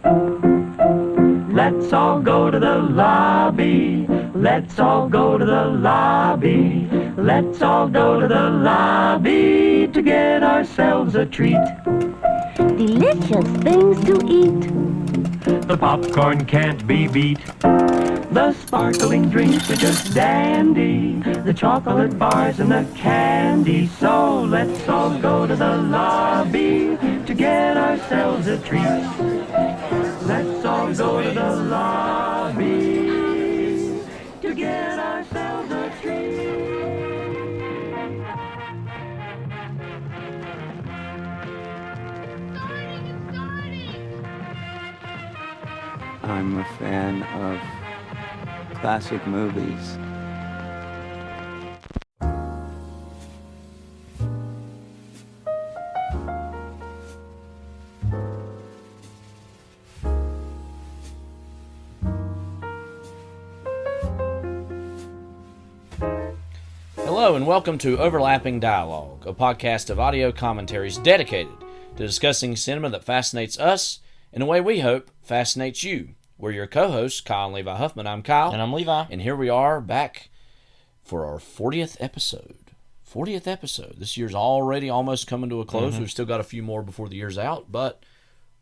Let's all go to the lobby. Let's all go to the lobby. Let's all go to the lobby to get ourselves a treat. Delicious things to eat. The popcorn can't be beat. The sparkling drinks are just dandy. The chocolate bars and the candy. So let's all go to the lobby to get ourselves a treat. Let's all go to the lobby to get ourselves a treat. I'm a fan of classic movies. Hello and welcome to Overlapping Dialogue, a podcast of audio commentaries dedicated to discussing cinema that fascinates us in a way we hope fascinates you. We're your co-hosts, Kyle and Levi Huffman. I'm Kyle. And I'm Levi. And here we are back for our 40th episode. 40th episode. This year's already almost coming to a close. Mm-hmm. We've still got a few more before the year's out, but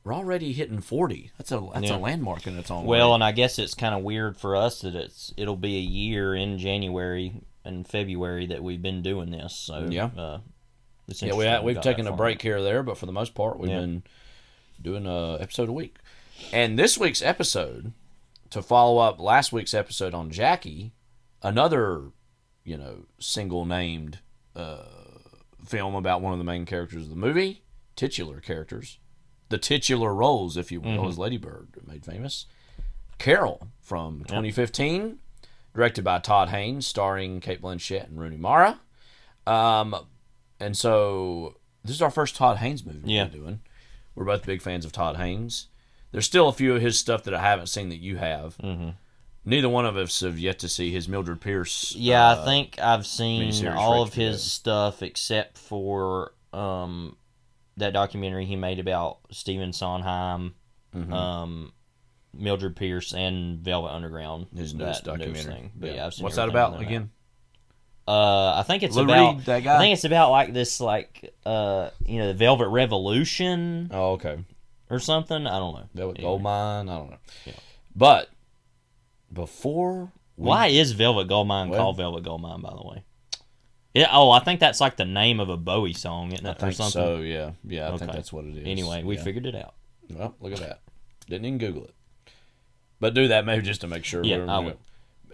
we're already hitting 40. That's a landmark in its own way. Well, and I guess it's kind of weird for us that it'll be a year in January and February that we've been doing this. So yeah, we've taken a break here or there, but for the most part, we've been doing an episode a week. And this week's episode, to follow up last week's episode on Jackie, another, single-named film about one of the main characters of the movie, titular characters, the titular roles, if you will, as Lady Bird made famous. Carol from 2015, directed by Todd Haynes, starring Cate Blanchett and Rooney Mara. And so this is our first Todd Haynes movie we're doing. We're both big fans of Todd Haynes. There's still a few of his stuff that I haven't seen that you have. Mm-hmm. Neither one of us have yet to see his Mildred Pierce. Yeah, I think I've seen all of his stuff except for that documentary he made about Stephen Sondheim, Mildred Pierce, and Velvet Underground. His newest documentary. Thing. But I've seen What's that about again? I think it's Lou about. Reed, that guy? I think it's about the Velvet Revolution. Oh, okay. Or something. I don't know. Velvet Goldmine. I don't know. Yeah. But before, why is Velvet Goldmine called Velvet Goldmine? By the way. Yeah. Oh, I think that's like the name of a Bowie song, isn't it? I think or something? So. Yeah. I think that's what it is. Anyway, we figured it out. Well, look at that. Didn't even Google it. But do that maybe just to make sure. Yeah, I will.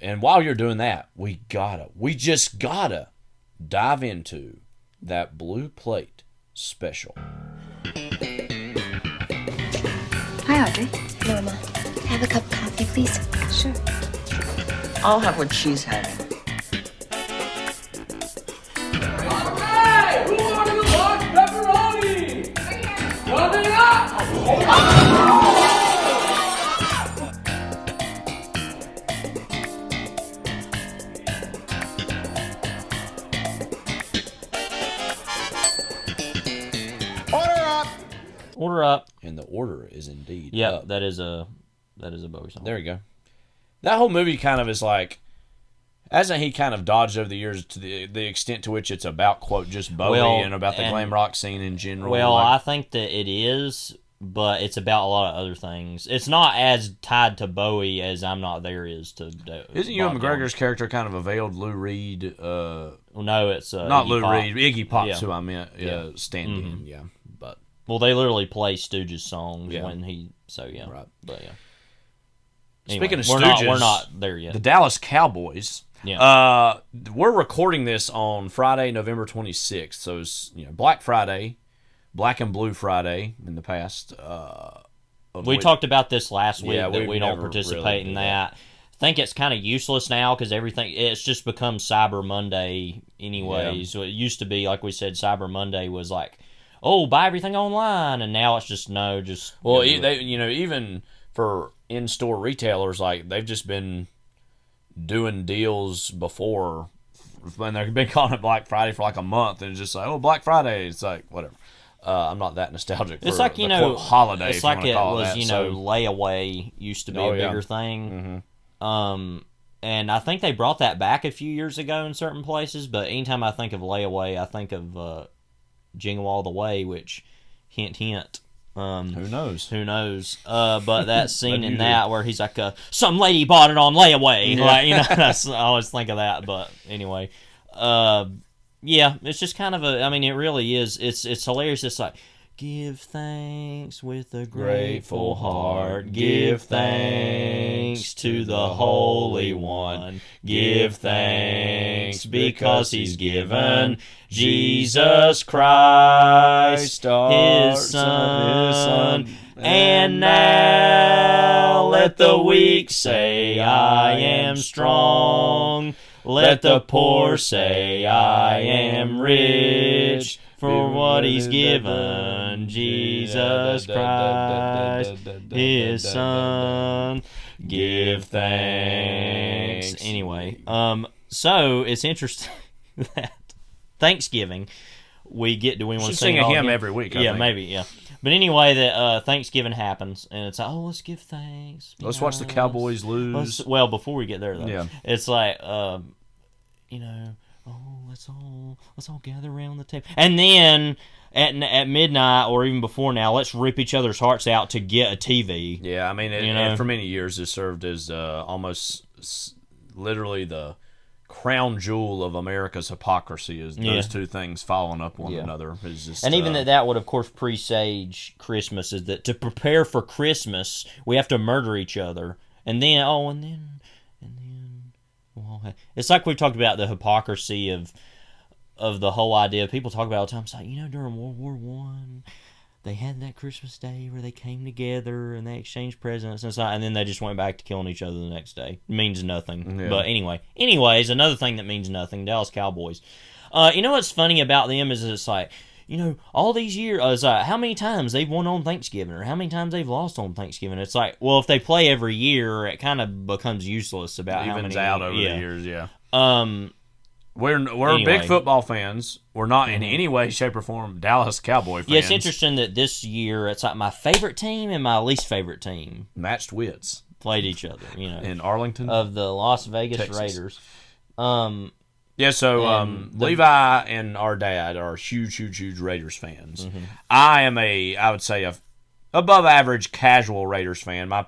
And while you're doing that, we just gotta dive into that Blue Plate special. Hi, Audrey. Norma, have a cup of coffee, please? Sure. I'll have what she's having. Hey! Who wanted a large pepperoni? Coming up! Order up. And the order is indeed up. That is a Bowie song. There you go. That whole movie kind of is like, hasn't he kind of dodged over the years to the extent to which it's about, quote, just Bowie and about the glam rock scene in general? Well, I think that it is, but it's about a lot of other things. It's not as tied to Bowie as I'm Not There is to Isn't Ewan McGregor's character kind of a veiled Lou Reed? Well, no, it's not Iggy Lou Pop. Reed. Iggy Pop's who I meant. Stand-in, But well, they literally play Stooges songs when he. So right. But Anyway, speaking of Stooges, Stooges, we're not there yet. The Dallas Cowboys. Yeah. We're recording this on Friday, November 26th. So it's Black Friday, Black and Blue Friday in the past. We talked about this last week that we don't never participate really in that. I think it's kind of useless now because it's just become Cyber Monday anyways. Yeah. So it used to be, like we said, Cyber Monday was like, oh, buy everything online, and now it's just well, even for in-store retailers, like they've just been doing deals before when they've been calling it Black Friday for like a month, and it's just like, oh, Black Friday, it's like whatever. I'm not that nostalgic. It's for like, the quote holiday. It's like it was, that, layaway used to be a bigger thing. And I think they brought that back a few years ago in certain places. But anytime I think of layaway, I think of Jingle All the Way, which hint hint. Who knows? But that scene in that where he's like, some lady bought it on layaway. Yeah. Like, I always think of that. But anyway, yeah, it's just kind of it really is. It's hilarious. It's like, give thanks with a grateful heart. Give thanks to the Holy One. Give thanks because He's given Jesus Christ, His Son. And now let the weak say, I am strong. Let the poor say, I am rich. For what He's given, Jesus Christ, His Son. Give thanks. Anyway, so it's interesting that Thanksgiving we get. Do we want to sing a hymn every week? I think. Maybe. Yeah. But anyway, that Thanksgiving happens, and it's like, let's give thanks. Let's watch the Cowboys lose. Well, before we get there, though, it's like, let's all gather around the table, and then at midnight or even before now, let's rip each other's hearts out to get a TV. Yeah, it for many years has served as almost literally the crown jewel of America's hypocrisy. Is those two things following up one another? Is just, and even that would of course presage Christmas. Is that to prepare for Christmas we have to murder each other, and then it's like we've talked about the hypocrisy of the whole idea. People talk about it all the time. It's like, during World War One, they had that Christmas Day where they came together and they exchanged presents and then they just went back to killing each other the next day. It means nothing. Yeah. But anyways, another thing that means nothing, Dallas Cowboys. What's funny about them is it's like, all these years, how many times they've won on Thanksgiving or how many times they've lost on Thanksgiving. It's like, well, if they play every year, it kind of becomes useless about how many. Evens out over the years, yeah. We're big football fans. We're not in any way, shape, or form Dallas Cowboy fans. Yeah, it's interesting that this year it's like my favorite team and my least favorite team matched wits played each other. In Arlington of the Las Vegas Texas. Raiders. Levi and our dad are huge Raiders fans. Mm-hmm. I would say, above average casual Raiders fan. My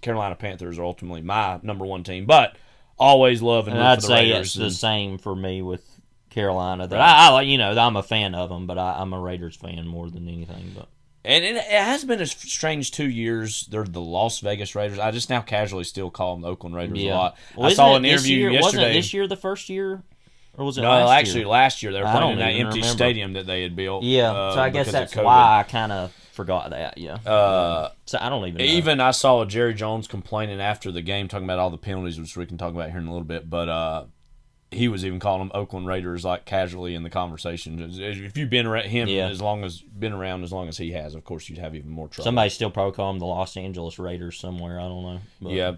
Carolina Panthers are ultimately my number one team, but always love and root I'd for the Raiders. say it's the same for me with Carolina. That I'm a fan of them, but I'm a Raiders fan more than anything. But and it has been a strange 2 years. They're the Las Vegas Raiders. I just now casually still call them the Oakland Raiders a lot. Well, I saw an interview yesterday. Wasn't this year the first year? Or was it last year they were playing in that empty stadium that they had built. Yeah, so I guess that's why I kind of forgot that. Yeah. So I don't even know. Even I saw Jerry Jones complaining after the game, talking about all the penalties, which we can talk about here in a little bit. But he was even calling them Oakland Raiders, like casually in the conversation. If you've been around him as long as he has, of course you'd have even more trouble. Somebody still probably call them the Los Angeles Raiders somewhere. I don't know. But. Yeah.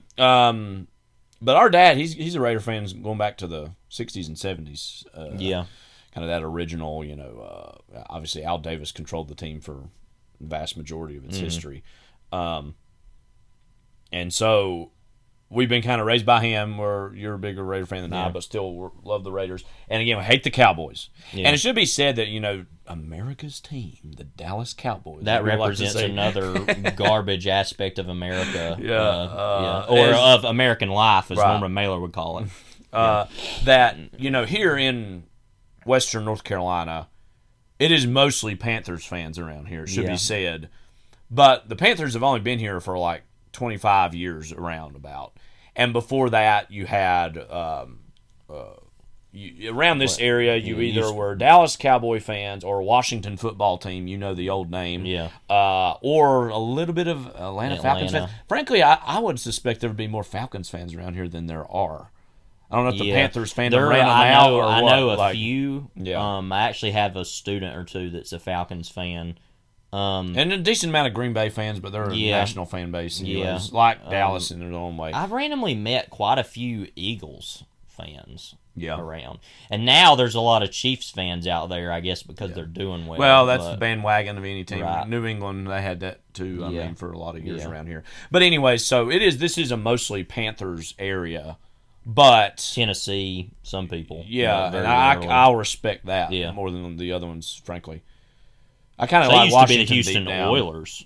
But our dad, he's a Raider fan going back to the 60s and 70s. Kind of that original, obviously Al Davis controlled the team for the vast majority of its history. And so we've been kind of raised by him, where you're a bigger Raider fan than I, but still love the Raiders. And again, we hate the Cowboys. Yeah. And it should be said that, America's team, the Dallas Cowboys. That represents another garbage aspect of America. Or of American life, as Norman Mailer would call it. That, here in Western North Carolina, it is mostly Panthers fans around here, it should be said. But the Panthers have only been here for like 25 years around about. And before that, you had... around this area, you either were Dallas Cowboy fans or Washington football team, the old name, or a little bit of Atlanta Falcons fans. Frankly, I would suspect there would be more Falcons fans around here than there are. I don't know if the Panthers fandom ran them out or what. I know a few. Yeah. I actually have a student or two that's a Falcons fan. And a decent amount of Green Bay fans, but they're a national fan base. Like Dallas in their own way. I've randomly met quite a few Eagles fans Yeah. around. And now there's a lot of Chiefs fans out there, I guess, because they're doing well. Well, that's but- the bandwagon of any team. Right. New England, they had that too. I Yeah. mean, for a lot of years Yeah. around here. But anyway, so this is a mostly Panthers area, but Tennessee, some people. yeah, but very and rarely. I'll respect that Yeah. more than the other ones, frankly. I kind of They like used Washington to be the Houston beat down. Oilers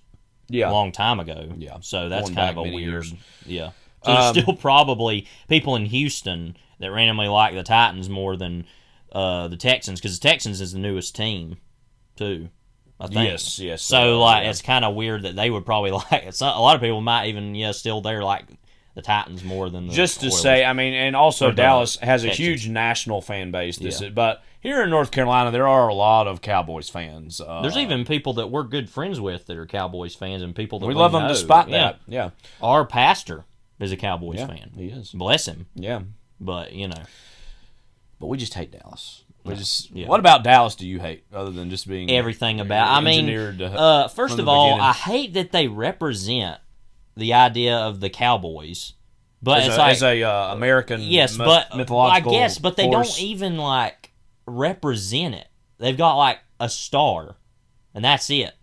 Yeah, a long time ago. Yeah. So that's Going kind back of a many weird. years. Yeah. So there's still probably people in Houston that randomly like the Titans more than the Texans, because the Texans is the newest team, too. I think. Yes. So like, it's kind of weird that they would probably like. A lot of people might even still there like the Titans more than the Just to Oilers. say, I mean, and also Or the Dallas has a Texans. huge national fan base. Yeah. But here in North Carolina, there are a lot of Cowboys fans. There's even people that we're good friends with that are Cowboys fans, and people that we love them know. despite Yeah. that. Yeah, Our pastor is a Cowboys fan. he is. Bless him. Yeah, But but we just hate Dallas. Yeah. What about Dallas do you hate, other than just being everything about. I mean, engineered first from of the all, beginning? I hate that they represent the idea of the Cowboys, but it's as like a American yes, but mythological I guess, but they force. don't even like represent it. They've got like a star, and that's it.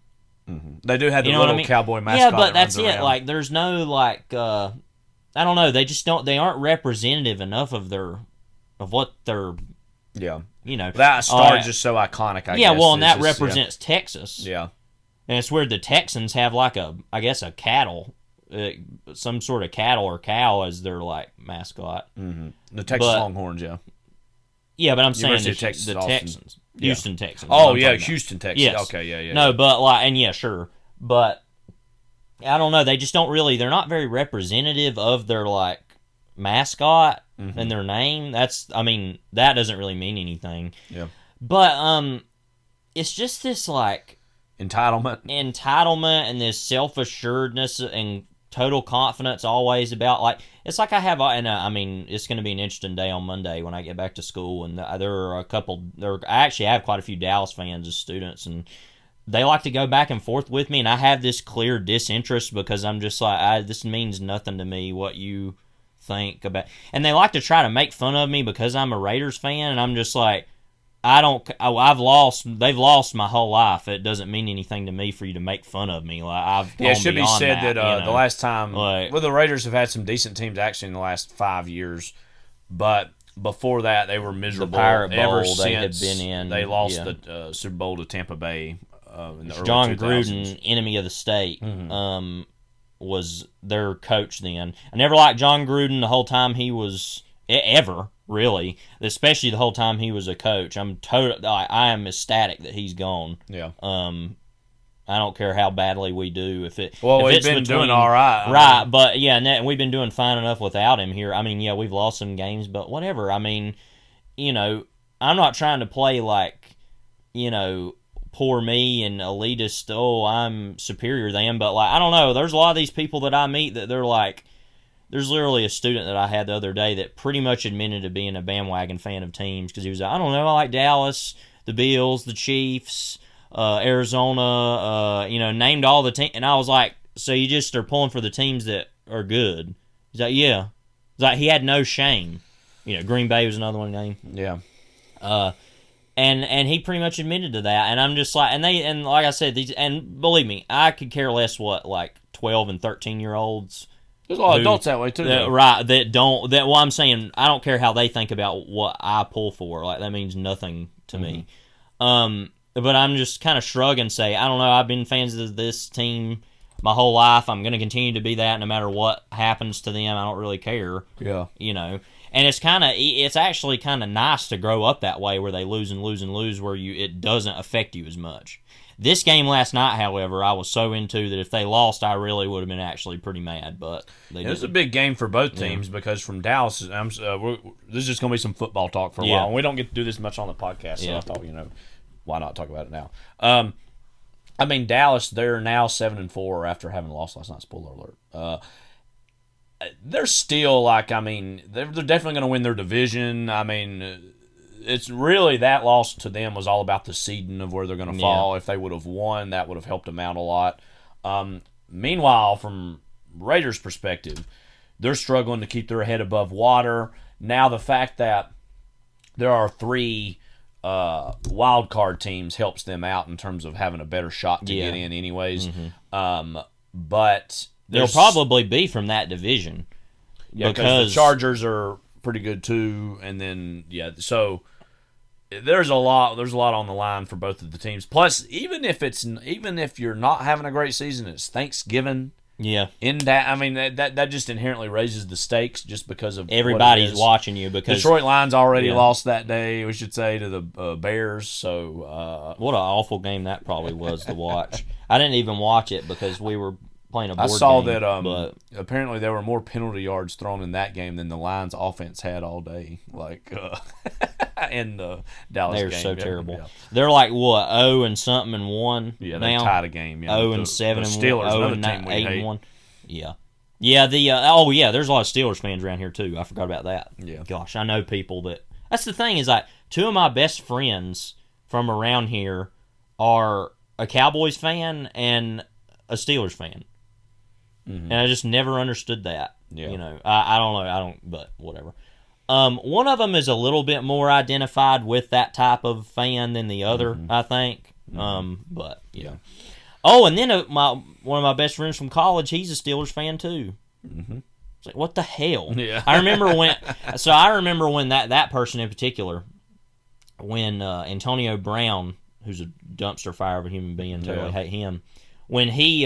They do have the You know what little I mean? cowboy mascot. Yeah, but that that's runs it. around. Like, there's no like, I don't know. They just don't. They aren't representative enough of what they're. yeah, That star is just so iconic. I yeah, guess. well, and It's that just- represents Texas. Yeah. And it's where the Texans have like a cattle, some sort of cattle or cow as their like mascot. The Texas Longhorns. Yeah. Yeah, but I'm saying University the, of Texas, the Austin. Texans, Houston Texans. Oh I'm yeah, talking about. Houston, Texas. Yes. Okay, yeah. No, but like, and yeah, sure, but I don't know. They just don't really. They're not very representative of their like mascot and their name. That doesn't really mean anything. Yeah. But it's just this like Entitlement. and this self-assuredness and total confidence always about like it's like I have it's going to be an interesting day on Monday when I get back to school, and I actually have quite a few Dallas fans as students, and they like to go back and forth with me, and I have this clear disinterest because I'm just like this means nothing to me what you think about, and they like to try to make fun of me because I'm a Raiders fan, and I'm just like they've lost my whole life. It doesn't mean anything to me for you to make fun of me. Like I've gone Yeah, it should be beyond said that the last time, Like- the Raiders have had some decent teams actually in the last 5 years, but before that they were miserable. Pirate ever Bowl they had since been in, They lost yeah. the Super Bowl to Tampa Bay in the early John 2000s. Gruden, enemy of the state, was their coach then. I never liked John Gruden the whole time he was ever really, especially the whole time he was a coach. I am ecstatic that he's gone. Yeah. I don't care how badly we do. If We've it's been doing between- all right. right? But yeah, and we've been doing fine enough without him here. Yeah, we've lost some games, but whatever. I'm not trying to play like, poor me and elitist. Oh, I'm superior than. But like, I don't know. There's a lot of these people that I meet that they're like. There's literally a student that I had the other day that pretty much admitted to being a bandwagon fan of teams because he was like, I don't know, I like Dallas, the Bills, the Chiefs, Arizona, named all the teams. And I was like, so you just are pulling for the teams that are good? He's like, yeah. He's like, he had no shame. Green Bay was another one named. Yeah. And he pretty much admitted to that. And I'm just like, and like I said, and believe me, I could care less what like 12 and 13-year-olds. There's a lot of adults that way too. Right, well, I'm saying I don't care how they think about what I pull for. Like, that means nothing to me. But I'm just kind of shrug and say, I don't know, I've been fans of this team my whole life. I'm going to continue to be that no matter what happens to them. I don't really care. Yeah. And it's actually kind of nice to grow up that way where they lose and lose and lose where it doesn't affect you as much. This game last night, however, I was so into that if they lost, I really would have been actually pretty mad. But it was a big game for both teams because from Dallas, this is just going to be some football talk for a while. And we don't get to do this much on the podcast, so I thought, why not talk about it now? Dallas, they're now 7-4 after having lost last night. Spoiler alert. They're still they're definitely going to win their division. It's really that loss to them was all about the seeding of where they're going to fall. If they would have won, that would have helped them out a lot. Meanwhile, from Raiders' perspective, they're struggling to keep their head above water. now the fact that there are 3 wild card teams helps them out in terms of having a better shot to get in anyways. But they'll probably be from that division. Yeah, because the Chargers are pretty good too, and then so there's a lot on the line for both of the teams. Plus, even if you're not having a great season, it's Thanksgiving. Yeah. In that, I mean that just inherently raises the stakes just because of everybody's watching you because Detroit Lions already lost that day. We should say to the Bears. So what an awful game that probably was to watch. I didn't even watch it because we were playing a board game. I saw that but apparently there were more penalty yards thrown in that game than the Lions offense had all day. Like in the Dallas game. They're so terrible. Yeah. They're like what 0 and something and 1. Yeah, now? they tied a game. Yeah, 0 and 7 and 1. Steelers, 0 and 8 and 1. Yeah. Yeah, there's a lot of Steelers fans around here too. I forgot about that. Yeah. Gosh, I know people that's the thing is like 2 of my best friends from around here are a Cowboys fan and a Steelers fan. And I just never understood that. Yeah. You know, I don't know. But whatever. One of them is a little bit more identified with that type of fan than the other, I think. But yeah. Oh, and then one of my best friends from college, he's a Steelers fan too. It's like, what the hell? Yeah. I remember when that person in particular, when Antonio Brown, who's a dumpster fire of a human being, totally hate him, when he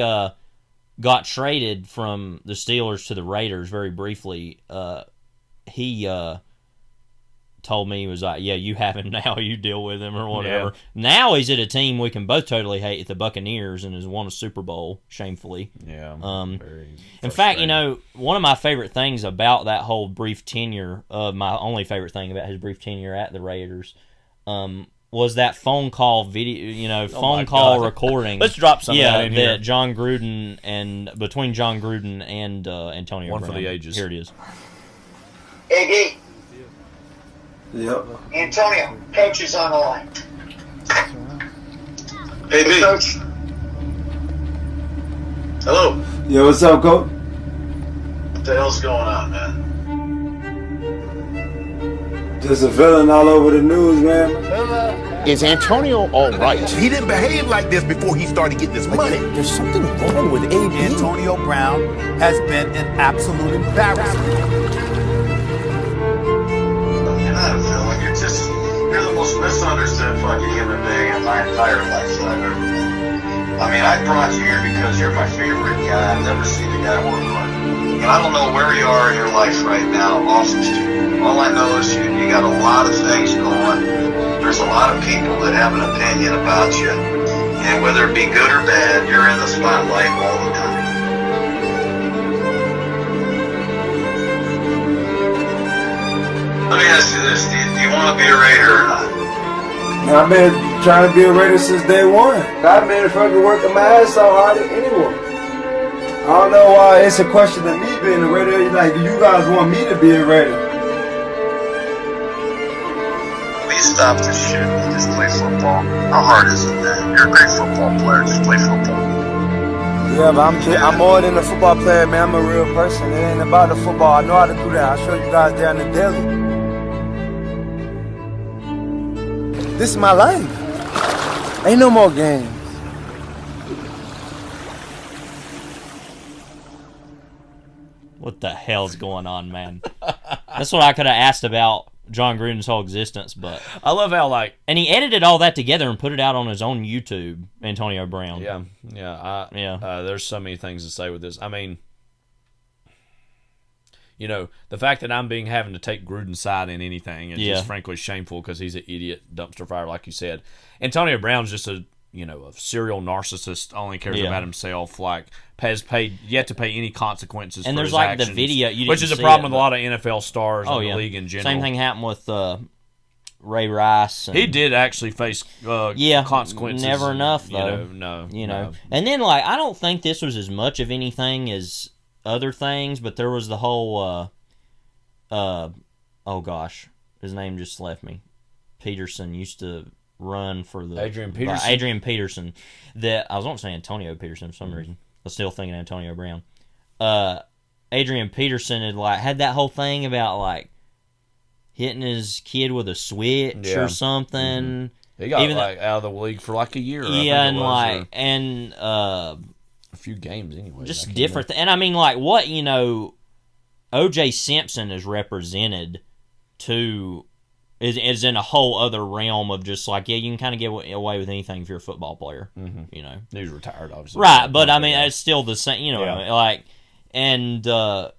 got traded from the Steelers to the Raiders very briefly, he told me, he was like, yeah, you have him now, you deal with him or whatever. Yeah. Now he's at a team we can both totally hate, the Buccaneers, and has won a Super Bowl, shamefully. Yeah. In fact, you know, one of my favorite things about that whole brief tenure, my only favorite thing about his brief tenure at the Raiders, was that phone call video, recording. Let's drop some of that in here. John Gruden between John Gruden and Antonio Brown. One for the ages. Here it is. Iggy. Yep. Antonio, coach is on the line. Hey, B. Coach. Hello. Yo, what's up, coach? What the hell's going on, man? Just a villain all over the news, man. Is Antonio all right? He didn't behave like this before he started getting this money. There's something wrong with AB. Antonio Brown has been an absolute embarrassment. You're not a villain. You're the most misunderstood fucking human being in my entire life that I've ever met. I mean, I brought you here because you're my favorite guy. I've never seen a guy work hard. And I don't know where you are in your life right now, off the street. All I know is you got a lot of things going. There's a lot of people that have an opinion about you. And whether it be good or bad, you're in the spotlight all the time. Let me ask you this, do you want to be a Raider or not? I've been trying to be a Raider since day one. I've been fucking working my ass off harder than anyone. I don't know why it's a question of me being a Raider. Like, do you guys want me to be a Raider? Please stop this shit and just play football. How hard is it, man? You're a great football player. Just play football. Yeah, but I'm more than a football player, man. I'm a real person. It ain't about the football. I know how to do that. I'll show you guys there on the daily. This is my life. Ain't no more games. What the hell's going on, man? That's what I could have asked about John Gruden's whole existence, but I love how and he edited all that together and put it out on his own YouTube. Antonio Brown. There's so many things to say with this. I mean, you know, the fact that I'm having to take Gruden's side in anything is just frankly shameful because he's an idiot dumpster fire, like you said. Antonio Brown's just a serial narcissist, only cares about himself, like has yet to pay any consequences and for there's his like actions, the video which is a problem with a lot of NFL stars in the league in general. Same thing happened with Ray Rice. He did actually face consequences. Never enough, though. No. And then, like, I don't think this was as much of anything as other things, but there was the whole, oh gosh, his name just left me. Peterson used to run for the... Adrian Peterson. That I was going to say Antonio Peterson for some reason. I was still thinking Antonio Brown. Adrian Peterson had that whole thing about hitting his kid with a switch or something. He got out of the league for like a year. Yeah, and a few games anyway. Just different. And I mean, like what O.J. Simpson is represented to is in a whole other realm of just like, you can kind of get away with anything if you're a football player. He's retired, obviously. Right, but I mean, it's still the same. Like, and of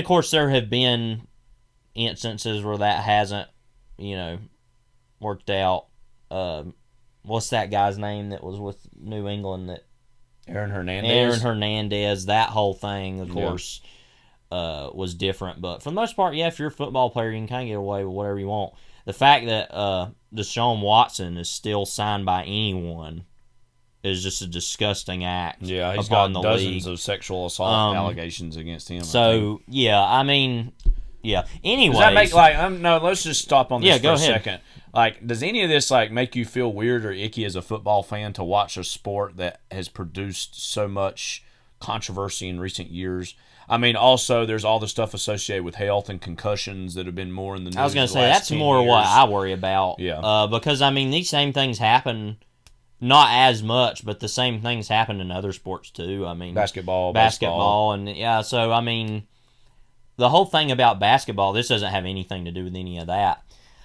course there have been instances where that hasn't, worked out. What's that guy's name that was with New England? That Aaron Hernandez. That whole thing, of course, was different. But for the most part, if you're a football player, you can kind of get away with whatever you want. The fact that Deshaun Watson is still signed by anyone is just a disgusting act. Yeah, he's upon got the dozens league. of sexual assault allegations against him. So I mean, Anyway, does that make let's just stop on this for a second. Like, does any of this make you feel weird or icky as a football fan to watch a sport that has produced so much controversy in recent years? I mean, also there's all the stuff associated with health and concussions that have been more in the news. I was going to say that's more what I worry about. Yeah, because I mean these same things happen, not as much, but the same things happen in other sports too. I mean, basketball, and So I mean, the whole thing about basketball, this doesn't have anything to do with any of that.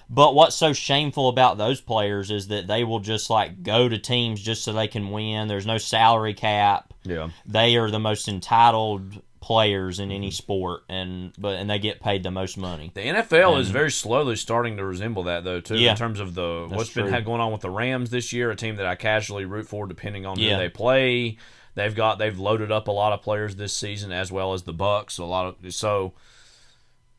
But what's so shameful about those players is that they will just go to teams just so they can win. There's no salary cap. Yeah, they are the most entitled players in any sport, and they get paid the most money. The NFL is very slowly starting to resemble that, though, too, in terms of what's been going on with the Rams this year, a team that I casually root for depending on who they play. They've loaded up a lot of players this season, as well as the Bucks. So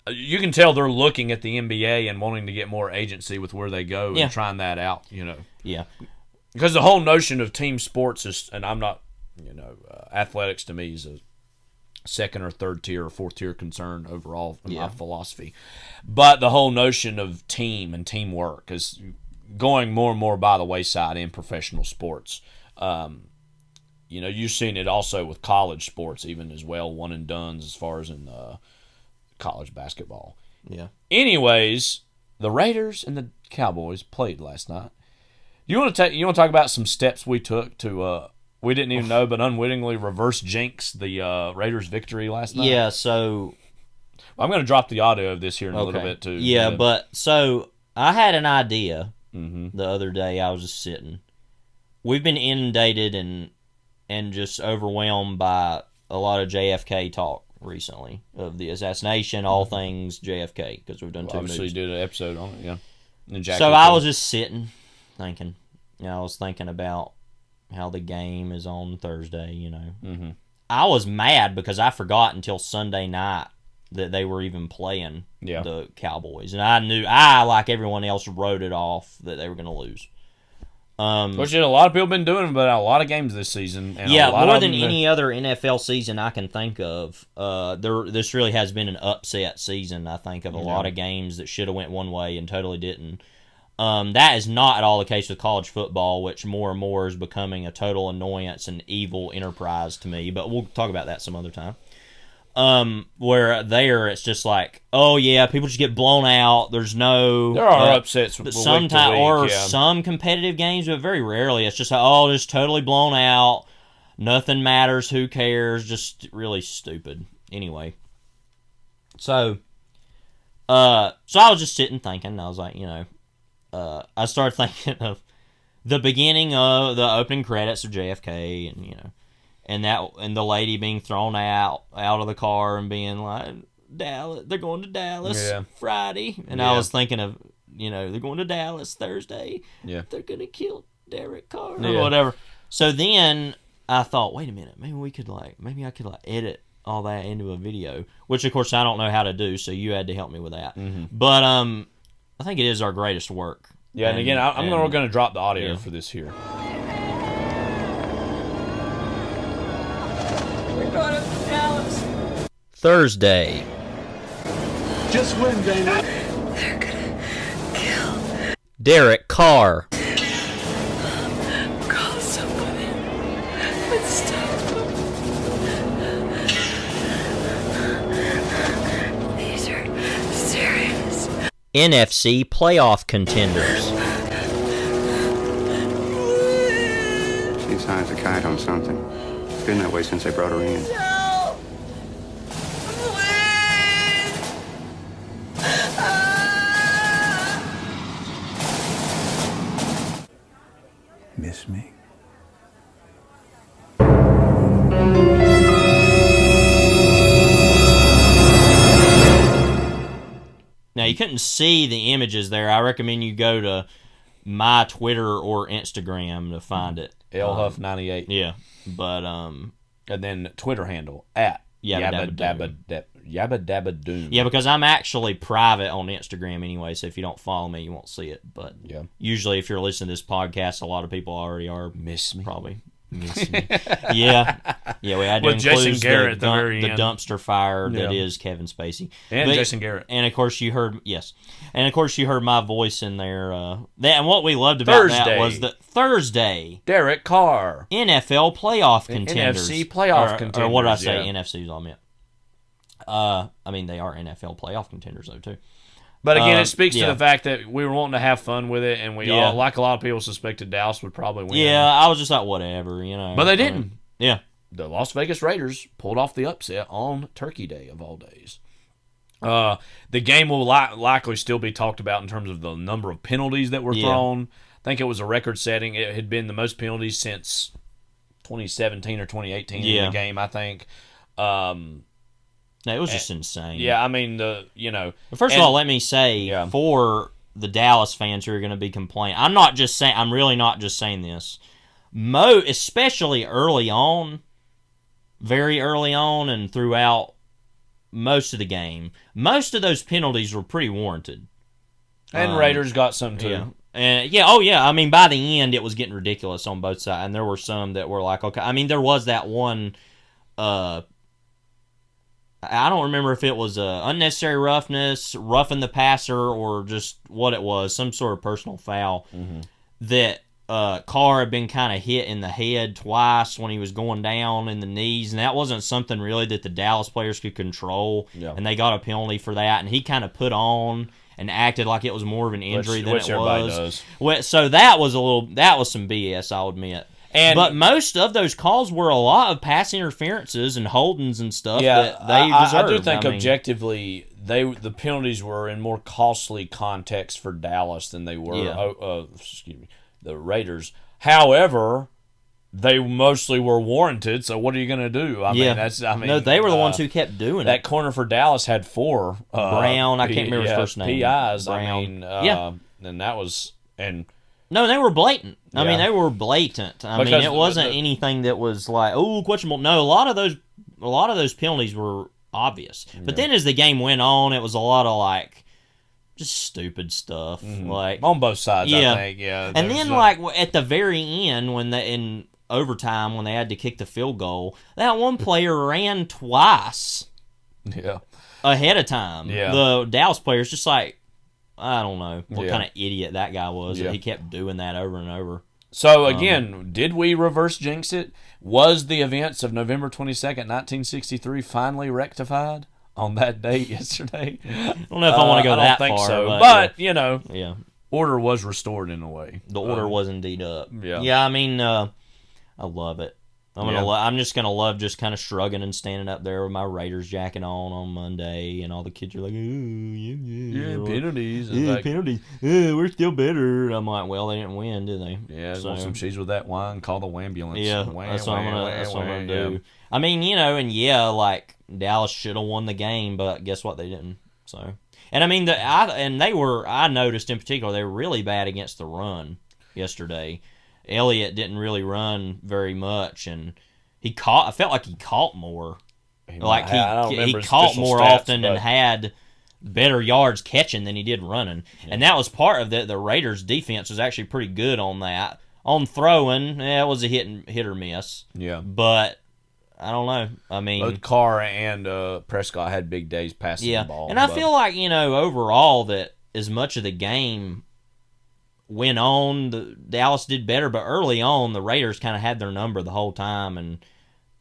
you can tell they're looking at the NBA and wanting to get more agency with where they go and trying that out. Yeah, because the whole notion of team sports is, and I'm not, athletics to me is a second or third tier or fourth tier concern overall in my philosophy. But the whole notion of team and teamwork is going more and more by the wayside in professional sports. You've seen it also with college sports even as well, one and dones as far as in college basketball. Yeah. Anyways, the Raiders and the Cowboys played last night. You want to talk about some steps we took to we didn't even know, but unwittingly reverse jinx the Raiders' victory last night? Yeah, so I'm going to drop the audio of this here in a little bit, too. Yeah, but so I had an idea the other day. I was just sitting. We've been inundated and just overwhelmed by a lot of JFK talk recently, of the assassination, all things JFK, because we've done two movies. Obviously did an episode on it, yeah. So I was just sitting, thinking. I was thinking about how the game is on Thursday, I was mad because I forgot until Sunday night that they were even playing the Cowboys. And I, like everyone else, wrote it off that they were going to lose. Which a lot of people have been doing about a lot of games this season. And more than any other NFL season I can think of. This really has been an upset season, I think, of a lot of games that should have went one way and totally didn't. That is not at all the case with college football, which more and more is becoming a total annoyance and evil enterprise to me. But we'll talk about that some other time. Where there, it's just people just get blown out. There are upsets sometimes, some competitive games, but very rarely it's just just totally blown out. Nothing matters. Who cares? Just really stupid. Anyway, so I was just sitting thinking. I was like, I started thinking of the beginning of the opening credits of JFK, and the lady being thrown out of the car and being like, Dallas, they're going to Dallas Friday, and I was thinking of, they're going to Dallas Thursday. Yeah, they're gonna kill Derek Carr or whatever. So then I thought, wait a minute, maybe I could edit all that into a video, which of course I don't know how to do. So you had to help me with that. But I think it is our greatest work. Yeah, and again, I'm going to drop the audio for this here. We're going to Dallas. Thursday. Just win, Dana. They're gonna kill. Derek Carr. Call somebody. Let's stop them. These are serious. NFC playoff contenders. Seems high as a kite on something. It's been that way since they brought her in. Miss me? Now, you couldn't see the images there. I recommend you go to my Twitter or Instagram to find it. LHuff98. Yeah, but and then Twitter handle at Yabba Dabba Doom. Yeah, because I'm actually private on Instagram anyway, so if you don't follow me, you won't see it. But usually, if you're listening to this podcast, a lot of people already are. Miss me. Probably. Miss me. Yeah, we had to with Jason include Garrett at the very the end. dumpster fire that is Kevin Spacey and Jason Garrett. And of course you heard my voice in there. And what we loved about that was that Thursday, Derek Carr, NFL playoff contenders, NFC playoff contenders, or what did I say? NFC is all I meant. I mean they are NFL playoff contenders though too. But again, it speaks to the fact that we were wanting to have fun with it, and we all, like a lot of people, suspected Dallas would probably win. Yeah, I was just like, whatever, you know. But they didn't. Yeah. The Las Vegas Raiders pulled off the upset on Turkey Day, of all days. The game will likely still be talked about in terms of the number of penalties that were thrown. I think it was a record-setting. It had been the most penalties since 2017 or 2018 in the game, I think. No, it was just insane. Yeah, I mean, First of all, let me say, for the Dallas fans who are going to be complaining, I'm really not just saying this. Especially early on, very early on and throughout most of the game, most of those penalties were pretty warranted. And Raiders got some too. Yeah. And I mean, by the end, it was getting ridiculous on both sides, and there were some that were like, okay. I mean, there was that one. I don't remember if it was unnecessary roughness, roughing the passer, or just what it was, some sort of personal foul that Carr had been kind of hit in the head twice when he was going down in the knees, and that wasn't something really that the Dallas players could control, and they got a penalty for that, and he kind of put on and acted like it was more of an injury than it was. Well, so that was some BS, I'll admit. But most of those calls were a lot of pass interferences and holdings and stuff that they deserved. I do think objectively the penalties were in more costly context for Dallas than they were the Raiders. However, they mostly were warranted, so what are you going to do? No, they were the ones who kept doing it. That corner for Dallas had 4 Brown, I can't remember his first name. PIs, Brown. And that was No, they were blatant. I mean, they were blatant. I mean, it wasn't anything that was like, oh, questionable. No, a lot of those penalties were obvious. But then as the game went on, it was a lot of like just stupid stuff, like on both sides. I think, And then like at the very end, when in overtime when they had to kick the field goal, that one player ran twice. Ahead of time. The Dallas players just like. I don't know what kind of idiot that guy was. He kept doing that over and over. So, again, did we reverse jinx it? Was the events of November 22nd, 1963 finally rectified on that date yesterday? I don't know if I want to go that far. I don't think so. But, order was restored in a way. The order was indeed up. Yeah, I mean, I love it. I'm just gonna love just kind of shrugging and standing up there with my Raiders jacket on Monday, and all the kids are like, penalties, penalties. We're still better. I'm like, well, they didn't win, did they? Yeah, want some cheese with that wine? Call the ambulance. Yeah, that's what I'm gonna do. I mean, like Dallas should have won the game, but guess what? They didn't. So, and I mean, I noticed in particular they were really bad against the run yesterday. Elliott didn't really run very much, and I felt like he caught more. He caught more often and had better yards catching than he did running. And that was part of the Raiders' defense was actually pretty good on that. On throwing, it was a hit or miss. Yeah. But I don't know. I mean, both Carr and Prescott had big days passing the ball. And I feel like, overall that as much of the game went on, Dallas did better, but early on the Raiders kind of had their number the whole time, and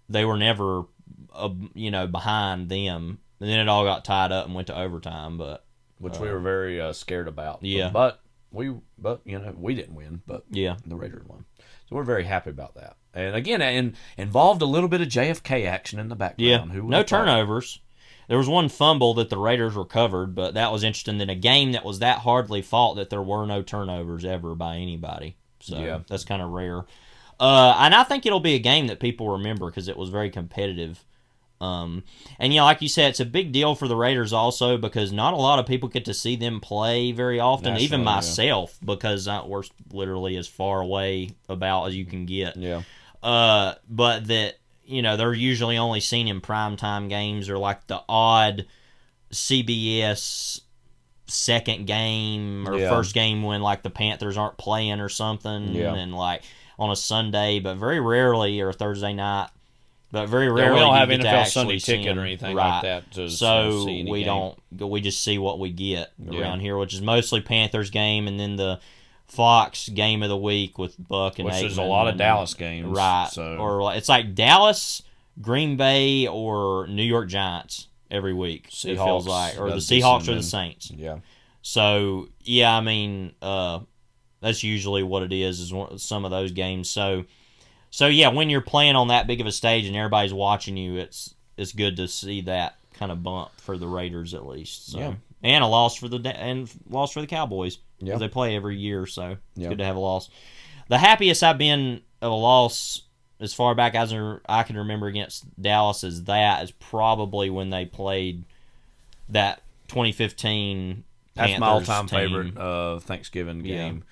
they were never behind them. And then it all got tied up and went to overtime. But which we were very scared about. Yeah. But we didn't win, but yeah, the Raiders won. So we're very happy about that. And again, involved a little bit of JFK action in the background. Yeah, no turnovers. There was one fumble that the Raiders recovered, but that was interesting. In a game that was that hardly fought, that there were no turnovers ever by anybody. So that's kind of rare. And I think it'll be a game that people remember because it was very competitive. And like you said, it's a big deal for the Raiders also because not a lot of people get to see them play very often. Nationally, even myself, because we're literally as far away about as you can get. Yeah. But that. They're usually only seen in primetime games or like the odd CBS second game or first game when like the Panthers aren't playing or something and like on a Sunday, but very rarely, or a Thursday night, but very rarely we don't have you get NFL to Sunday see ticket them. or anything Right. like that to so see any we game. we just see what we get around here, which is mostly Panthers game and then the Fox game of the week with Buck and which Aikman is a lot of Dallas games, right? So. Or it's like Dallas, Green Bay, or New York Giants every week. Seahawks, it feels like, or the Seahawks or the Saints. Yeah. So I mean, that's usually what it is some of those games. So yeah, when you're playing on that big of a stage and everybody's watching you, it's good to see that kind of bump for the Raiders at least. So. Yeah. And a loss for the Cowboys. Yeah. They play every year, so it's good to have a loss. The happiest I've been of a loss as far back as I can remember against Dallas is probably when they played that 2015 That's Panthers my all-time team. favorite Thanksgiving game.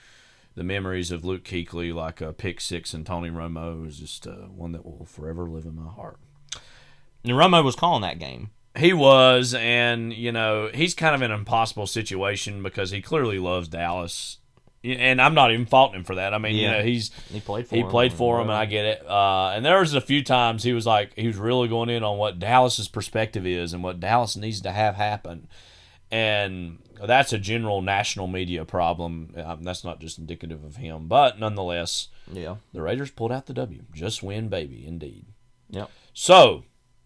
The memories of Luke Kuechly, like a pick six and Tony Romo, is just one that will forever live in my heart. And Romo was calling that game. He was, and, he's kind of in an impossible situation because he clearly loves Dallas. And I'm not even faulting him for that. I mean, he played for him, and I get it. And there was a few times he was really going in on what Dallas's perspective is and what Dallas needs to have happen. And that's a general national media problem. That's not just indicative of him. But nonetheless, the Raiders pulled out the W. Just win, baby, indeed. Yep. So,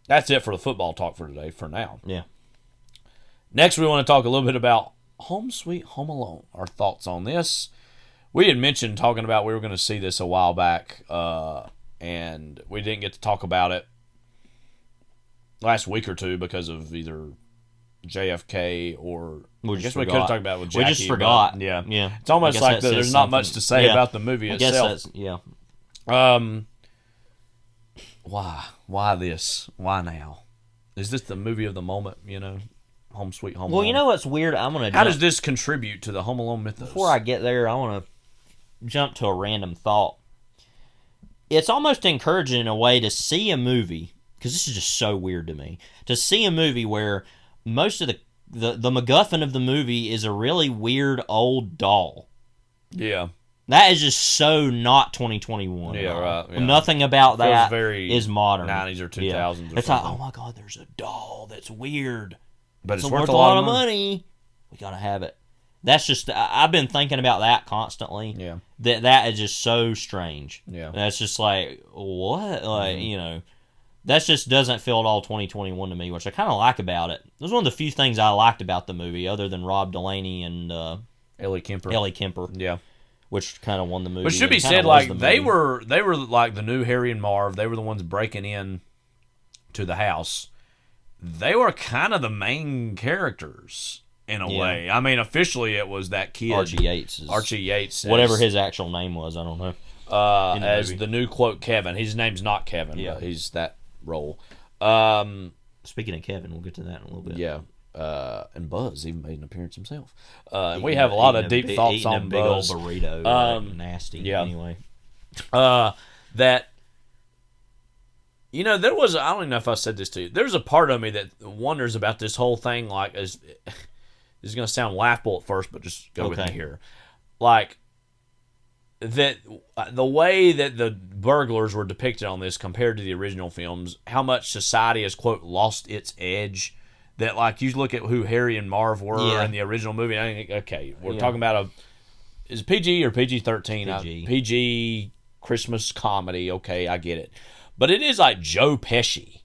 that's it for the football talk for today, for now. Yeah. Next, we want to talk a little bit about Home Sweet Home Alone. Our thoughts on this. We had mentioned talking about we were going to see this a while back, and we didn't get to talk about it last week or two because of either JFK or I guess we could have talked about it with Jackie. We just forgot. But, yeah. Yeah. It's almost like there's not much to say about the movie itself. Why this? Why now? Is this the movie of the moment, Home Sweet Home Alone? Well, you know what's weird? How does this contribute to the Home Alone mythos? Before I get there, I want to jump to a random thought. It's almost encouraging in a way to see a movie, because this is just so weird to me, to see a movie where most of the MacGuffin of the movie is a really weird old doll. Yeah. That is just so not 2021. Yeah, right. Yeah. Nothing about that very is modern. 90s or 2000s Yeah. or It's something. like, oh my God, there's a doll that's weird. But it's worth a lot of money. We gotta have it. That's just, I've been thinking about that constantly. Yeah. That is just so strange. Yeah. That's just like, what? Like, that just doesn't feel at all 2021 to me, which I kind of like about it. It was one of the few things I liked about the movie, other than Rob Delaney and Ellie Kemper. Yeah. Which kind of won the movie. But should be said, like, they were like the new Harry and Marv. They were the ones breaking in to the house. They were kind of the main characters in a way. I mean, officially it was that kid. Archie Yates. Whatever his actual name was, I don't know. As the new, quote, Kevin. His name's not Kevin, but he's that role. Speaking of Kevin, we'll get to that in a little bit. Yeah. And Buzz even made an appearance himself. And we have a lot of deep thoughts on Buzz. Big old burrito. Nasty. Yeah. Anyway. That, there was, I don't even know if I said this to you, there's a part of me that wonders about this whole thing, like, this is going to sound laughable at first, but just go with me here. Like, that the way that the burglars were depicted on this compared to the original films, how much society has, quote, lost its edge. That, like, you look at who Harry and Marv were in the original movie, I think, okay, we're talking about is it PG or PG-13? PG Christmas comedy, okay, I get it. But it is like Joe Pesci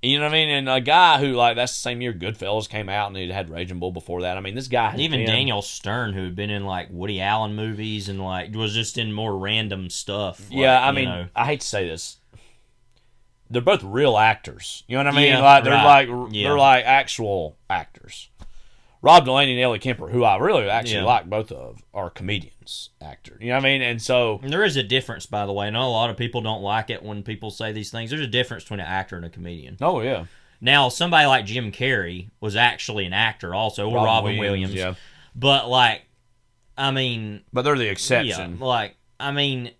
You know what I mean? And a guy who, like, that's the same year Goodfellas came out, and he had Raging Bull before that. I mean, this guy has even been... Daniel Stern, who had been in like Woody Allen movies and like was just in more random stuff. Yeah, like, I mean, I hate to say this, they're both real actors. You know what I mean? Yeah, like they're right. they're like actual actors. Rob Delaney and Ellie Kemper, who I really actually like both of, are comedians, actors. You know what I mean? And so... And there is a difference, by the way. I know a lot of people don't like it when people say these things. There's a difference between an actor and a comedian. Oh, yeah. Now, somebody like Jim Carrey was actually an actor also, or Robin Williams. Yeah. But, like, I mean... But they're the exception. Yeah, like, I mean,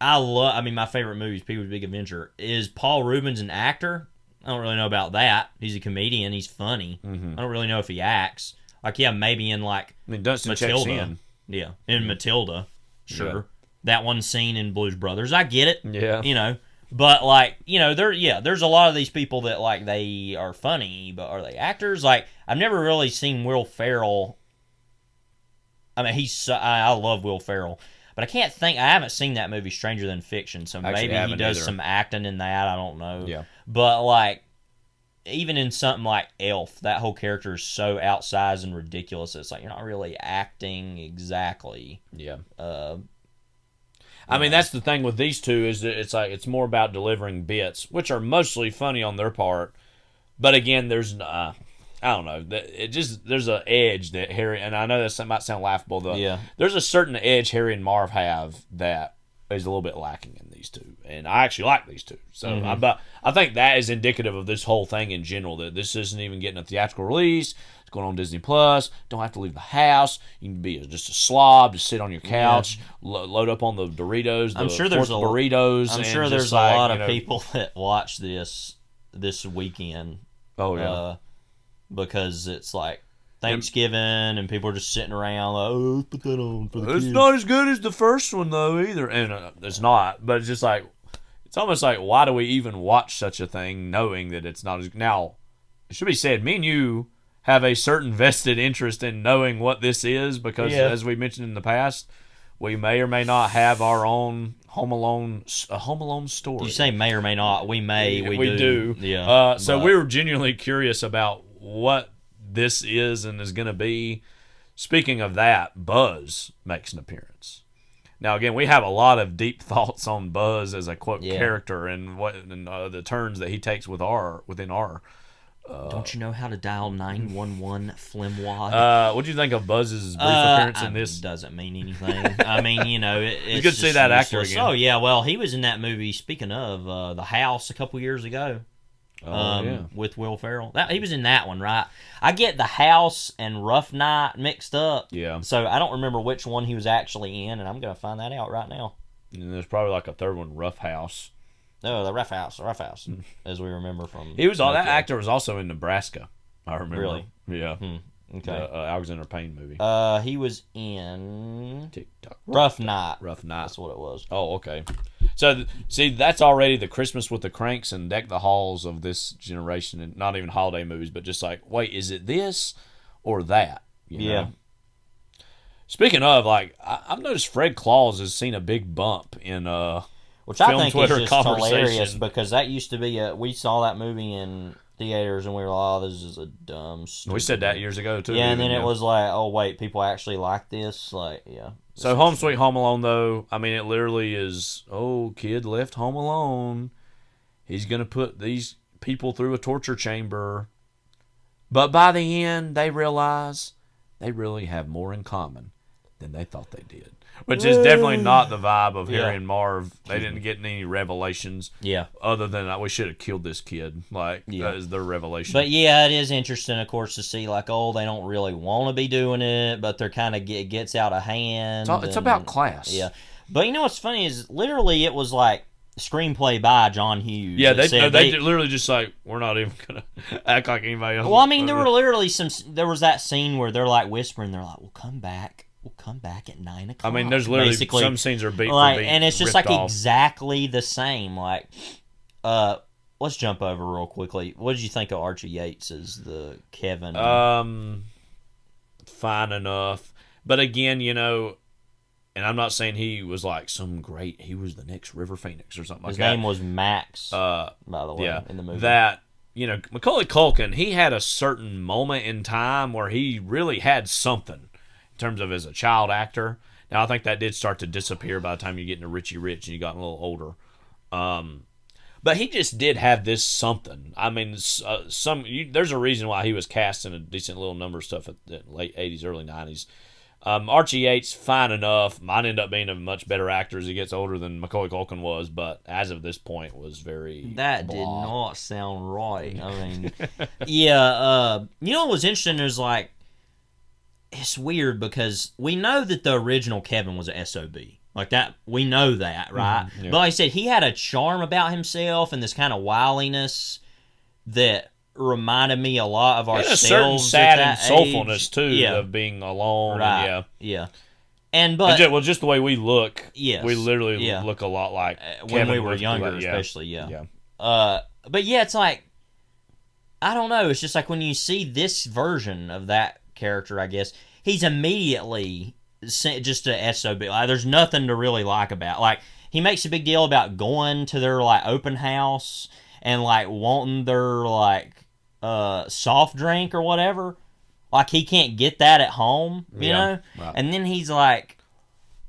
my favorite movie, Pee-wee's Big Adventure. Is Paul Rubens an actor? I don't really know about that. He's a comedian. He's funny. Mm-hmm. I don't really know if he acts. Like, yeah, maybe in, like, Dustin Matilda. Checks in. Yeah, in Matilda. Sure. Yeah. That one scene in Blues Brothers. I get it. Yeah. You know. But, like, you know, there's a lot of these people that, like, they are funny, but are they actors? Like, I've never really seen Will Ferrell. I mean, I love Will Ferrell. But I haven't seen that movie, Stranger Than Fiction, so maybe he does some acting in that. I don't know. Yeah. But, like, even in something like Elf, that whole character is so outsized and ridiculous. It's like you're not really acting exactly. Yeah. I mean, that's the thing with these two is that it's more about delivering bits, which are mostly funny on their part. But again, there's I don't know. There's an edge that Harry, and I know that might sound laughable though. Yeah. There's a certain edge Harry and Marv have that is a little bit lacking in these two, and I actually like these two. So, I think that is indicative of this whole thing in general. That this isn't even getting a theatrical release. It's going on Disney Plus. Don't have to leave the house. You can be just a slob, just sit on your couch, load up on the Doritos. I'm sure there's burritos. I'm sure there's a lot of people that watch this weekend. Oh yeah, because it's like Thanksgiving and people are just sitting around like, oh, let's put that on for the kids. It's not as good as the first one though either, and it's not. But it's just like it's almost like why do we even watch such a thing knowing that it's not as now? It should be said, me and you have a certain vested interest in knowing what this is because, as we mentioned in the past, we may or may not have our own Home Alone story. You say may or may not. We may. We do. Yeah. So we were genuinely curious about what this is and is going to be. Speaking of that, Buzz makes an appearance. Now, again, we have a lot of deep thoughts on Buzz as a quote character and the turns that he takes within our. Don't you know how to dial 911, Flimwad? What do you think of Buzz's brief appearance in this? Doesn't mean anything. I mean, you know, you could see that actor again. Oh yeah, well, he was in that movie. Speaking of The House, a couple years ago. With Will Ferrell. He was in that one, right? I get The House and Rough Night mixed up. Yeah. So I don't remember which one he was actually in, and I'm going to find that out right now. And there's probably like a third one, Rough House. No, the Rough House, as we remember from. He was that actor was also in Nebraska. I remember. Really? Yeah. Okay. Alexander Payne movie. He was in TikTok. Rough Night. Rough Night. That's what it was. Oh, okay. So, see, that's already the Christmas with the Cranks and Deck the Halls of this generation, and not even holiday movies, but just like, wait, is it this or that? You know? Speaking of, like, I've noticed Fred Claus has seen a big bump in which I film think Twitter is just hilarious because that used to be we saw that movie in theaters and we were like, oh, this is a dumb stupid We said that years ago too. Yeah, and then it was like, oh wait, people actually like this? Like, yeah. So Home Sweet Home Alone though, I mean it literally is, kid left home alone. He's gonna put these people through a torture chamber. But by the end they realize they really have more in common than they thought they did. Which is definitely not the vibe of Harry and Marv. They didn't get any revelations. Yeah. Other than we should have killed this kid. Like, that is their revelation. But yeah, it is interesting, of course, to see like, they don't really want to be doing it, but they're kind of gets out of hand. It's about class. Yeah. But you know what's funny is literally it was like screenplay by John Hughes. Yeah, they literally just like, we're not even gonna act like anybody else. Well, I mean, there were literally there was that scene where they're like whispering, they're like, we'll come back at 9 o'clock. I mean, there's literally some scenes are beat like, for beat, and it's just like off. exactly the same. Like, let's jump over real quickly. What did you think of Archie Yates as the Kevin? Fine enough, but again, you know, and I'm not saying he was like he was the next River Phoenix or something like that. His name was Max, by the way, in the movie. That, you know, Macaulay Culkin, he had a certain moment in time where he really had something in terms of as a child actor. Now, I think that did start to disappear by the time you get into Richie Rich and you got a little older. But he just did have this something. I mean, there's a reason why he was cast in a decent little number of stuff at the late 80s, early 90s. Archie Yates, fine enough. Might end up being a much better actor as he gets older than Macaulay Culkin was, but as of this point was very That blah. did not sound right. I mean, yeah, you know what was interesting is, like, it's weird because we know that the original Kevin was a SOB. Like that, we know that, right? Mm-hmm, yeah. But like I said, he had a charm about himself and this kind of wiliness that reminded me a lot of ourselves. A certain sad and soulfulness age. too of being alone. Right. And yeah. And but just the way we look, yes, we literally look a lot like when Kevin we were was, younger, like, especially. Yeah. Yeah. But yeah, it's like, I don't know. It's just like when you see this version of that character, I guess he's immediately just a SOB. Like, there's nothing to really like about. Like, he makes a big deal about going to their like open house and like wanting their like soft drink or whatever. Like, he can't get that at home, you know? Right. And then he's like,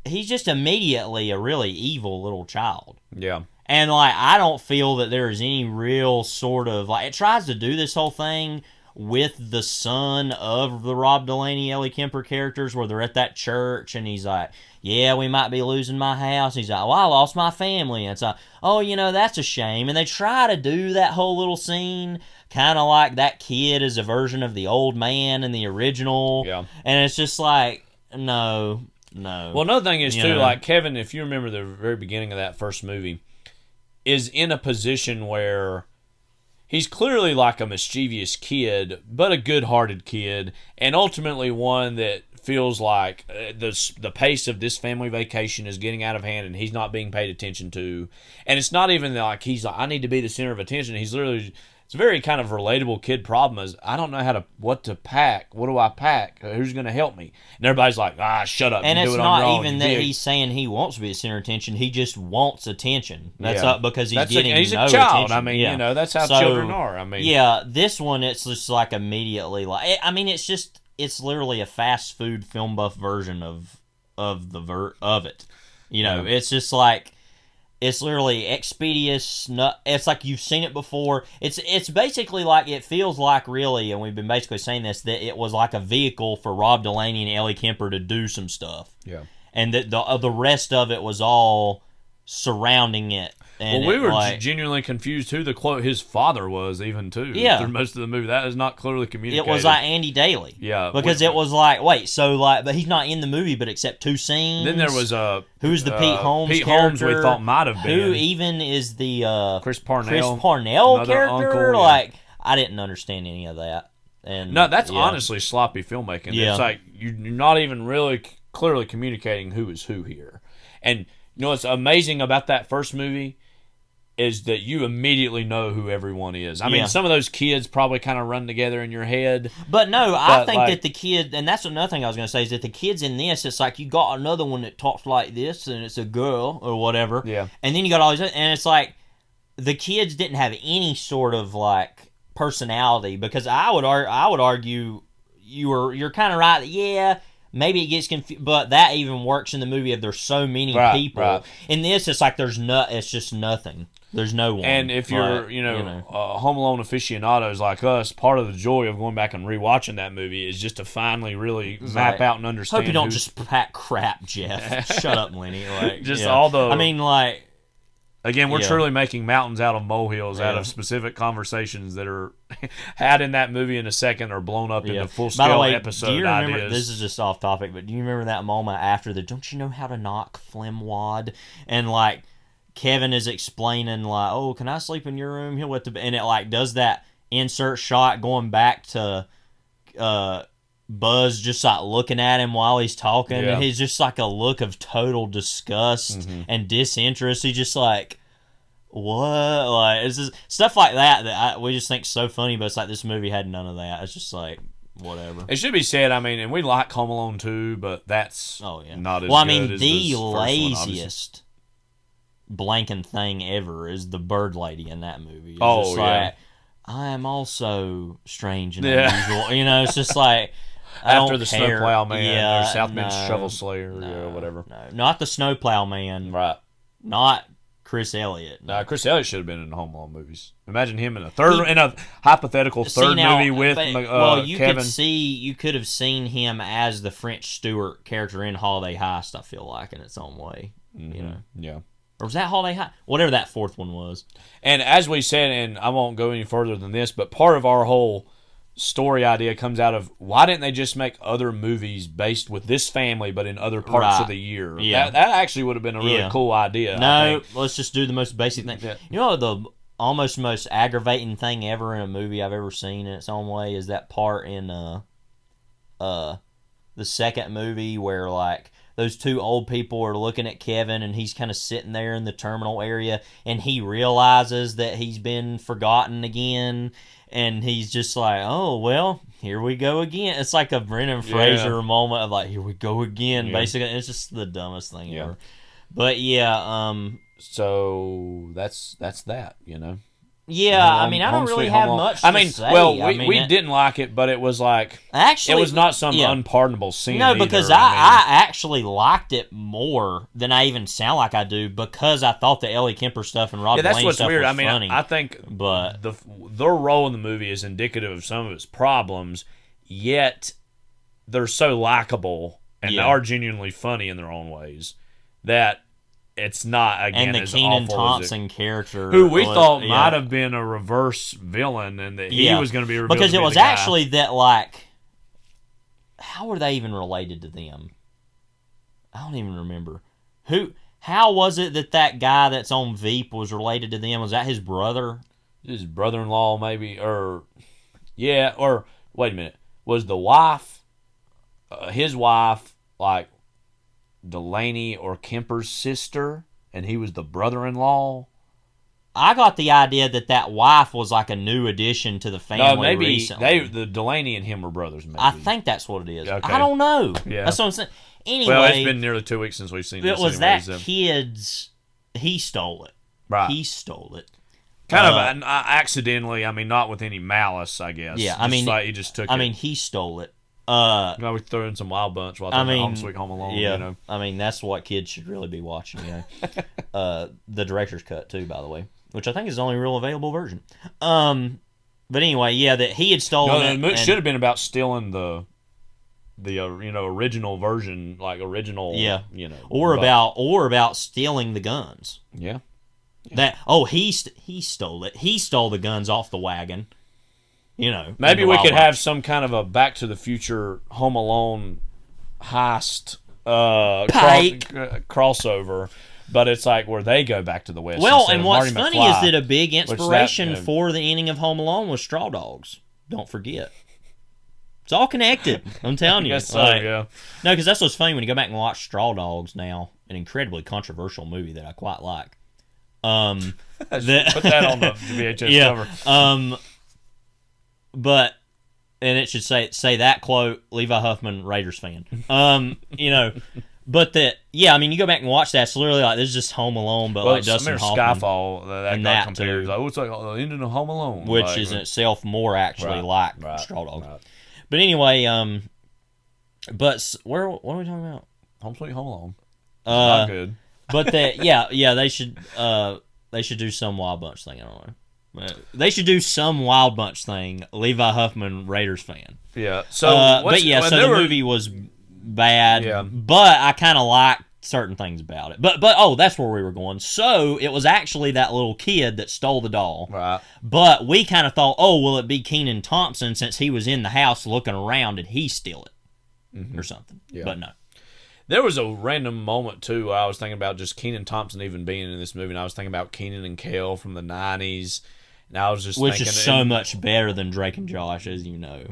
he's just immediately a really evil little child. Yeah. And like, I don't feel that there is any real sort of like, it tries to do this whole thing with the son of the Rob Delaney, Ellie Kemper characters, where they're at that church, and he's like, yeah, we might be losing my house. He's like, well, I lost my family. And it's like, oh, you know, that's a shame. And they try to do that whole little scene, kind of like that kid is a version of the old man in the original. Yeah. And it's just like, no. Well, another thing is, too, like, Kevin, if you remember the very beginning of that first movie, is in a position where he's clearly like a mischievous kid, but a good-hearted kid, and ultimately one that feels like the pace of this family vacation is getting out of hand and he's not being paid attention to. And it's not even like he's like, I need to be the center of attention. He's literally, it's a very kind of relatable kid problem is, I don't know what to pack. What do I pack? Who's going to help me? And everybody's like, shut up. And you it's do it on your not own. even that he's saying he wants to be the center of attention. He just wants attention. That's up because he's getting he's no a child. attention. I mean, you know, that's how children are. I mean, yeah, this one, it's just like immediately like, I mean, it's literally a fast food film buff version of it. You know, it's just like, it's literally expeditious. It's like you've seen it before. It's basically like, it feels like, really, and we've been basically saying this, that it was like a vehicle for Rob Delaney and Ellie Kemper to do some stuff. Yeah. And that the rest of it was all surrounding it. And well, we were genuinely confused who his father was, even too. Yeah. Through most of the movie, that is not clearly communicated. It was like Andy Daly. Yeah. Because it was like, wait, so like, but he's not in the movie, but except two scenes. Then there was who's the Pete Holmes Pete character? Holmes we thought might have been. Who even is the Chris Parnell character? Uncle, yeah. Like, I didn't understand any of that. And no, that's honestly sloppy filmmaking. Yeah. It's like you're not even really clearly communicating who is who here. And you know what's amazing about that first movie is that you immediately know who everyone is. I mean, some of those kids probably kind of run together in your head. But no, I think that the kid, and that's another thing I was going to say, is that the kids in this, it's like you got another one that talks like this, and it's a girl or whatever. Yeah. And then you got all these, and it's like the kids didn't have any sort of like personality, because I would argue you're kind of right that, yeah, maybe it gets confused, but that even works in the movie of there's so many people. Right. In this, it's like it's just nothing. There's no one. And if you're, Home Alone aficionados like us, part of the joy of going back and rewatching that movie is just to finally really map out and understand. Hope you don't just pack crap, Jeff. Shut up, Lenny. Like, just all the. I mean, like. Again, we're truly making mountains out of molehills out of specific conversations that are had in that movie in a second or blown up into full-scale episode do you remember, ideas. This is just off topic, but do you remember that moment after don't you know how to knock flimwad? And like, Kevin is explaining like, oh, can I sleep in your room? He'll let and it like does that insert shot going back to Buzz just like looking at him while he's talking, and he's just like a look of total disgust and disinterest. He's just like, what? Like, it's just stuff like that we just think so funny, but it's like this movie had none of that. It's just like, whatever. It should be said, I mean, and we like Home Alone too, but that's not as good as the this laziest blanking thing ever is the bird lady in that movie. It's like, I am also strange and unusual. You know, it's just like I After don't the care. Snowplow Man or Yeah, Southman's no, Shovel Slayer no, or whatever. No, not the Snowplow Man. Right. Not Chris Elliott. No, Chris Elliott should have been in the Home Alone movies. Imagine him in a hypothetical third movie with you Kevin. You could have seen him as the French Stewart character in Holiday Heist. I feel like in its own way. Mm-hmm. You know. Yeah. Or was that Holiday Heist? Whatever that fourth one was. And as we said, and I won't go any further than this, but part of our whole story idea comes out of why didn't they just make other movies based with this family but in other parts of the year? Yeah. That actually would have been a really cool idea. No, let's just do the most basic thing. Yeah. You know, the almost most aggravating thing ever in a movie I've ever seen in its own way is that part in the second movie where like those two old people are looking at Kevin and he's kind of sitting there in the terminal area and he realizes that he's been forgotten again and he's just like, oh, well, here we go again. It's like a Brendan Fraser moment of like, here we go again, basically. It's just the dumbest thing ever. But so that's that, you know. Yeah, I mean, I don't really have much to say. Well, we didn't like it, but it was like... Actually, it was not some unpardonable sin. No, because I actually liked it more than I even sound like I do because I thought the Ellie Kemper stuff and Rob Delaney stuff was funny. I think their role in the movie is indicative of some of its problems, yet they're so likable and are genuinely funny in their own ways that... It's not, again, and the as Kenan awful Thompson as character, who we thought might have been a reverse villain, and that he was going to be revealed because to be it was the guy. actually that like, how were they even related to them? I don't even remember how was it that guy that's on Veep was related to them? Was that his brother? His brother-in-law, maybe, or wait a minute, was the wife, his wife, like Delaney or Kemper's sister, and he was the brother-in-law? I got the idea that wife was like a new addition to the family. No, maybe recently. the Delaney and him were brothers. Maybe. I think that's what it is. Okay. I don't know. Yeah. That's what I'm saying. Anyway, well, it's been nearly 2 weeks since we've seen this. It was that kid's. He stole it. Right. He stole it. Kind of accidentally. I mean, not with any malice, I guess. Yeah, I mean, like he just took it. I mean, he stole it. We threw in some Wild Bunch while Home Sweet Home Alone. Yeah, you know? I mean, that's what kids should really be watching. You know, the director's cut too, by the way, which I think is the only real available version. But anyway, yeah, that he had stolen. No, it should have been about stealing the original version, like original. Yeah, or about stealing the guns. Yeah. That he stole it. He stole the guns off the wagon. You know, maybe we could have some kind of a Back to the Future Home Alone heist crossover, but it's like where they go back to the West. Well, and what's funny is that a big inspiration for for the ending of Home Alone was Straw Dogs. Don't forget. It's all connected. I'm telling you. I guess so, yeah. No, because that's what's funny when you go back and watch Straw Dogs now, an incredibly controversial movie that I quite like. Put that on the VHS cover. But, and it should say that quote, Levi Huffman, Raiders fan. But I mean, you go back and watch that, it's literally like, this is just Home Alone, but like Dustin Hoffman. Skyfall, that got compared. Like, it's like the ending of Home Alone. Which is in itself more actually like Straw Dogs. Right. But anyway, but what are we talking about? Home Sweet Home Alone. Not good. But they should do some Wild Bunch thing. I don't know. They should do some Wild Bunch thing. Levi Huffman, Raiders fan. Yeah. So, so the movie was bad. Yeah. But I kind of liked certain things about it. But that's where we were going. So it was actually that little kid that stole the doll. Right. But we kind of thought, will it be Kenan Thompson since he was in the house looking around? Did he steal it or something? Yeah. But no. There was a random moment, too, where I was thinking about just Kenan Thompson even being in this movie, and I was thinking about Kenan and Kel from the 90s, and I was just Which thinking... is so much better than Drake and Josh, as you know.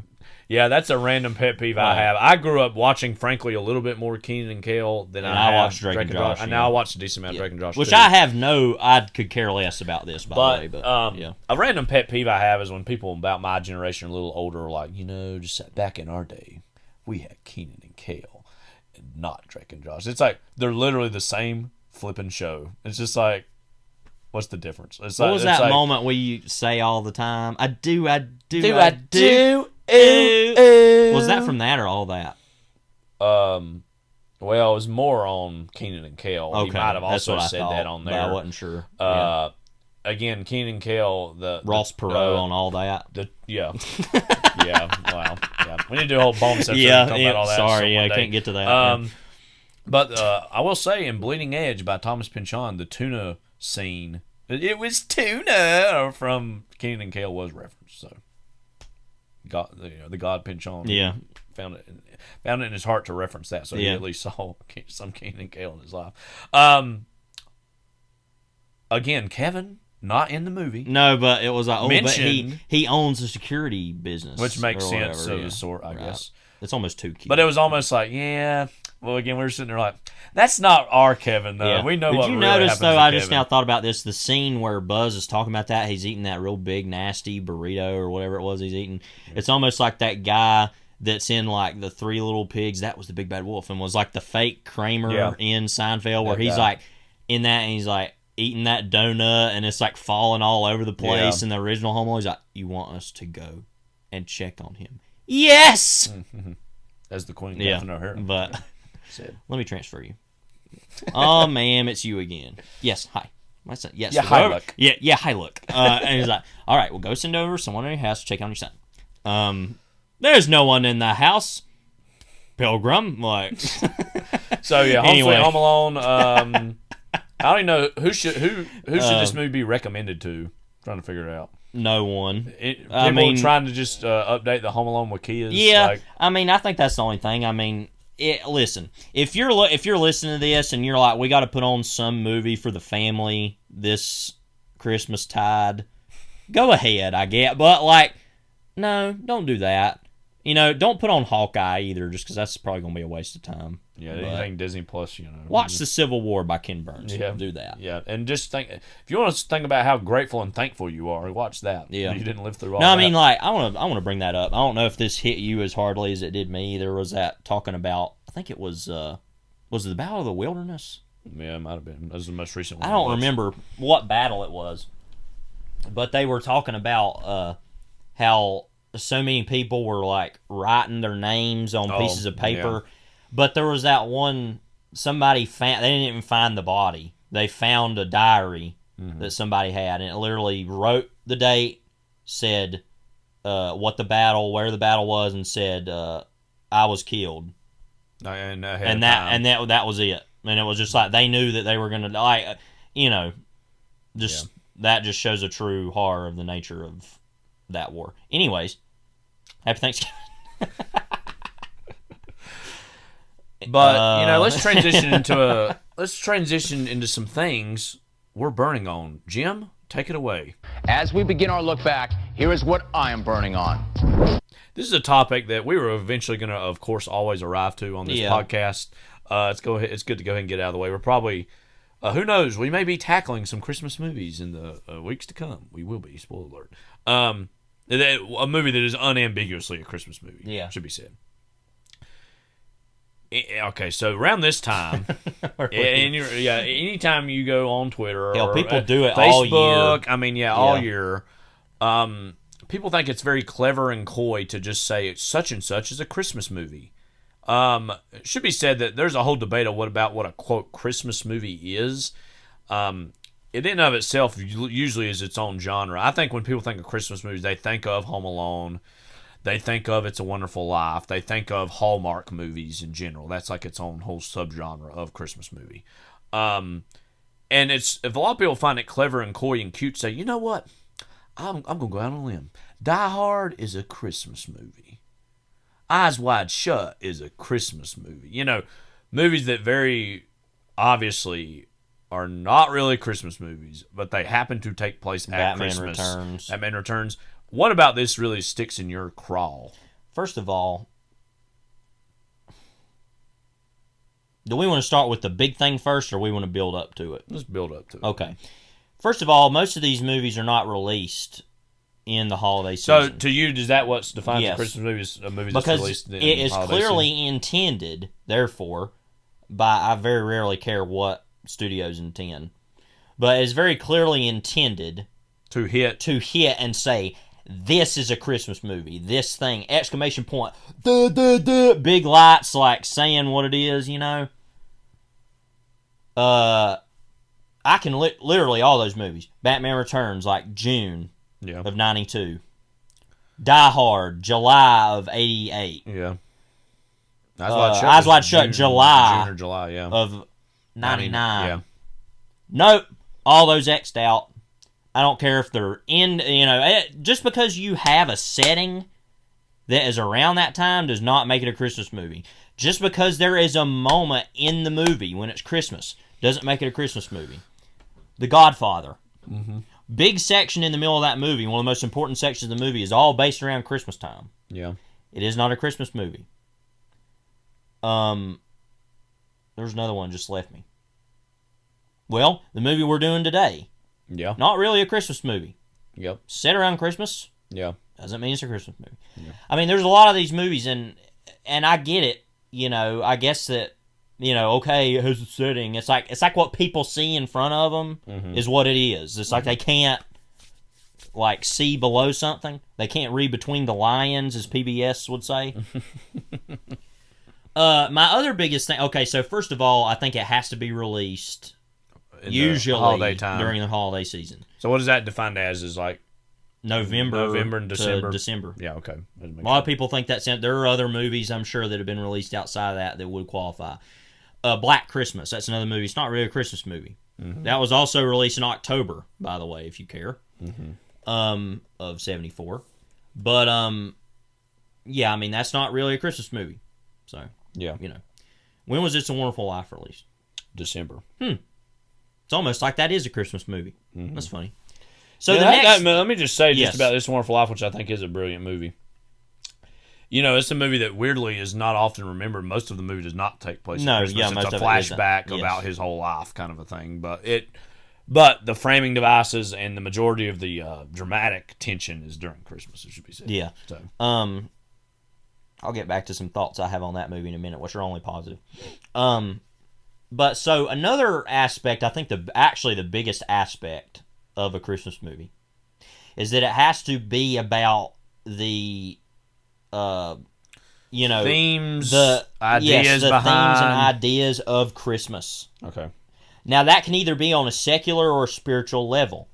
Yeah, that's a random pet peeve I have. I grew up watching, frankly, a little bit more Kenan and Kel than I watched Drake and Josh. And now I watch a decent amount of Drake and Josh, Which too. I could care less about this, by the way. But a random pet peeve I have is when people about my generation, a little older, are like, just back in our day, we had Kenan and Kel. Not Drake and Josh. It's like they're literally the same flipping show. It's just like, What's the difference? It's What was it's that moment we say all the time? I do. Ooh. Was that from that or all that? Well, it was more on Keenan and Kel. Okay, He might have that's also what I said thought, that on but there. I wasn't sure. Again, Keenan and Kel, the Ross Perot on all that. Yeah. Wow. Yeah. We need to do a whole bonus episode talking about all that. Sorry, I can't get to that. But I will say, in Bleeding Edge by Thomas Pynchon, the tuna scene, it was tuna from Keenan and Kel was referenced. So, the God Pynchon, found it in his heart to reference that. So he at least saw some Keenan and Kel in his life. Again, Kevin. Not in the movie. No, but it was like, but Mentioned, he owns a security business. which makes or sense whatever, of the sort, I guess. It's almost too cute. But it was almost like, well, again, we were sitting there like, that's not our Kevin, though. Yeah. We know Did what you really notice, happens though, to I just Kevin. now thought about this, the scene where Buzz is talking about that, he's eating that real big, nasty burrito or whatever it was he's eating. It's almost like that guy that's in, like, the Three Little Pigs, that was the Big Bad Wolf, and was like the fake Kramer in Seinfeld, where he's like, in that, and he's like, eating that donut, and it's like falling all over the place. In the original Home Alone, he's like, "You want us to go and check on him?" Yes, as the Queen. But let me transfer you. Oh, ma'am, it's you again. Yes, hi. My son. Yes. Yeah, hi, look. Yeah, hi, look. And he's like, "All right, we'll go send over someone in your house to check on your son." There's no one in the house. Pilgrim, like. So yeah, Anyway. Home Alone. I don't even know who should this movie be recommended to. I'm trying to figure it out. No one. People trying to just update the Home Alone Wikias. Yeah, I think that's the only thing. Listen, if you're listening to this and you're like, we got to put on some movie for the family this Christmas tide, go ahead, I get. But like, no, don't do that. Don't put on Hawkeye either, just because that's probably gonna be a waste of time. Yeah, anything Disney Plus, Watch The Civil War by Ken Burns. Yeah, do that. Yeah, and just think, if you want to think about how grateful and thankful you are, watch that. Yeah, you didn't live through all. No, that. I want to bring that up. I don't know if this hit you as hardly as it did me. There was that talking about. I think it was it the Battle of the Wilderness? Yeah, it might have been. That was the most recent one. I don't remember what battle it was, but they were talking about how so many people were like writing their names on pieces of paper, but there was that one. Somebody found, they didn't even find the body. They found a diary that somebody had, and it literally wrote the date, said where the battle was, and said I was killed. And that was it. And it was just like they knew that they were gonna die. That just shows a true horror of the nature of that war. Anyways, happy Thanksgiving. But let's transition into some things we're burning on. Jim, take it away. As we begin our look back, here is what I am burning on. This is a topic that we were eventually going to, of course, always arrive to on this podcast. It's good to go ahead and get out of the way. We're probably, who knows, we may be tackling some Christmas movies in the weeks to come. We will be, spoiler alert. A movie that is unambiguously a Christmas movie. Yeah, should be said. Okay, so around this time, anytime you go on Twitter or people do it Facebook, all year. All year, people think it's very clever and coy to just say such and such is a Christmas movie. It should be said that there's a whole debate on what a quote Christmas movie is. It in and of itself usually is its own genre. I think when people think of Christmas movies, they think of Home Alone. They think of It's a Wonderful Life. They think of Hallmark movies in general. That's like its own whole subgenre of Christmas movie. And if a lot of people find it clever and coy and cute, say, you know what? I'm going to go out on a limb. Die Hard is a Christmas movie. Eyes Wide Shut is a Christmas movie. Movies that very obviously are not really Christmas movies, but they happen to take place at Christmas. Batman Returns. What about this really sticks in your craw? First of all, do we want to start with the big thing first, or we want to build up to it? Let's build up to it. Okay. First of all, most of these movies are not released in the holiday season. So, to you, is that what defines a Christmas movie? A movie that's released in the holiday season? Because it is clearly intended, therefore, by I very rarely care what studios intend. but it's very clearly intended to hit and say, this is a Christmas movie. This thing, exclamation point, duh, duh, duh, big lights like saying what it is, you know. I can literally all those movies. Batman Returns, like June of 92. Die Hard, July of 88. Yeah. Eyes Wide Shut, July. June or July, yeah. Of 99. Yeah. Nope. All those X'd out. I don't care if they're in, just because you have a setting that is around that time does not make it a Christmas movie. Just because there is a moment in the movie when it's Christmas doesn't make it a Christmas movie. The Godfather. Mm-hmm. Big section in the middle of that movie, one of the most important sections of the movie, is all based around Christmas time. Yeah. It is not a Christmas movie. There's another one just left me. Well, the movie we're doing today. Yeah. Not really a Christmas movie. Yep. Set around Christmas. Yeah. Doesn't mean it's a Christmas movie. Yeah. I mean, there's a lot of these movies, and I get it. I guess that, okay, here's the setting. It's like what people see in front of them is what it is. It's like they can't, see below something. They can't read between the lines, as PBS would say. My other biggest thing... Okay, so first of all, I think it has to be released usually during the holiday season. So what is that defined as? Is like November and December? To December. Yeah, okay. A lot of people think that's... There are other movies, I'm sure, that have been released outside of that would qualify. Black Christmas, that's another movie. It's not really a Christmas movie. Mm-hmm. That was also released in October, by the way, if you care, of 74. But, yeah, I mean, that's not really a Christmas movie. So, yeah. When was It's a Wonderful Life released? December. It's almost like that is a Christmas movie. Mm-hmm. That's funny. So let me just say about This Wonderful Life, which I think is a brilliant movie. It's a movie that weirdly is not often remembered. Most of the movie does not take place at Christmas. It's a flashback about his whole life, kind of a thing. But the framing devices and the majority of the dramatic tension is during Christmas. It should be said. Yeah. So. I'll get back to some thoughts I have on that movie in a minute, which are only positive. But so another aspect, I think the biggest aspect of a Christmas movie is that it has to be about the themes, ideas behind themes and ideas of Christmas. Okay. Now that can either be on a secular or spiritual level.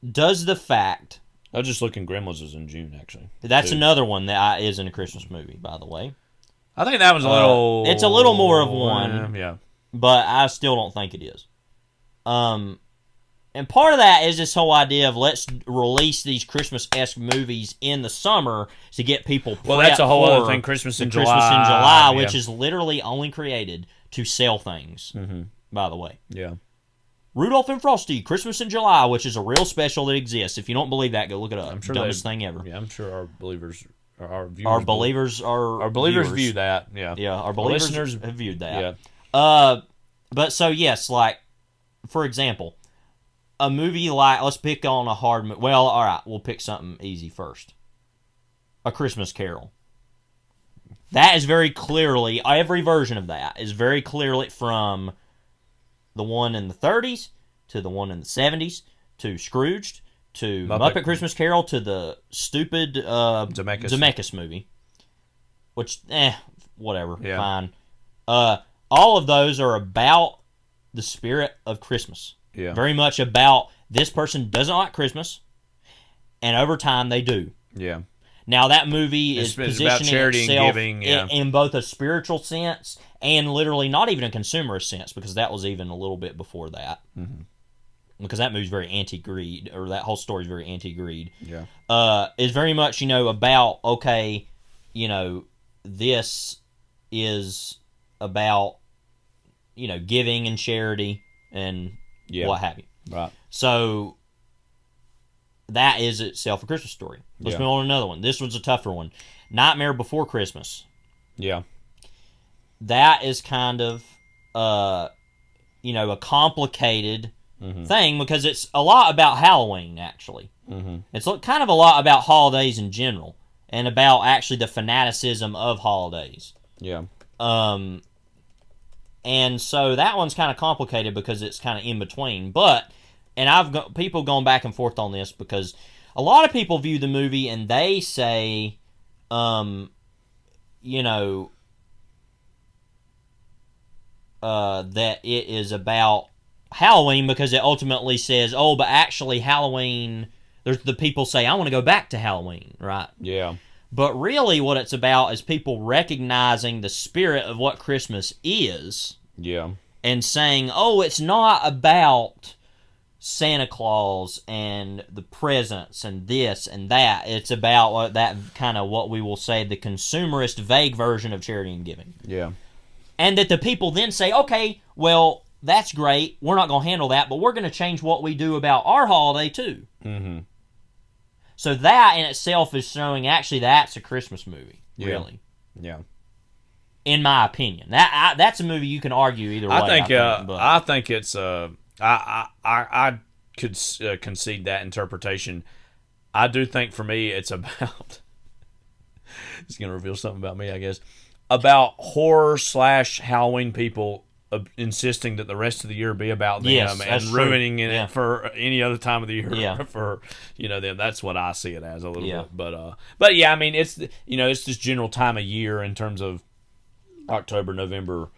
Does the fact... I was just looking, Gremlins is in June, actually. That's another one that isn't a Christmas movie, by the way. I think that was a little... It's a little more of one. Yeah. But I still don't think it is. And part of that is this whole idea of let's release these Christmas-esque movies in the summer to get people prepped. Well, that's a whole other thing, Christmas in July. Christmas in July, which is literally only created to sell things, by the way. Yeah. Rudolph and Frosty, Christmas in July, which is a real special that exists. If you don't believe that, go look it up. I'm sure Dumbest thing ever. Yeah, I'm sure our believers... Our believers view that. Yeah. Yeah, our believers listeners have viewed that. Yeah. But so, yes, like, for example, a movie like, let's pick on a hard movie. Well, all right, we'll pick something easy first. A Christmas Carol. That is very clearly, every version of that is very clearly from the one in the 30s to the one in the 70s to Scrooged to Muppet Christmas Carol to the stupid Zemeckis movie. Which, whatever, fine. All of those are about the spirit of Christmas. Yeah. Very much about this person doesn't like Christmas, and over time they do. Yeah. Now that movie is positioning about charity itself and giving, in both a spiritual sense and literally not even a consumerist sense, because that was even a little bit before that. Mm-hmm. Because that movie's very anti-greed, or that whole story is very anti-greed. Yeah. It's very much, about, okay, this is about, giving and charity and what have you. Right. So that is itself a Christmas story. Let's move on to another one. This one's a tougher one. Nightmare Before Christmas. Yeah. That is kind of, a complicated thing, because it's a lot about Halloween, actually. Mm-hmm. It's kind of a lot about holidays in general, and about actually the fanaticism of holidays. Yeah. And And so that one's kind of complicated because it's kind of in between. But, and I've got people going back and forth on this because a lot of people view the movie and they say, you know, that it is about Halloween because it ultimately says, oh, but actually Halloween, there's the people say, I want to go back to Halloween, right? Yeah. But really what it's about is people recognizing the spirit of what Christmas is. Yeah. And saying, oh, it's not about Santa Claus and the presents and this and that. It's about that kind of what we will say the consumerist, vague version of charity and giving. Yeah. And that the people then say, okay, well, that's great. We're not going to handle that, but we're going to change what we do about our holiday too. Mm-hmm. So that in itself is showing actually that's a Christmas movie, really. Yeah. In my opinion, that's a movie you can argue either way. I think it's I could concede that interpretation. I do think for me it's about. It's going to reveal something about me, I guess. About horror / Halloween people insisting that the rest of the year be about them and ruining it for any other time of the year for them. That's what I see it as a little bit. But yeah, I mean it's it's this general time of year in terms of October, November.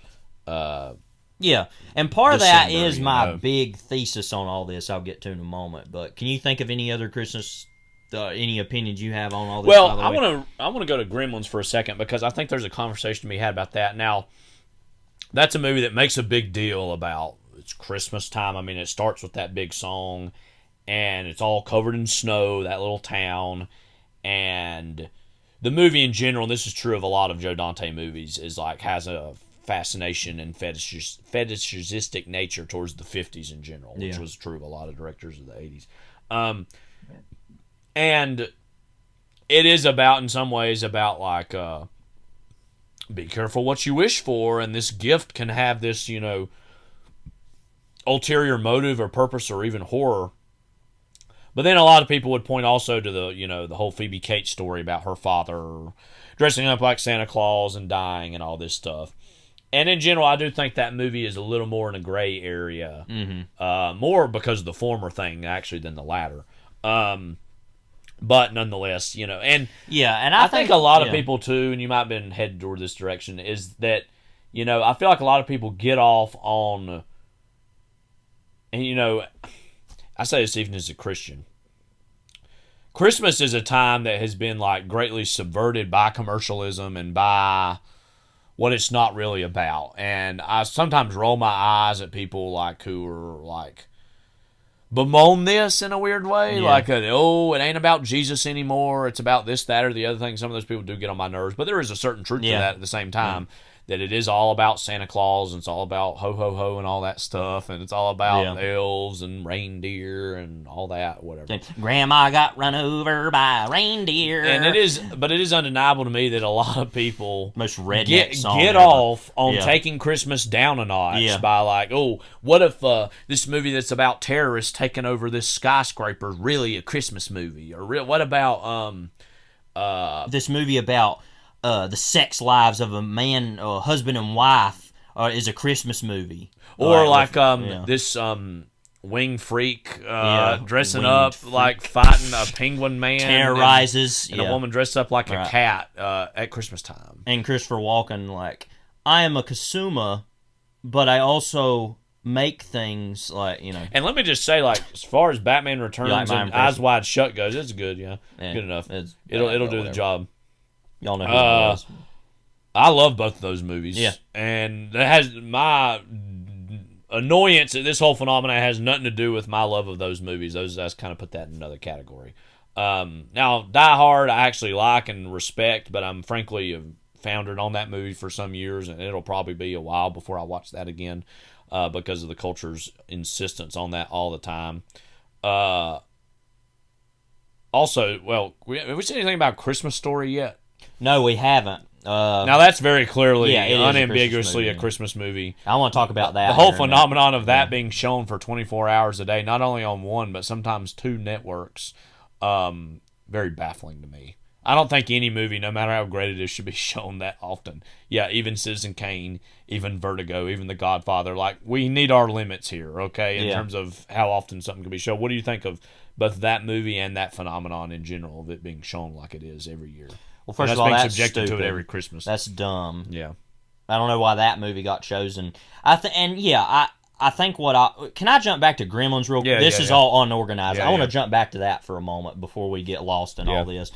Yeah, and part of that is my big thesis on all this. I'll get to in a moment. But can you think of any other Christmas? Any opinions you have on all this? Well, I want to go to Gremlins for a second because I think there's a conversation to be had about that. Now, that's a movie that makes a big deal about it's Christmas time. I mean, it starts with that big song, and it's all covered in snow, that little town, and the movie in general, and this is true of a lot of Joe Dante movies, is like has a fascination and fetishistic nature towards the 50s in general, which was true of a lot of directors of the 80s. And it is about, in some ways, about like, be careful what you wish for, and this gift can have this, ulterior motive or purpose or even horror. But then a lot of people would point also to the, the whole Phoebe Cate story about her father dressing up like Santa Claus and dying and all this stuff. And in general, I do think that movie is a little more in a gray area, more because of the former thing actually than the latter. But nonetheless, and I think a lot of people too, and you might have been headed toward this direction, is that, I feel like a lot of people get off on, and I say this even as a Christian. Christmas is a time that has been like greatly subverted by commercialism and by what it's not really about. And I sometimes roll my eyes at people like who are like bemoan this in a weird way, like it ain't about Jesus anymore, it's about this, that, or the other thing. Some of those people do get on my nerves, but there is a certain truth to that at the same time, that it is all about Santa Claus, and it's all about ho ho ho and all that stuff, and it's all about elves and reindeer and all that, whatever. Grandma got run over by a reindeer. And it is undeniable to me that a lot of people most redneck song get off on taking Christmas down a notch by like, what if this movie that's about terrorists taking over this skyscraper is really a Christmas movie? Or what about this movie about the sex lives of a man, husband and wife, is a Christmas movie, or this wing freak dressing up like fighting a penguin man, terrorizes, and a woman dressed up like a cat at Christmas time, and Christopher Walken like, I am a consumer, but I also make things like And let me just say, like, as far as Batman Returns and Eyes Wide Shut goes, it's good, good enough. It'll do the job. Y'all know who that was. I love both of those movies. Yeah. And that has my annoyance at this whole phenomenon has nothing to do with my love of those movies. I kind of put that in another category. Now, Die Hard I actually like and respect, but I'm frankly foundered on that movie for some years, and it'll probably be a while before I watch that again because of the culture's insistence on that all the time. Also, well, have we seen anything about Christmas Story yet? No, we haven't. Now that's very clearly, unambiguously a Christmas movie. I want to talk about that. The whole phenomenon of that being shown for 24 hours a day, not only on one, but sometimes two networks, very baffling to me. I don't think any movie, no matter how great it is, should be shown that often. Yeah, even Citizen Kane, even Vertigo, even The Godfather. Like, we need our limits here, okay, in terms of how often something can be shown. What do you think of both that movie and that phenomenon in general of it being shown like it is every year? Well, first of all, that's subjected stupid. to it every Christmas. That's dumb. Yeah. I don't know why that movie got chosen. I think can I jump back to Gremlins real quick? Yeah, This is all unorganized. Yeah, I want to jump back to that for a moment before we get lost in all this.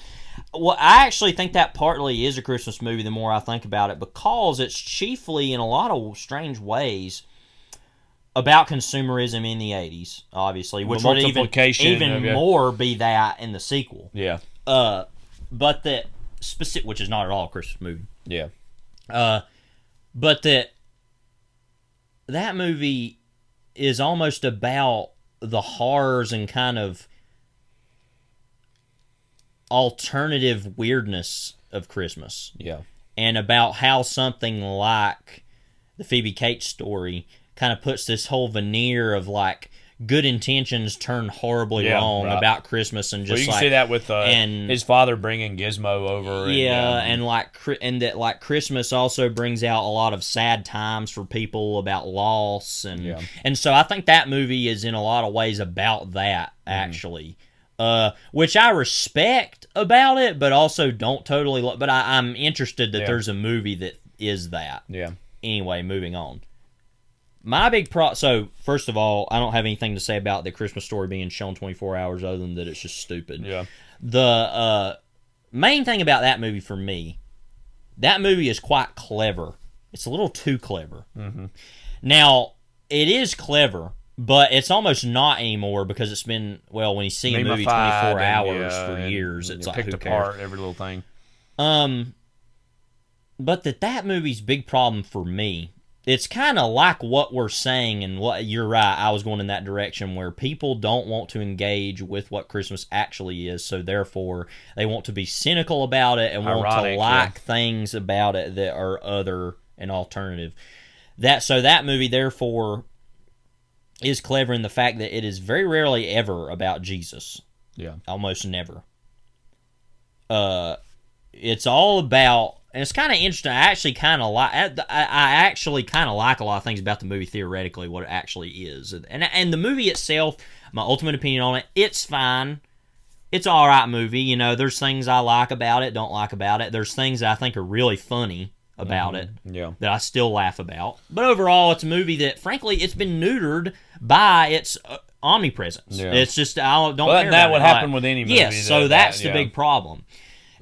Well, I actually think that partly is a Christmas movie the more I think about it, because it's chiefly, in a lot of strange ways, about consumerism in the 80s, obviously, which would even more be that in the sequel. Yeah. But that specific, which is not at all a Christmas movie. Yeah. But that movie is almost about the horrors and kind of alternative weirdness of Christmas. Yeah. And about how something like the Phoebe Cate story kind of puts this whole veneer of like good intentions turn horribly wrong about Christmas, and just you can see that with his father bringing Gizmo over. And that Christmas also brings out a lot of sad times for people about loss, and so I think that movie is in a lot of ways about that actually, which I respect about it, but also don't totally. But I'm interested that there's a movie that is that. Yeah. Anyway, moving on. My big so first of all, I don't have anything to say about the Christmas Story being shown 24 hours other than that it's just stupid. Yeah. The main thing about that movie for me, that movie is quite clever. It's a little too clever. Mm-hmm. Now, it is clever, but it's almost not anymore because it's been, well, when you see a movie 24 hours for years, it's like, picked who apart cares? every little thing. But that movie's big problem for me, it's kind of like what we're saying, and what you're right, I was going in that direction where people don't want to engage with what Christmas actually is, so therefore they want to be cynical about it and want to like things about it that are other and alternative. So that movie, therefore, is clever in the fact that it is very rarely ever about Jesus. Yeah. Almost never. It's all about... And it's kind of interesting. I actually kind of like a lot of things about the movie theoretically, what it actually is. And the movie itself, my ultimate opinion on it, it's fine. It's an alright movie. You know, there's things I like about it, don't like about it. There's things that I think are really funny about it that I still laugh about. But overall, it's a movie that, frankly, it's been neutered by its omnipresence. Yeah. It's just, I don't care about it. That would happen with any movie. Yes, so that's the big problem.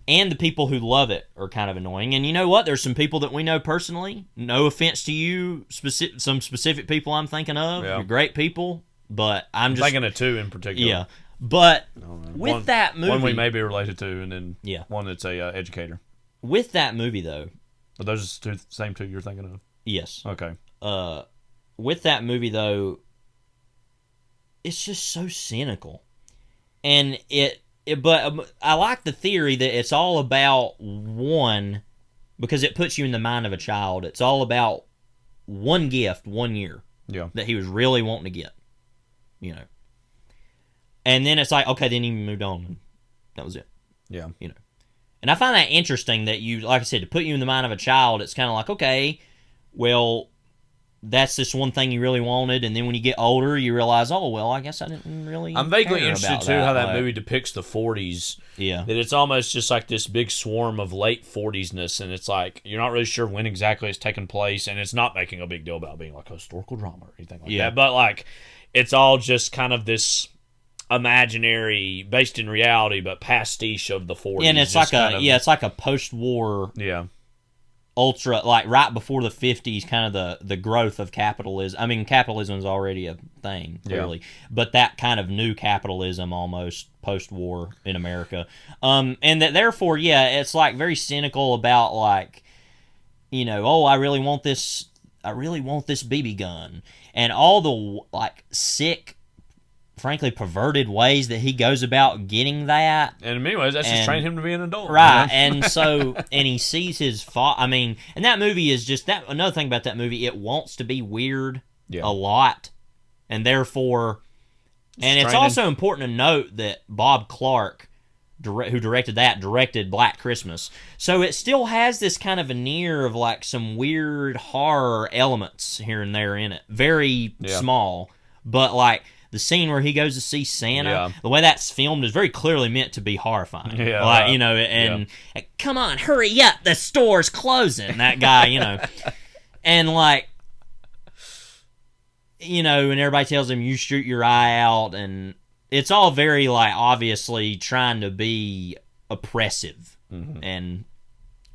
And the people who love it are kind of annoying. And you know what? There's some people that we know personally. No offense to you, some specific people I'm thinking of. Yeah. You're great people, but I'm just... thinking of two in particular. Yeah. But with that movie... One we may be related to, and then one that's a educator. With that movie, though... Are those the same two you're thinking of? Yes. Okay. With that movie, though, it's just so cynical. And but I like the theory that it's all about one, because it puts you in the mind of a child. It's all about one gift, 1 year, that he was really wanting to get, you know. And then it's like, okay, then he moved on, and that was it. Yeah. You know. And I find that interesting that you, like I said, to put you in the mind of a child, it's kind of like, okay, well, that's this one thing you really wanted, and then when you get older, you realize, oh, well, I guess I didn't really. I'm vaguely interested too how that movie depicts the 40s. Yeah, that it's almost just like this big swarm of late 40s-ness, and it's like you're not really sure when exactly it's taking place, and it's not making a big deal about being like a historical drama or anything like that. But like, it's all just kind of this imaginary, based in reality, but pastiche of the 40s. And it's like it's like a post-war. Yeah. Ultra, like right before the 50s, kind of the growth of capitalism. I mean, capitalism is already a thing, clearly, but that kind of new capitalism almost post-war in America. And that therefore, it's like very cynical about like, you know, oh, I really want this BB gun, and all the like sick, frankly perverted ways that he goes about getting that. And in many ways, that's just training him to be an adult. Right, and so, and he sees his father. I mean, and that movie is just that. Another thing about that movie, it wants to be weird a lot, and therefore, and it's also important to note that Bob Clark who directed Black Christmas. So it still has this kind of veneer of like some weird horror elements here and there in it. Very small, but like the scene where he goes to see Santa, the way that's filmed is very clearly meant to be horrifying. Yeah, like, you know, and come on, hurry up, the store's closing. That guy, you know, and like, you know, and everybody tells him you shoot your eye out, and it's all very, like, obviously trying to be oppressive. And,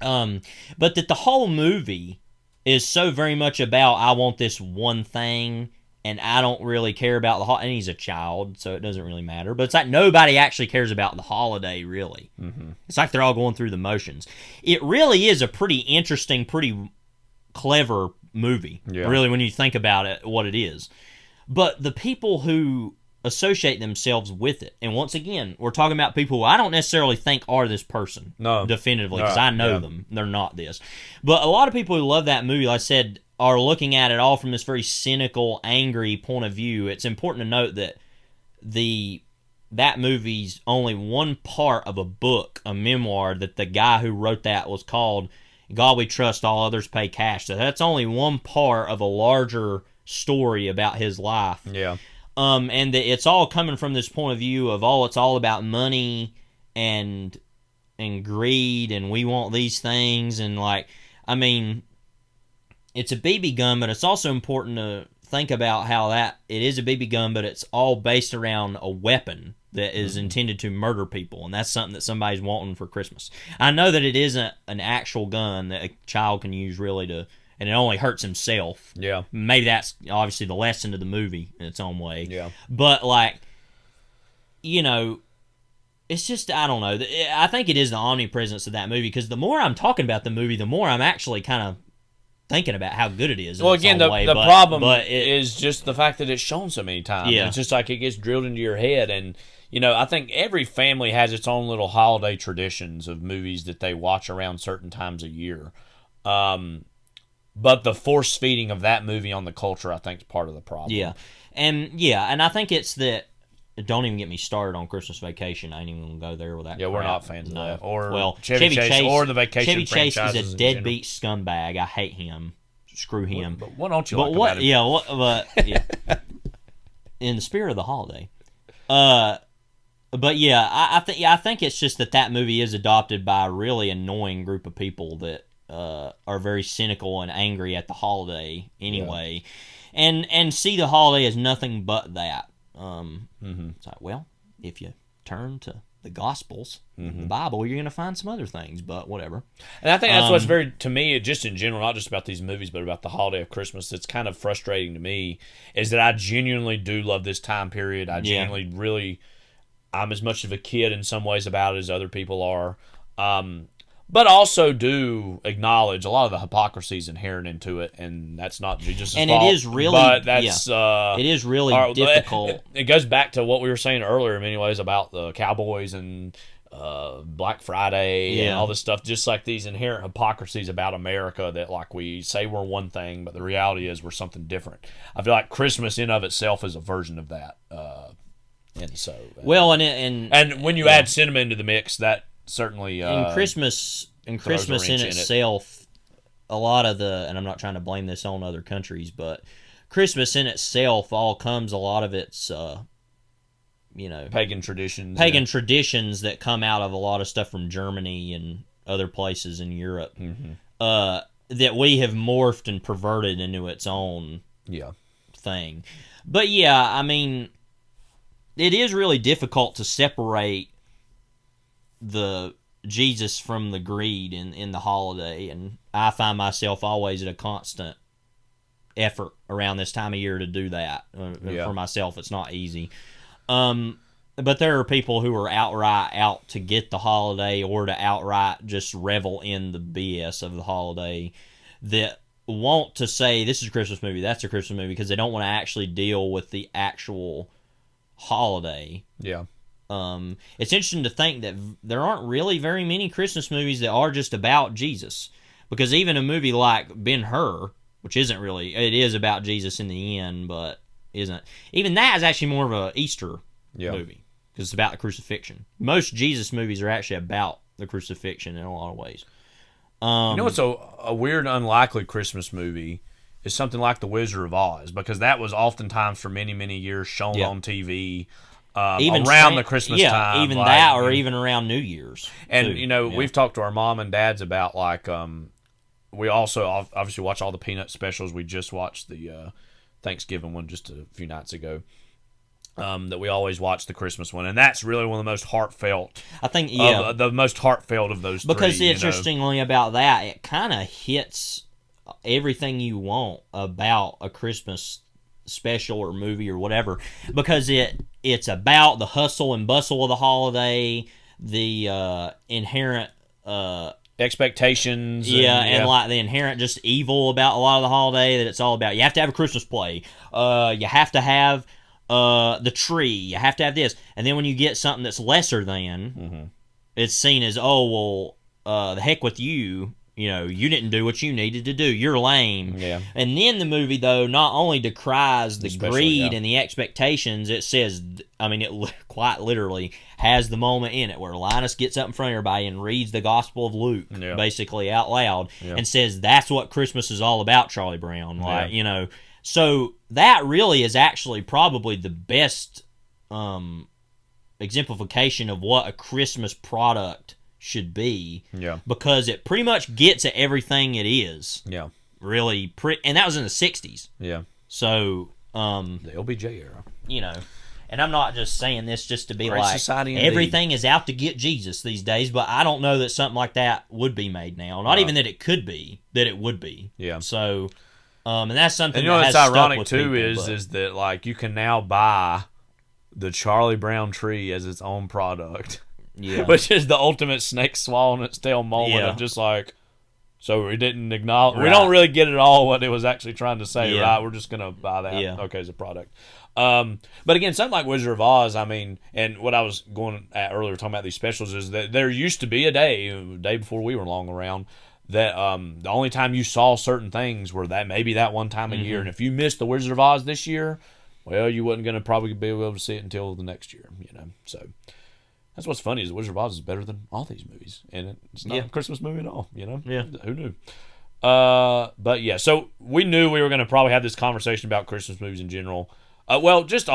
but that the whole movie is so very much about, I want this one thing, and I don't really care about the and he's a child, so it doesn't really matter. But it's like nobody actually cares about the holiday, really. It's like they're all going through the motions. It really is a pretty interesting, pretty clever movie, really, when you think about it, what it is. But the people who associate themselves with it, and once again, we're talking about people who I don't necessarily think are this person definitively, because I know them. They're not this. But a lot of people who love that movie, like I said, are looking at it all from this very cynical, angry point of view. It's important to note that that movie's only one part of a book, a memoir, that the guy who wrote that was called God We Trust, All Others Pay Cash. So that's only one part of a larger story about his life. And that it's all coming from this point of view of, it's all about money and greed, and we want these things, and like, I mean, it's a BB gun, but it's also important to think about how that it is a BB gun, but it's all based around a weapon that is intended to murder people, and that's something that somebody's wanting for Christmas. I know that it isn't an actual gun that a child can use really to, and it only hurts himself. Maybe that's obviously the lesson of the movie in its own way. But like, you know, it's just, I don't know. I think it is the omnipresence of that movie, because the more I'm talking about the movie, the more I'm actually kind of thinking about how good it is. Well, again, the problem is just the fact that it's shown so many times. It's just like it gets drilled into your head. And, you know, I think every family has its own little holiday traditions of movies that they watch around certain times a year. But the force feeding of that movie on the culture, I think, is part of the problem. And I think it's that. Don't even get me started on Christmas Vacation. I ain't even gonna go there with that. We're not fans of that. Or Chevy Chase, or the Vacation Chevy Chase franchises is a deadbeat scumbag. I hate him. Screw him. But what don't you like about him? In the spirit of the holiday. But yeah, I think it's just that movie is adopted by a really annoying group of people that are very cynical and angry at the holiday anyway, and see the holiday as nothing but that. It's like, well, if you turn to the Gospels, the Bible, you're going to find some other things, but whatever. And I think that's what's very, to me, just in general, not just about these movies, but about the holiday of Christmas, that's kind of frustrating to me, is that I genuinely do love this time period. I genuinely really, I'm as much of a kid in some ways about it as other people are. But also do acknowledge a lot of the hypocrisies inherent into it, and that's not Jesus' fault. And it is really, but that's it is really difficult. It goes back to what we were saying earlier, in many ways, about the Cowboys and Black Friday and all this stuff. Just like these inherent hypocrisies about America, that like we say we're one thing, but the reality is we're something different. I feel like Christmas in of itself is a version of that. And so, and when you add cinema into the mix, that certainly in Christmas in itself, a lot of the, and I'm not trying to blame this on other countries, but Christmas in itself, a lot of it's pagan traditions that come out of a lot of stuff from Germany and other places in Europe, that we have morphed and perverted into its own thing. But I mean, it is really difficult to separate the Jesus from the greed in the holiday, and I find myself always at a constant effort around this time of year to do that. For myself, it's not easy. But there are people who are outright out to get the holiday, or to outright just revel in the BS of the holiday, that want to say this is a Christmas movie, that's a Christmas movie, because they don't want to actually deal with the actual holiday. It's interesting to think that there aren't really very many Christmas movies that are just about Jesus, because even a movie like Ben-Hur, which isn't really, it is about Jesus in the end, but isn't, even that is actually more of a Easter movie. because it's about the crucifixion. Most Jesus movies are actually about the crucifixion in a lot of ways. You know what's a weird, unlikely Christmas movie is something like The Wizard of Oz, because that was oftentimes for many, many years shown on TV even around the Christmas time. Even that, or even around New Year's. And, too. We've talked to our mom and dads about, like, we also obviously watch all the Peanut specials. We just watched the Thanksgiving one just a few nights ago. That we always watch the Christmas one, and that's really one of the most heartfelt. I think, the most heartfelt of those. Because three, interestingly about that, it kind of hits everything you want about a Christmas special or movie or whatever, because it's about the hustle and bustle of the holiday, the inherent expectations, and like the inherent just evil about a lot of the holiday, that it's all about. You have to have a Christmas play. You have to have the tree. You have to have this. And then when you get something that's lesser than, it's seen as, the heck with you. You didn't do what you needed to do. You're lame. Yeah. And then the movie, though, not only decries the Especially, greed and the expectations, it says, it quite literally has the moment in it where Linus gets up in front of everybody and reads the Gospel of Luke, basically out loud, and says, that's what Christmas is all about, Charlie Brown. So that really is actually probably the best exemplification of what a Christmas product should be, because it pretty much gets at everything it is. Yeah, really. And that was in the 60s. Yeah. So the LBJ era. And I'm not just saying this just to be Great like society everything is out to get Jesus these days, but I don't know that something like that would be made now. Not even that it could be, that it would be. Yeah. So, and that's something. And that what's has stuck ironic with too people, is that like you can now buy the Charlie Brown tree as its own product. Yeah. Which is the ultimate snake swallowing its tail moment of just like, so we didn't acknowledge, we don't really get at all what it was actually trying to say, right? We're just going to buy that, okay, as a product. But again, something like Wizard of Oz, and what I was going at earlier talking about these specials is that there used to be a day before we were long around, that the only time you saw certain things were that one time a year, and if you missed the Wizard of Oz this year, well, you wasn't going to probably be able to see it until the next year, so... That's what's funny is Wizard of Oz is better than all these movies, and it's not a Christmas movie at all. Yeah, who knew? But yeah, so we knew we were going to probably have this conversation about Christmas movies in general. Just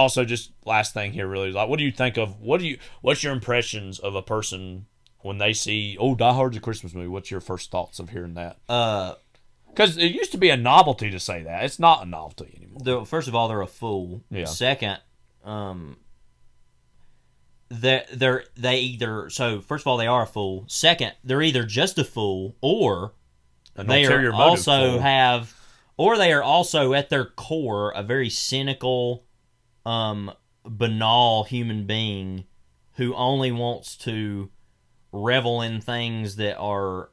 last thing here, really, like, what do you think of? What's your impressions of a person when they see, Die Hard's a Christmas movie? What's your first thoughts of hearing that? Because it used to be a novelty to say that. It's not a novelty anymore. First of all, they're a fool. Yeah. Second, so first of all, they are a fool. Second, they're either just a fool, or they are also at their core a very cynical, banal human being who only wants to revel in things that are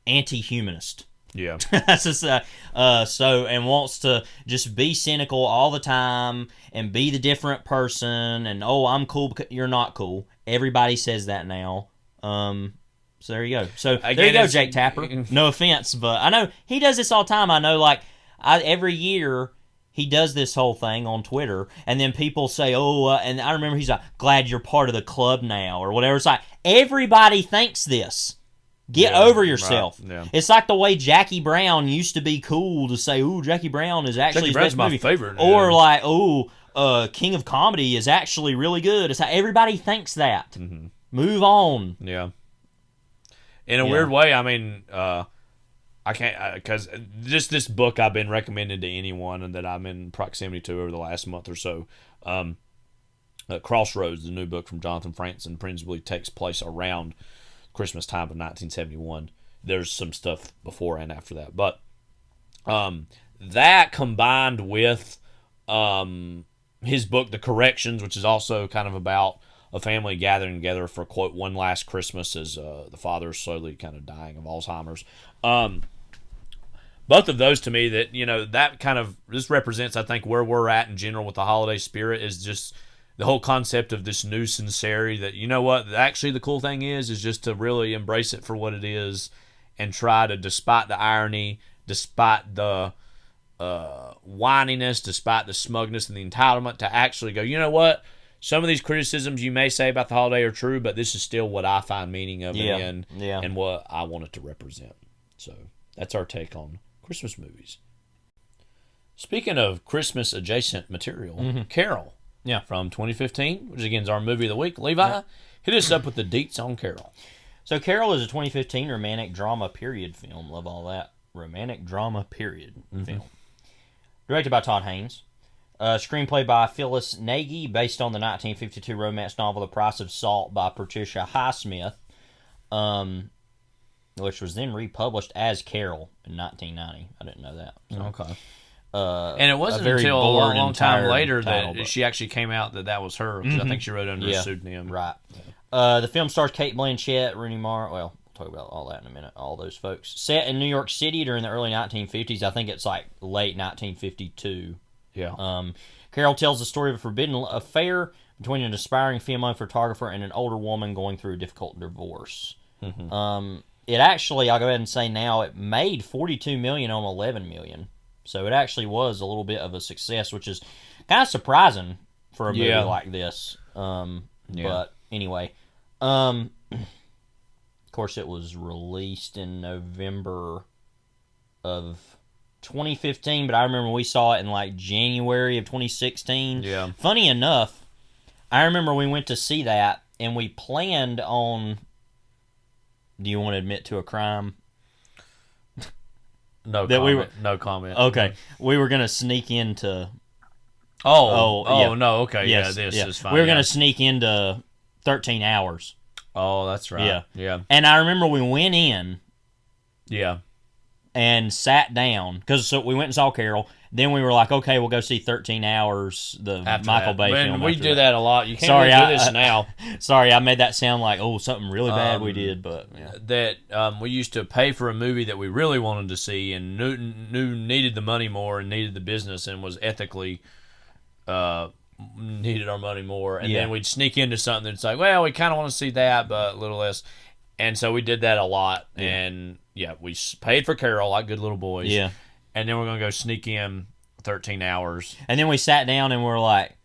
anti-humanist. Yeah. That's just, and wants to just be cynical all the time and be the different person, and I'm cool because you're not cool. Everybody says that now. So there you go. So again, there you go, Jake Tapper. No offense, but I know he does this all the time. I know, every year he does this whole thing on Twitter, and then people say, and I remember he's like, glad you're part of the club now, or whatever. It's like, everybody thinks this. Get over yourself. Right. Yeah. It's like the way Jackie Brown used to be cool to say, Jackie Brown is actually his best movie. My favorite. Or King of Comedy is actually really good. It's like everybody thinks that. Mm-hmm. Move on. Yeah. In a weird way, I can't, because just this book I've been recommending to anyone and that I'm in proximity to over the last month or so, Crossroads, the new book from Jonathan Franzen, principally takes place around Christmas time of 1971. There's some stuff before and after that, but that combined with his book The Corrections, which is also kind of about a family gathering together for, quote, one last Christmas as the father is slowly kind of dying of Alzheimer's. Both of those to me, this represents, I think, where we're at in general with the holiday spirit, is just the whole concept of this new sincerity that, you know what, actually the cool thing is just to really embrace it for what it is and try to, despite the irony, despite the whininess, despite the smugness and the entitlement, to actually go, you know what? Some of these criticisms you may say about the holiday are true, but this is still what I find meaning of it in and what I want it to represent. So that's our take on Christmas movies. Speaking of Christmas-adjacent material, Carol from 2015, which again is our movie of the week. Levi, hit us up with the deets on Carol. So Carol is a 2015 romantic drama period film. Love all that. Romantic drama period film. Directed by Todd Haynes. Screenplay by Phyllis Nagy, based on the 1952 romance novel The Price of Salt by Patricia Highsmith, which was then republished as Carol in 1990. I didn't know that. So. Okay. And it wasn't until a long time later that she actually came out that was her, because I think she wrote under a pseudonym. Right. The film stars Cate Blanchett, Rooney Mara. Well, we'll talk about all that in a minute. All those folks. Set in New York City during the early 1950s. I think it's like late 1952. Yeah. Carol tells the story of a forbidden affair between an aspiring female photographer and an older woman going through a difficult divorce. It actually, I'll go ahead and say now, it made $42 million on $11 million. So it actually was a little bit of a success, which is kind of surprising for a movie like this. But anyway, of course, it was released in November of 2015, but I remember we saw it in like January of 2016. Yeah. Funny enough, I remember we went to see that, and we planned on... Do you want to admit to a crime? No comment. No comment. Okay. We were going to sneak into... No, okay. Yes, this is fine. We were going to sneak into 13 Hours. Oh, that's right. Yeah. And I remember we went in... Yeah. And sat down, because we went and saw Carol. Then we were like, okay, we'll go see 13 Hours, the Michael Bay film. We do that a lot. You can't do this now. Sorry, I made that sound like, something really bad we did, but... Yeah. That we used to pay for a movie that we really wanted to see and knew needed the money more and needed the business and was ethically needed our money more. And then we'd sneak into something that's like, well, we kind of want to see that, but a little less. And so we did that a lot. Yeah. And, we paid for Carol like good little boys. Yeah. And then we're going to go sneak in 13 Hours. And then we sat down and we were like,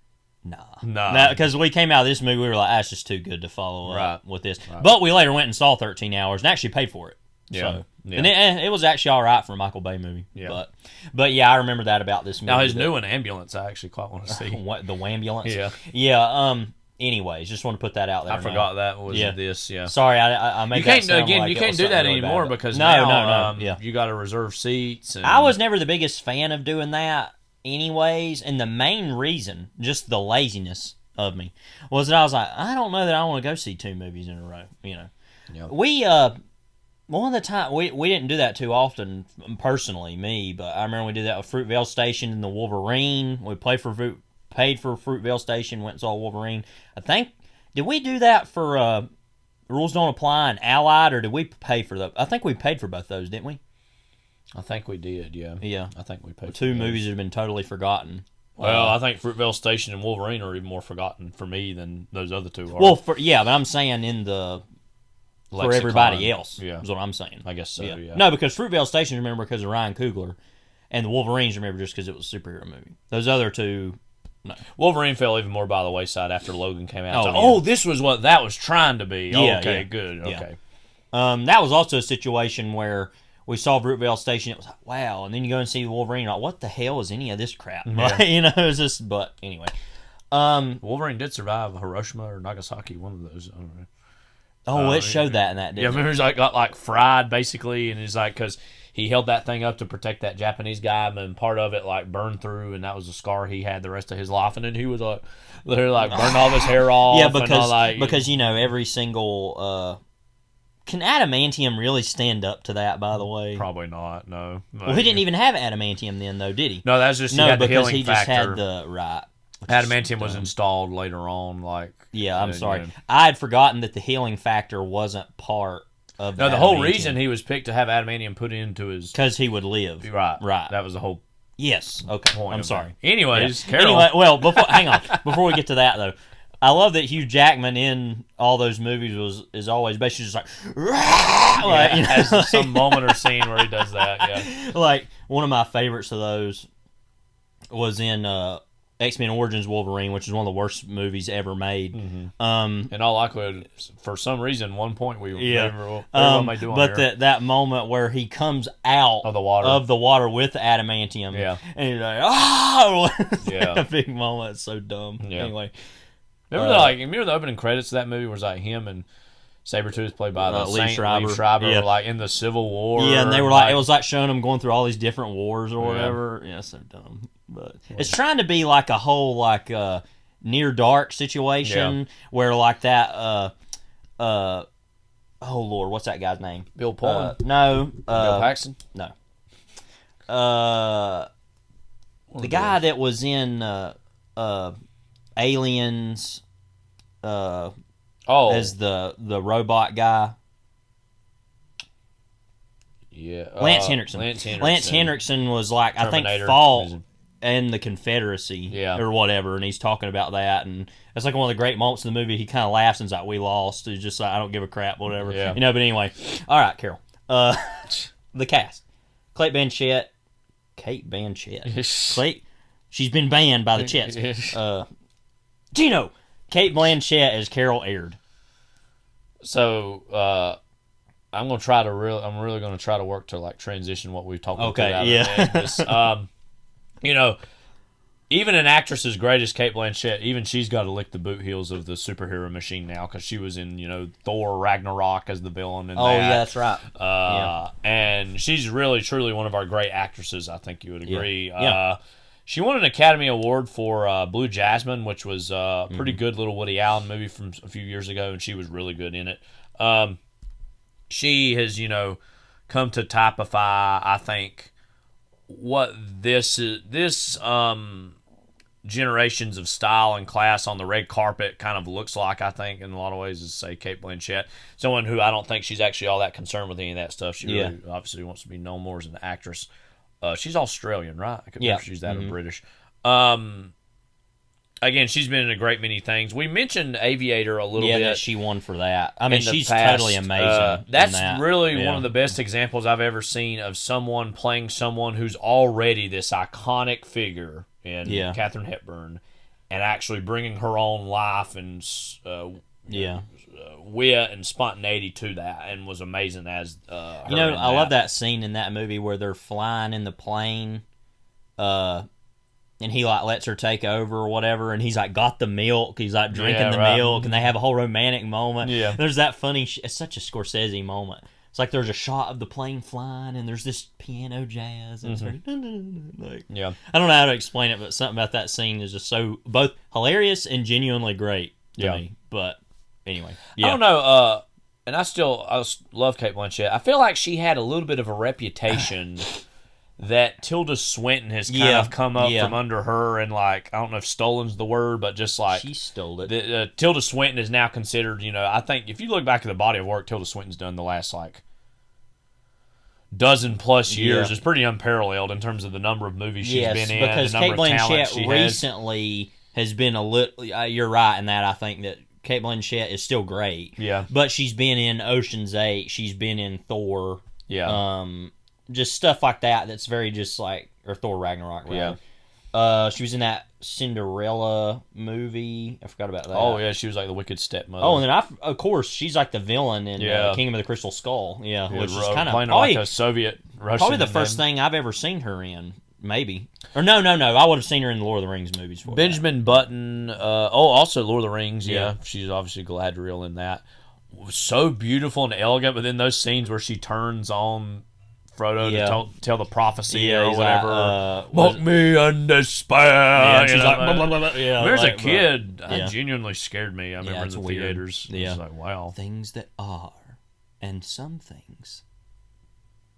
nah. Because we came out of this movie, we were like, that's just too good to follow up with this. Right. But we later went and saw 13 Hours and actually paid for it. Yeah. So, and it was actually all right for a Michael Bay movie. Yeah. But I remember that about this movie. Now, his new one, Ambulance, I actually quite want to see. What, the Wambulance? Yeah. Yeah. Anyways, just want to put that out there. I forgot that was this. Yeah. Sorry, I made that sound like you can't do that really anymore bad, because no. You got to reserve seats. And... I was never the biggest fan of doing that, anyways, and the main reason, just the laziness of me, was that I was like, I don't know that I want to go see 2 movies in a row. Yep. We one of the time we didn't do that too often, personally, me, but I remember we did that with Fruitvale Station and the Wolverine. We paid for Fruitvale Station, went and saw Wolverine. I think, did we do that for Rules Don't Apply and Allied, or did we pay for that? I think we paid for both those, didn't we? I think we did, yeah. Yeah. I think we paid for 2 movies that have been totally forgotten. Well, I think Fruitvale Station and Wolverine are even more forgotten for me than those other 2 are. Well, but I'm saying in the... For everybody else, is what I'm saying. I guess so, yeah. No, because Fruitvale Station, remember, because of Ryan Coogler, and the Wolverines, remember, just because it was a superhero movie. Those other 2... No. Wolverine fell even more by the wayside after Logan came out. This was what that was trying to be. Good. Okay. That was also a situation where we saw Fruitvale Station. It was like, wow. And then you go and see Wolverine. Like, what the hell is any of this crap? Yeah. It was just. But anyway, Wolverine did survive Hiroshima or Nagasaki. One of those. I don't know. It showed that in that. Didn't remember he got fried basically, and he's like because. He held that thing up to protect that Japanese guy, and part of it burned through, and that was a scar he had the rest of his life. And then he was literally burned all of his hair off. Yeah, because every single can adamantium really stand up to that? By the way, probably not. No. Well, he didn't even have adamantium then, though, did he? No, that's just had the healing just factor. had the right. Adamantium was installed later on. I'm sorry, I had forgotten that the healing factor wasn't part. No, the whole reason he was picked to have adamantium put into his... Because he would live. Right. That was the whole Yes. Okay. point. I'm sorry. Anyways, yeah. Carol... Anyway, well, hang on. Before we get to that, though, I love that Hugh Jackman in all those movies is always basically just has some moment or scene where he does that, yeah. One of my favorites of those was in X-Men Origins Wolverine, which is one of the worst movies ever made. And all likelihood, for some reason, one point we very well may do on but here. that moment where he comes out of the water with the adamantium, and he's like, a big moment. It's so dumb. Anyway, remember the opening credits of that movie was like him and Sabretooth, played by the Lee Saint Schreiber, were like in the Civil War. Yeah, and they were like, it was like showing them going through all these different wars or whatever. Yeah, so dumb. But it's trying to be like a whole like near dark situation where like that oh Lord, what's that guy's name? Bill Pullman? No. Bill Paxton? No. The guy that was in Aliens as the robot guy. Yeah. Lance Henriksen. Lance Henriksen was like, Terminator. I think, fought in the Confederacy or whatever, and he's talking about that, and it's like one of the great moments in the movie. He kind of laughs and is like, "We lost." He's just like, "I don't give a crap," whatever. Yeah. But anyway, all right, Carol. The cast: Cate Blanchett. She's been banned by the Chets. Gino. Cate Blanchett as Carol Aird. So I'm really gonna try to work to like transition what we've talked about. Okay, You know, even an actress as great as Cate Blanchett, even she's got to lick the boot heels of the superhero machine now, because she was in Thor Ragnarok as the villain. Yeah, that's right. And she's really truly one of our great actresses. I think you would agree. She won an Academy Award for Blue Jasmine, which was a pretty good little Woody Allen movie from a few years ago, and she was really good in it. She has, come to typify, I think, what this generations of style and class on the red carpet kind of looks like. I think in a lot of ways is, say, Cate Blanchett, someone who I don't think she's actually all that concerned with any of that stuff. She really obviously wants to be known more as an actress. She's Australian, right? I could remember she's that or British. Again, she's been in a great many things. We mentioned Aviator a little bit. Yeah, she won for that. I mean, she's totally amazing. That's really one of the best examples I've ever seen of someone playing someone who's already this iconic figure in Katharine Hepburn, and actually bringing her own life and wit and spontaneity to that, and was amazing as her. I love that scene in that movie where they're flying in the plane, and he like lets her take over or whatever, and he's like got the milk, he's like drinking the milk, and they have a whole romantic moment. Yeah, there's that funny. It's such a Scorsese moment. It's like there's a shot of the plane flying, and there's this piano jazz, and it's very like, I don't know how to explain it, but something about that scene is just so both hilarious and genuinely great to me. But anyway, I don't know. And I love Cate Blanchett. I feel like she had a little bit of a reputation that Tilda Swinton has kind of come up from under her, and like, I don't know if stolen's the word, but just like she stole it. Tilda Swinton is now considered, I think if you look back at the body of work Tilda Swinton's done the last like dozen plus years, is pretty unparalleled in terms of the number of movies she's been in, because the number Cate of talent she Blanchett recently has been a little. You're right in that. I think that Cate Blanchett is still great. Yeah, but she's been in Ocean's 8. She's been in Thor. Yeah. Just stuff like that. That's very just like, or Thor Ragnarok. Rather. Yeah. She was in that Cinderella movie. I forgot about that. Oh yeah, she was like the wicked stepmother. Oh, and then of course she's like the villain in Kingdom of the Crystal Skull. Yeah, which is kind of playing like a Soviet Russian. Probably the first thing I've ever seen her in. Maybe. Or no. I would have seen her in the Lord of the Rings movies. Benjamin Button. Also Lord of the Rings. Yeah, she's obviously Galadriel in that. So beautiful and elegant, but then those scenes where she turns on Frodo to tell the prophecy or whatever. Mock me and despair. Yeah, and she's like, blah, blah, blah, blah. There's a kid that genuinely scared me. I remember in the theaters. Yeah. It's like, wow. Things that are, and some things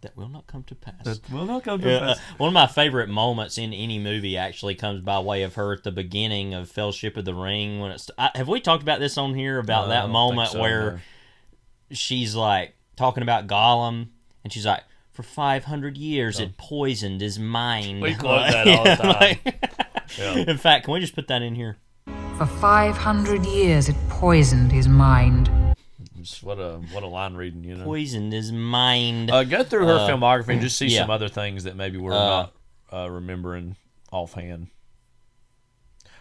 that will not come to pass. One of my favorite moments in any movie actually comes by way of her at the beginning of Fellowship of the Ring. When have we talked about this on here about that moment where she's like talking about Gollum, and she's like, for 500 years it poisoned his mind. We quote that all the time. In fact, can we just put that in here? For 500 years it poisoned his mind. What a line reading, Poisoned his mind. Go through her filmography and just see some other things that maybe we're not remembering. offhand.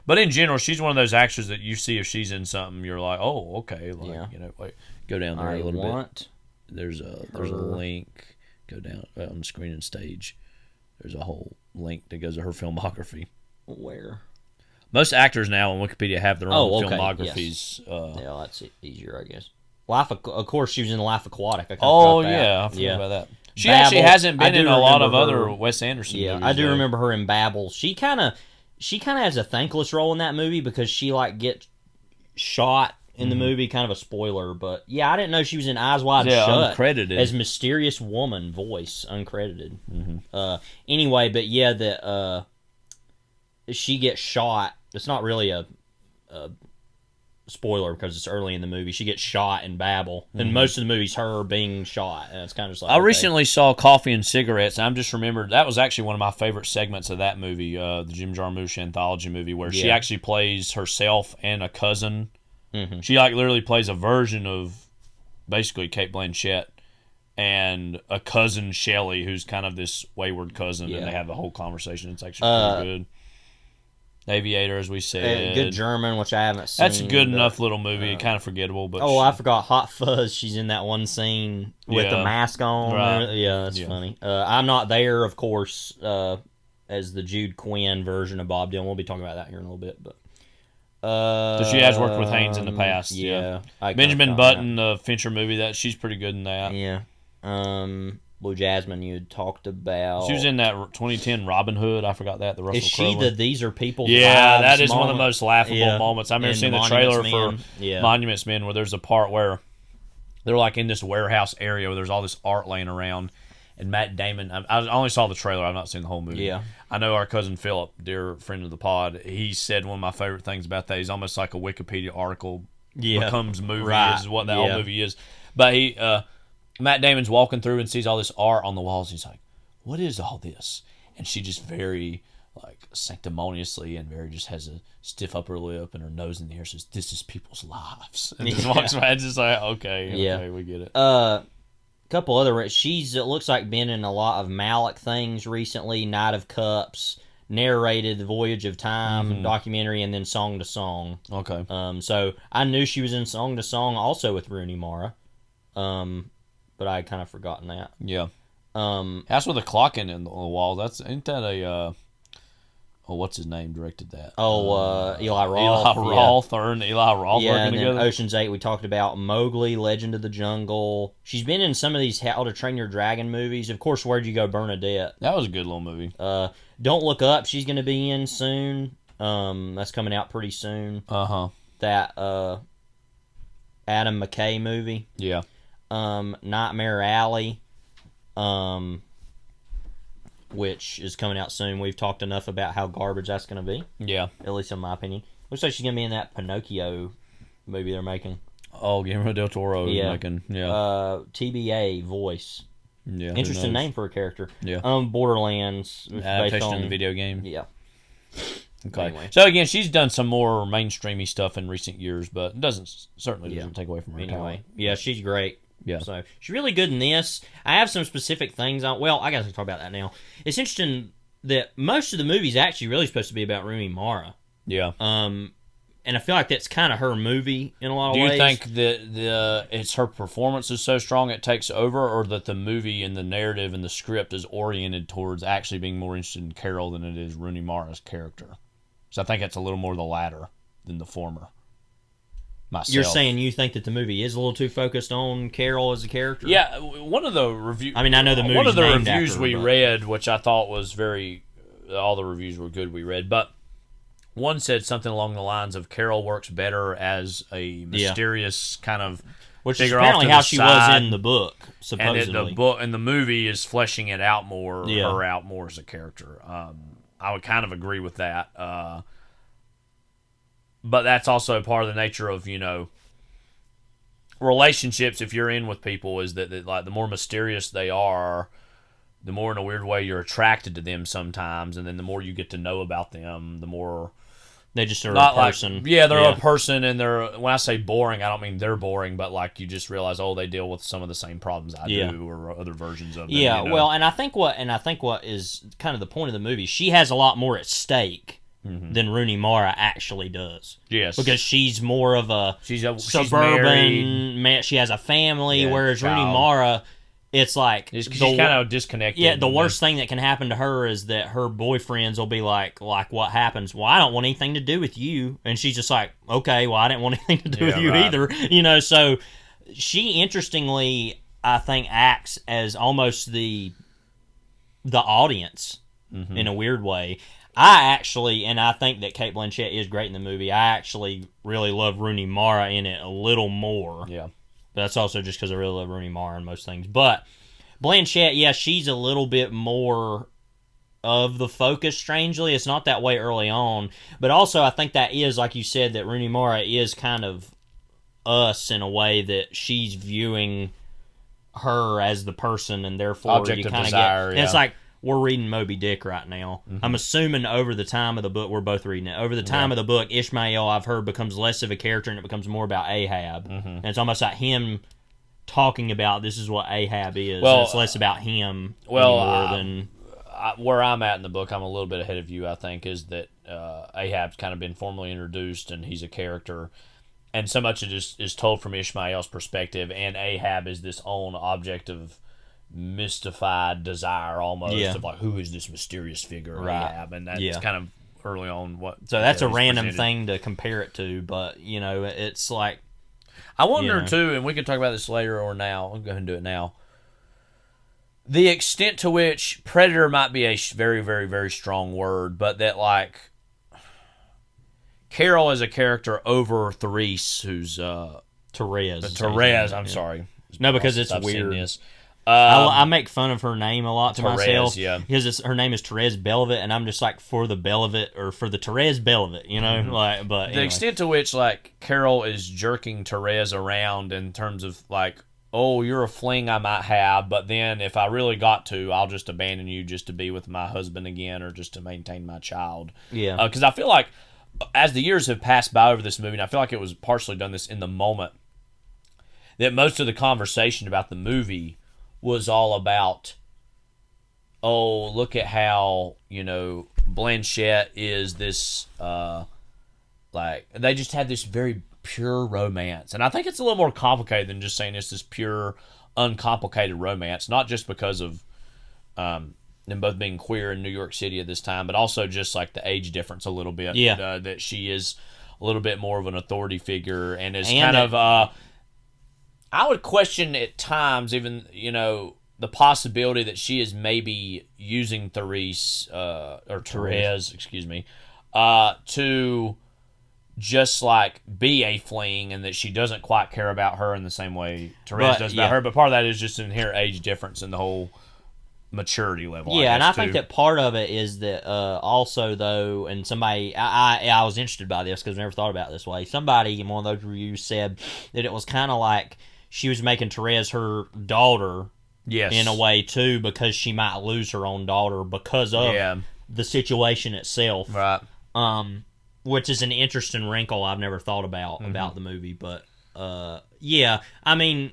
But in general, she's one of those actors that you see if she's in something, you're like, oh, okay. Like, you know, like, go down there a little bit. There's a link. Go down on the screen and stage. There's a whole link that goes to her filmography. Where? Most actors now on Wikipedia have their own Yes. filmographies. Yeah, that's easier, I guess. Of course, she was in Life Aquatic. I forgot about that. She actually hasn't been in a lot of other Wes Anderson movies. I do remember her in Babel. She kind of has a thankless role in that movie because she gets shot in the movie. Kind of a spoiler, but yeah, I didn't know she was in Eyes Wide Shut, uncredited as mysterious woman voice, uncredited. Anyway, but yeah, that she gets shot. It's not really a spoiler because it's early in the movie. She gets shot in Babel, and most of the movie's her being shot, and it's kind of just like. I recently saw Coffee and Cigarettes, and I'm just remembered that was actually one of my favorite segments of that movie, the Jim Jarmusch anthology movie, where she actually plays herself and a cousin. She literally plays a version of basically Cate Blanchett and a cousin Shelley, who's kind of this wayward cousin, and they have a whole conversation. It's actually pretty good. Aviator, as we said. Good German, which I haven't seen. That's a good enough little movie. Kind of forgettable, but I forgot Hot Fuzz. She's in that one scene with the mask on. Right. Yeah, that's funny. I'm Not There, of course, as the Jude Quinn version of Bob Dylan. We'll be talking about that here in a little bit, but. So she has worked with Haynes in the past. Yeah. Benjamin Button, the Fincher movie, she's pretty good in that. Yeah. Blue Jasmine you had talked about. She was in that 2010 Robin Hood. I forgot that. The Russell Crowe. Is she the These Are People's Lives that is moment? One of the most laughable moments. I remember seeing the trailer for Monuments Men where there's a part where they're like in this warehouse area where there's all this art laying around. And Matt Damon, I only saw the trailer. I've not seen the whole movie. Yeah. I know our cousin Philip, dear friend of the pod, he said one of my favorite things about that. He's almost like a Wikipedia article becomes movie is what that whole movie is. But Matt Damon's walking through and sees all this art on the walls. He's like, what is all this? And she just very sanctimoniously and very just has a stiff upper lip and her nose in the air says, this is people's lives. And just walks by. It's just like, okay, we get it. Couple other, it looks like been in a lot of Malick things recently. Night of Cups, narrated The Voyage of Time documentary, and then Song to Song. Okay. So I knew she was in Song to Song also with Rooney Mara, but I had kind of forgotten that. Yeah. That's with the clock in the wall. Ain't that a what's his name directed that? Eli Roth. Eli Roth yeah, working and then together. Ocean's 8, we talked about Mowgli, Legend of the Jungle. She's been in some of these How to Train Your Dragon movies. Of course, Where'd You Go, Bernadette? That was a good little movie. Don't Look Up, she's going to be in soon. That's coming out pretty soon. That Adam McKay movie. Yeah. Nightmare Alley. Which is coming out soon. We've talked enough about how garbage that's going to be. Yeah. At least in my opinion. Looks like she's going to be in that Pinocchio movie they're making. Oh, Guillermo del Toro is making. Yeah. TBA voice. Yeah. Interesting name for a character. Yeah. Borderlands. Adaptation of the video game. Yeah. Okay. Anyway. So again, she's done some more mainstreamy stuff in recent years, but it certainly doesn't take away from her talent. Yeah, she's great. Yeah. So she's really good in this. I have some specific things on. Well, I got to talk about that now. It's interesting that most of the movie's actually really supposed to be about Rooney Mara. Yeah. And I feel like that's kind of her movie in a lot of ways. Do you think that it's her performance is so strong it takes over, or that the movie and the narrative and the script is oriented towards actually being more interested in Carol than it is Rooney Mara's character? So I think it's a little more the latter than the former. Myself. You're saying you think that the movie is a little too focused on Carol as a character? Yeah, one of the reviews. I mean, I know the movie's one of the named reviews after, we read, which I thought was all the reviews were good. We read, but one said something along the lines of Carol works better as a mysterious kind of, which is apparently how she was in the book. Supposedly, and the movie is fleshing it out more, her out more as a character. I would kind of agree with that. But that's also part of the nature of, relationships. If you're in with people, is that like the more mysterious they are, the more in a weird way you're attracted to them sometimes, and then the more you get to know about them, the more They just are Not a person. Like, yeah, they're a person, and they're. When I say boring, I don't mean they're boring, but like you just realize, they deal with some of the same problems I do, or other versions of them. Yeah, well, and I think what is kind of the point of the movie, she has a lot more at stake than Rooney Mara actually does. Yes, because she's more of a suburban. She has a family, whereas Rooney Mara. It's like she's kind of disconnected. Yeah, the worst thing that can happen to her is that her boyfriends will be like what happens? Well, I don't want anything to do with you, and she's just like, okay, well, I didn't want anything to do with you either, So she, interestingly, I think acts as almost the audience in a weird way. I think that Cate Blanchett is great in the movie. I actually really love Rooney Mara in it a little more. Yeah. That's also just because I really love Rooney Mara and most things. But Blanchett, she's a little bit more of the focus, strangely. It's not that way early on. But also, I think that is, like you said, that Rooney Mara is kind of us in a way that she's viewing her as the person, and therefore object you of kind of desire, get... It's like, we're reading Moby Dick right now. I'm assuming over the time of the book, we're both reading it. Over the time of the book, Ishmael, I've heard, becomes less of a character, and it becomes more about Ahab. And it's almost like him talking about this is what Ahab is. Well, and it's less about him anymore than... where I'm at in the book, I'm a little bit ahead of you, I think, is that Ahab's kind of been formally introduced, and he's a character. And so much of it is told from Ishmael's perspective, and Ahab is this own object of mystified desire almost of like, who is this mysterious figure Ahab, and that's kind of early on so that's a random thing to compare it to, but it's like I wonder too, and we can talk about this later or now, I'll go ahead and do it now, the extent to which predator might be a very, very, very strong word, but that like Carol is a character over Therese, who's Therese, I'm sorry. No, because it's weird. I make fun of her name a lot to myself because her name is Therese Bellevet, and I'm just like, for the Bellevet or for the Therese Bellevet, But the extent to which like Carol is jerking Therese around in terms of like, oh, you're a fling I might have, but then if I really got to, I'll just abandon you just to be with my husband again or just to maintain my child. Yeah, because I feel like as the years have passed by over this movie, and I feel like it was partially done this in the moment, that most of the conversation about the movie was all about, oh, look at how, Blanchett is this, like, they just had this very pure romance. And I think it's a little more complicated than just saying it's this pure, uncomplicated romance, not just because of them both being queer in New York City at this time, but also just like the age difference a little bit. Yeah. That she is a little bit more of an authority figure and is kind of... I would question at times even, the possibility that she is maybe using Therese, excuse me, to just like be a fling, and that she doesn't quite care about her in the same way Therese does about her. But part of that is just an inherent age difference in the whole maturity level. Yeah, and I think that part of it is that also, though, and somebody, I was interested by this because I never thought about it this way. Somebody in one of those reviews said that it was kind of like she was making Therese her daughter in a way, too, because she might lose her own daughter because of the situation itself. Right. Which is an interesting wrinkle I've never thought about the movie. But, yeah, I mean,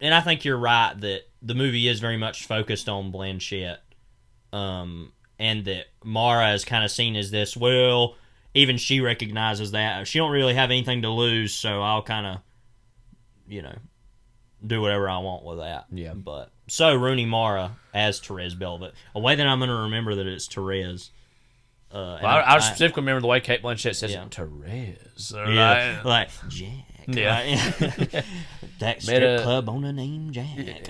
and I think you're right that the movie is very much focused on Blanchett, and that Mara is kind of seen as this, well, even she recognizes that. She don't really have anything to lose, so I'll kind of, do whatever I want with that. Yeah. But so Rooney Mara as Therese Bellevet, a way that I'm going to remember that it's Therese. I specifically remember the way Cate Blanchett says it, Therese. Yeah, like Jack. Yeah. That strip club on the name Jack.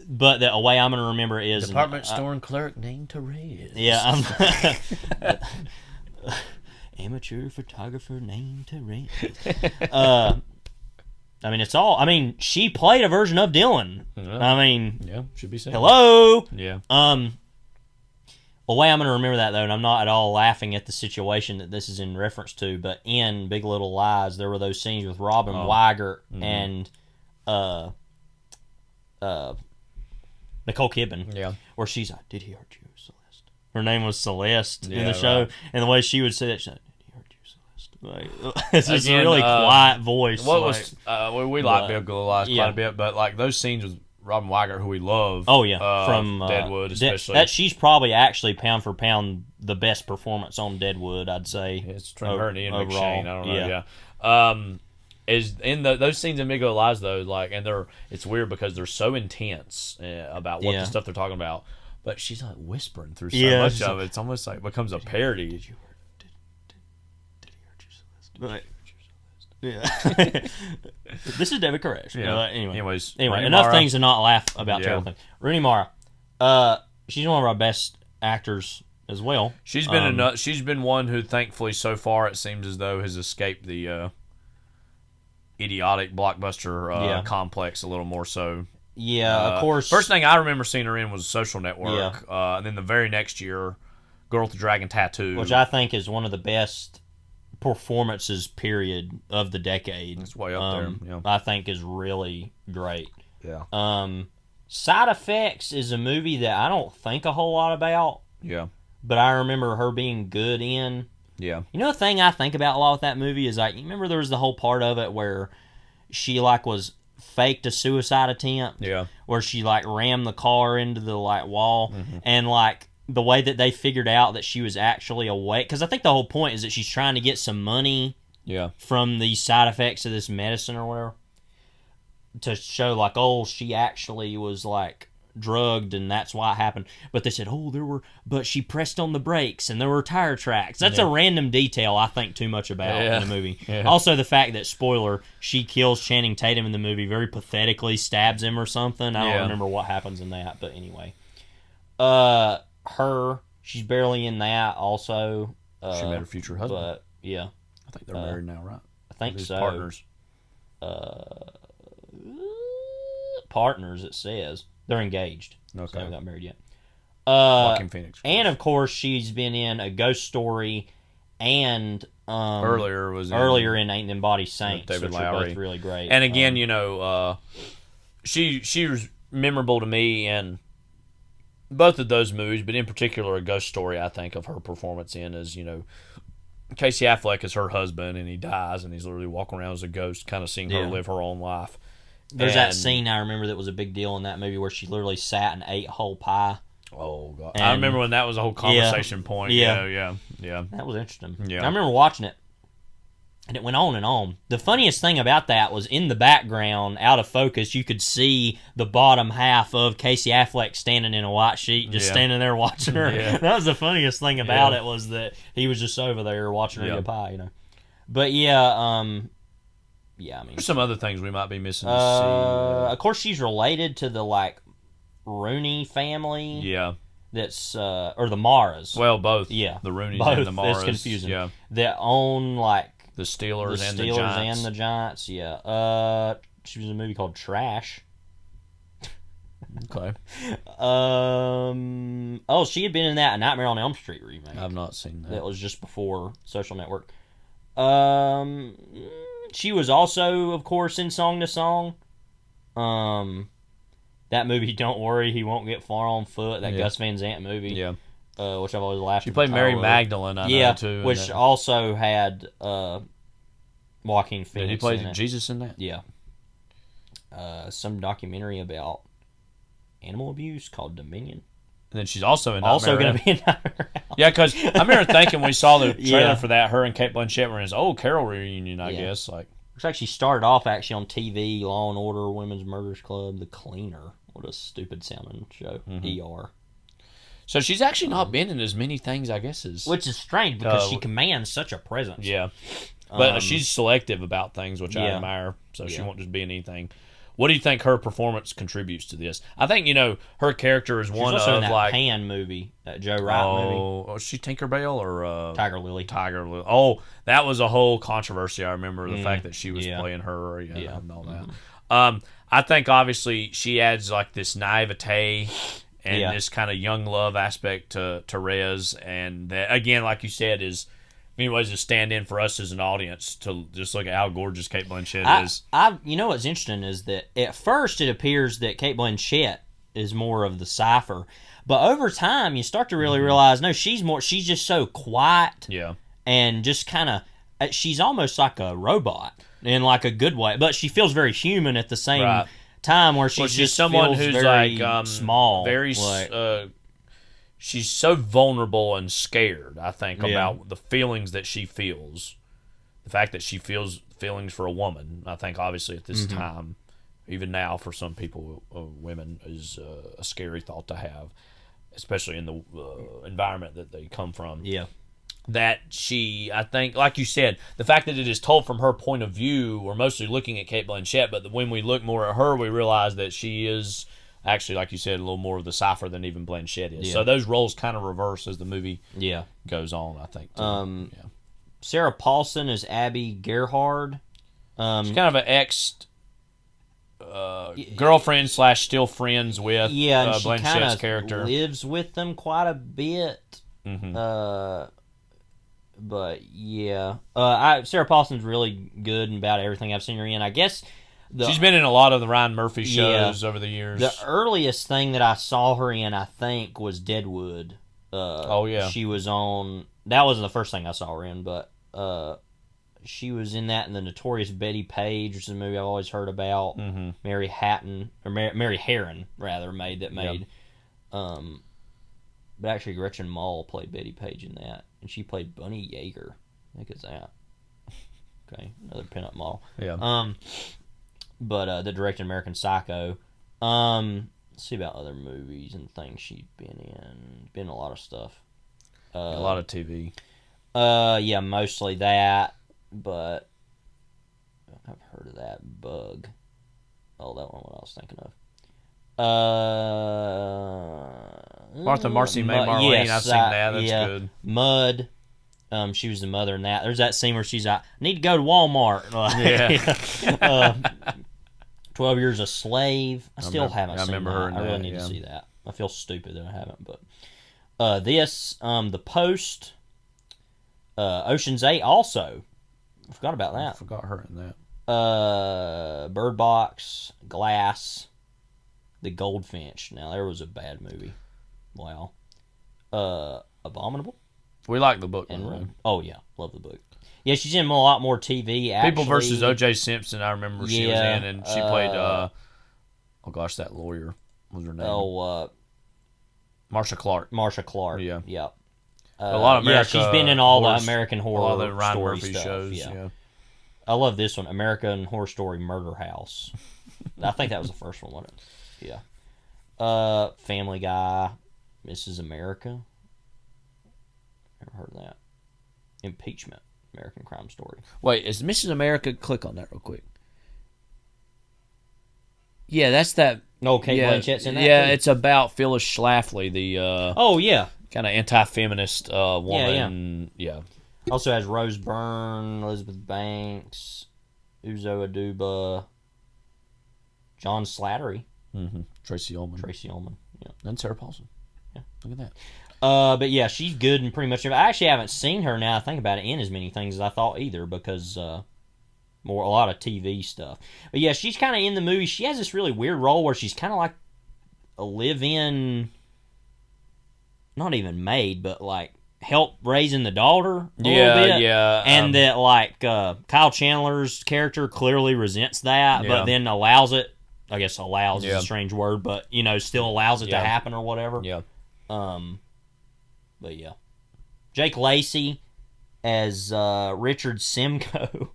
But a way I'm going to remember is department store clerk named Therese. Yeah, amateur photographer named Therese. It's all. She played a version of Dylan. Yeah, should be said. Hello. Yeah. The way I'm going to remember that, though, and I'm not at all laughing at the situation that this is in reference to, but in Big Little Lies, there were those scenes with Robin Weigert and Nicole Kidman, where she's like, "Did he hurt you, Celeste? Her name was Celeste in Yeah, the show, right. and the way she would say that, she's like, "Did he hurt you, Celeste?" Like, it's just a Again, really quiet voice. What like, was we like Bill Goliath yeah. quite a bit, but like those scenes with Robin Weigert, who we love. Oh yeah, from Deadwood, especially. She's probably actually pound for pound the best performance on Deadwood. I'd say it's between her and Ian overall. McShane. I don't know. Yeah. Is in those scenes in Big Little Lies though, like, and it's weird because they're so intense about what the stuff they're talking about, but she's like whispering through so much of it. It's almost like becomes a parody. Did he hurt you, Celeste? Yeah. This is David Koresh. Yeah. Anyway, Rooney enough Mara. things to not laugh about terrible things. Rooney Mara, she's one of our best actors as well. She's been she's been one who, thankfully, so far it seems as though has escaped the idiotic blockbuster complex a little more so. Yeah, of course. First thing I remember seeing her in was Social Network, and then the very next year, Girl with the Dragon Tattoo, which I think is one of the best performances period of the decade. It's way up there. Yeah. I think is really great. Yeah. Side Effects is a movie that I don't think a whole lot about. Yeah. But I remember her being good in. Yeah. You know, the thing I think about a lot with that movie is, like, you remember there was the whole part of it where she, like, was faked a suicide attempt? Yeah. Where she, like, rammed the car into the, like, wall. Mm-hmm. And, like, the way that they figured out that she was actually awake. Because I think the whole point is that she's trying to get some money from the side effects of this medicine or whatever. To show, like, oh, she actually was, like, drugged and that's why it happened. But they said, but she pressed on the brakes and there were tire tracks. That's a random detail I think too much about in the movie. Yeah. Also the fact that, spoiler, she kills Channing Tatum in the movie very pathetically, stabs him or something. I don't remember what happens in that, but anyway. She's barely in that also. She met her future husband. But yeah. I think they're married now, right? I think so. Partners. Partners, it says. They're engaged. Okay. So they haven't got married yet. Joaquin Phoenix. And, of course, she's been in A Ghost Story and earlier in Ain't Them Bodies Saints, David which Lowery. are both really great. And again, she was memorable to me in both of those movies, but in particular A Ghost Story, I think of her performance in as, Casey Affleck is her husband and he dies and he's literally walking around as a ghost, kind of seeing her live her own life. There's that scene I remember that was a big deal in that movie where she literally sat and ate a whole pie. Oh, God. I remember when that was a whole conversation point. Yeah. That was interesting. Yeah. I remember watching it, and it went on and on. The funniest thing about that was in the background, out of focus, you could see the bottom half of Casey Affleck standing in a white sheet, just standing there watching her. Yeah. That was the funniest thing about it, was that he was just over there watching her eat a pie, But I mean, there's some other things we might be missing to see. Of course, she's related to the, like, Rooney family. Yeah. That's, or the Maras. Well, both. Yeah. The Rooneys both. and the Maras. It's confusing. Yeah. That own, like, the Steelers and the Giants. Yeah. She was in a movie called Trash. Okay. She had been in that A Nightmare on Elm Street remake. I've not seen that. That was just before Social Network. She was also, of course, in Song to Song. That movie, Don't Worry, He Won't Get Far on Foot, that Gus Van Sant movie. Yeah. Which I've always laughed at. She played Mary Magdalene, I know, too. Which also had Joaquin Phoenix. Did he play Jesus in that? Yeah. Some documentary about animal abuse called Dominion. And then she's also in Also going to be in Nightmare. Yeah, because I remember thinking when we saw the trailer for that, her and Cate Blanchett were in his old Carol reunion, I guess. Looks like she started off actually on TV, Law and Order, Women's Murders Club, The Cleaner. What a stupid sounding show. ER. So she's actually not been in as many things, I guess, as... Which is strange because she commands such a presence. Yeah. But she's selective about things, which I admire. So she won't just be in anything. What do you think her performance contributes to this? I think, her character is one also of, in that like... Pan movie, that Joe Wright movie. Oh, is she Tinkerbell or... Tiger Lily. Tiger Lily. Oh, that was a whole controversy, I remember, the fact that she was playing her and all that. I think, obviously, she adds, like, this naivete and this kind of young love aspect to Rez. And that, again, like you said, is... many ways to stand in for us as an audience to just look at how gorgeous Cate Blanchett is. You know what's interesting is that at first it appears that Cate Blanchett is more of the cipher. But over time, you start to really realize, no, she's just so quiet. Yeah. And just kind of, she's almost like a robot in like a good way. But she feels very human at the same time, where she's just someone feels who's very like small. Very, she's so vulnerable and scared, I think, about the feelings that she feels. The fact that she feels feelings for a woman, I think, obviously at this time, even now for some people, women, is a scary thought to have, especially in the environment that they come from. Yeah. That she, I think, like you said, the fact that it is told from her point of view, we're mostly looking at Cate Blanchett, but when we look more at her, we realize that she is actually, like you said, a little more of the cipher than even Blanchett is. Yeah. So those roles kind of reverse as the movie goes on, I think. Sarah Paulson is Abby Gerhard. She's kind of an ex girlfriend / still friends with and she Blanchett's character. Lives with them quite a bit. But yeah, Sarah Paulson's really good in about everything I've seen her in. I guess she's been in a lot of the Ryan Murphy shows over the years. The earliest thing that I saw her in, I think, was Deadwood. She was on. That wasn't the first thing I saw her in, but she was in that in the Notorious Betty Page, which is a movie I've always heard about. Mary Harron rather made. But actually, Gretchen Mol played Betty Page in that, and she played Bunny Yeager. I think it's that. Okay, another pinup model. Yeah. But the directed American Psycho. Let's see about other movies and things she's been in. Been in a lot of stuff. A lot of TV. Yeah, mostly that. But I've heard of that. Bug. Oh, that one. What I was thinking of. Martha Marcy May Marlene. I've seen that. That's good. Mud. She was the mother in that. There's that scene where she's like, I need to go to Walmart. 12 Years a Slave. I still haven't seen that. I remember her in that. I really need to see that. I feel stupid that I haven't. But The Post. Ocean's 8 also. I forgot about that. I forgot her in that. Bird Box. Glass. The Goldfinch. Now, there was a bad movie. Wow. Abominable. We like the book. Oh, yeah. Love the book. Yeah, she's in a lot more TV, actually. People versus O.J. Simpson, I remember she was in, and she played, that lawyer. What was her name? Marsha Clark. Marsha Clark. Yeah. Yep. A lot of America. Yeah, she's been in all the American Horror all the Ryan Story Murphy stuff. shows. Yeah. I love this one, American Horror Story Murder House. I think that was the first one, wasn't it? Yeah. Family Guy, Mrs. America. Never heard of that. Impeachment, American Crime Story. Wait, is Mrs. America? Click on that real quick. Yeah, that's that. No, Cate Blanchett's in that. Yeah, too? it's about Phyllis Schlafly, the kind of anti-feminist woman. Yeah. Also has Rose Byrne, Elizabeth Banks, Uzo Aduba, John Slattery. Tracy Ullman. Yeah. And Sarah Paulson. Yeah. Look at that. But yeah, she's good in pretty much everything. I actually haven't seen her now I think about it in as many things as I thought either, because a lot of TV stuff. But yeah, she's kind of in the movie. She has this really weird role where she's kind of like a live-in, not even maid, but like help raising the daughter a little bit. Yeah. And that like Kyle Chandler's character clearly resents that, but then allows it. I guess allows is a strange word, but still allows it to happen or whatever. Yeah. But yeah, Jake Lacey as Richard Simcoe.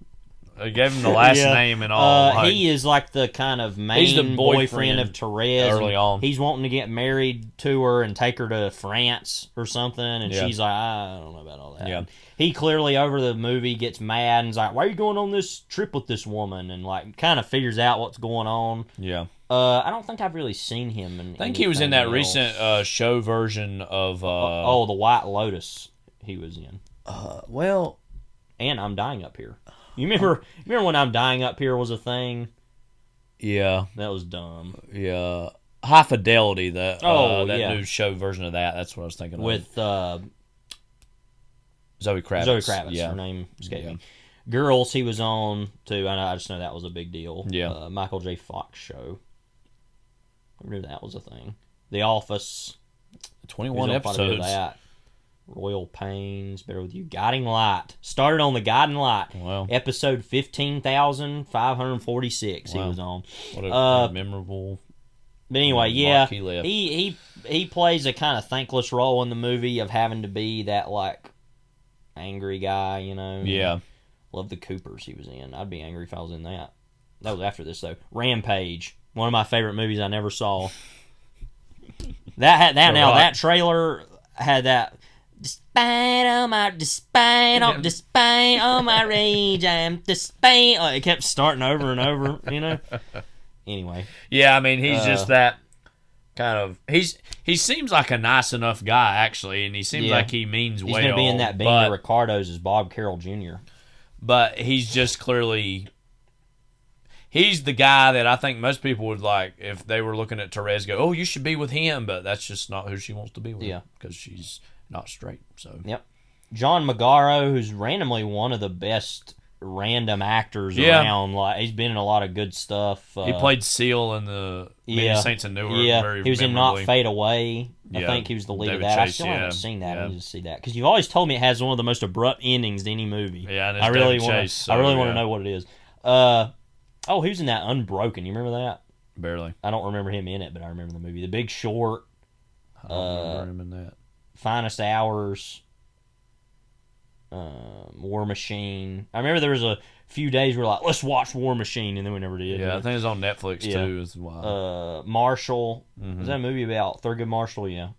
I gave him the last name and all. He is like the kind of main boyfriend of Therese. Early on. He's wanting to get married to her and take her to France or something, and she's like, I don't know about all that. Yeah. He clearly, over the movie, gets mad and is like, why are you going on this trip with this woman? And like kind of figures out what's going on. Yeah. I don't think I've really seen him in I think he was in that recent show version of... The White Lotus he was in. And I'm Dying Up Here. You remember when I'm Dying Up Here was a thing? Yeah. That was dumb. Yeah. High Fidelity, that new show version of that. That's what I was thinking with, of. With Zoe Kravitz. Zoe Kravitz, her name escaped me. Girls, he was on, too. I just know that was a big deal. Yeah. Michael J. Fox show. I knew that was a thing. The Office. 21 Who's on part of episodes. that? Royal Pains, Better With You. Guiding Light. Started on the Guiding Light. Wow. Episode 15,546 he was on. What a memorable... But anyway, yeah, he left. he plays a kind of thankless role in the movie of having to be that, like, angry guy, you know? Yeah. Love the Coopers he was in. I'd be angry if I was in that. That was after this, though. Rampage. One of my favorite movies I never saw. That trailer had that... Despite all my rage, it kept starting over and over, you know? Anyway. Yeah, I mean, he's just that kind of... He seems like a nice enough guy, actually, and he seems like he means well. He's going to be in that Being Ricardo's as Bob Carroll Jr. But he's just clearly... He's the guy that I think most people would like, if they were looking at Therese, go, oh, you should be with him, but that's just not who she wants to be with. Yeah. Because she's not straight, so... Yep. John Magaro, who's randomly one of the best random actors around. Like, he's been in a lot of good stuff. He played Seal in the Many Saints and Newark. Yeah, he was in Not Fade Away. I think he was the lead of that. I still haven't seen that. I need to see that. Because you've always told me it has one of the most abrupt endings to any movie. Yeah, and it's I really want to know what it is. He was in that Unbroken. You remember that? Barely. I don't remember him in it, but I remember the movie. The Big Short. I don't remember him in that. Finest Hours. War Machine. I remember there was a few days where like, let's watch War Machine, and then we never did. Yeah, I think it's on Netflix too. As well. Marshall. Was that a movie about Thurgood Marshall? Yeah.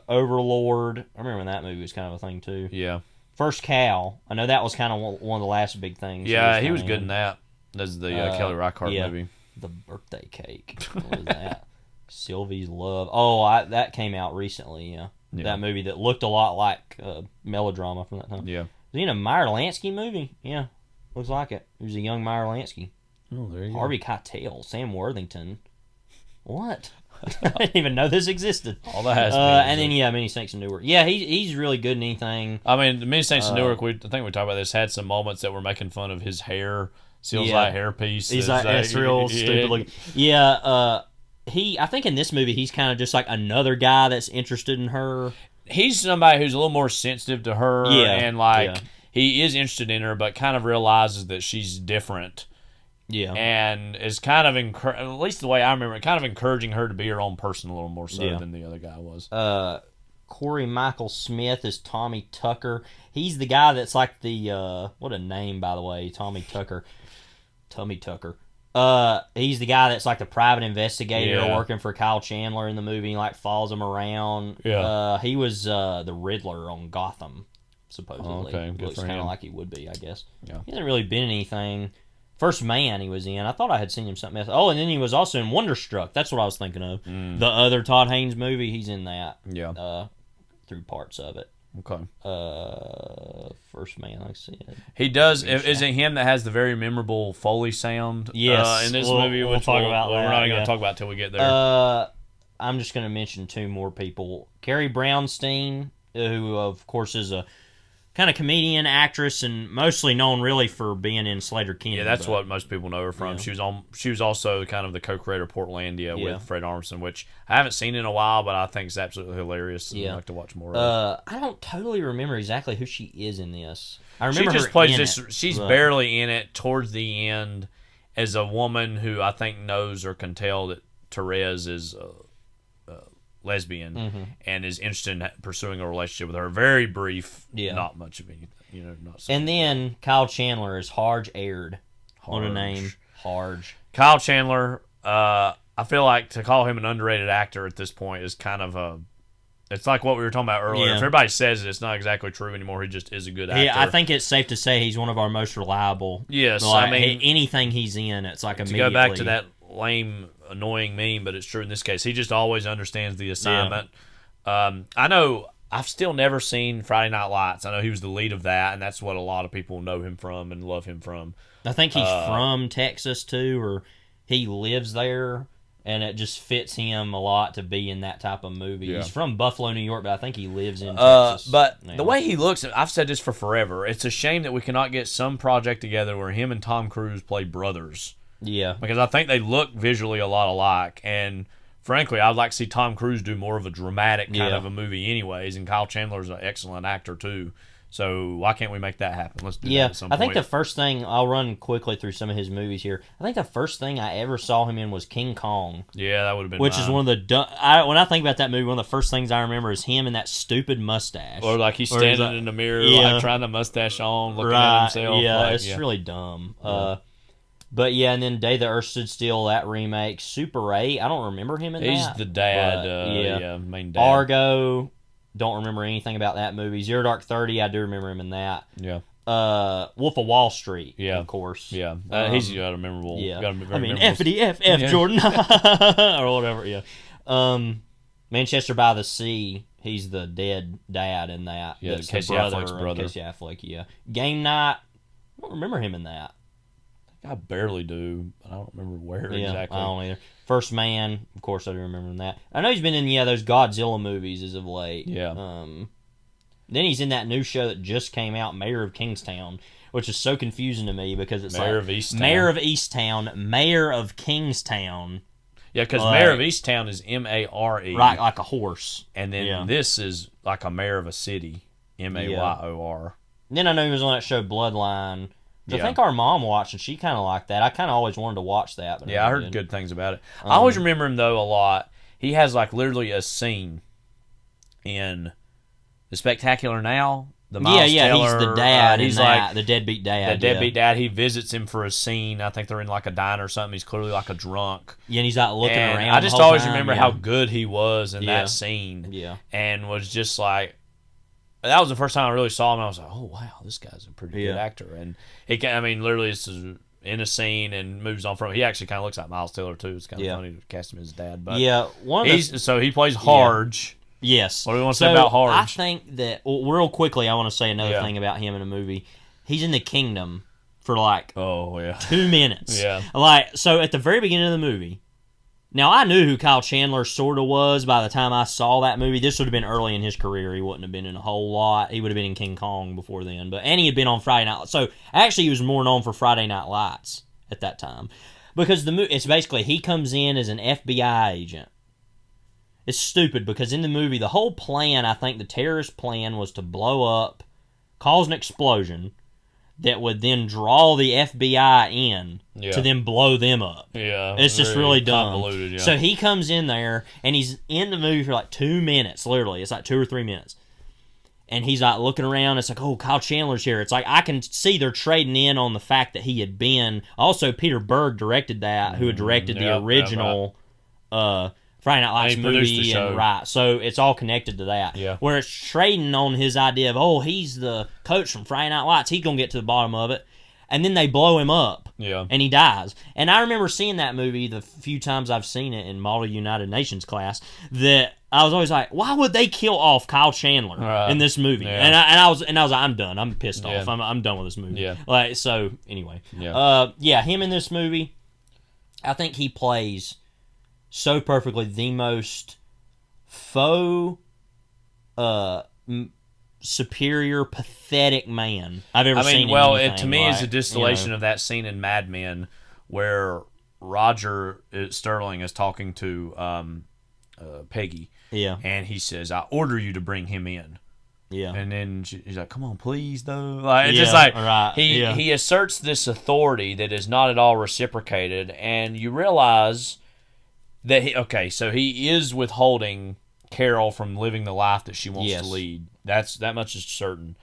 Overlord. I remember when that movie was kind of a thing too. Yeah. First Cow. I know that was kind of one of the last big things. Yeah, he was good in that. That's the Kelly Reichardt movie. The Birthday Cake. What was that? Sylvie's Love. Oh, that came out recently. Yeah. That movie that looked a lot like Melodrama from that time. Yeah. Was he in a Meyer Lansky movie? Yeah. Looks like it. He was a young Meyer Lansky. Oh, there you go. Harvey Keitel, Sam Worthington. What? I didn't even know this existed. All that has and then, Many Saints in Newark. Yeah, he's really good in anything. I mean, Many Saints in Newark, I think we talked about this, had some moments that were making fun of his hair. Seal's like hairpiece. He's like, it's real stupid looking. Yeah, I think in this movie, he's kind of just like another guy that's interested in her. He's somebody who's a little more sensitive to her, and he is interested in her, but kind of realizes that she's different. Yeah, and is kind of at least the way I remember it, kind of encouraging her to be her own person a little more so than the other guy was. Corey Michael Smith is Tommy Tucker. He's the guy that's like the what a name, by the way, Tommy Tucker. He's the guy that's like the private investigator working for Kyle Chandler in the movie. He like follows him around. Yeah. He was the Riddler on Gotham, supposedly. Oh, okay, good Looks for kind of him. like he would be, I guess. Yeah. He hasn't really been in anything. First Man he was in. I thought I had seen him something else. Oh, and then he was also in Wonderstruck. That's what I was thinking of. The other Todd Haynes movie. He's in that. Yeah. Through parts of it. Okay. First Man, I see it. He does. Is it him that has the very memorable Foley sound? Yes. In this movie, we'll talk about that. We're not going to talk about till we get there. I'm just going to mention two more people. Carrie Brownstein, who of course is a kind of comedian, actress, and mostly known really for being in Slater-Kinney. Yeah, that's what most people know her from. Yeah. She was also kind of the co-creator of Portlandia with Fred Armisen, which I haven't seen in a while, but I think is absolutely hilarious. And I'd like to watch more of. I don't totally remember exactly who she is in this. I remember she just her plays in this. She's barely in it towards the end as a woman who I think knows or can tell that Therese is lesbian and is interested in pursuing a relationship with her. Very brief, not much of anything. Not so and then Kyle Chandler is Harge Aird. What a name, Harge. Kyle Chandler. I feel like to call him an underrated actor at this point is kind of it's like what we were talking about earlier. If everybody says it, it's not exactly true anymore. He just is a good actor. Yeah, I think it's safe to say he's one of our most reliable. Yes, like, I mean anything he's in, it's like immediately. To go back to that lame, annoying meme, but it's true in this case. He just always understands the assignment. I know I've still never seen Friday Night Lights. I know he was the lead of that, and that's what a lot of people know him from and love him from. I think he's from Texas too, or he lives there, and it just fits him a lot to be in that type of movie. He's from Buffalo, New York, but I think he lives in Texas. But the way he looks, I've said this for forever, it's a shame that we cannot get some project together where him and Tom Cruise play brothers. Yeah. Because I think they look visually a lot alike, and frankly, I'd like to see Tom Cruise do more of a dramatic kind of a movie anyways, and Kyle Chandler's an excellent actor too. So why can't we make that happen? Let's do that at some point. I think the first thing, I'll run quickly through some of his movies here. I think the first thing I ever saw him in was King Kong. Yeah, that would have been Which is one of the... when I think about that movie, one of the first things I remember is him and that stupid mustache. Or like he's standing in the mirror, like trying the mustache on, looking at himself. Yeah, like, it's really dumb. But yeah, and then Day the Earth Stood Still, that remake. Super 8, I don't remember him in that. He's the dad, main dad. Argo... Don't remember anything about that movie. Zero Dark 30, I do remember him in that. Yeah. Wolf of Wall Street, of course. Yeah. He's got a memorable... Yeah. Memorable F Jordan. Or whatever, yeah. Manchester by the Sea, he's the dead dad in that. Yeah, Casey Affleck's brother. Casey Affleck, yeah. Game Night, I don't remember him in that. I barely do, but I don't remember where exactly. I don't either. First Man, of course, I do remember that. I know he's been in those Godzilla movies as of late. Yeah. Then he's in that new show that just came out, Mayor of Kingstown, which is so confusing to me because it's Mayor of Easttown. Mayor of Easttown, Mayor of Kingstown. Yeah, because Mayor of Easttown is M-A-R-E. Right, like a horse. And then this is like a mayor of a city, M-A-Y-O-R. Then I know he was on that show Bloodline. I think our mom watched, and she kind of liked that. I kind of always wanted to watch that. But I heard good things about it. I always remember him, though, a lot. He has, like, literally a scene in The Spectacular Now. The Miles Teller, he's the dad. He's like the deadbeat dad. The deadbeat dad. He visits him for a scene. I think they're in, like, a diner or something. He's clearly, like, a drunk. Yeah, and he's, like, looking around I just the whole always time, remember how good he was in that scene. Yeah. And was just, like... That was the first time I really saw him. I was like, "Oh wow, this guy's a pretty good actor." And he can, literally, this is in a scene and moves on from it. He actually kind of looks like Miles Teller too. It's kind of funny to cast him as his dad. But so he plays Harge. Yes. What do you want to say about Harge? I think that real quickly, I want to say another thing about him in a movie. He's in the Kingdom for like 2 minutes. So at the very beginning of the movie. Now, I knew who Kyle Chandler sort of was by the time I saw that movie. This would have been early in his career. He wouldn't have been in a whole lot. He would have been in King Kong before then. And he had been on Friday Night Lights. So, actually, he was more known for Friday Night Lights at that time. Because it's basically, he comes in as an FBI agent. It's stupid because in the movie, the whole plan, I think the terrorist plan was to blow up, cause an explosion, that would then draw the FBI in to then blow them up. Yeah. It's just really dumb. Yeah. So he comes in there, and he's in the movie for like 2 minutes, literally. It's like 2 or 3 minutes. And he's like looking around. It's like, oh, Kyle Chandler's here. It's like I can see they're trading in on the fact that he had been. Also, Peter Berg directed that, who had directed the original Friday Night Lights movie. So it's all connected to that. Yeah. Where it's trading on his idea of, oh, he's the coach from Friday Night Lights. He's going to get to the bottom of it. And then they blow him up. Yeah. And he dies. And I remember seeing that movie the few times I've seen it in Model United Nations class, that I was always like, why would they kill off Kyle Chandler in this movie? Yeah. And I was like, I'm done. I'm pissed off. I'm done with this movie. Yeah. So anyway. Yeah. Him in this movie, I think he plays so perfectly the most faux superior, pathetic man I've ever seen. To me, it's a distillation of that scene in Mad Men where Roger Sterling is talking to Peggy. Yeah. And he says, I order you to bring him in. Yeah. And then he's like, come on, please, though. Like, it's just like, he asserts this authority that is not at all reciprocated, and you realize that he is withholding Carol from living the life that she wants to lead. That much is certain.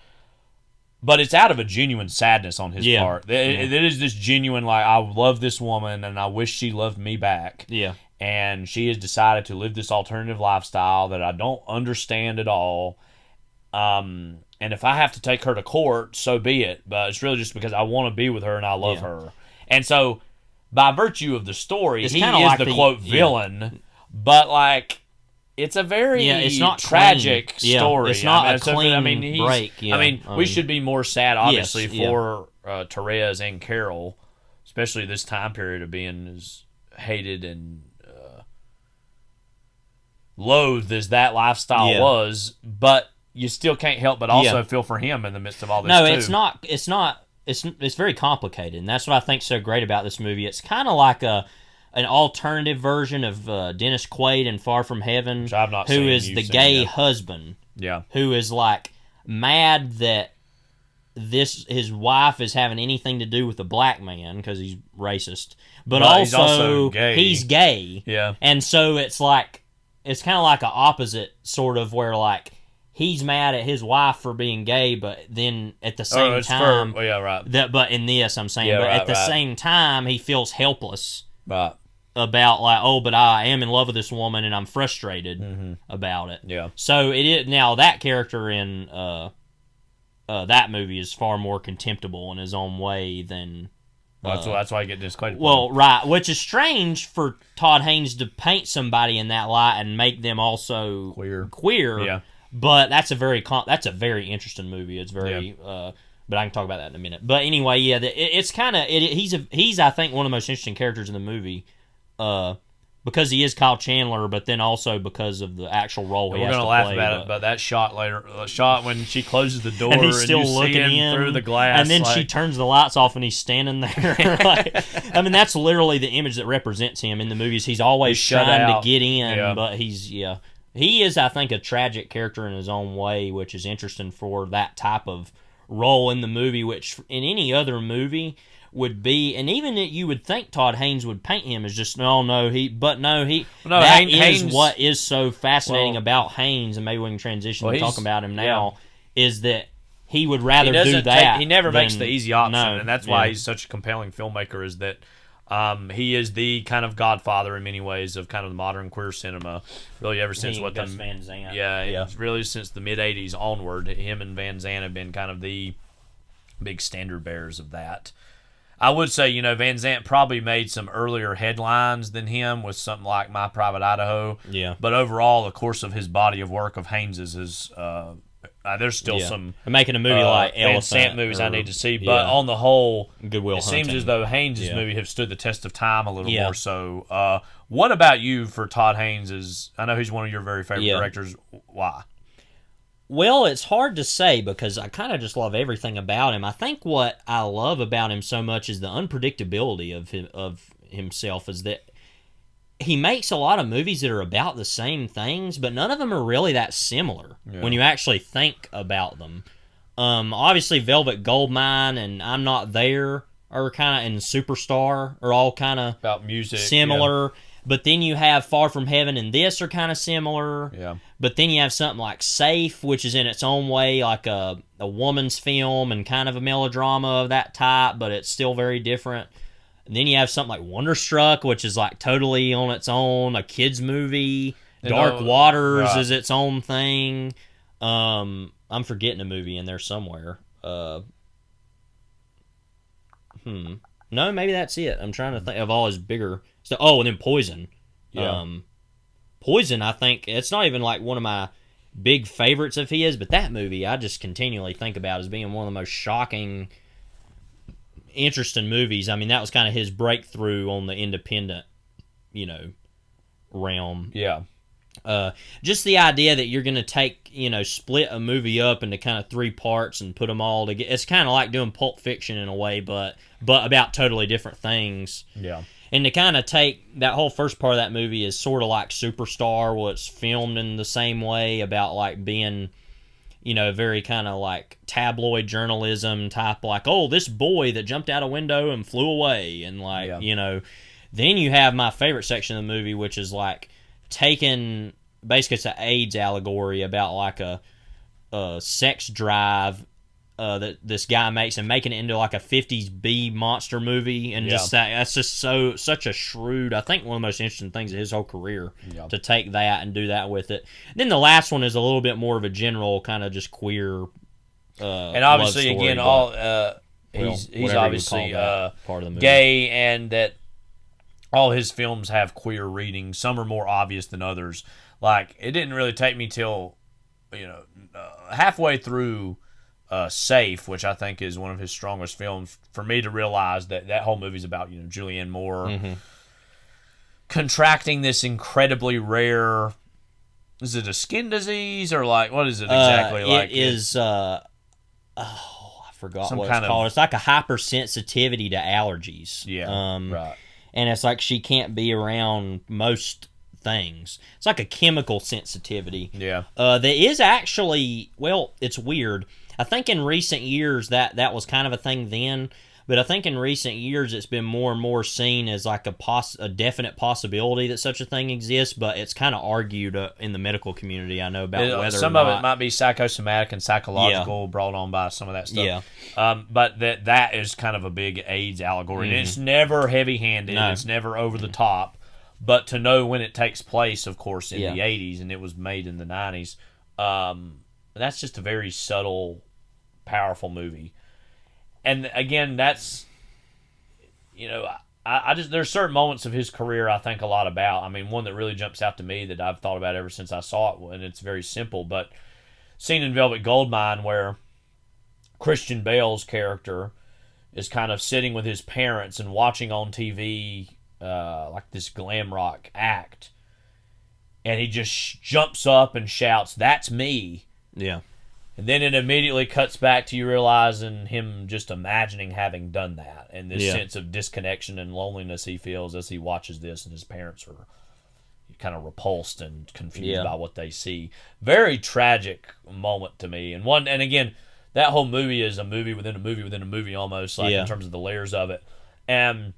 But it's out of a genuine sadness on his part. It is this genuine, like, I love this woman and I wish she loved me back. Yeah. And she has decided to live this alternative lifestyle that I don't understand at all. And if I have to take her to court, so be it. But it's really just because I want to be with her and I love her. And so, by virtue of the story, he is like the quote villain. But, like, it's a very it's not tragic clean. story. It's not a clean break. We should be more sad, obviously, for Therese and Carol, especially this time period of being as hated and loathed as that lifestyle was. But you still can't help but also feel for him in the midst of all this. No, it's not. It's very complicated, and that's what I think's so great about this movie. It's kind of like a an alternative version of Dennis Quaid in Far From Heaven, Which I've not who seen. is You've the seen, gay yeah. husband, Yeah. who is like mad that his wife is having anything to do with a black man because he's racist, but he's also gay. He's gay, Yeah. and so it's like it's kind of like an opposite sort of where like he's mad at his wife for being gay, but then at the same time, yeah, right. But in this, I'm saying, Yeah, but right, at the right. same time, he feels helpless, Right. about like, oh, but I am in love with this woman and I'm frustrated about it. Yeah. So it is now that character in that movie is far more contemptible in his own way than. That's why I get disqualified. Well, right, which is strange for Todd Haynes to paint somebody in that light and make them also queer. Yeah. But that's a very interesting movie. It's very. But I can talk about that in a minute. But anyway, yeah, it's kind of he's I think one of the most interesting characters in the movie, because he is Kyle Chandler, but then also because of the actual role he has to play. We're gonna laugh about it, but that shot later, when she closes the door and he's still you looking see him in through the glass, and then she turns the lights off and he's standing there. I mean, that's literally the image that represents him in the movies. He's always shut trying out. to get in, Yeah. but he is, I think, a tragic character in his own way, which is interesting for that type of role in the movie, which in any other movie would be, and even that you would think Todd Haynes would paint him as just Haynes, what is so fascinating about Haynes, and maybe we can transition to talk about him now, is that he would rather do that. He never makes than- the easy option, no, and that's why yeah. he's such a compelling filmmaker. Is that he is the kind of godfather in many ways of kind of the modern queer cinema, really ever since He and Gus Van Sant. It's really since the mid '80s onward. Him and Van Sant have been kind of the big standard bearers of that. I would say, Van Sant probably made some earlier headlines than him with something like My Private Idaho. Yeah. But overall, the course of his body of work of Haynes's is there's still some I'm making a movie like Van Elephant Sant movies I or- need to see. But yeah. on the whole, Good Will it seems Hunting. as though Haynes's Yeah. movie have stood the test of time a little Yeah. more so. What about you for Todd Haynes? I know he's one of your very favorite Yeah. directors. Why? Well, it's hard to say because I kind of just love everything about him. I think what I love about him so much is the unpredictability of himself, is that he makes a lot of movies that are about the same things, but none of them are really that similar when you actually think about them. Obviously, Velvet Goldmine and I'm Not There are kind of, and Superstar are all kind of about music similar. Yeah. But then you have Far From Heaven and this are kind of similar. Yeah. But then you have something like Safe, which is in its own way like a woman's film and kind of a melodrama of that type, but it's still very different. And then you have something like Wonderstruck, which is like totally on its own, a kid's movie. Dark Waters is its own thing. I'm forgetting a movie in there somewhere. No, maybe that's it. I'm trying to think of all his bigger stuff. Oh, and then Poison. Yeah. Poison, I think, it's not even like one of my big favorites of his, but that movie I just continually think about as being one of the most shocking, interesting movies. I mean, that was kind of his breakthrough on the independent, realm. Yeah. Just the idea that you're going to take, split a movie up into kind of three parts and put them all together. It's kind of like doing Pulp Fiction in a way, but about totally different things. Yeah. And to kind of take that whole first part of that movie is sort of like Superstar, where it's filmed in the same way about like being, very kind of like tabloid journalism type, like, oh, this boy that jumped out a window and flew away. And like, then you have my favorite section of the movie, which is like taking, basically it's an AIDS allegory about like a sex drive that this guy makes and making it into like a 50s B monster movie, and just that's just such a shrewd, I think one of the most interesting things of his whole career, to take that and do that with it. And then the last one is a little bit more of a general kind of just queer and obviously love story, again he's obviously part of the movie. Gay, and that all his films have queer readings. Some are more obvious than others. Like, it didn't really take me till halfway through Safe, which I think is one of his strongest films, for me to realize that whole movie's about Julianne Moore contracting this incredibly rare, is it a skin disease or like what is it exactly? It is I forgot what it's called. It's like a hypersensitivity to allergies. Yeah, right. and it's like she can't be around most things. It's like a chemical sensitivity. Yeah. That is actually, well, it's weird. I think in recent years that was kind of a thing then, but I think in recent years it's been more and more seen as like a definite possibility that such a thing exists, but it's kind of argued in the medical community, I know, about whether some or not. of it might be psychosomatic and psychological, brought on by some of that stuff. Yeah. But that is kind of a big AIDS allegory. And it's never heavy-handed. No. It's never over the top. But to know when it takes place, of course, in the 80s, and it was made in the 90s, that's just a very subtle, powerful movie. And again, that's, I just, there's certain moments of his career I think a lot about. I mean, one that really jumps out to me that I've thought about ever since I saw it, and it's very simple, but scene in Velvet Goldmine where Christian Bale's character is kind of sitting with his parents and watching on TV like this glam rock act, and he just jumps up and shouts, "That's me!" Yeah. And then it immediately cuts back to you realizing him just imagining having done that, and this sense of disconnection and loneliness he feels as he watches this, and his parents are kind of repulsed and confused by what they see. Very tragic moment to me. And again, that whole movie is a movie within a movie within a movie almost, like in terms of the layers of it. And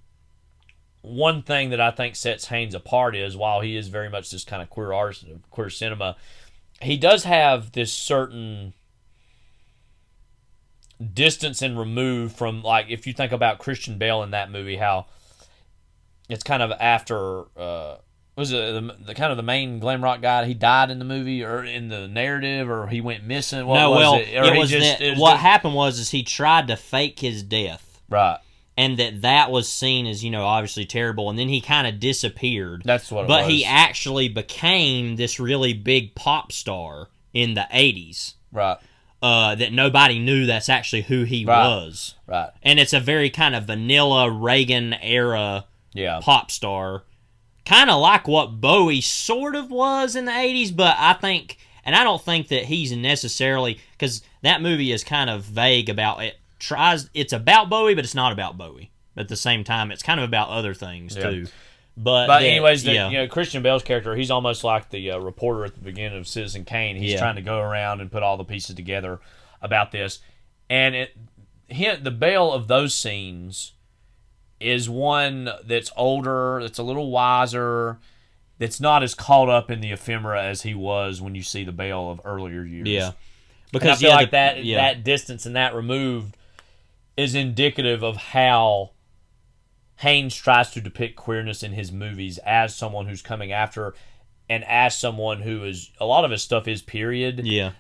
one thing that I think sets Haynes apart is, while he is very much this kind of queer artist, queer cinema, he does have this certain distance and remove from, like, if you think about Christian Bale in that movie, how it's kind of after was it the kind of the main glam rock guy, he died in the movie or in the narrative, or he went missing? What happened was he tried to fake his death, right? And that was seen as, obviously terrible, and then he kind of disappeared. That's what it was. But he actually became this really big pop star in the 80s. Right. That nobody knew that's actually who he was. Right. And it's a very kind of vanilla Reagan-era pop star. Kind of like what Bowie sort of was in the 80s, but I don't think that he's necessarily, because that movie is kind of vague about it. It's about Bowie, but it's not about Bowie. At the same time, it's kind of about other things too. But anyways, Christian Bale's character, he's almost like the reporter at the beginning of Citizen Kane. He's trying to go around and put all the pieces together about this. And the Bale of those scenes is one that's older, that's a little wiser, that's not as caught up in the ephemera as he was when you see the Bale of earlier years. Yeah. Because I feel like that distance and that removed is indicative of how Haynes tries to depict queerness in his movies as someone who's coming after, and as someone who is, a lot of his stuff is period. Yeah.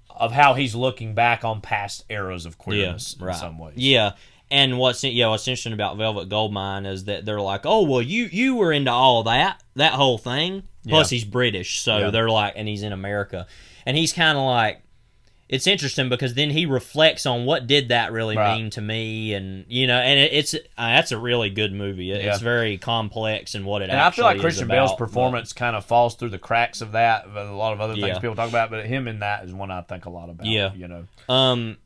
Of how he's looking back on past eras of queerness in some ways. Yeah. And what's interesting about Velvet Goldmine is that they're like, oh, well, you were into all that whole thing. Plus he's British, so they're like, and he's in America. And he's kind of like, it's interesting because then he reflects on what did that really mean to me, and and that's a really good movie. It's very complex in what it. And actually I feel like Christian Bale's performance kind of falls through the cracks of that. A lot of other things people talk about, but him in that is one I think a lot about. Yeah, and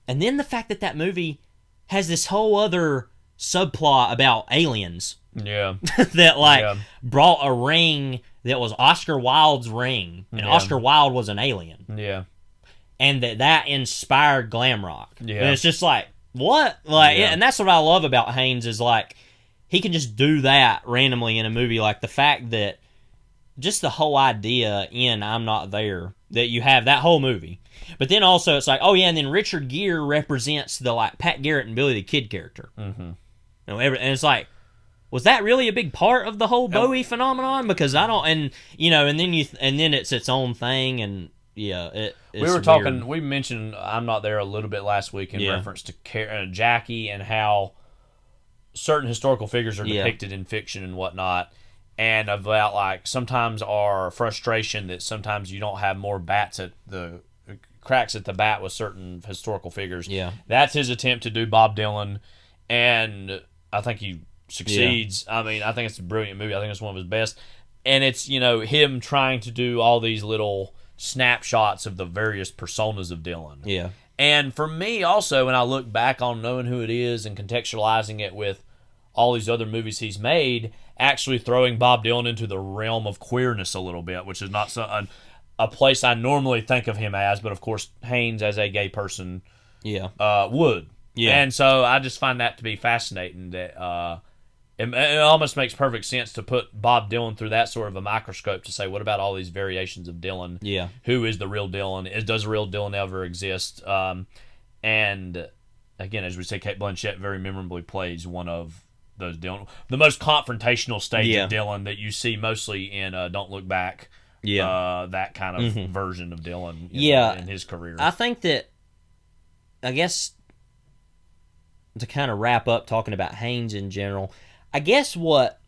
then the fact that movie has this whole other subplot about aliens. Yeah, that brought a ring that was Oscar Wilde's ring, and Oscar Wilde was an alien. Yeah. And that inspired glam rock. Yeah. And it's just like, what? And that's what I love about Haynes is like, he can just do that randomly in a movie. Like the fact that just the whole idea in I'm Not There, that you have that whole movie. But then also it's like, oh yeah, and then Richard Gere represents the Pat Garrett and Billy the Kid character. Mm-hmm. And it's like, was that really a big part of the whole Bowie phenomenon? Because I don't, and then it's its own thing, and it's we were talking. Weird. We mentioned I'm Not There a little bit last week in reference to Jackie and how certain historical figures are depicted in fiction and whatnot, and about sometimes our frustration that sometimes you don't have more bats at the cracks at the bat with certain historical figures. Yeah, that's his attempt to do Bob Dylan, and I think he succeeds. I mean, I think it's a brilliant movie. I think it's one of his best, and it's him trying to do all these little snapshots of the various personas of Dylan. Yeah. And for me also, when I look back on knowing who it is and contextualizing it with all these other movies he's made, actually throwing Bob Dylan into the realm of queerness a little bit, which is not a place I normally think of him as, but of course Haynes as a gay person would. Yeah. And so I just find that to be fascinating that it almost makes perfect sense to put Bob Dylan through that sort of a microscope to say, what about all these variations of Dylan? Yeah. Who is the real Dylan? Does the real Dylan ever exist? And again, as we say, Cate Blanchett very memorably plays one of those Dylan, the most confrontational stage of Dylan that you see mostly in Don't Look Back. Yeah, that kind of version of Dylan. In his career, I think that, I guess, to kind of wrap up talking about Haynes in general, I guess what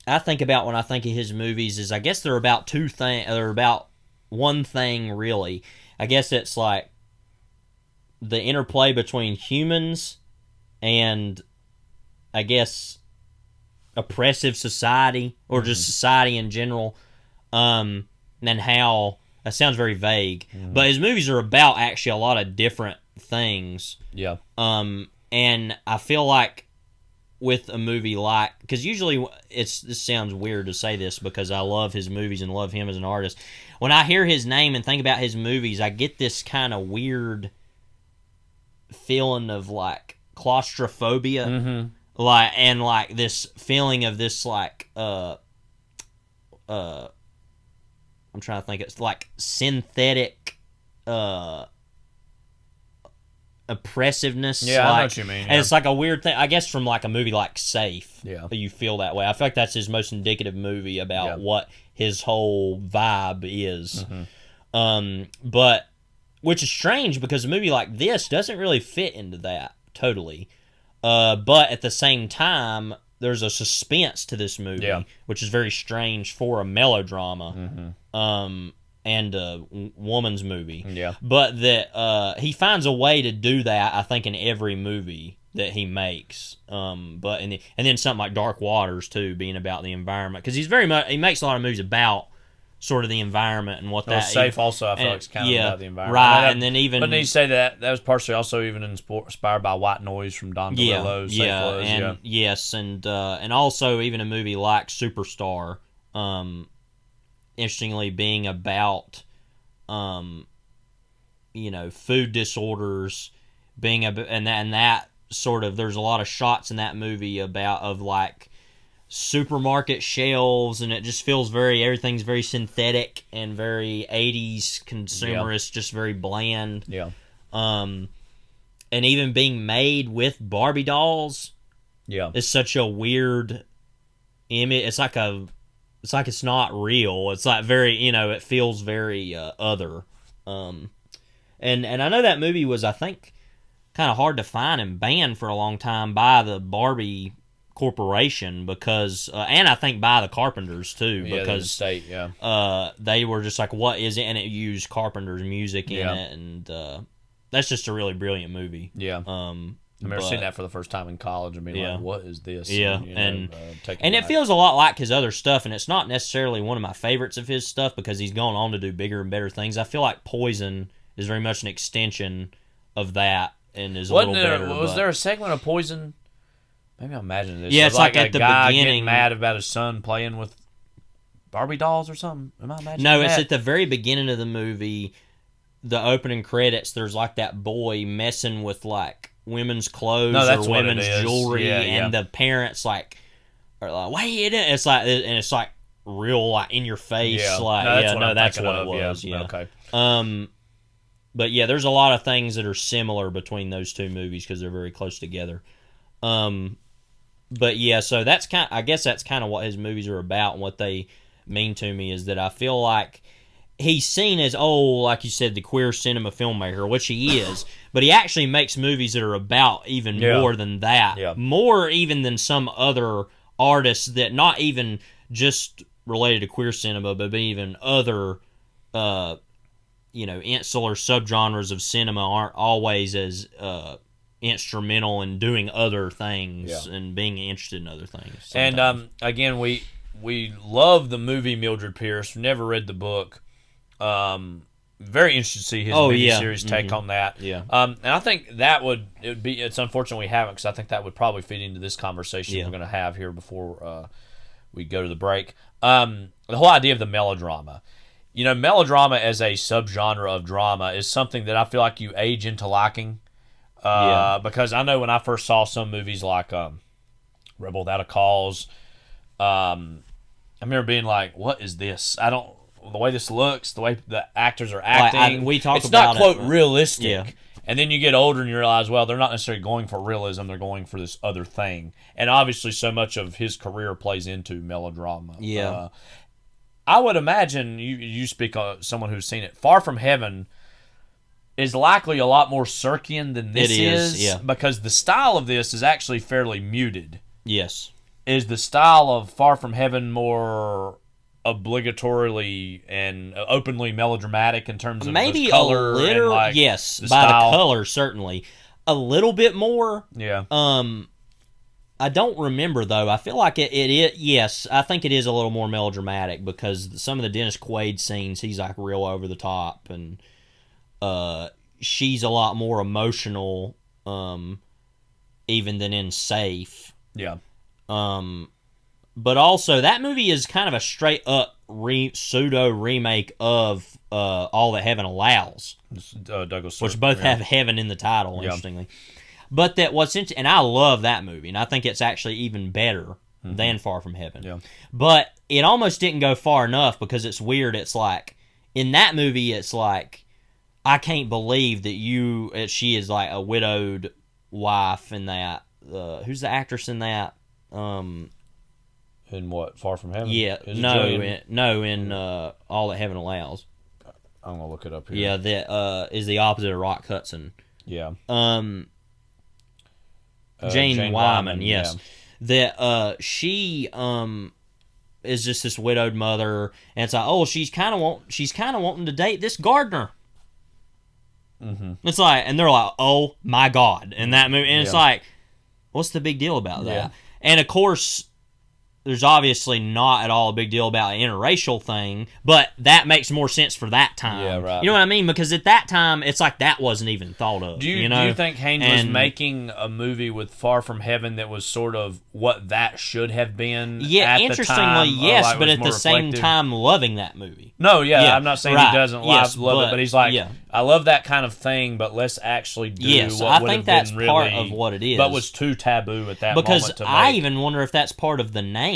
I think about when I think of his movies is, I guess they're about two things. They're about one thing, really. I guess it's like the interplay between humans and, I guess, oppressive society, or just society in general, and how, that sounds very vague, but his movies are about actually a lot of different things. Yeah. And I feel like with a movie like, because usually this sounds weird to say this because I love his movies and love him as an artist. When I hear his name and think about his movies, I get this kind of weird feeling of like claustrophobia, like this feeling of this like I'm trying to think, it's like synthetic oppressiveness. Yeah, I know what you mean. And it's like a weird thing, I guess, from like a movie like Safe. Yeah, you feel that way. I feel like that's his most indicative movie about what his whole vibe is. But which is strange because a movie like this doesn't really fit into that totally. But at the same time, there's a suspense to this movie, which is very strange for a melodrama. And a woman's movie. Yeah. But that he finds a way to do that, I think, in every movie that he makes. And then something like Dark Waters too, being about the environment, because he makes a lot of movies about sort of the environment and what that. Safe also, I feel like it's kind of about the environment, right? And then even, but then you say that was partially also even inspired by White Noise from Don DeLillo's. Yes, and also even a movie like Superstar. Interestingly, being about, food disorders, and that sort of, there's a lot of shots in that movie of like supermarket shelves, and it just feels everything's very synthetic and very 80s consumerist, just very bland. Yeah. And even being made with Barbie dolls. Yeah. Is such a weird image. It's like it's not real. It's like very, it feels very other. And I know that movie was, I think, kind of hard to find and banned for a long time by the Barbie Corporation because, and I think by the Carpenters too, because they were just like, what is it? And it used Carpenter's music in it, and that's just a really brilliant movie. Yeah. I remember seeing that for the first time in college and being like, what is this? Yeah, and it feels a lot like his other stuff, and it's not necessarily one of my favorites of his stuff because he's gone on to do bigger and better things. I feel like Poison is very much an extension of that and is a little better. Was there a segment of Poison? Maybe I'm imagining this. Yeah, it's like at the guy beginning. Getting mad about his son playing with Barbie dolls or something. Am I imagining No, that? it's at the very beginning of the movie, the opening credits, there's like that boy messing with like women's clothes or women's jewelry, and the parents like are like, wait, it's like, and it's like real like in your face, that's what it was. Yeah. Okay. But yeah, there's a lot of things that are similar between those two movies because they're very close together. But yeah, so I guess that's kind of what his movies are about, and what they mean to me is that I feel like he's seen as, like you said, the queer cinema filmmaker, which he is, but he actually makes movies that are about even more than that. Yeah. More even than some other artists that not even just related to queer cinema, but even other, insular subgenres of cinema aren't always as instrumental in doing other things and being interested in other things. Sometimes. And again, we love the movie Mildred Pierce. Never read the book. very interested to see his miniseries take on that. Yeah. And I think it's unfortunate we haven't, because I think that would probably feed into this conversation we're going to have here before we go to the break. The whole idea of the melodrama. Melodrama as a subgenre of drama is something that I feel like you age into liking. Because I know when I first saw some movies like Rebel Without a Cause, I remember being like, what is this? The way this looks, the way the actors are acting, it's not, quote, realistic. Yeah. And then you get older and you realize, well, they're not necessarily going for realism, they're going for this other thing. And obviously so much of his career plays into melodrama. Yeah. I would imagine, you speak of someone who's seen it, Far From Heaven is likely a lot more Circean than this is. Because the style of this is actually fairly muted. Yes. Is the style of Far From Heaven more obligatorily and openly melodramatic in terms of maybe color? A little, and like yes, the by style? the color certainly. A little bit more. Yeah. I don't remember though. I feel like it. Yes, I think it is a little more melodramatic because some of the Dennis Quaid scenes, he's like real over the top, and she's a lot more emotional, even than in Safe. Yeah. But also, that movie is kind of a straight-up pseudo remake of All That Heaven Allows, Douglas, which both have heaven in the title, interestingly. But and I love that movie, and I think it's actually even better than Far From Heaven. Yeah. But it almost didn't go far enough because it's weird. It's like, in that movie, it's like, I can't believe that she is like a widowed wife in that. Who's the actress in that? In what, Far From Heaven? Yeah, in All That Heaven Allows. I'm gonna look it up here. Yeah, that is the opposite of Rock Hudson. Yeah. Jane Wyman, yes. Yeah. That she is just this widowed mother, and it's like, she's kind of wanting to date this gardener. Mm-hmm. It's like, and they're like, oh my god, in that movie, and it's like, what's the big deal about that? Yeah. And of course, there's obviously not at all a big deal about an interracial thing, but that makes more sense for that time. Yeah, right. You know what I mean? Because at that time, it's like that wasn't even thought of. Do you think Haynes was making a movie with Far From Heaven that was sort of what that should have been? Yeah, interestingly, yes, but at the same time, loving that movie. No, I'm not saying he doesn't love it, but he's like, I love that kind of thing, but let's actually do what would have been really, part of what it is. But was too taboo at that moment to make. I even wonder if that's part of the name.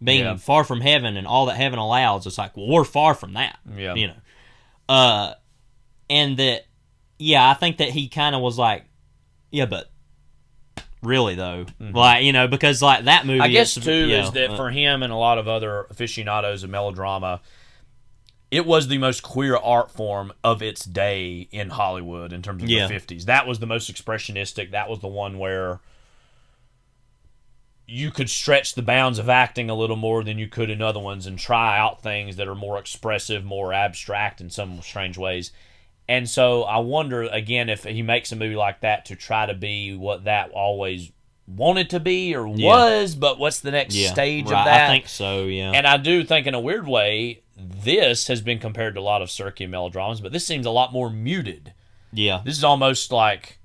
Being Far From Heaven and All That Heaven Allows, it's like, well, we're far from that. Yeah. And that, I think that he kind of was like, but really though, because like that movie, I guess too is that for him and a lot of other aficionados of melodrama, it was the most queer art form of its day in Hollywood in terms of the 50s. That was the most expressionistic. That was the one where you could stretch the bounds of acting a little more than you could in other ones and try out things that are more expressive, more abstract in some strange ways. And so I wonder, again, if he makes a movie like that to try to be what that always wanted to be or was, but what's the next stage of that? I think so, yeah. And I do think in a weird way, this has been compared to a lot of Circean melodramas, but this seems a lot more muted. Yeah. This is almost like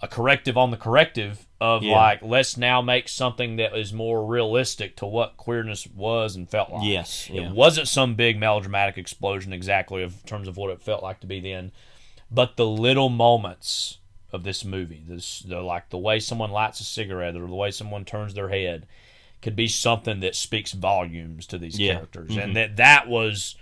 a corrective on the corrective of like, let's now make something that is more realistic to what queerness was and felt like. Yes. It wasn't some big melodramatic explosion exactly in terms of what it felt like to be then, but the little moments of this movie, like the way someone lights a cigarette or the way someone turns their head, could be something that speaks volumes to these characters. Mm-hmm. And that was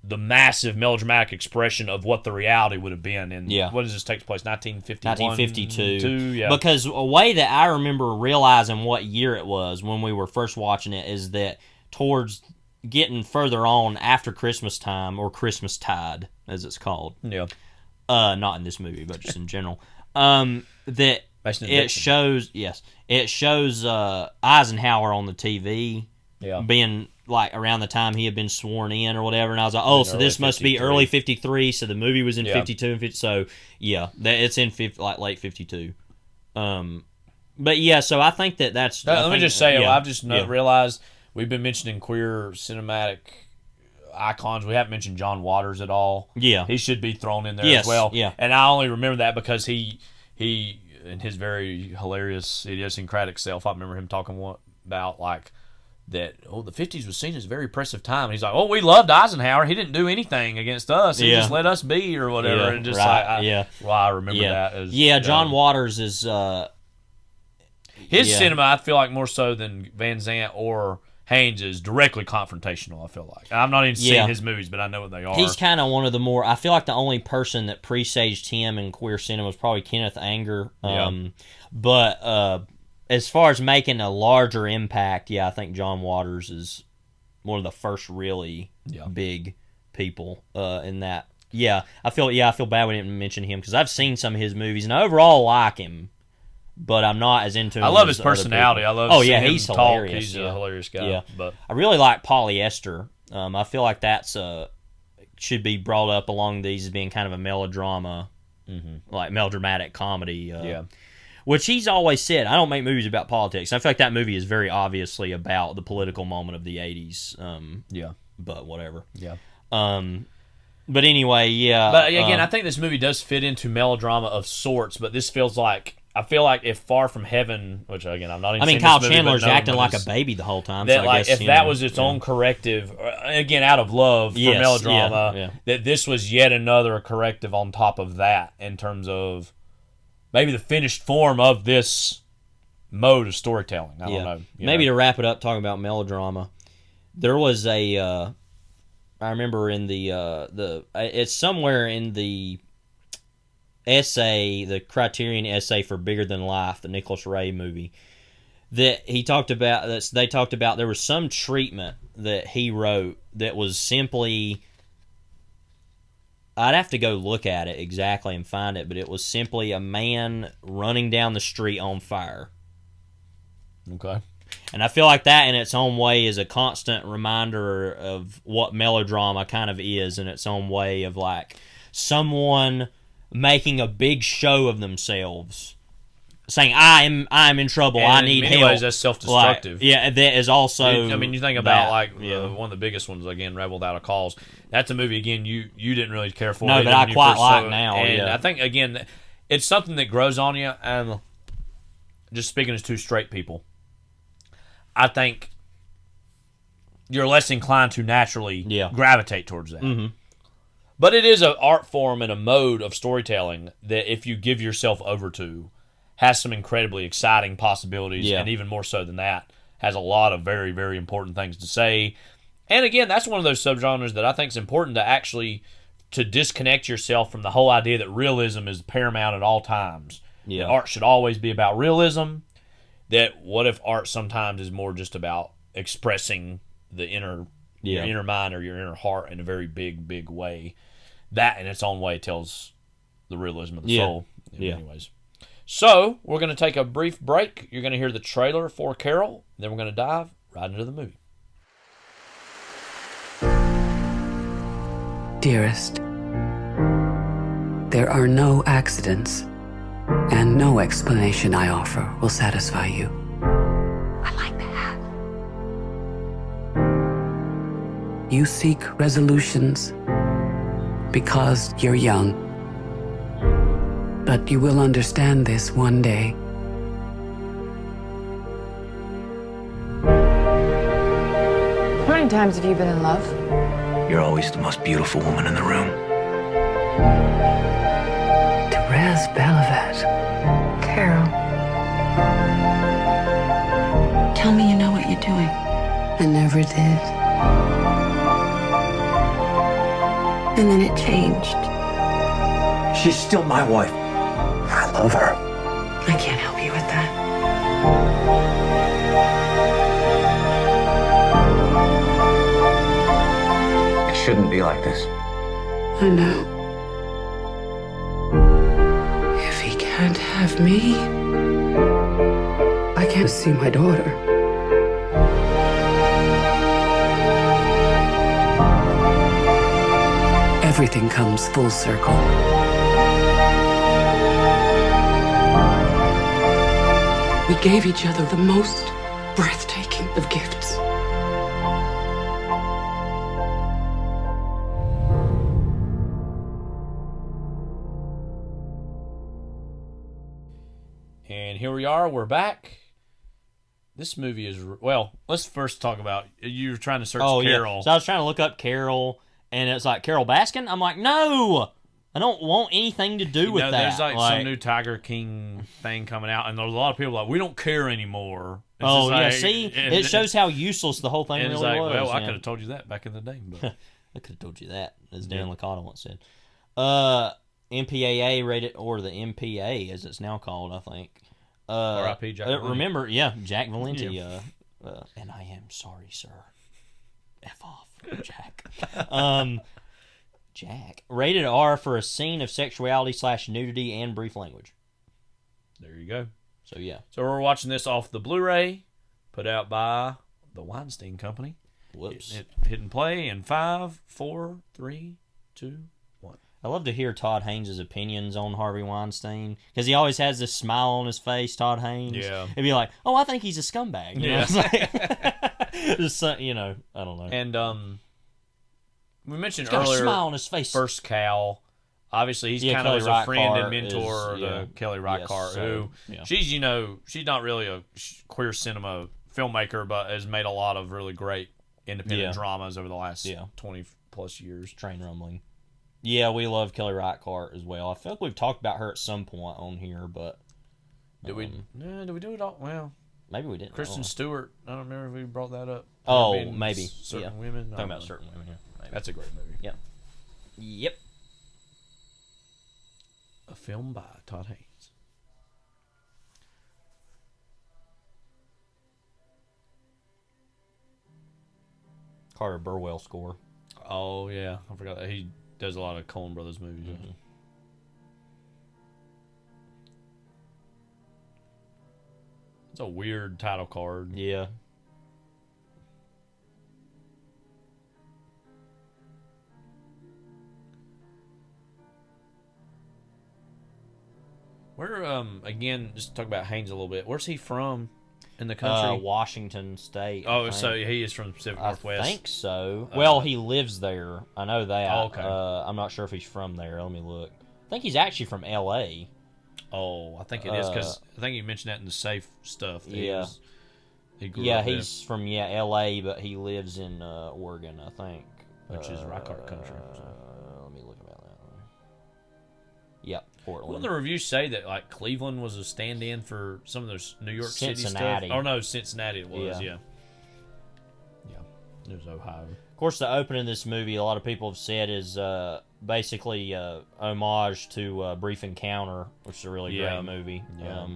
the massive melodramatic expression of what the reality would have been in, what does this take place, 1952? Because a way that I remember realizing what year it was when we were first watching it is that towards getting further on after Christmas time, or Christmastide, as it's called. Yeah. Not in this movie, but just in general. That it shows, Eisenhower on the TV being like around the time he had been sworn in or whatever, and I was like, so this must be early 53, so the movie was in 52 and 50, so it's in late 52. But so I think that's... Let me just say, I've just realized we've been mentioning queer cinematic icons. We haven't mentioned John Waters at all. Yeah. He should be thrown in there Yes, as well. yeah. And I only remember that because he in his very hilarious, idiosyncratic self, I remember him talking about like that, the 50s was seen as a very oppressive time. And he's like, we loved Eisenhower. He didn't do anything against us. He just let us be or whatever. Yeah, and just right, I remember that. As, John Waters is... his cinema, I feel like more so than Van Zandt or Haynes, is directly confrontational, I feel like. I'm not even seeing his movies, but I know what they are. He's kind of one of the more... I feel like the only person that presaged him in queer cinema was probably Kenneth Anger. But as far as making a larger impact, I think John Waters is one of the first really big people in that. Yeah, I feel bad we didn't mention him because I've seen some of his movies and I overall like him, but I'm not as into him. I love as his personality. I love seeing him he's talk. hilarious. He's a hilarious guy. Yeah. But I really like Polyester. I feel like that's should be brought up along these as being kind of a melodrama, like melodramatic comedy. Which he's always said, I don't make movies about politics. I feel like that movie is very obviously about the political moment of the 80s. But whatever. Yeah. But anyway, But again, I think this movie does fit into melodrama of sorts, but this feels like, I feel like if Far From Heaven, which again, I'm not even seeing Kyle this movie, Chandler's but acting like a baby the whole time. That, so I like, guess, if that was its own corrective, again, out of love for melodrama, that this was yet another corrective on top of that in terms of maybe the finished form of this mode of storytelling. I don't know. Maybe to wrap it up, talking about melodrama, there was a. I remember in the it's somewhere in the essay, the Criterion essay for Bigger Than Life, the Nicholas Ray movie, that he talked about. They talked about there was some treatment that he wrote that was simply. I'd have to go look at it exactly and find it, but it was simply a man running down the street on fire. Okay. And I feel like that in its own way is a constant reminder of what melodrama kind of is in its own way of like someone making a big show of themselves, saying, I'm in trouble, I need help. In many ways, that's self-destructive. Like, that is also... I mean, you think about one of the biggest ones, again, Rebel Without a Cause. That's a movie, again, you didn't really care for. No, but I quite like now. And I think, again, it's something that grows on you, and just speaking as two straight people, I think you're less inclined to naturally gravitate towards that. Mm-hmm. But it is an art form and a mode of storytelling that if you give yourself over to, has some incredibly exciting possibilities, and even more so than that, has a lot of very, very important things to say. And again, that's one of those subgenres that I think is important to actually to disconnect yourself from the whole idea that realism is paramount at all times. Yeah. That art should always be about realism. That what if art sometimes is more just about expressing the your inner mind or your inner heart in a very big, big way. That in its own way tells the realism of the soul in many ways. So, we're going to take a brief break. You're going to hear the trailer for Carol. Then we're going to dive right into the movie. Dearest, there are no accidents, and no explanation I offer will satisfy you. I like the hat. You seek resolutions because you're young. But you will understand this one day. How many times have you been in love? You're always the most beautiful woman in the room. Therese Belavet. Carol. Tell me you know what you're doing. I never did. And then it changed. She's still my wife. I love her. I can't help you with that. It shouldn't be like this. I know. If he can't have me, I can't see my daughter. Everything comes full circle. We gave each other the most breathtaking of gifts. And here we are. We're back. This movie is... Well, let's first talk about... You were trying to search Carol. Yeah. So I was trying to look up Carol, and it's like, Carol Baskin? I'm like, no! I don't want anything to do with that. There's like some new Tiger King thing coming out, and there's a lot of people like, we don't care anymore. It's see? It shows how useless the whole thing really like, was. Well, I could have told you that back in the day. But. I could have told you that, as Dan Licata once said. MPAA rated, or the MPA, as it's now called, I think. R.I.P. Jack Valenti. Remember, Jack Valenti. And I am sorry, sir. F off, Jack. Jack. Rated R for a scene of sexuality / nudity and brief language. There you go. So, yeah. So, we're watching this off the Blu-ray, put out by the Weinstein Company. Whoops. Hit and play in 5, 4, 3, 2, 1. I love to hear Todd Haynes' opinions on Harvey Weinstein, because he always has this smile on his face, Todd Haynes. Yeah. He'd be like, oh, I think he's a scumbag. You know? Just, I don't know. And we mentioned got earlier, a smile on his face. First Cal. Obviously, he's kind of was a friend and mentor to Kelly Reichardt, who she's not really a queer cinema filmmaker, but has made a lot of really great independent dramas over the last 20 plus years. Train rumbling. Yeah, we love Kelly Reichardt as well. I feel like we've talked about her at some point on here, but did we do it all? Well, maybe we didn't. Kristen Stewart. I don't remember if we brought that up. Oh, maybe certain women. Talking about certain women. Yeah, maybe. That's a great movie. Yep. A film by Todd Haynes. Carter Burwell score. Oh yeah, I forgot that he does a lot of Coen Brothers movies. Mm-hmm. It's a weird title card. Yeah. Where again, just talk about Haynes a little bit. Where's he from in the country? Washington State. Oh, so he is from Pacific Northwest. I think so. Well, he lives there. I know that. Oh, okay. I'm not sure if he's from there. Let me look. I think he's actually from L.A. Oh, I think it is, because I think you mentioned that in the safe stuff. Yeah. He grew yeah, up he's from L.A., but he lives in Oregon, I think. Which is Reichardt country. So. Let me look about that one. Yep, Portland. Well, the reviews say that like Cleveland was a stand-in for some of those New York City Cincinnati. stuff. Oh no, Cincinnati it was. Yeah. It was Ohio. Of course, the opening of this movie, a lot of people have said, is basically homage to Brief Encounter, which is a really great movie. Yeah.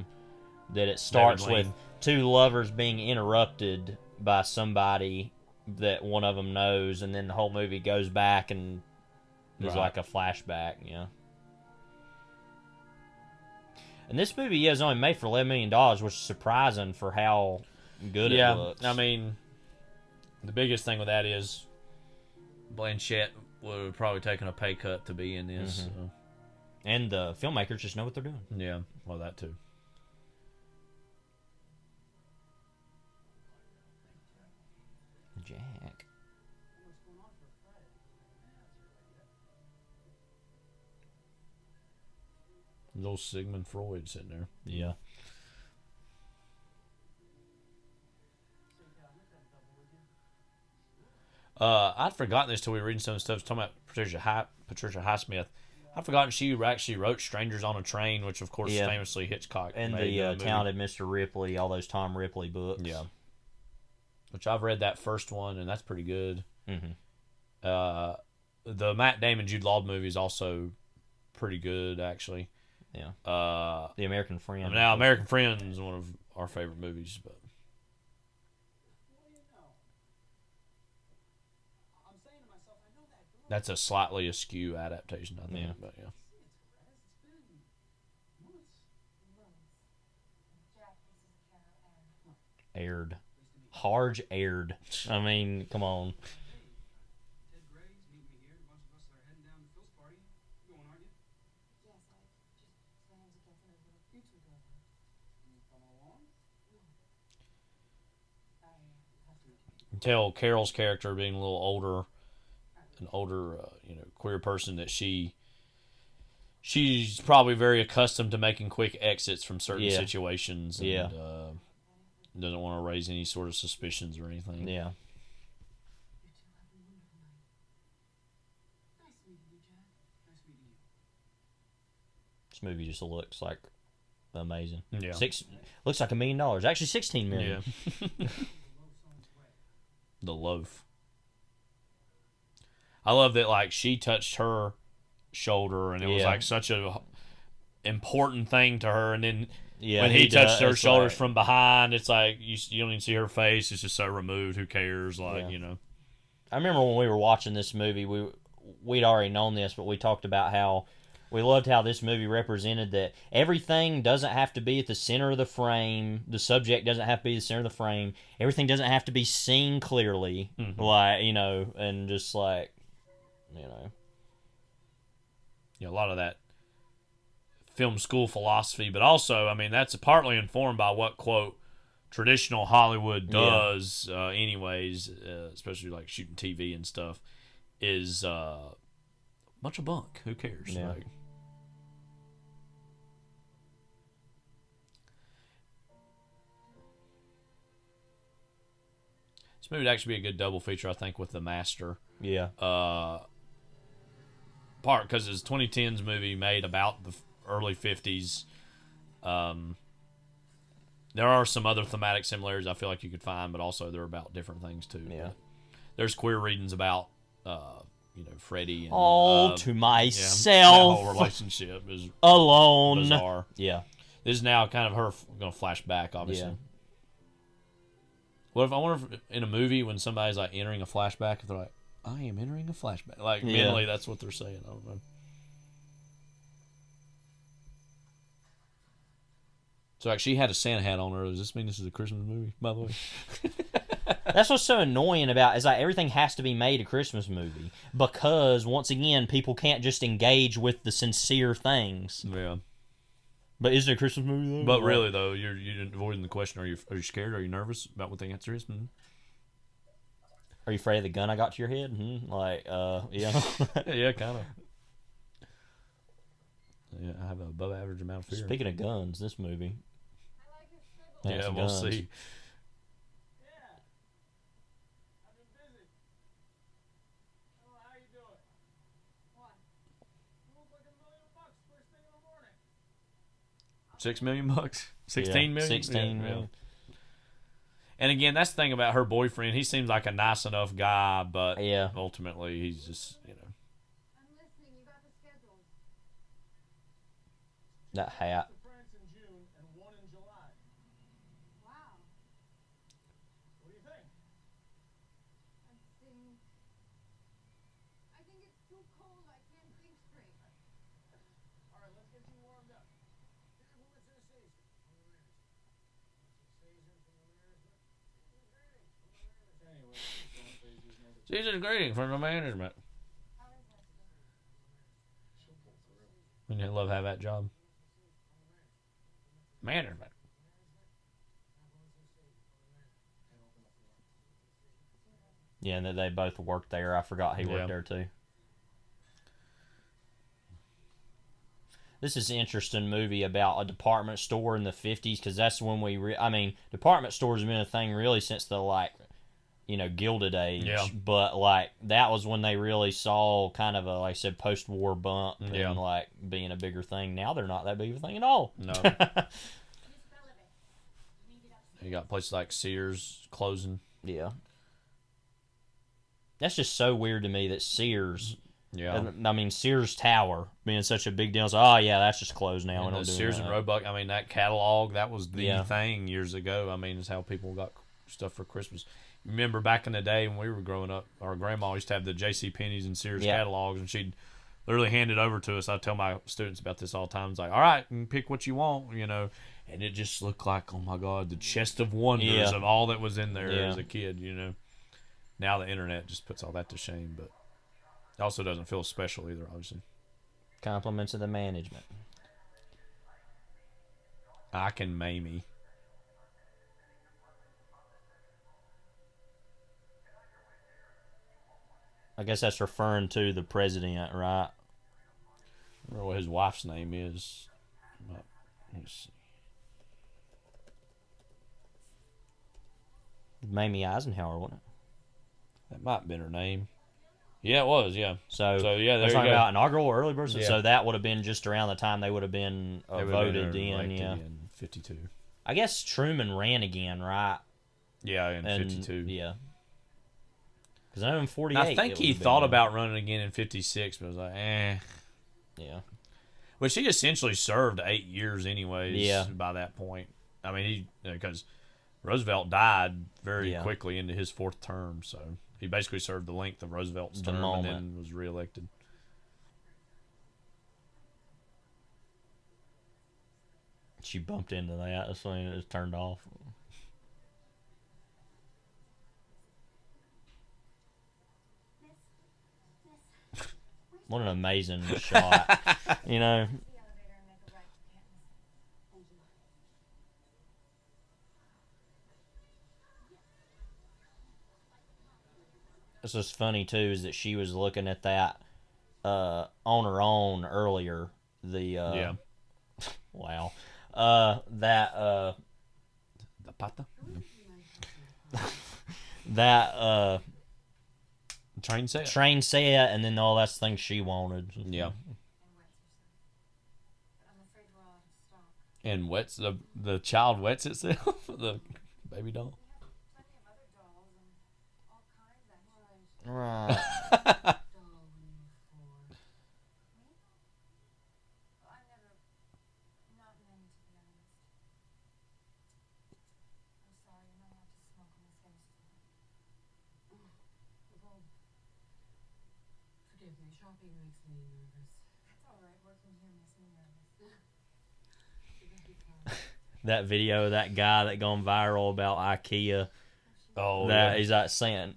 That it starts with two lovers being interrupted by somebody that one of them knows, and then the whole movie goes back and is like a flashback. Yeah. And this movie is only made for $11 million, which is surprising for how good it looks. I mean, the biggest thing with that is Blanchett would have probably taken a pay cut to be in this. Mm-hmm. So. And the filmmakers just know what they're doing. Yeah, well, that too. Jack. Little Sigmund Freud sitting there. Yeah. I'd forgotten this till we were reading some stuff talking about Patricia Highsmith. I'd forgotten she actually wrote Strangers on a Train, which of course famously Hitchcock and made the Talented Mr. Ripley, all those Tom Ripley books. Yeah. Which I've read that first one, and that's pretty good. Mm-hmm. The Matt Damon Jude Law movie is also pretty good, actually. Yeah. The American Friend. Now, American Friend is one of our favorite movies, but that's a slightly askew adaptation, I think. But yeah. Aired. Harge aired. I mean, come on. Tell Carol's character being a little older, queer person, that she she's probably very accustomed to making quick exits from certain situations. And, doesn't want to raise any sort of suspicions or anything. Yeah. This movie just looks like amazing. Yeah. Looks like $1 million. Actually, $16 million. Yeah. The loaf. I love that, like, she touched her shoulder, and it was like such a important thing to her, and then when he touched her shoulders from behind, it's like you don't even see her face. It's just so removed. Who cares? Like, you know. I remember when we were watching this movie, we'd already known this, but we talked about how we loved how this movie represented that everything doesn't have to be at the center of the frame. The subject doesn't have to be the center of the frame. Everything doesn't have to be seen clearly, like, you know, and just like, you know. Yeah, a lot of that film school philosophy, but also, I mean, that's partly informed by what, quote, traditional Hollywood does, anyways, especially like shooting TV and stuff, is a bunch of bunk. Who cares? Yeah. Like, this movie would actually be a good double feature, I think, with The Master. Yeah. Part because it's 2010's movie made about the early 50s. There are some other thematic similarities I feel like you could find, but also they're about different things too. Yeah. There's queer readings about, Freddie and all to myself. That whole relationship is alone. Bizarre. Yeah. This is now kind of her going to flash back, obviously. Yeah. What if I wonder if in a movie when somebody's like entering a flashback, if they're like, I am entering a flashback. Like mentally, that's what they're saying. I don't know. So like she had a Santa hat on her. Does this mean this is a Christmas movie, by the way? That's what's so annoying about is like everything has to be made a Christmas movie because once again people can't just engage with the sincere things. Yeah. But is it a Christmas movie though? But really though, you're avoiding the question. Are you scared? Are you nervous about what the answer is? Are you afraid of the gun I got to your head? Like, yeah. Yeah, kind of. Yeah, I have a above average amount of fear. Speaking of guns, this movie. Yeah, we'll see. $6 million? 16 million? 16 million. And again, that's the thing about her boyfriend. He seems like a nice enough guy, but ultimately he's just, That hat. Season greeting from the management. Wouldn't you love to have that job? Management. Yeah, and that they both worked there. I forgot he worked there too. This is an interesting movie about a department store in the 50s because that's when department stores have been a thing really since the Gilded Age. Yeah. But that was when they really saw kind of a, like I said, post-war bump and being a bigger thing. Now they're not that big of a thing at all. No. You got places like Sears closing. Yeah. That's just so weird to me that Sears. Yeah. Sears Tower being such a big deal. So, that's just closed now. And Sears and Roebuck, that catalog, that was the thing years ago. It's how people got stuff for Christmas. Remember back in the day when we were growing up, our grandma used to have the J.C. Penney's and Sears catalogs, and she'd literally hand it over to us. I tell my students about this all the time. It's like, all right, you can pick what you want, And it just looked like, oh my God, the chest of wonders of all that was in there as a kid, Now the internet just puts all that to shame, but it also doesn't feel special either, obviously. Compliments of the management. I can Mamie. I guess that's referring to the president, right? remember what his wife's name is. Let's see. Mamie Eisenhower, wasn't it? That might have been her name. Yeah, it was. Yeah. So yeah, they're talking about inaugural or early birthday. Yeah. So that would have been just around the time they would have been voted in. Yeah. In 52. I guess Truman ran again, right? Yeah, in 52. Yeah. Because I know in 48. I think he thought about running again in 56, but I was like, eh. Yeah. Which he essentially served 8 years anyways. Yeah. By that point, I mean because Roosevelt died very quickly into his 4th term, so he basically served the length of Roosevelt's term and then was reelected. She bumped into that. That's when it was turned off. What an amazing shot. You know. It's just funny too is that she was looking at that on her own earlier. The wow. The pata? That train set, and then all that's things she wanted. Yeah. And wets the child wets itself, the baby doll. Right. Shopping makes me nervous. That's all right. Working here makes me nervous. That video of that guy that gone viral about IKEA. Oh, that he's like saying,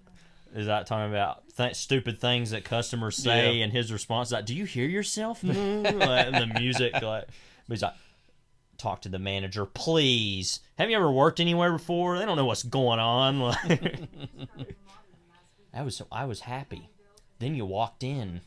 is that talking about stupid things that customers say, and his response is like, "Do you hear yourself?" Like, and the music, like, but he's like, "Talk to the manager, please. Have you ever worked anywhere before? They don't know what's going on." Like, I was happy. Then you walked in.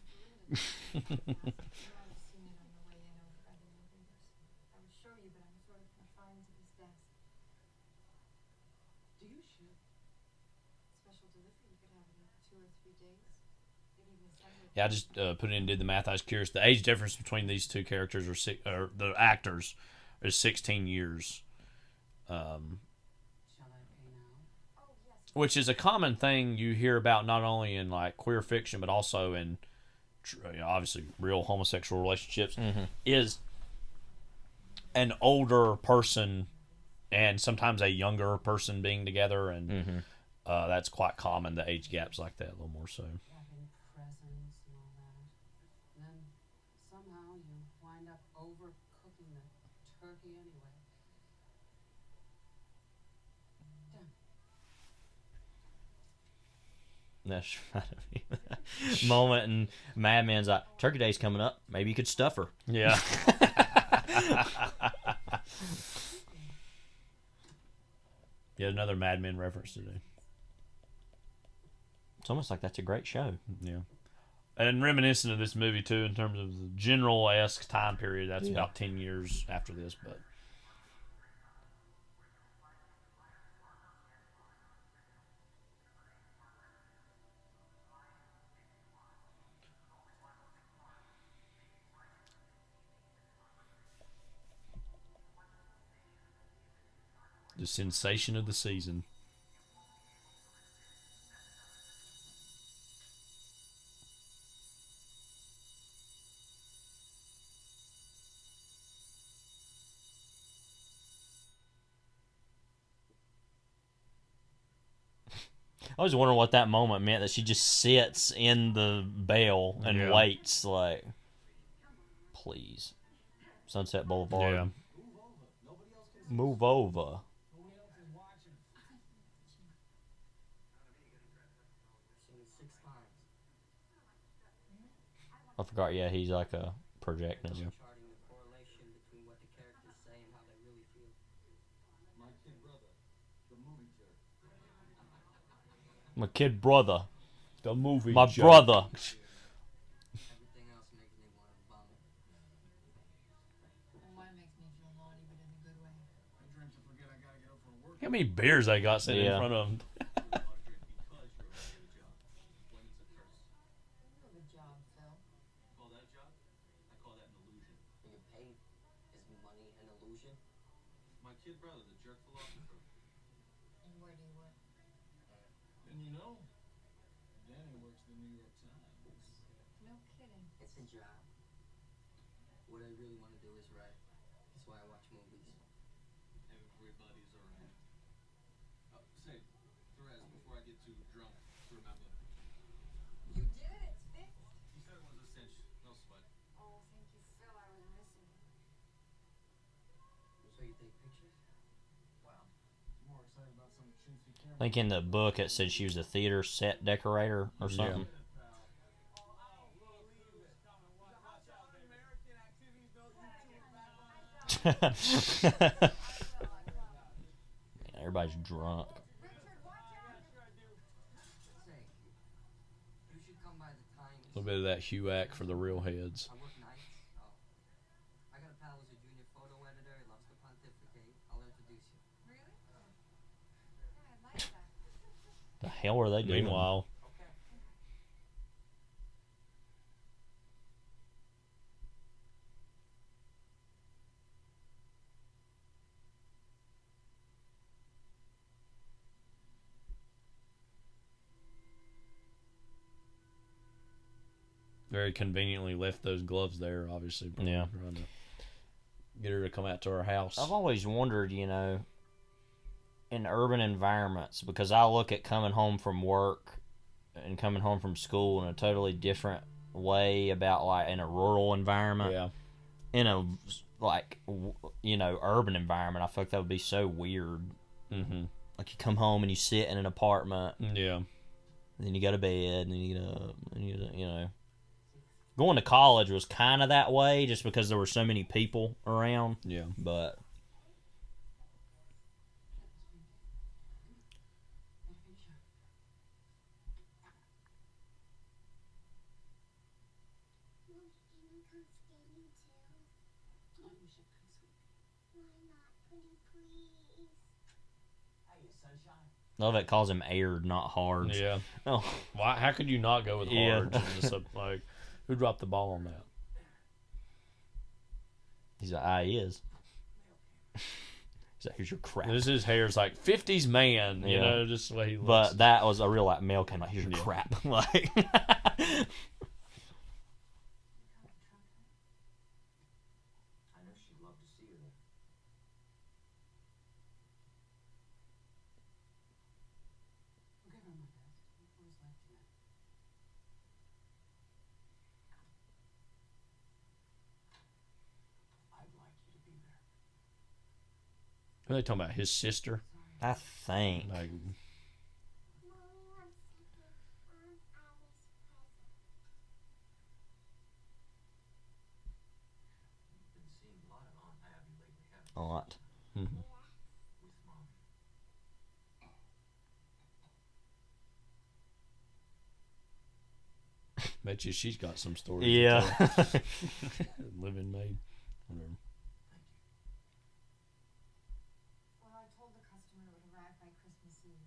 Yeah, I just put it in and did the math. I was curious. The age difference between these two characters or the actors is 16 years. Which is a common thing you hear about not only in like queer fiction but also in obviously real homosexual relationships, is an older person and sometimes a younger person being together, and that's quite common, the age gaps like that, a little more so. Somehow you wind up overcooking the turkey anyway. That's moment, and Madman's like, "Turkey Day's coming up. Maybe you could stuff her." Yeah. Yeah, another Mad Men reference to do. It's almost like that's a great show. Yeah. And reminiscent of this movie, too, in terms of the general-esque time period. That's about 10 years after this, but... The sensation of the season. I was wondering what that moment meant, that she just sits in the bale and waits, like, please. Sunset Boulevard. Yeah. Move over. I forgot, yeah, he's like a projector. Yeah. My kid brother. The movie. My joke. brother. Everything else makes me want to vomit. How many beers they got sitting in front of them? My kid brother, the jerk philosopher. And where do you work? And you know, Danny works the New York Times. No kidding. It's a job. What I really want to do is write. That's why I watch movies. Everybody's alright. Oh, say, Therese, before I get too drunk, remember. You did it. It's fixed. He said it was a cinch. No sweat. Oh, thank you, Phil. I was missing it. So you take pictures? Wow. More excited about some chintzy camera. I think in the book it said she was a theater set decorator or something. Yeah, everybody's drunk. You should come by the time. A little bit of that HUAC for the real heads. I work nights. Oh. I got a pal who's a junior photo editor. He loves to pontificate. I'll introduce you. Really? Yeah, I'd like that. The hell are they doing? Meanwhile, very conveniently left those gloves there, obviously. Yeah. Trying to get her to come out to our house. I've always wondered, you know, in urban environments, because I look at coming home from work and coming home from school in a totally different way about, like, in a rural environment. Yeah. In a, like, you know, urban environment, I feel like that would be so weird. Mm-hmm. Like, you come home and you sit in an apartment. Yeah. And then you go to bed, and then you get up, and you know. Going to college was kind of that way, just because there were so many people around. Yeah. But love it calls him aired, not hard. Yeah. Oh. Why? How could you not go with Yeah. hard? Just like, who dropped the ball on that? He's like, he is. He's like, here's your crap. His hair's like 50s man, you Yeah. know, just the way he looks. But that was a real, like, male kind of, here's your crap. Like, I know she'd love to see you there. I'll give her my best. I've always liked you. I'd like you to be there. Are they talking about his sister? I think. Like, Been seeing a lot of Aunt Abby lately, haven't a lot. mm-hmm. with Mommy. Bet you she's got some stories. Yeah. Living maid. Whatever. Well, I told the customer it would arrive by Christmas Eve.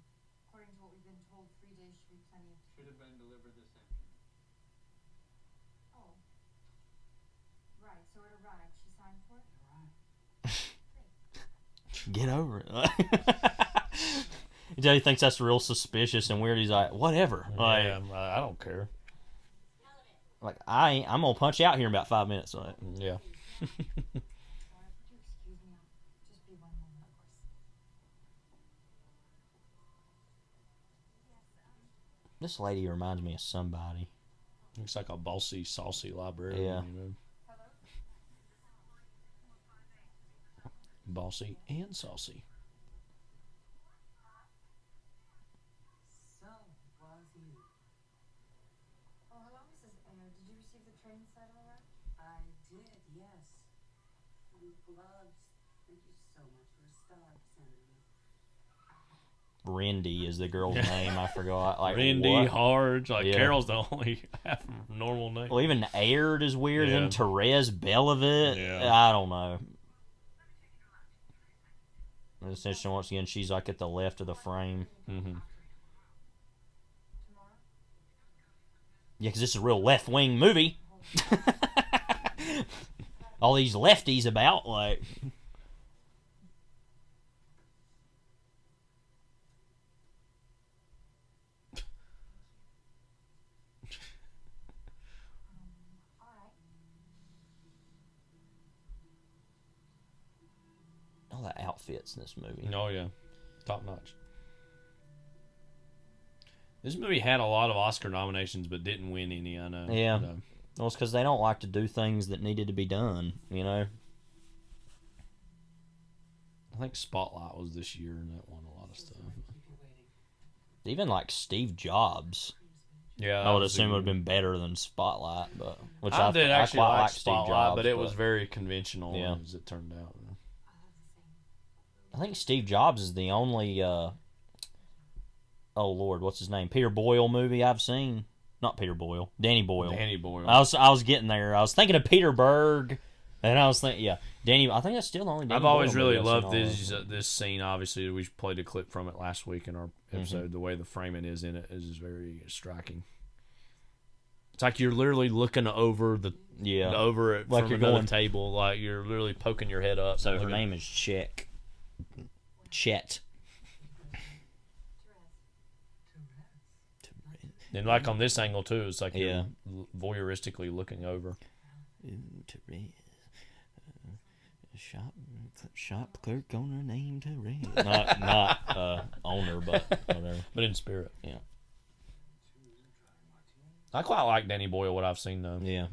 According to what we've been told, 3 days should be plenty. Should have been delivered this afternoon. Oh. Right, so it arrived. She signed for it? Get over it. Jay thinks that's real suspicious and weird. He's like, whatever. Like, Yeah, I don't care. like I'm gonna punch you out here in about 5 minutes. Like, Yeah. Sorry, would you excuse me? I'll just be 1 moment, of course. this lady reminds me of somebody. Looks like a bossy, saucy librarian. Yeah. You know? Bossy and saucy. So, was you? Oh, hello, Mrs. Ayer. Did you receive the train set all right? I did, yes. And gloves. Thank you so much for a star sending me. Randy is the girl's name. I forgot. Like Randy, what? Harge. Like Yeah. Carol's the only half normal name. Well, even aired is weird. Yeah. Then Therese Belovit. Yeah. I don't know. And essentially, once again, she's like at the left of the frame. Mm-hmm. Yeah, because this is a real left-wing movie. All these lefties about, like... All the outfits in this movie. Oh, yeah. Top notch. This movie had a lot of Oscar nominations, but didn't win any, I know. Yeah. Well, it's because they don't like to do things that needed to be done, you know? I think Spotlight was this year, and that won a lot of stuff. Even, like, Steve Jobs. Yeah, I would assume would have been better than Spotlight, but... Which I did actually quite like Steve Spotlight, Jobs, but it was very conventional, Yeah. as it turned out. I think Steve Jobs is the only, oh Lord, what's his name? Peter Boyle movie I've seen. Not Peter Boyle, Danny Boyle. Danny Boyle. I was getting there. I was thinking of Peter Berg, and I was thinking, yeah, Danny. I think that's still the only. Danny I've always Boyle really movie I've loved seen all this scene. Obviously, we played a clip from it last week in our episode. The way the framing is in it is very striking. It's like you're literally looking over over it like from you're another going table, like you're literally poking your head up. So her name is Chet. And like on this angle too, it's like you're voyeuristically looking over. Shop clerk owner name Therese. Not owner, but whatever. But in spirit. Yeah. I quite like Danny Boyle, what I've seen though. Yeah.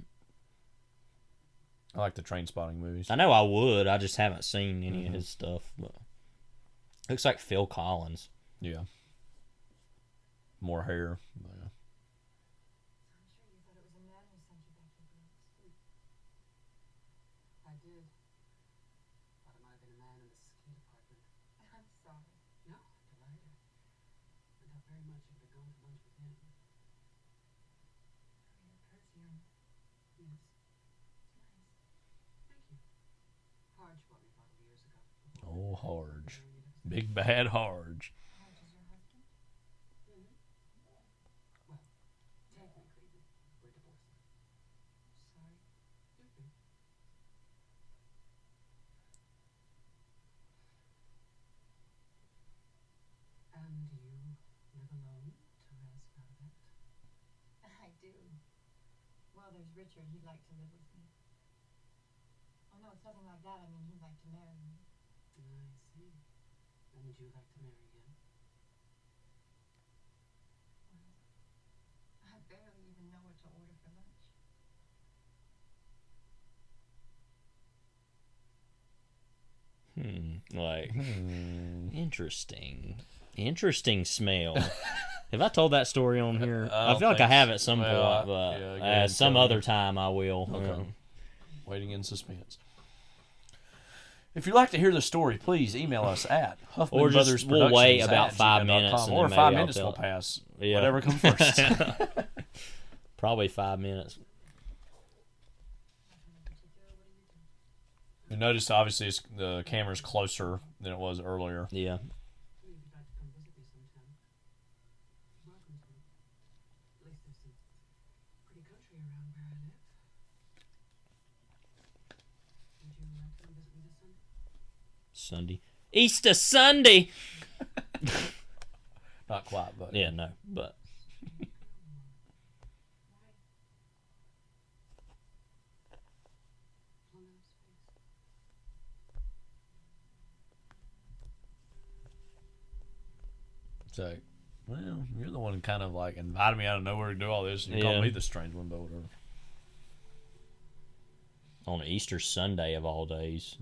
I like the Train Spotting movies. I know I would. I just haven't seen any of his stuff. But looks like Phil Collins. Yeah. More hair. But, I did. Thought it might have been a man in the ski department. I'm sorry. No, delighted. I doubt very much you'd have gone to lunch with him. Your perfume. Yes. Thank you. Harge bought me a bottle years ago. oh, Harge. Big bad Harge. Harge is your husband? Well, technically, we're divorced. Sorry. And you live alone, Therese Velvet? I do. Well, there's Richard. He'd like to live with me. Oh, no, it's nothing like that. I mean, he'd like to marry me. I see. And would you like to marry him? Well, I barely even know what to order for lunch. Interesting smell. Have I told that story on here? I feel like I have at some point, but some other time I will. Okay. Waiting in suspense. If you'd like to hear the story, please email us at Huffman or just Brothers we'll wait Productions about at 5 gmail.com, minutes, and or then 5 maybe minutes I'll will tell- pass. Yeah. Whatever comes first. Probably 5 minutes. You notice, obviously, the camera's closer than it was earlier. Yeah. Maybe you'd like to come visit me sometime. Welcome to. At least there's some pretty country around where I live. Would you like to come visit me this Sunday? Sunday. Easter Sunday! Not quite, but... Yeah, no, but... It's like, well, you're the one who kind of like invited me out of nowhere to do all this. And you Yeah. called me the strange one, but whatever. On Easter Sunday of all days.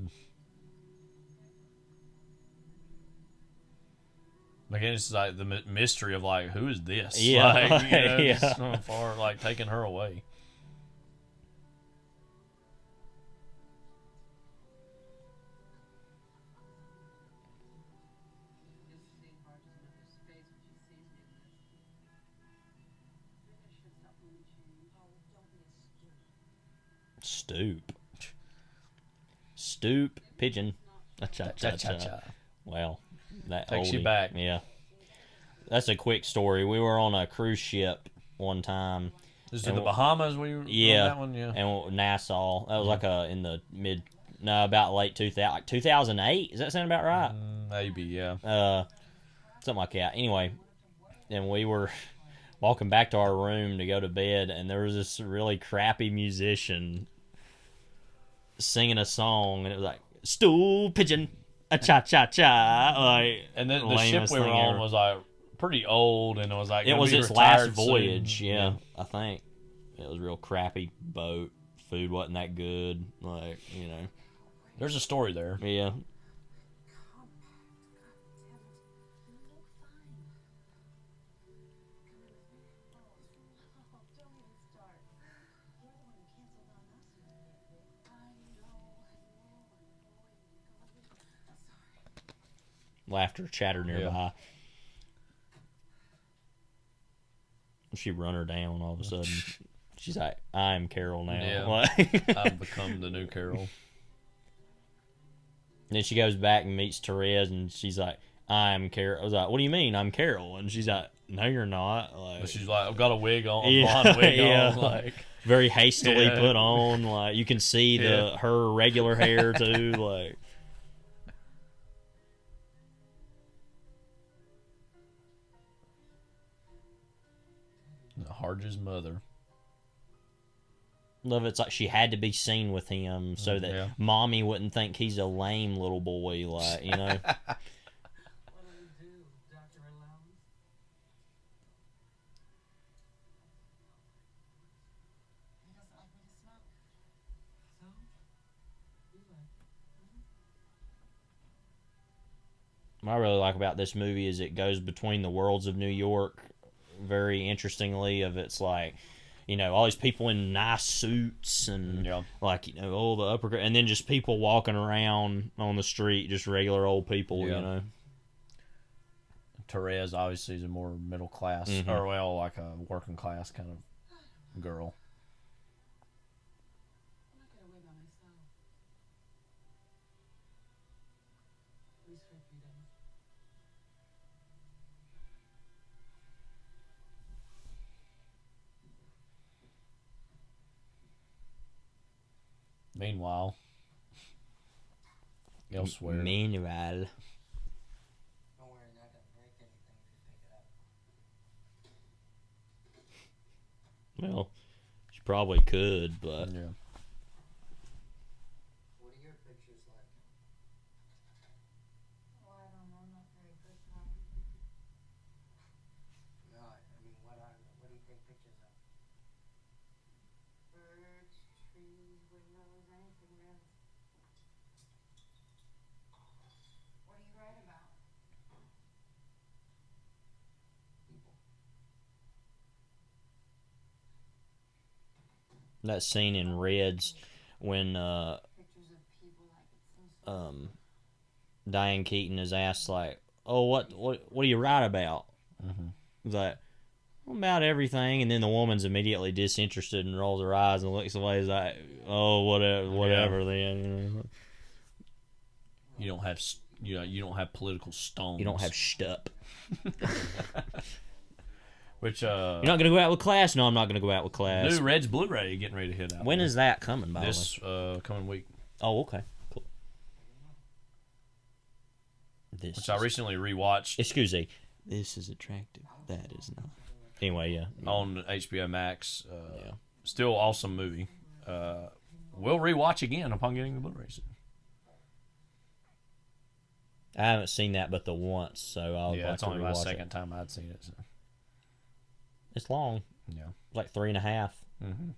Again, it's like the mystery of like, who is this? Yeah, like, you know, yeah. just so far, like taking her away. Just seeing Harge's mother's face when she sees me in this. Maybe I should stop doing change. Oh, don't be a stoop. Stoop. Stoop. Pigeon. Cha-cha-cha-cha. Well, that Takes you oldie. back. Yeah. That's a quick story. We were on a cruise ship one time. This is in the Bahamas when you were on that one? Yeah. And Nassau. That was like in the about late 2000, like 2008. Does that sound about right? Maybe, yeah. Something like that. Anyway, and we were walking back to our room to go to bed, and there was this really crappy musician singing a song, and it was like, stool pigeon, a cha-cha-cha. Like, and then the ship we were on was like pretty old, and it was like it was its last voyage. Yeah, I think it was a real crappy boat. Food wasn't that good. Like, you know, there's a story there. Yeah. Laughter, chatter nearby. She run her down all of a sudden. She's like, I'm Carol now. Yeah. I've become the new Carol. And then she goes back and meets Therese, and she's like, I'm Carol. I was like, what do you mean I'm Carol? And she's like, no, you're not. Like, but she's like, I've got a wig on, a blonde wig on. Like, very hastily put on. Like, you can see her regular hair too. Like, Harge's mother. Love it's like she had to be seen with him so that mommy wouldn't think he's a lame little boy, like, you know. What I really like about this movie is it goes between the worlds of New York very interestingly. Of it's like, you know, all these people in nice suits and like, you know, all the upper, and then just people walking around on the street, just regular old people, you know. Therese obviously is a more middle class, or well, like a working class kind of girl. Meanwhile, elsewhere. Meanwhile. Well, she probably could, but What are your pictures like? Oh, I don't know, not very good. No, I mean, what do you take pictures of? Birds, trees, windows, anything really. What do you write about? that scene in Reds when Diane Keaton is asked like, "Oh, what do you write about?" He's like, "About everything," and then the woman's immediately disinterested and rolls her eyes and looks away. He's like, "Oh, whatever." Then you don't have you don't have political stones. You don't have stup. Which you're not gonna go out with class? No, I'm not gonna go out with class. New Reds Blu-ray getting ready to hit out. When is that coming? By this coming week. Oh, okay, cool. Which I recently rewatched. Excuse me. This is attractive. That is not. Anyway, yeah. On HBO Max. Still awesome movie. We'll rewatch again upon getting the Blu-ray. I haven't seen that but the once, so I'll it's only my second time I'd seen it. So. It's long. Yeah. Like 3.5. Mm-hmm.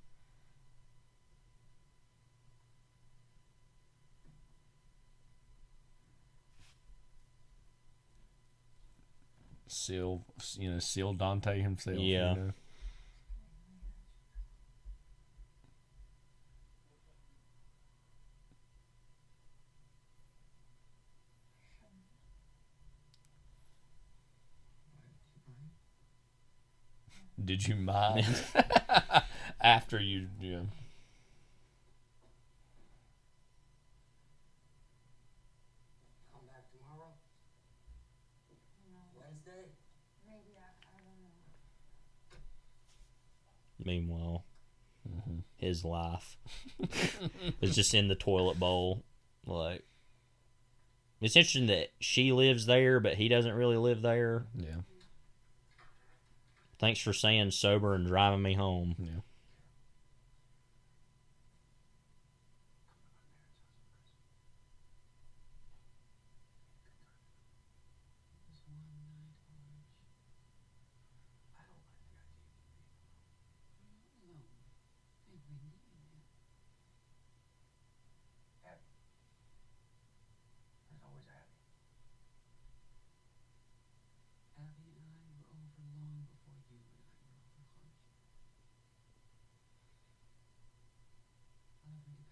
Seal Dante himself. Yeah. You know? Did you mind after you? Yeah. Come back tomorrow? Meanwhile, his life is just in the toilet bowl. Like, it's interesting that she lives there, but he doesn't really live there. Yeah. Thanks for saying sober and driving me home. Yeah.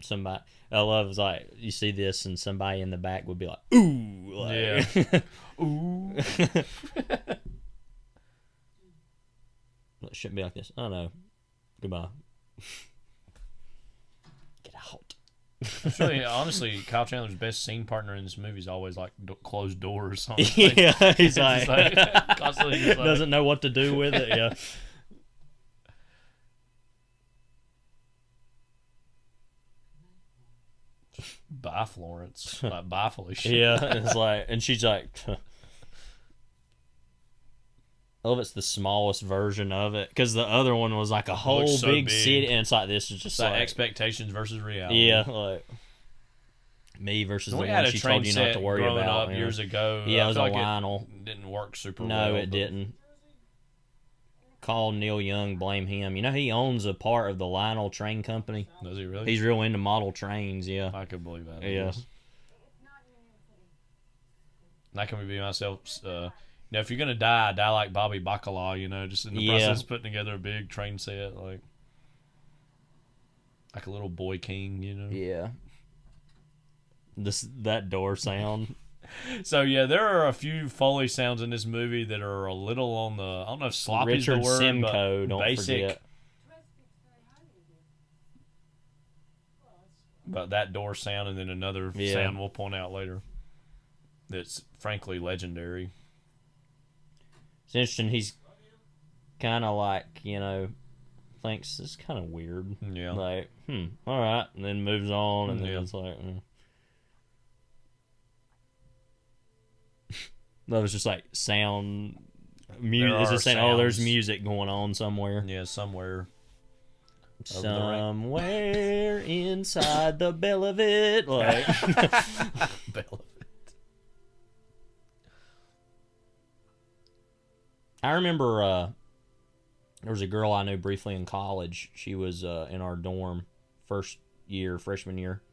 Somebody, I love, like, you see this and somebody in the back would be like, ooh, like, yeah, ooh. It shouldn't be like this. Oh no, goodbye. Get out. Really, honestly, Kyle Chandler's best scene partner in this movie is always like closed doors. Yeah, he's like, constantly just like, doesn't know what to do with it. Yeah. Bye, Florence. Bye, Felicia. Yeah, it's like, and she's like, I love it's the smallest version of it, because the other one was like a whole so big big city, and it's like, this is just like like expectations versus reality. Yeah, like me versus the one she told you not to worry about. Up years ago. Yeah, it was a like Lionel. It didn't work super well. No, it didn't. Call Neil Young, blame him. You know, he owns a part of the Lionel Train Company. Does he really? He's real into model trains, yeah. I could believe that. Yeah. I can be myself. If you're gonna die like Bobby Bacala. You know, just in the process of putting together a big train set, like a little boy king. You know. Yeah. That door sound. So yeah, there are a few Foley sounds in this movie that are a little on the, I don't know if sloppy is the word, Simcoe, but don't basic. Forget. But that door sound, and then another sound we'll point out later that's frankly legendary. It's interesting. He's kind of like, you know, thinks this is kind of weird. Yeah. Like, all right, and then moves on, and then it's like. That was just like sound. It's just saying, oh, there's music going on somewhere. Yeah, somewhere. Somewhere inside the bell of it. Like. Bell of it. I remember there was a girl I knew briefly in college. She was in our dorm freshman year.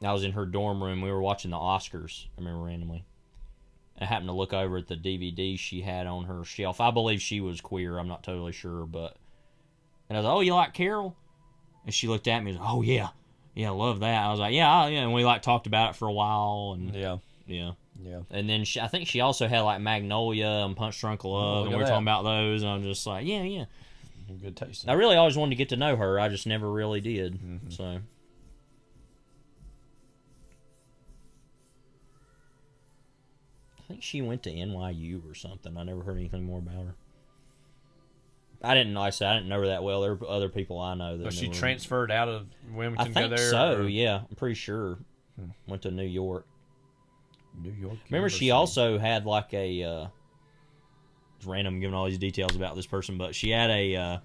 I was in her dorm room. We were watching the Oscars, I remember, randomly. I happened to look over at the DVD she had on her shelf. I believe she was queer. I'm not totally sure, but... And I was like, oh, you like Carol? And she looked at me and was like, oh, yeah. Yeah, I love that. I was like, yeah. And we, like, talked about it for a while. And Yeah. And then I think she also had, like, Magnolia and Punch Drunk Love, and we were talking about those, and I'm just like, yeah. Good taste. I really always wanted to get to know her. I just never really did, so... I think she went to NYU or something. I never heard anything more about her. I didn't know her that well. There are other people I know that. Was she transferred out of Wilmington? I think to go there, so. or? Yeah, I'm pretty sure. Went to New York. New York. Remember, she also had like a. It's random giving all these details about this person, but she had a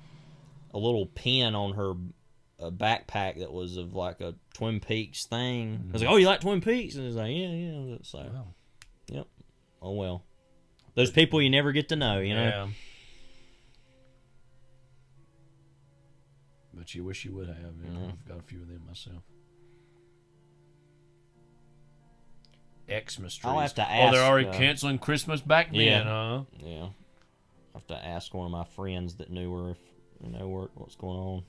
little pin on her backpack that was of like a Twin Peaks thing. I was like, "Oh, you like Twin Peaks?" And it's like, "Yeah." It's like, wow. Yep. Oh well. Those people you never get to know, you know. Yeah. But you wish you would have. I've got a few of them myself. Xmas trees. I'll have to ask. Oh, they're already canceling Christmas back then, huh? Yeah. I'll have to ask one of my friends that knew her if you know what's going on.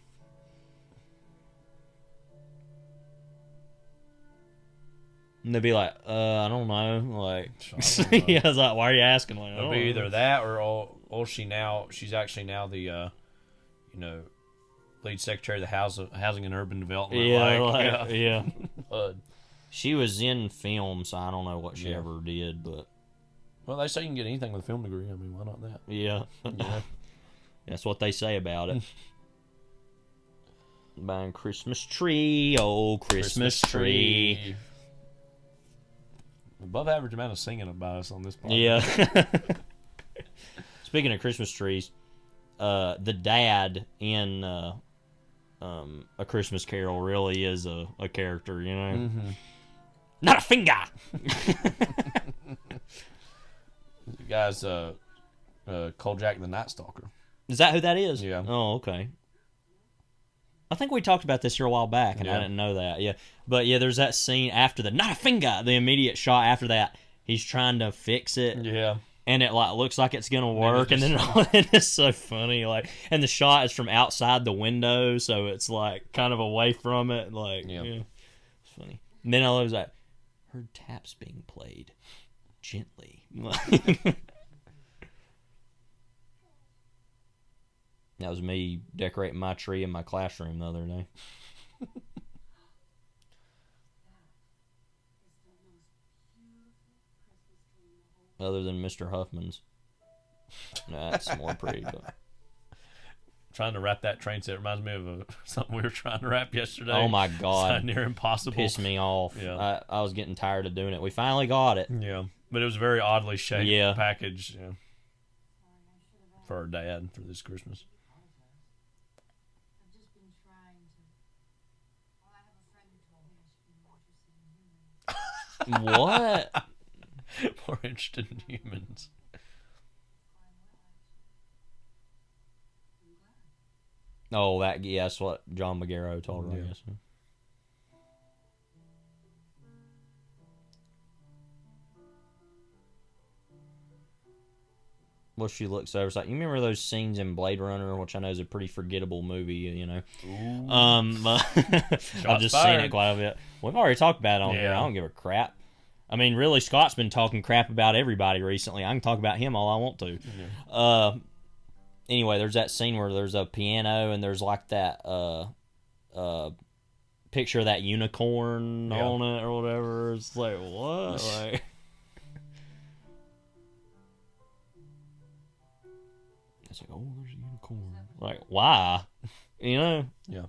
And they'd be like, I don't know. Like, I was like, why are you asking? Like, It'll be either that or she's actually now the, lead secretary of the Housing and Urban Development. Yeah. She was in film, so I don't know what she ever did, but. Well, they say you can get anything with a film degree. I mean, why not that? Yeah. That's what they say about it. Buying Christmas tree, oh Christmas tree. Above average amount of singing about us on this podcast. Yeah. Speaking of Christmas trees, the dad in A Christmas Carol really is a character, you know? Mm-hmm. Not a finger! The guy's Jack the Night Stalker. Is that who that is? Yeah. Oh, okay. I think we talked about this here a while back, and I didn't know that. Yeah, but yeah, there's that scene after not a finger. The immediate shot after that, he's trying to fix it. Yeah, and it like looks like it's gonna work, and then it's so funny. Like, and the shot is from outside the window, so it's like kind of away from it. Like, yeah, it's funny. And then I was like, heard taps being played gently. That was me decorating my tree in my classroom the other day. Other than Mr. Huffman's. That's more pretty. But... Trying to wrap that train set reminds me of something we were trying to wrap yesterday. Oh my God. It's near impossible. Pissed me off. Yeah. I was getting tired of doing it. We finally got it. Yeah. But it was a very oddly shaped package for our dad for this Christmas. What? More interested in humans. Oh, that's what John McGarrow told her, I guess. Well, she looks over. It's like, you remember those scenes in Blade Runner, which I know is a pretty forgettable movie, you know. I've just seen it quite a bit. We've already talked about it on here. I don't give a crap. I mean, really, Scott's been talking crap about everybody recently. I can talk about him all I want to. Yeah. Anyway, there's that scene where there's a piano and there's like that picture of that unicorn on it or whatever. It's like, what? Like... It's like, oh, there's a unicorn. Like, why? You know? Yeah.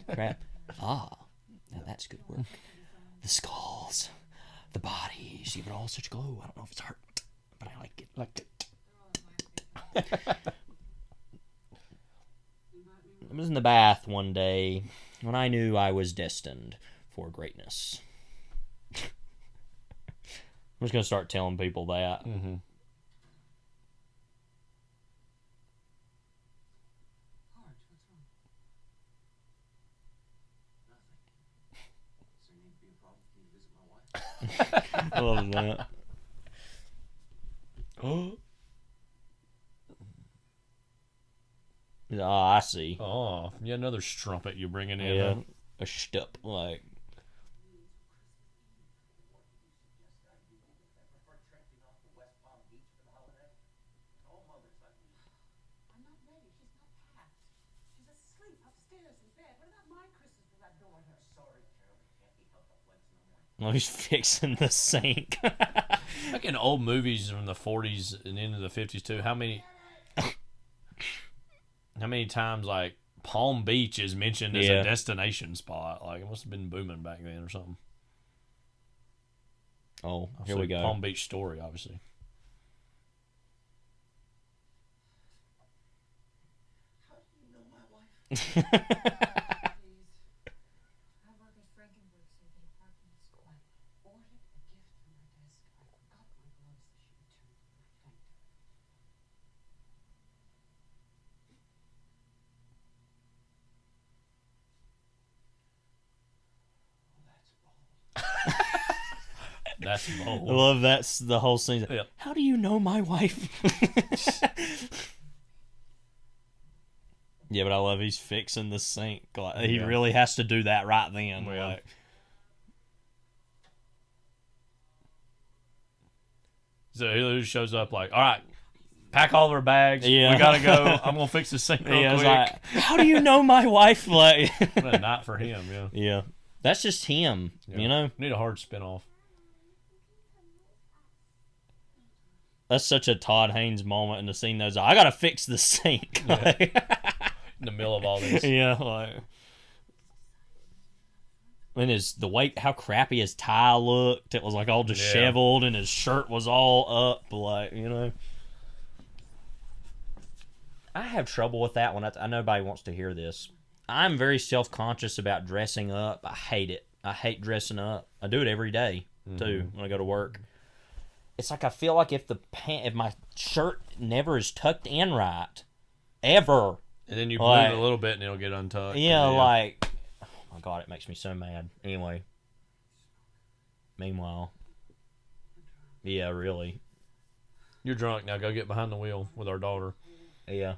Crap. Ah, now that's good work. The skulls, the bodies, give it all such glow. I don't know if it's art, but I like it. I was in the bath one day when I knew I was destined for greatness. I'm just going to start telling people that. Mm-hmm. I love that. Oh, I see. Oh, yeah, another strumpet you're bringing in. Yeah, a stup, like. I'm not ready. She's not packed. She's asleep upstairs in bed. What about my Christmas with that daughter? Sorry, Carol. It can't be helped. I'll flex in the morning. Oh, he's fixing the sink. Like in old movies from the 40s and into the 50s too, how many times like Palm Beach is mentioned as a destination spot? Like, it must have been booming back then or something. Oh, here we go. Palm Beach Story, obviously. How do you know my wife? That's bold. I love that's the whole scene. Yep. How do you know my wife? Yeah, but I love he's fixing the sink. Like, he really has to do that right then. Yeah. Like, so he shows up like, all right, pack all of our bags. Yeah. We gotta go. I'm gonna fix the sink real yeah, quick. it's like, how do you know my wife? Like, Well, not for him. Yeah. yeah, that's just him. You know, Need a hard spinoff. that's such a Todd Haynes moment in the scene. Those I gotta fix the sink. Like, In the middle of all this. yeah, like, and the way how crappy his tie looked. It was like all disheveled, and his shirt was all up. Like, you know, I have trouble with that one. I know nobody wants to hear this. I'm very self-conscious about dressing up. I hate it. I hate dressing up. I do it every day too when I go to work. It's like I feel like if my shirt never is tucked in right, ever. And then you like, move it a little bit and it'll get untucked. Yeah, like, oh my God, it makes me so mad. Anyway. Meanwhile. Yeah, really. You're drunk now. Go get behind the wheel with our daughter. Yeah.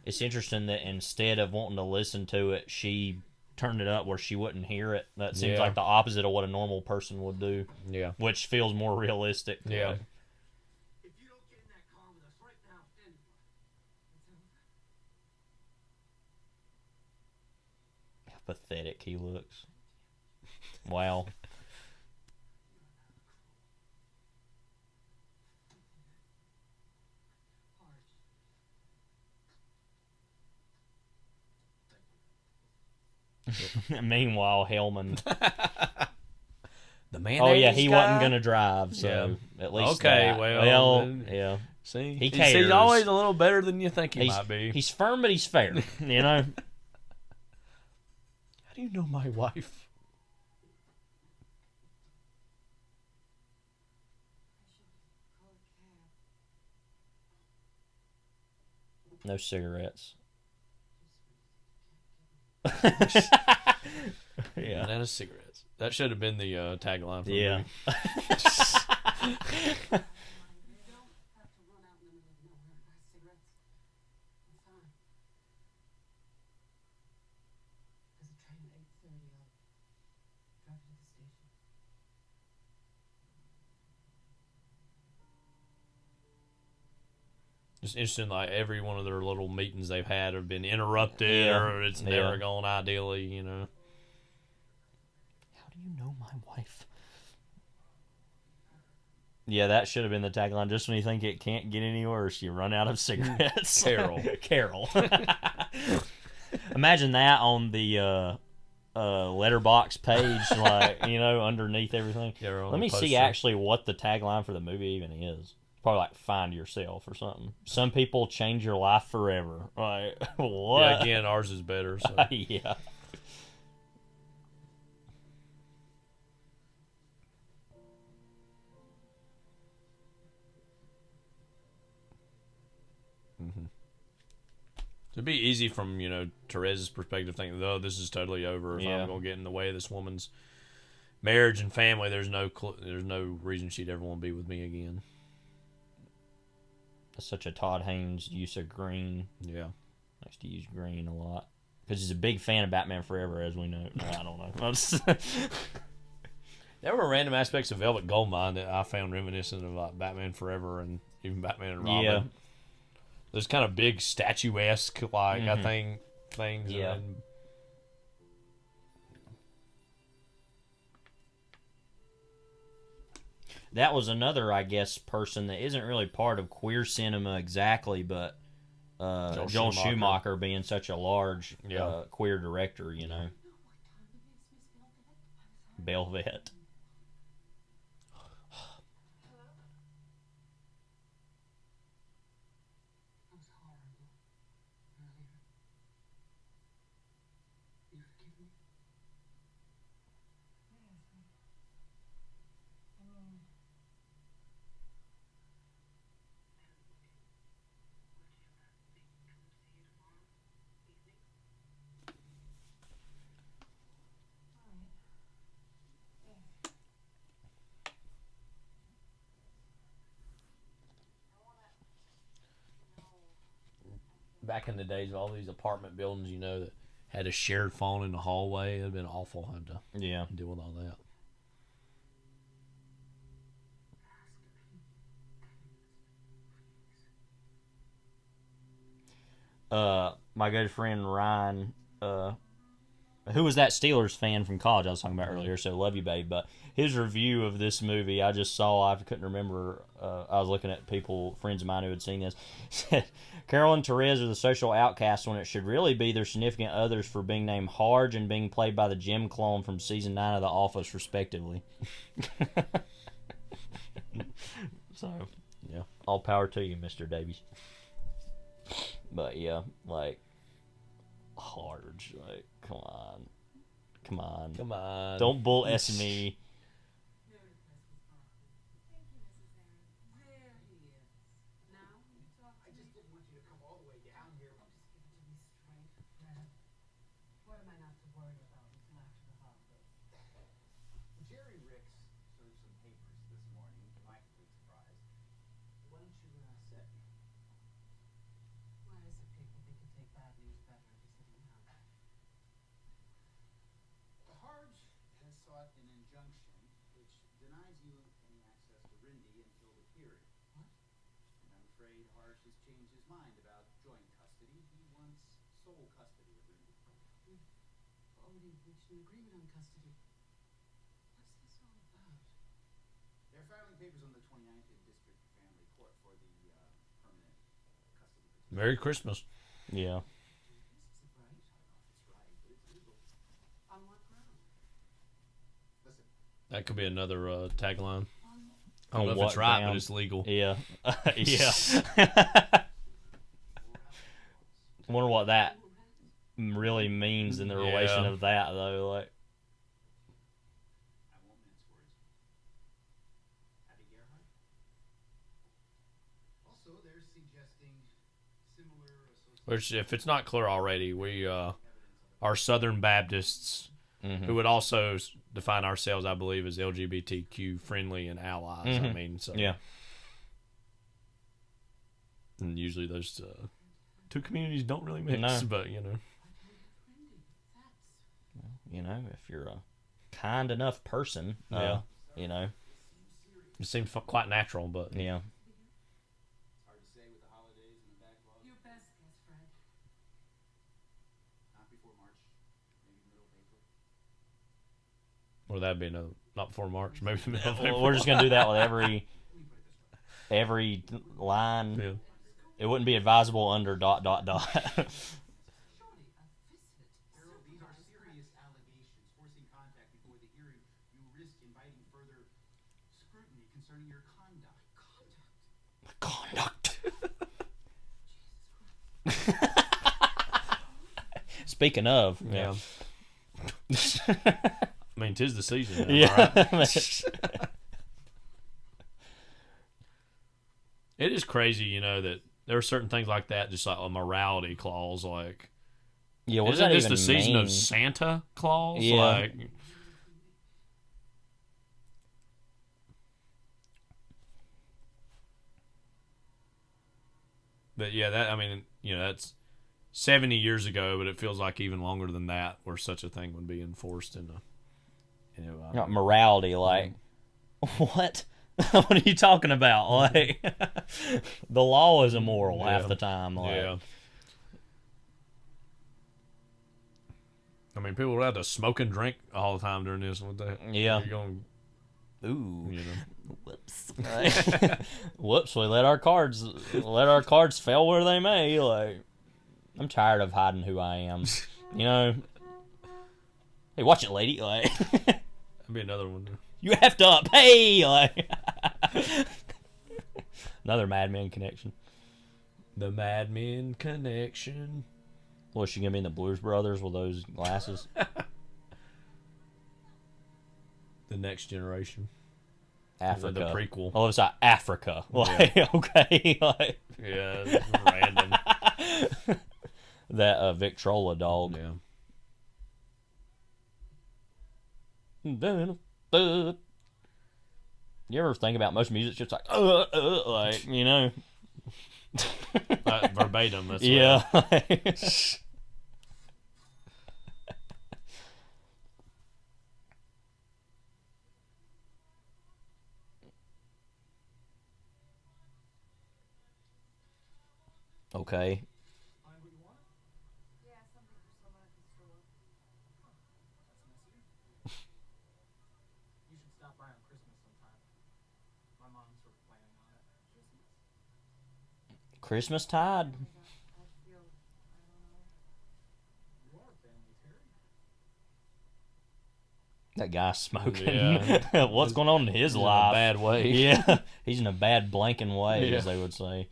It's interesting that instead of wanting to listen to it, she turned it up where she wouldn't hear it. That seems like the opposite of what a normal person would do. Yeah. Which feels more realistic. Yeah. Like, If you don't get in that car with us right now, then how pathetic he looks. Wow. Meanwhile, Hellman. The man. Oh yeah, he wasn't gonna drive, so at least okay. that. Well, yeah. See, he cares. He's always a little better than you think he might be. He's firm, but he's fair. You know. How do you know my wife? No cigarettes. Yeah, banana cigarettes. That should have been the tagline for the movie. It's interesting, like every one of their little meetings they've had have been interrupted, or it's never gone ideally, you know. How do you know my wife? Yeah, that should have been the tagline. Just when you think it can't get any worse, you run out of cigarettes. Carol. Imagine that on the letterbox page, like, you know, underneath everything. Yeah, let me see actually what the tagline for the movie even is. Probably like find yourself or something. Some people change your life forever. Like, what? Yeah, again, ours is better. So. Yeah. Mm-hmm. It'd be easy from, you know, Teresa's perspective, thinking, oh, this is totally over. If I'm going to get in the way of this woman's marriage and family, there's no reason she'd ever want to be with me again. That's such a Todd Haynes use of green. Yeah. Likes to use green a lot. Because he's a big fan of Batman Forever, as we know. I don't know. There were random aspects of Velvet Goldmine that I found reminiscent of like Batman Forever and even Batman and Robin. Yeah. Those kind of big statuesque, like, I think, things. Yeah. And that was another, I guess, person that isn't really part of queer cinema exactly, but Joel Schumacher being such a large queer director, you know. Velvet. Back in the days of all these apartment buildings, you know, that had a shared phone in the hallway, it'd been awful having to deal with all that. My good friend Ryan, who was that Steelers fan from college I was talking about earlier, so love you, babe. But his review of this movie, I just saw, I couldn't remember, I was looking at friends of mine who had seen this, said, Carol and Therese are the social outcasts when it should really be their significant others for being named Harge and being played by the Jim clone from season 9 of The Office, respectively. So, yeah, all power to you, Mr. Davies. But, yeah, like, Harge, like, come on. Don't bull S me. An injunction which denies you any access to Rindy until the hearing. What? And I'm afraid Harge has changed his mind about joint custody. He wants sole custody of Rindy. We've already reached an agreement on custody. What's this all about? They're filing papers on the 29th in District Family Court for the permanent custody petition. Merry Christmas. Yeah. That could be another tagline. I On don't know if what it's right, ground? but it's legal. Yeah. Yeah. I wonder what that really means in the relation of that, though. Like, I won't mince words. Abby Gerhardt? Also, they're suggesting similar Which, if it's not clear already, we are Southern Baptists who would also define ourselves, I believe, as LGBTQ friendly and allies. I mean, so yeah. And usually those two communities don't really mix, No. but you know. You know, if you're a kind enough person, you know. It seems quite natural, but yeah. It's hard to say with the holidays and the backlog. Your best guess, Fred. Not before March, maybe middle of April. Or that'd be another, not before March, maybe the middle of April. Well, we're just gonna do that with every line. Yeah. It wouldn't be advisable under ... Carol, these are serious allegations. Forcing contact before the hearing, you risk inviting further scrutiny concerning your conduct. Speaking of, Yeah. I mean, 'tis the season. Now, Yeah. right? It is crazy, you know, that there are certain things like that, just like a morality clause, like. Yeah, what does isn't that this even the season mean? of Santa Claus? Yeah. Like, but yeah, that, I mean, you know, that's 70 years ago, but it feels like even longer than that, where such a thing would be enforced in a. Not morality, like what? What are you talking about? Like the law is immoral half the time. Like. Yeah. I mean, people would have to smoke and drink all the time during this. What the? Yeah. You're going. Ooh. You know. Whoops. Whoops. We let our cards fail where they may. Like, I'm tired of hiding who I am. You know. Hey, watch it, lady. Like. That'd be another one. You effed up. Hey. Like. Another Mad Men connection. The Mad Men connection. Was she gonna be in the Blues Brothers with those glasses? The Next Generation. Africa. The prequel. Oh, it's like Africa. Like, okay. Like, yeah, it's random. That Victrola dog. Yeah. You ever think about most music just like, you know? Verbatim, that's yeah. Okay. You should stop by on Christmas sometime. My mom's sort of planning on it. Christmas tide. That guy's smoking. Yeah. What's going on in his He's life? in a bad way. Yeah. He's in a bad blanking way, Yeah. as they would say.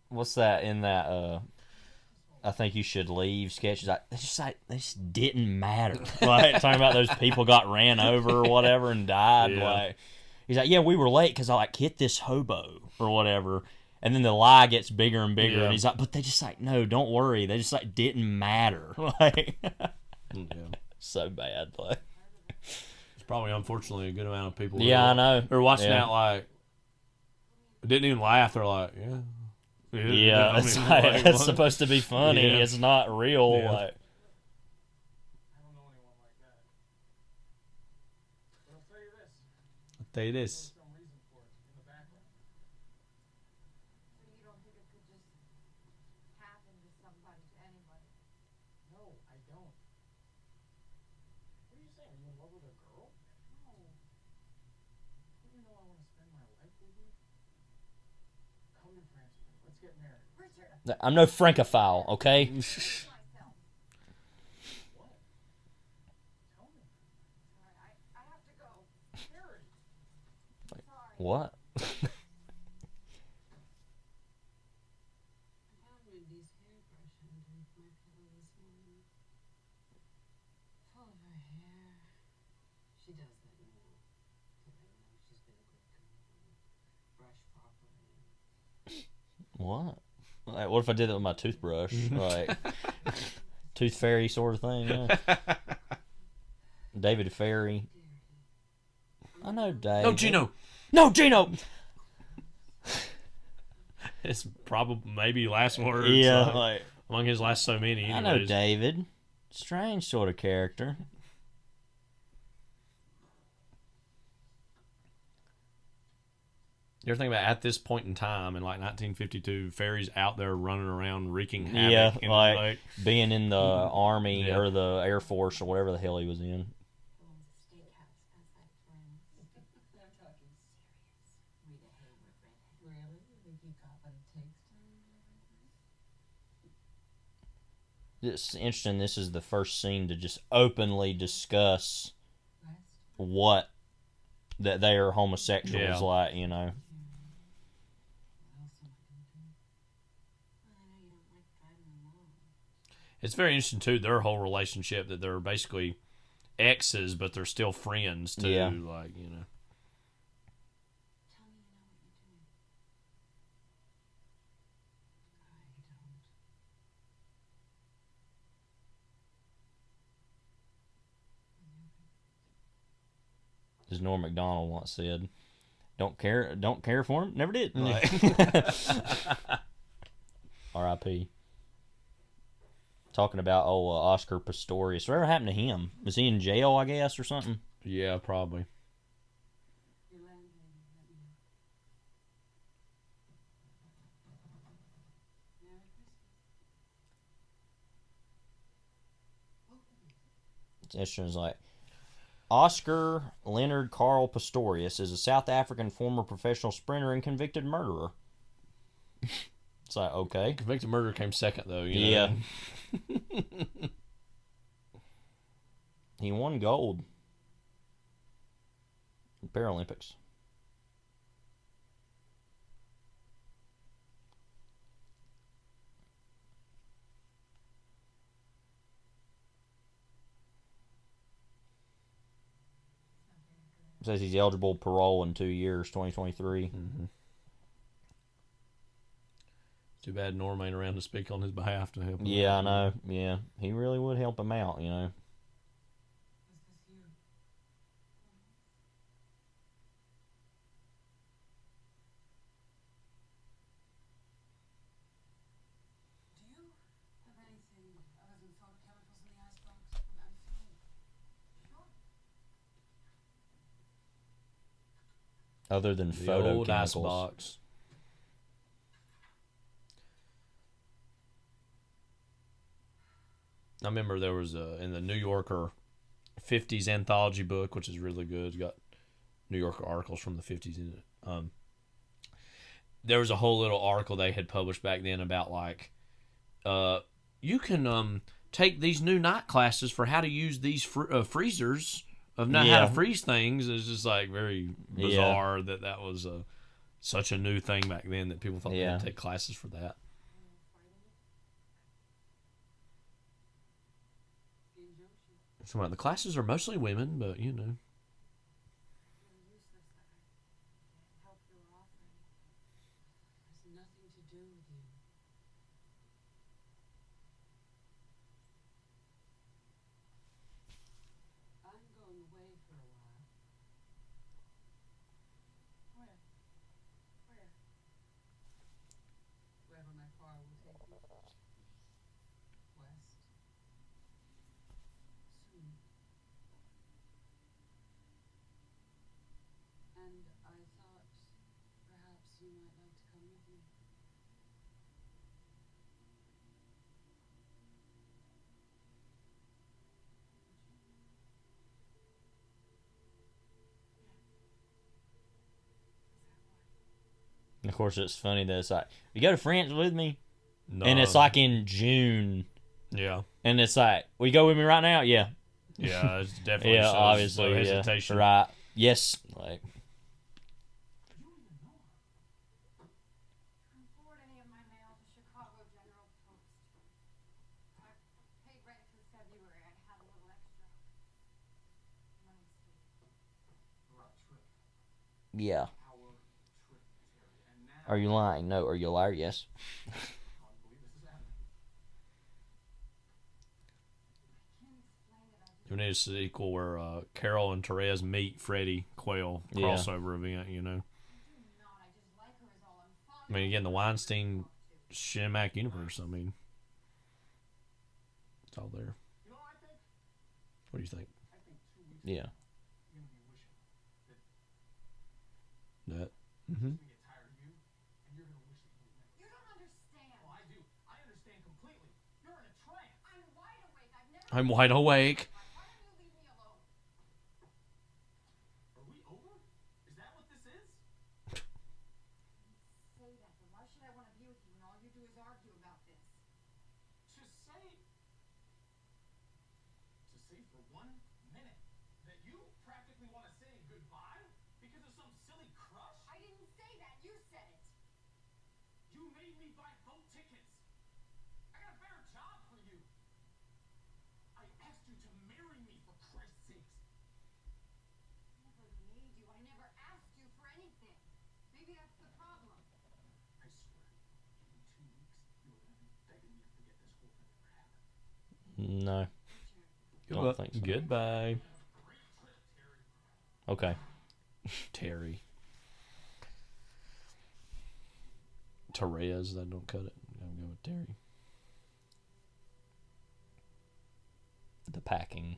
What's that in that I think you should leave sketches? They just didn't matter. Like talking about those people got ran over or whatever and died. Yeah. Like he's like, yeah, we were late because I like hit this hobo or whatever. And then the lie gets bigger and bigger, and he's like, but they just like, no, don't worry, they just like didn't matter. Like, so bad. Like, it's probably unfortunately a good amount of people. Yeah, I know. They're watching Yeah. that like didn't even laugh. They're like, yeah. Yeah, I it's, mean, like, like, it's what? supposed to be funny. Yeah. It's not real. Yeah. Like, I'll tell you this. I'm no francophile, okay? What? She does that now. She's been a good girl. Brush properly. What? Like, what if I did that with my toothbrush? Like, tooth fairy sort of thing. Yeah. David Ferry. I know Dave. No, Gino. No, Gino. It's probably maybe last words. Yeah, like among his last so many. I know anyways. David. Strange sort of character. You ever think about at this point in time in like 1952, Ferry's out there running around wreaking havoc. Yeah, in, like being in the army Yeah. or the Air Force or whatever the hell he was in. It's interesting. This is the first scene to just openly discuss what that they are homosexuals, Yeah. like, you know. It's very interesting too. Their whole relationship that they're basically exes, but they're still friends too. Yeah. Like, you know. As Norm Macdonald once said, don't care for him, never did. Like, R.I.P. Talking about Oscar Pistorius. Whatever happened to him? Was he in jail, I guess, or something? Yeah, probably. It's interesting. It's like Oscar Leonard Carl Pistorius is a South African former professional sprinter and convicted murderer. It's like, okay. Convicted murderer came second, though. You know? Yeah. He won gold in Paralympics. It says he's eligible parole in 2 years, 2023. Mm-hmm. Too bad Norm ain't around to speak on his behalf to help him. Yeah, I know. Yeah, he really would help him out, you know. Do you have anything other than photochemicals in the icebox? I'm feeling sure. Other than The old ice photochemicals. box. I remember there was in the New Yorker 50s anthology book, which is really good. It's got New Yorker articles from the 50s in it. There was a whole little article they had published back then about like, you can take these new night classes for how to use these freezers of how to freeze things. It's just like very bizarre that was such a new thing back then that people thought they had to take classes for that. So the classes are mostly women, but you know. Help you're offering has nothing to do with you. I'm going away for a while. Where? Wherever my car will take me. West. Soon. And I thought perhaps you might like to come with me. And of course, it's funny that it's like, you go to France with me? No. And it's like in June. Yeah. And it's like, will you go with me right now? Yeah. Yeah, it's definitely shows obviously, no hesitation. Right. Yes. Like. Couldn't forward any of my mail to Chicago General Post. I paid rent for February. I had a little extra. Money saved. We're on a trip. Yeah. Our trip, Terry. And now Are you lying? No. Are you a liar? Yes. I can't believe this is happening. We need a sequel where Carol and Therese meet Freddie Quayle crossover event, you know. I mean, again, the Weinstein cinematic universe, I mean, it's all there. You know what I think? What do you think? I think 2 weeks Yeah. you're going to be wishing that That. he's going to get tired of you, and you're going to wish that he would never. You don't understand. Oh, I do. I understand completely. You're in a trance. I'm wide awake. I've never. I'm wide awake. Why don't you leave me alone? Are we over? Is that what this is? Say that, but why should I want to be with you when all you do is argue about this? To say for 1 minute that you practically want to say goodbye because of some silly crush? I didn't say that. You said it. You made me buy boat tickets. I got a better job for you. I asked you to marry me, for Christ's sakes. I never made you. I never asked you for anything. Maybe that's the problem. I swear, in 2 weeks, you're going to be begging me to forget this whole thing ever happened. No. Don't think so. Goodbye. Okay. Terry. Therese, that don't cut it. I'm going with Terry. The packing.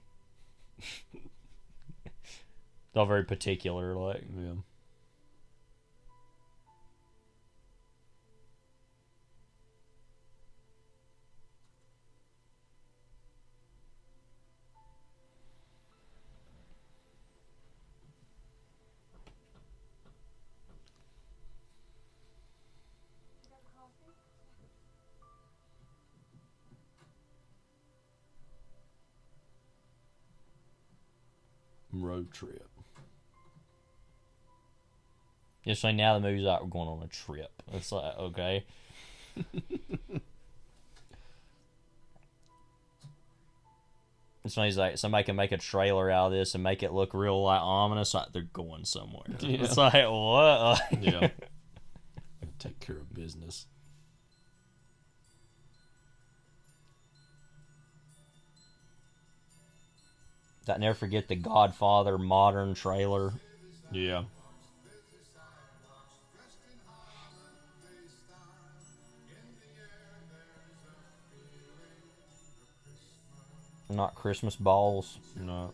It's all very particular, like. Yeah. Road trip. Just like now the movie's like we're going on a trip. It's like okay. It's funny, like somebody can make a trailer out of this and make it look real like ominous, like they're going somewhere. Yeah. It's like what? Yeah. Take care of business. I never forget the Godfather modern trailer. Yeah. Not Christmas balls. No,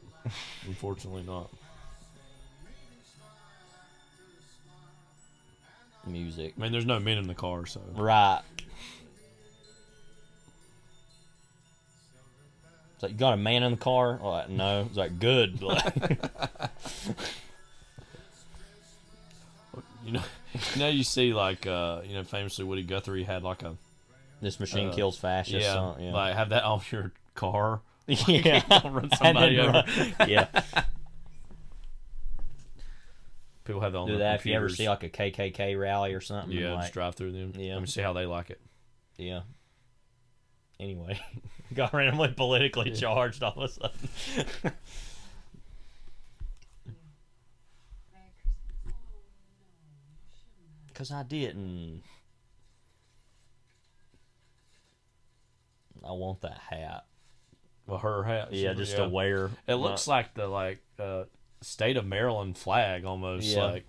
unfortunately not. Music. I mean, there's no men in the car, so. Right. It's like, you got a man in the car? Like, no. It's like, good. You see, like, famously Woody Guthrie had like a. This machine kills fascists. Yeah, like have that on your car. Yeah. Run somebody over. Yeah. People have that on Do their that if you ever computers. see like a KKK rally or something. Yeah, like, just drive through them. Yeah. Let me see how they like it. Yeah. Anyway, got randomly politically charged all of a sudden. Because I didn't. I want that hat. Well, her hat. Yeah, just to wear. It looks like the state of Maryland flag almost. Yeah. Like.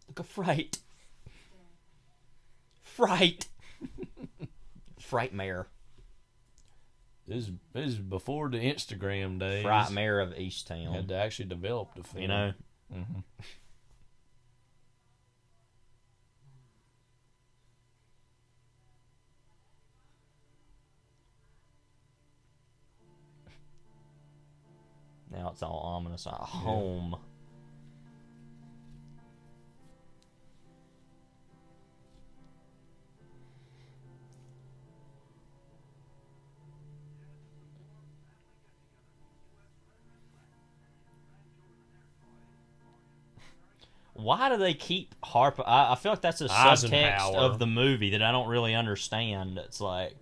Look at Fright. Fright. Frightmare. This is before the Instagram days. Frightmare of Easttown. Had to actually develop the film. You know? Mm-hmm. Now it's all ominous. Home. Why do they keep harping? I feel like that's a subtext Eisenhower. of the movie that I don't really understand. It's like,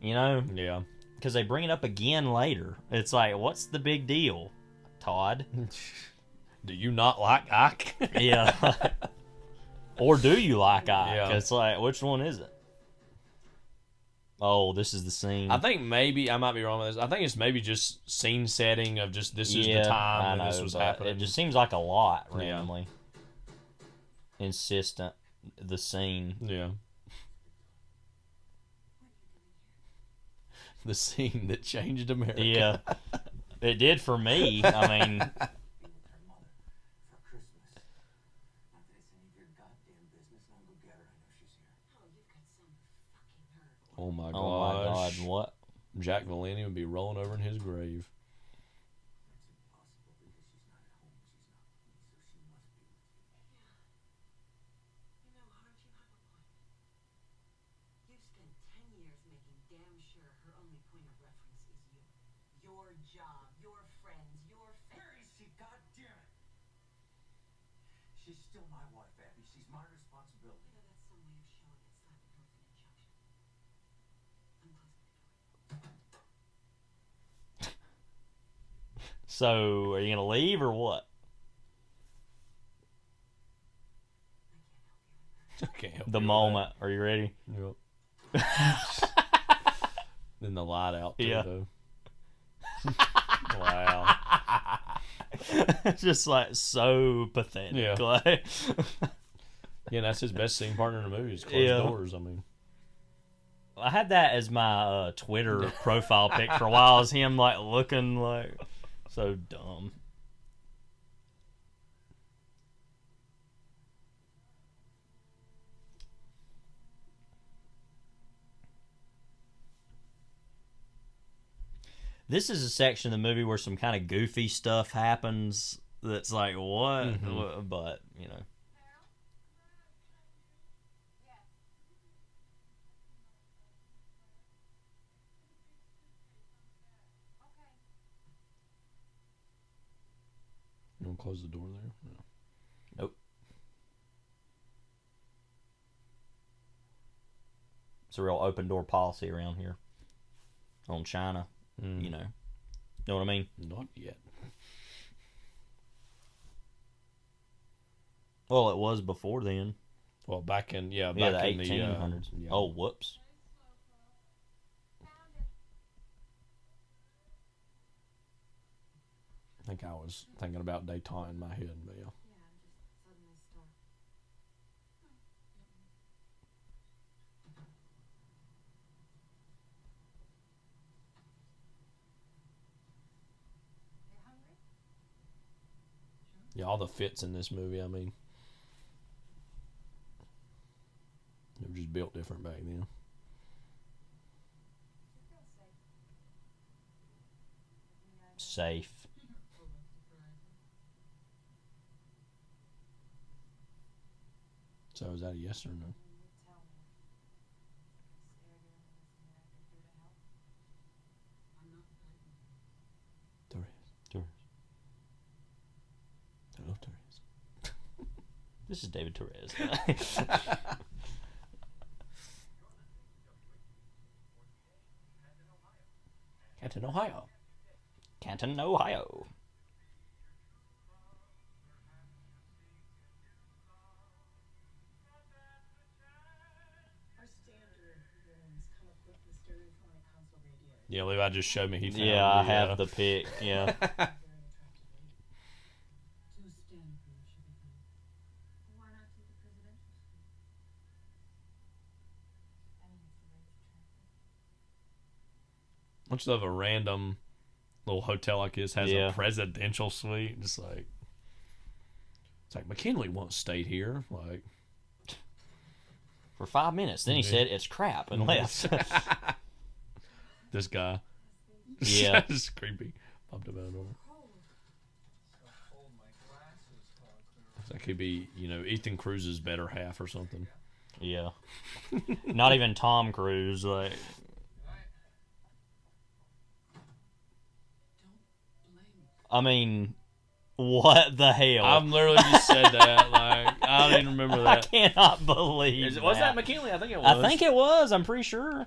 yeah, because they bring it up again later. It's like, what's the big deal, Todd? Do you not like Ike? Yeah. Or do you like Ike? Yeah. It's like, which one is it? Oh, this is the scene. I think maybe I might be wrong with this. I think it's maybe just scene setting of just this is the time when this was happening. It just seems like a lot randomly. Insistent, the scene. Yeah. The scene that changed America. Yeah, it did for me. I mean, oh my God, gosh. what? Jack Valenti would be rolling over in his grave. You've spent 10 years making damn sure her only point of reference is you. Your job, your friends, your Where is she? God damn it! She's still my wife, Abby. She's my responsibility. You know, that's some way of showing it slapping her with an injunction. I'm closing the door. So, are you gonna leave or what? I can't help The you with moment. Are you ready? Yep. Then the light out too, Yeah. though. Wow. It's just like so pathetic. Yeah. Like, Yeah, that's his best scene partner in the movie. Is closed Yeah. doors. I mean, I had that as my Twitter profile pic for a while. Is him like looking like so dumb. This is a section of the movie where some kind of goofy stuff happens that's like, what? Mm-hmm. But, you know. You want to close the door there? No. Nope. It's a real open door policy around here. On China, you know. Know what I mean? Not yet. Well, it was before then. Well, back in, the in 1800s. the... Oh, whoops. I think I was thinking about Daytona in my head, but yeah. Yeah, all the fits in this movie, I mean, they were just built different back then. Safe. So is that a yes or no? Torres. Hello, Torres. This is David Torres. Canton, Ohio. Canton, Ohio. Yeah, Levi just showed me. He found I have the pic. Yeah. Much of a random little hotel like this has a presidential suite. It's like McKinley once stayed here, like for 5 minutes. Then he said it's crap and left. This guy, yeah, it's creepy. Popped up out of nowhere. That could be, Ethan Cruise's better half or something. Yeah, not even Tom Cruise, like. I mean, what the hell? I'm literally just said that. Like, I don't even remember that. I cannot believe Was that McKinley? I think it was. I think it was. I'm pretty sure.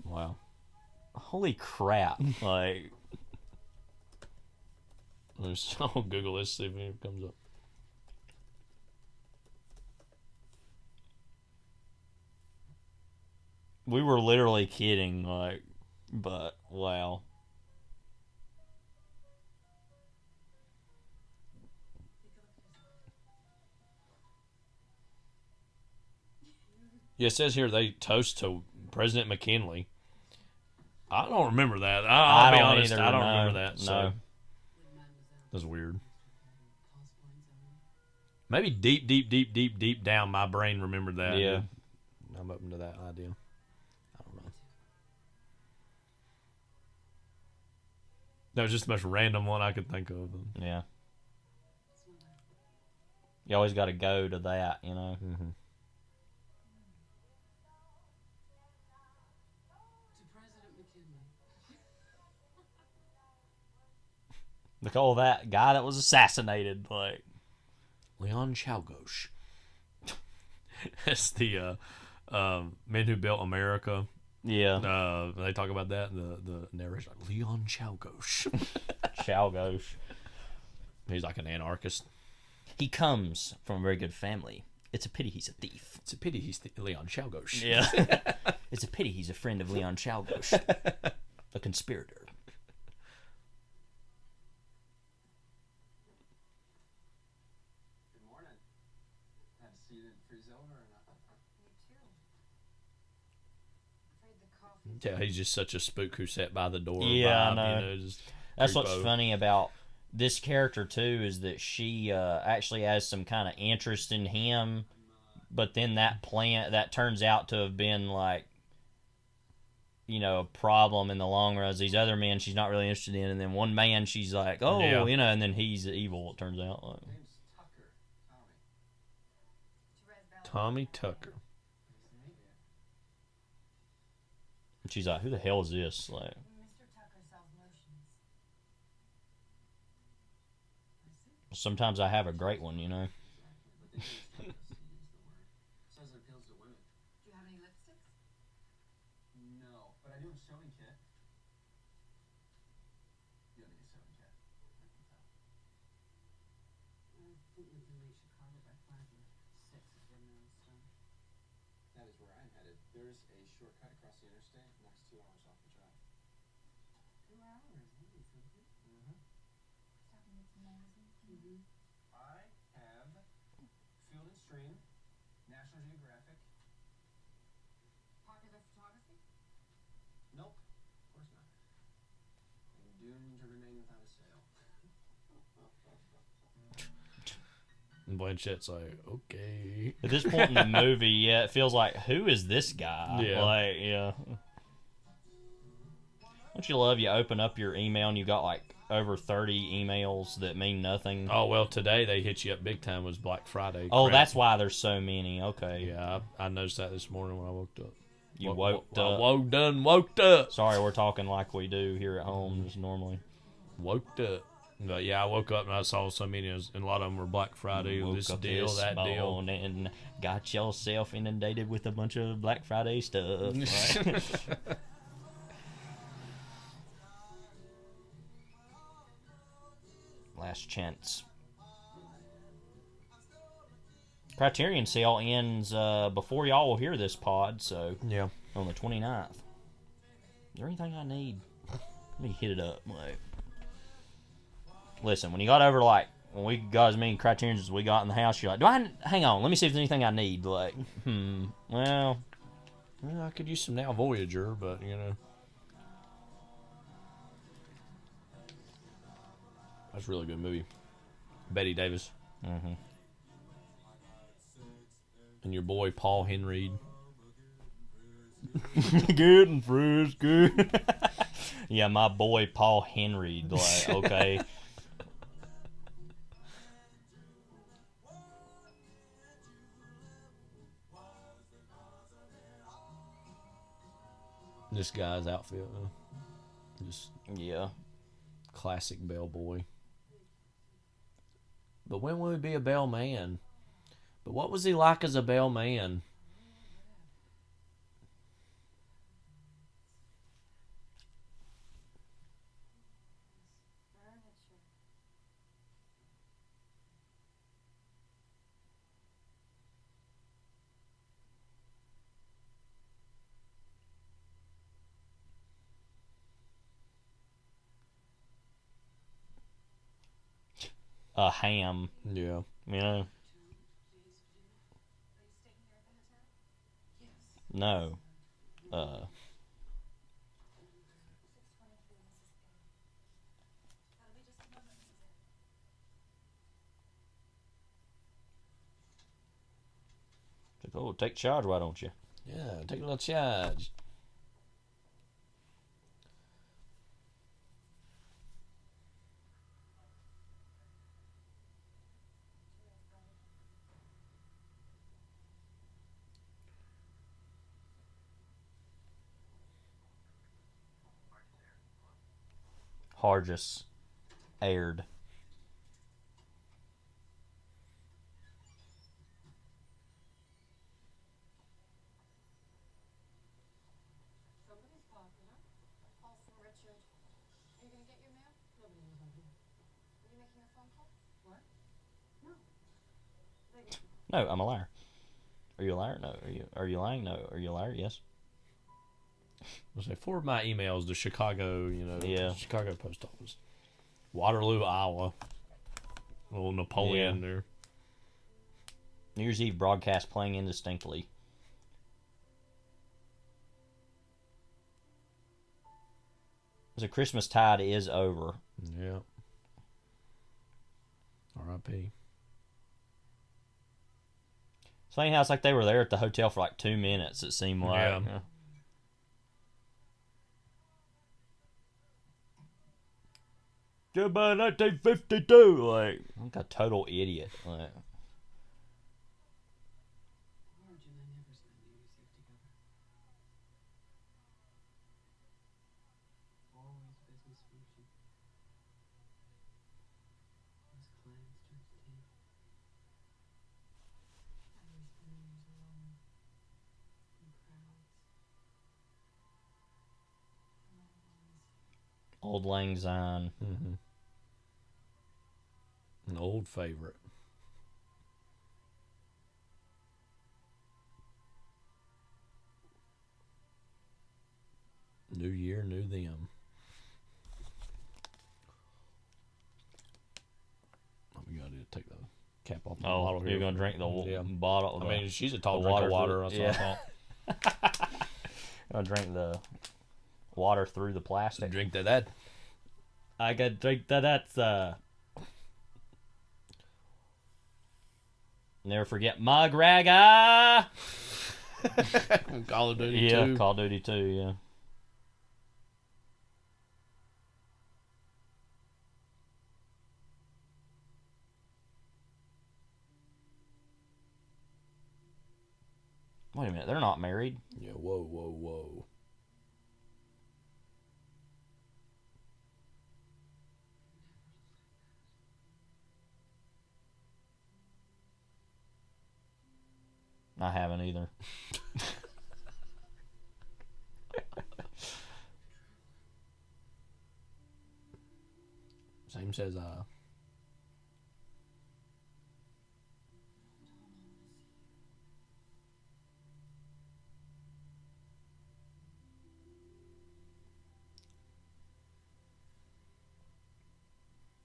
Wow. Holy crap. Like. I'll Google this, see if it comes up. We were literally kidding, like, but wow. Yeah, it says here they toast to President McKinley. I don't remember that. I'll be honest, I don't remember that. So that's weird. Maybe deep down, my brain remembered that. Yeah, I'm open to that idea. I don't know. That was just the most random one I could think of. Yeah. You always got to go to that, you know. Mm-hmm. Look, all that guy that was assassinated, like Leon Czolgosz. That's the men who built America. Yeah. They talk about that. The narration, like, Leon Czolgosz. Czolgosz. He's like an anarchist. He comes from a very good family. It's a pity he's a thief. It's a pity he's Leon Czolgosz. Yeah. It's a pity he's a friend of Leon Czolgosz, a conspirator. Yeah, he's just such a spook who sat by the door. Yeah, vibe, I know. That's what's funny about this character too, is that she actually has some kind of interest in him, but then that turns out to have been like a problem in the long run. These other men she's not really interested in, and then one man she's like, oh, and then he's evil. It turns out. Like. Tommy Tucker. And she's like, who the hell is this? Like. Mr. Tucker sells lotions. Sometimes I have a great one, Says it appeals to women. Do you have any lipsticks? No, but I do have a sewing kit. You don't need a sewing kit. I can tell. I think we can leave Chicago by 5 or 6 if we're non-stop. That is where I'm headed. There's a shortcut across the interstate, knocks 2 hours off the drive. 2 hours, that's something. Something that's amazing. I have Field and Stream, National Geographic. Popular photography? Nope, of course not. I'm doomed to remain without a sale. And Blanchett's like, okay. At this point in the movie, it feels like, who is this guy? Yeah. Like, yeah. Don't you love you open up your email and you got like over 30 emails that mean nothing? Oh, well, today they hit you up big time. Was Black Friday. Oh, crap. that's why there's so many. Okay. Yeah, I noticed that this morning when I woke up. You woke up. I woke up. Sorry, we're talking like we do here at home just normally. Woke up. But yeah, I woke up and I saw so many, and a lot of them were Black Friday. Woke This up deal, this that deal. morning and got yourself inundated with a bunch of Black Friday stuff. Right? Last chance. Criterion sale ends before y'all will hear this pod, so yeah, on the 29th. Is there anything I need? Let me hit it up. Like, listen, when you got over like when we got as many Criterions as we got in the house, you're like, hang on, let me see if there's anything I need. Like, well, I could use some Now Voyager, but that's a really good movie. Betty Davis. Mm-hmm. And your boy Paul Henreid. Getting frisky. Yeah, my boy Paul Henreid. Like, okay. This guy's outfit, just classic bellboy. But when will he be a bellman? But what was he like as a bellman? A ham. Yeah. No. Oh, take charge, why don't you? Yeah, take a little charge. Hargis aired. Somebody's popular. Call from Richard. Are you gonna get your mail? Nobody knows I'm here. Are you making a phone call? What? No. No, I'm a liar. Are you a liar? No. Are you lying? No. Are you a liar? Yes. I'll say forward my emails to Chicago, Yeah. Chicago Post Office. Waterloo, Iowa. Little Napoleon there. New Year's Eve broadcast playing indistinctly. The Christmas tide is over. Yeah. R.I.P. So anyhow, it's like they were there at the hotel for like 2 minutes, it seemed like. Yeah. Goodbye 1952. Like, I'm like a total idiot. Like, Harge and I never spent New Year's Eve together. Always business function. As clans turned to team. I always spend New Year's alone. In crowds. Old Lang Syne. Mm-hmm. An old favorite. New year, new them. We gotta take the cap off the bottle. You're gonna drink the bottle? I mean, she's a tall the drink of water. That's yeah. what I thought. Gonna drink the water through the plastic. Drink that. I gotta drink that. Never forget McGregor. Call of Duty 2. Yeah, Call of Duty 2, yeah. Wait a minute, they're not married. Yeah, whoa. I haven't either. Same says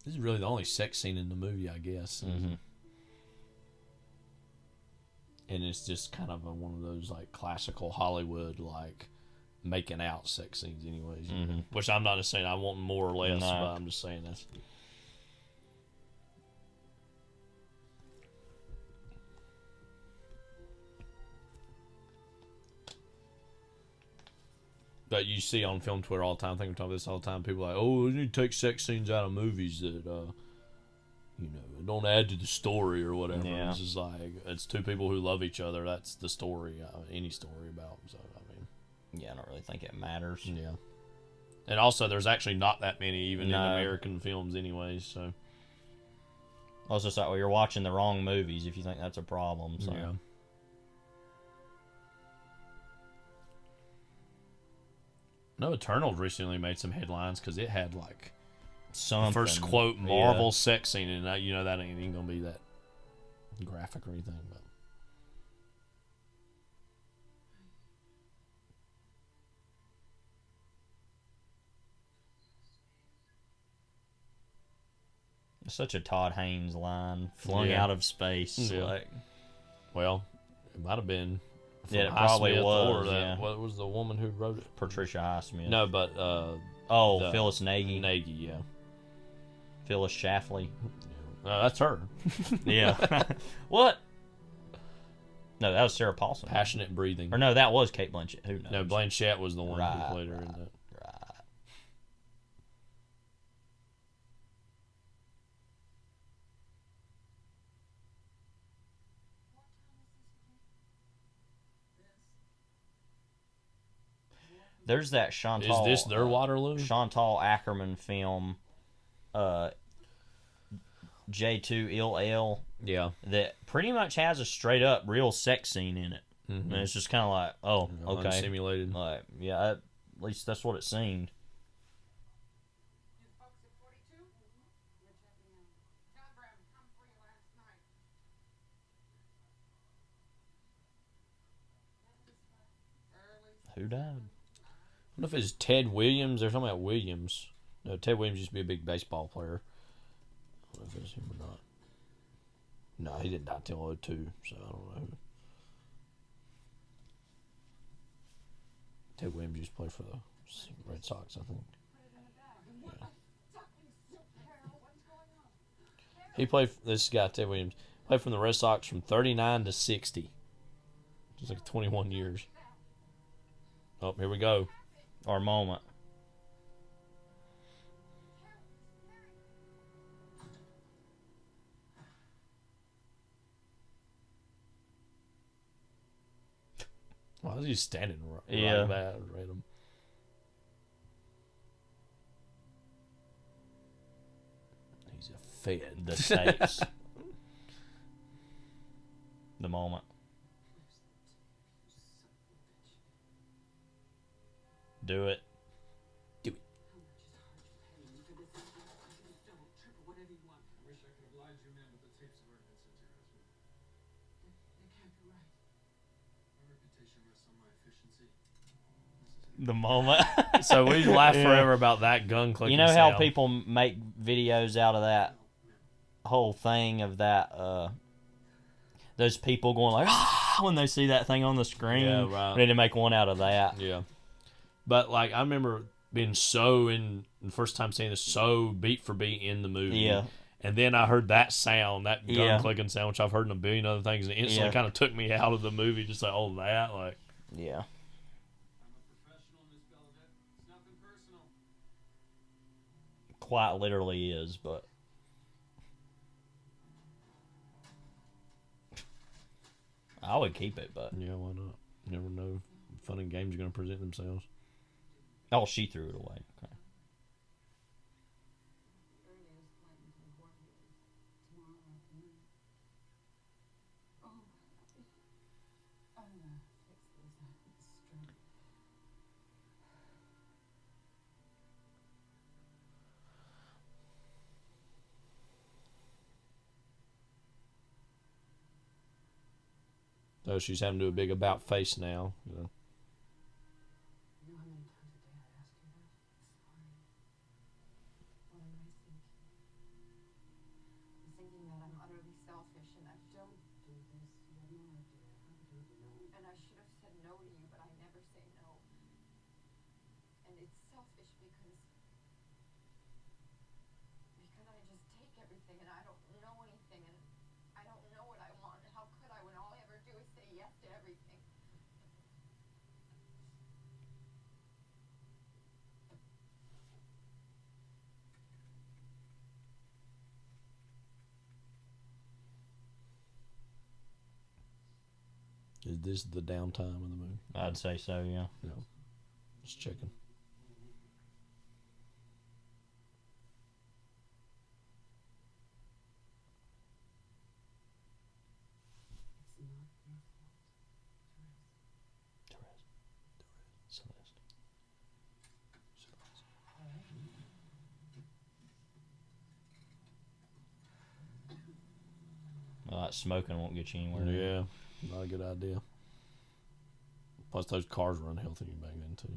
This is really the only sex scene in the movie, I guess. Mm-hmm. And it's just kind of one of those like classical Hollywood like making out sex scenes, anyways. You know? Which I'm not just saying I want more or less, but I'm just saying that's. That you see on film Twitter all the time. I think we're talking about this all the time. People are like, oh, you need to take sex scenes out of movies that, you know, don't add to the story or whatever. Yeah. It's just like, it's two people who love each other. That's the story, any story about. So, I mean. Yeah, I don't really think it matters. Yeah. And also, there's actually not that many, even in American films anyways, so. Also, it's like, well, you're watching the wrong movies if you think that's a problem, so. Yeah. No, Eternals recently made some headlines because it had like something. First quote Marvel sex scene, and that, you know, that ain't gonna be that graphic or anything, but it's such a Todd Haynes line, flung out of space. Yeah. Like, well, it might have been. Yeah, it probably was. That, what was the woman who wrote it? Patricia Highsmith. No, but Phyllis Nagy. Nagy, yeah. Phyllis Schlafly. No, that's her. Yeah. What? No, that was Sarah Paulson. Passionate Breathing. Or no, that was Cate Blanchett. Who knows? No, Blanchett was the one who played her in that. Right. There's that Chantal. Is this their Waterloo? Chantal Ackerman film, J2 Ill L. Yeah. That pretty much has a straight up real sex scene in it. Mm-hmm. And it's just kind of like, oh, okay. Unsimulated. Like, yeah, at least that's what it seemed. You folks at 42? We're checking out. Todd Brown come for you last night. Who died? I don't know if it's Ted Williams. They're talking about Williams. No, Ted Williams used to be a big baseball player. I don't know if it's him or not. No, he didn't die till 02, so I don't know. Ted Williams used to play for the Red Sox, I think. Yeah. He played, this guy, Ted Williams, played from the Red Sox from 39 to 60. Just like 21 years. Oh, here we go. Our moment. Why is he standing like that? Random. He's a fed. The tapes. The moment. Do it. Do it. Whatever you want. I wish I could oblige you, man, but the tapes have already been sent to your husband. They can't be right. My reputation rests on my efficiency. The moment. So we laugh forever about that gun clicking. You know how sound. people make videos out of that whole thing of that, those people going like, when they see that thing on the screen. Yeah, right. We need to make one out of that. Yeah. But, like, I remember being so the first time seeing this, so beat for beat in the movie. Yeah. And then I heard that sound, that gun Yeah. clicking sound, which I've heard in a billion other things, and it instantly kind of took me out of the movie, just like, oh, that, like. Yeah. Quite literally is, but I would keep it, but yeah, why not? You never know. Fun and games are going to present themselves. Oh, she threw it away. Okay. So she's having to do a big about face now. You You know. know how many times a day I ask you that? Sorry. What am I thinking? I'm thinking that I'm utterly selfish and I don't Do this. You have no idea. How do you know? and I should have said no to you, but I never say no. And it's selfish because I just take everything and I don't know anything and I don't know what I want. How could I when all I ever do is say yes to everything? Is this the downtime of the movie? I'd say so, yeah. No. Just checking. It's not your fault. Celeste. Well, that smoking won't get you anywhere. Yeah, not a good idea. Plus, those cars were unhealthy back then, too.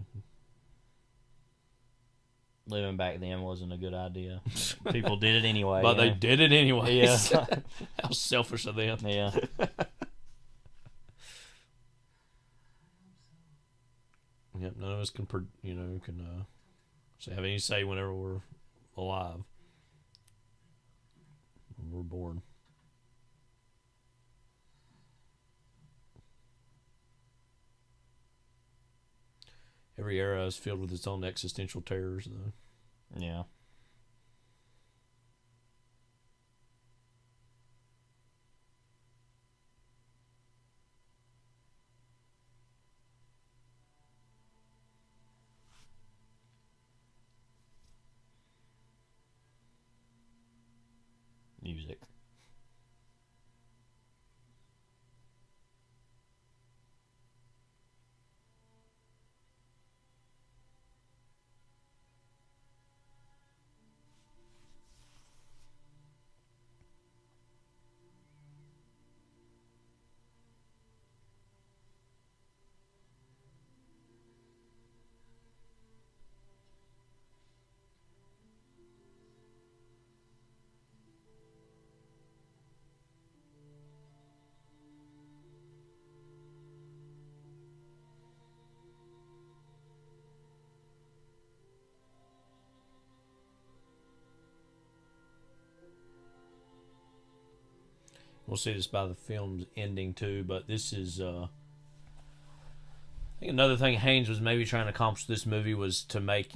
Living back then wasn't a good idea. People did it anyway. But they did it anyway. Yeah. How selfish of them. Yeah. Yep, none of us can have any say whenever we're alive. When we're born. Every era is filled with its own existential terrors, though. Yeah. Music. We'll see this by the film's ending too, but this is I think another thing Haynes was maybe trying to accomplish with this movie was to make,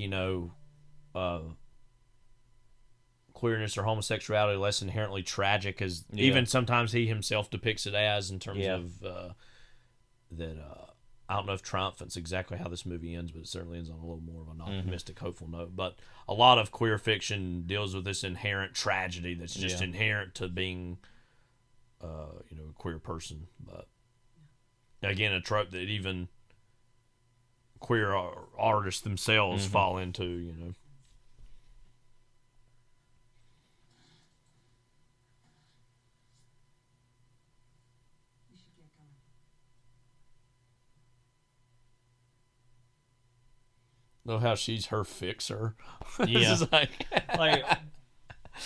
queerness or homosexuality less inherently tragic as even sometimes he himself depicts it as, in terms of that I don't know if triumphant's exactly how this movie ends, but it certainly ends on a little more of an optimistic, hopeful note. But a lot of queer fiction deals with this inherent tragedy that's just inherent to being, a queer person. But again, a trope that even queer artists themselves fall into. Know how she's her fixer. Yeah. It's like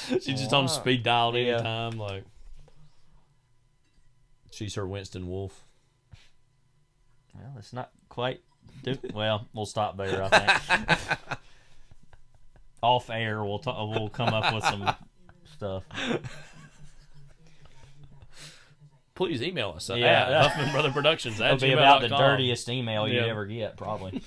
she's just on speed dial anytime. Like she's her Winston Wolfe. Well, it's not quite. Well, we'll stop there. I think off air we'll come up with some stuff. Please email us at Huffman Brother Productions. It'll be about the dirtiest email you ever get, probably.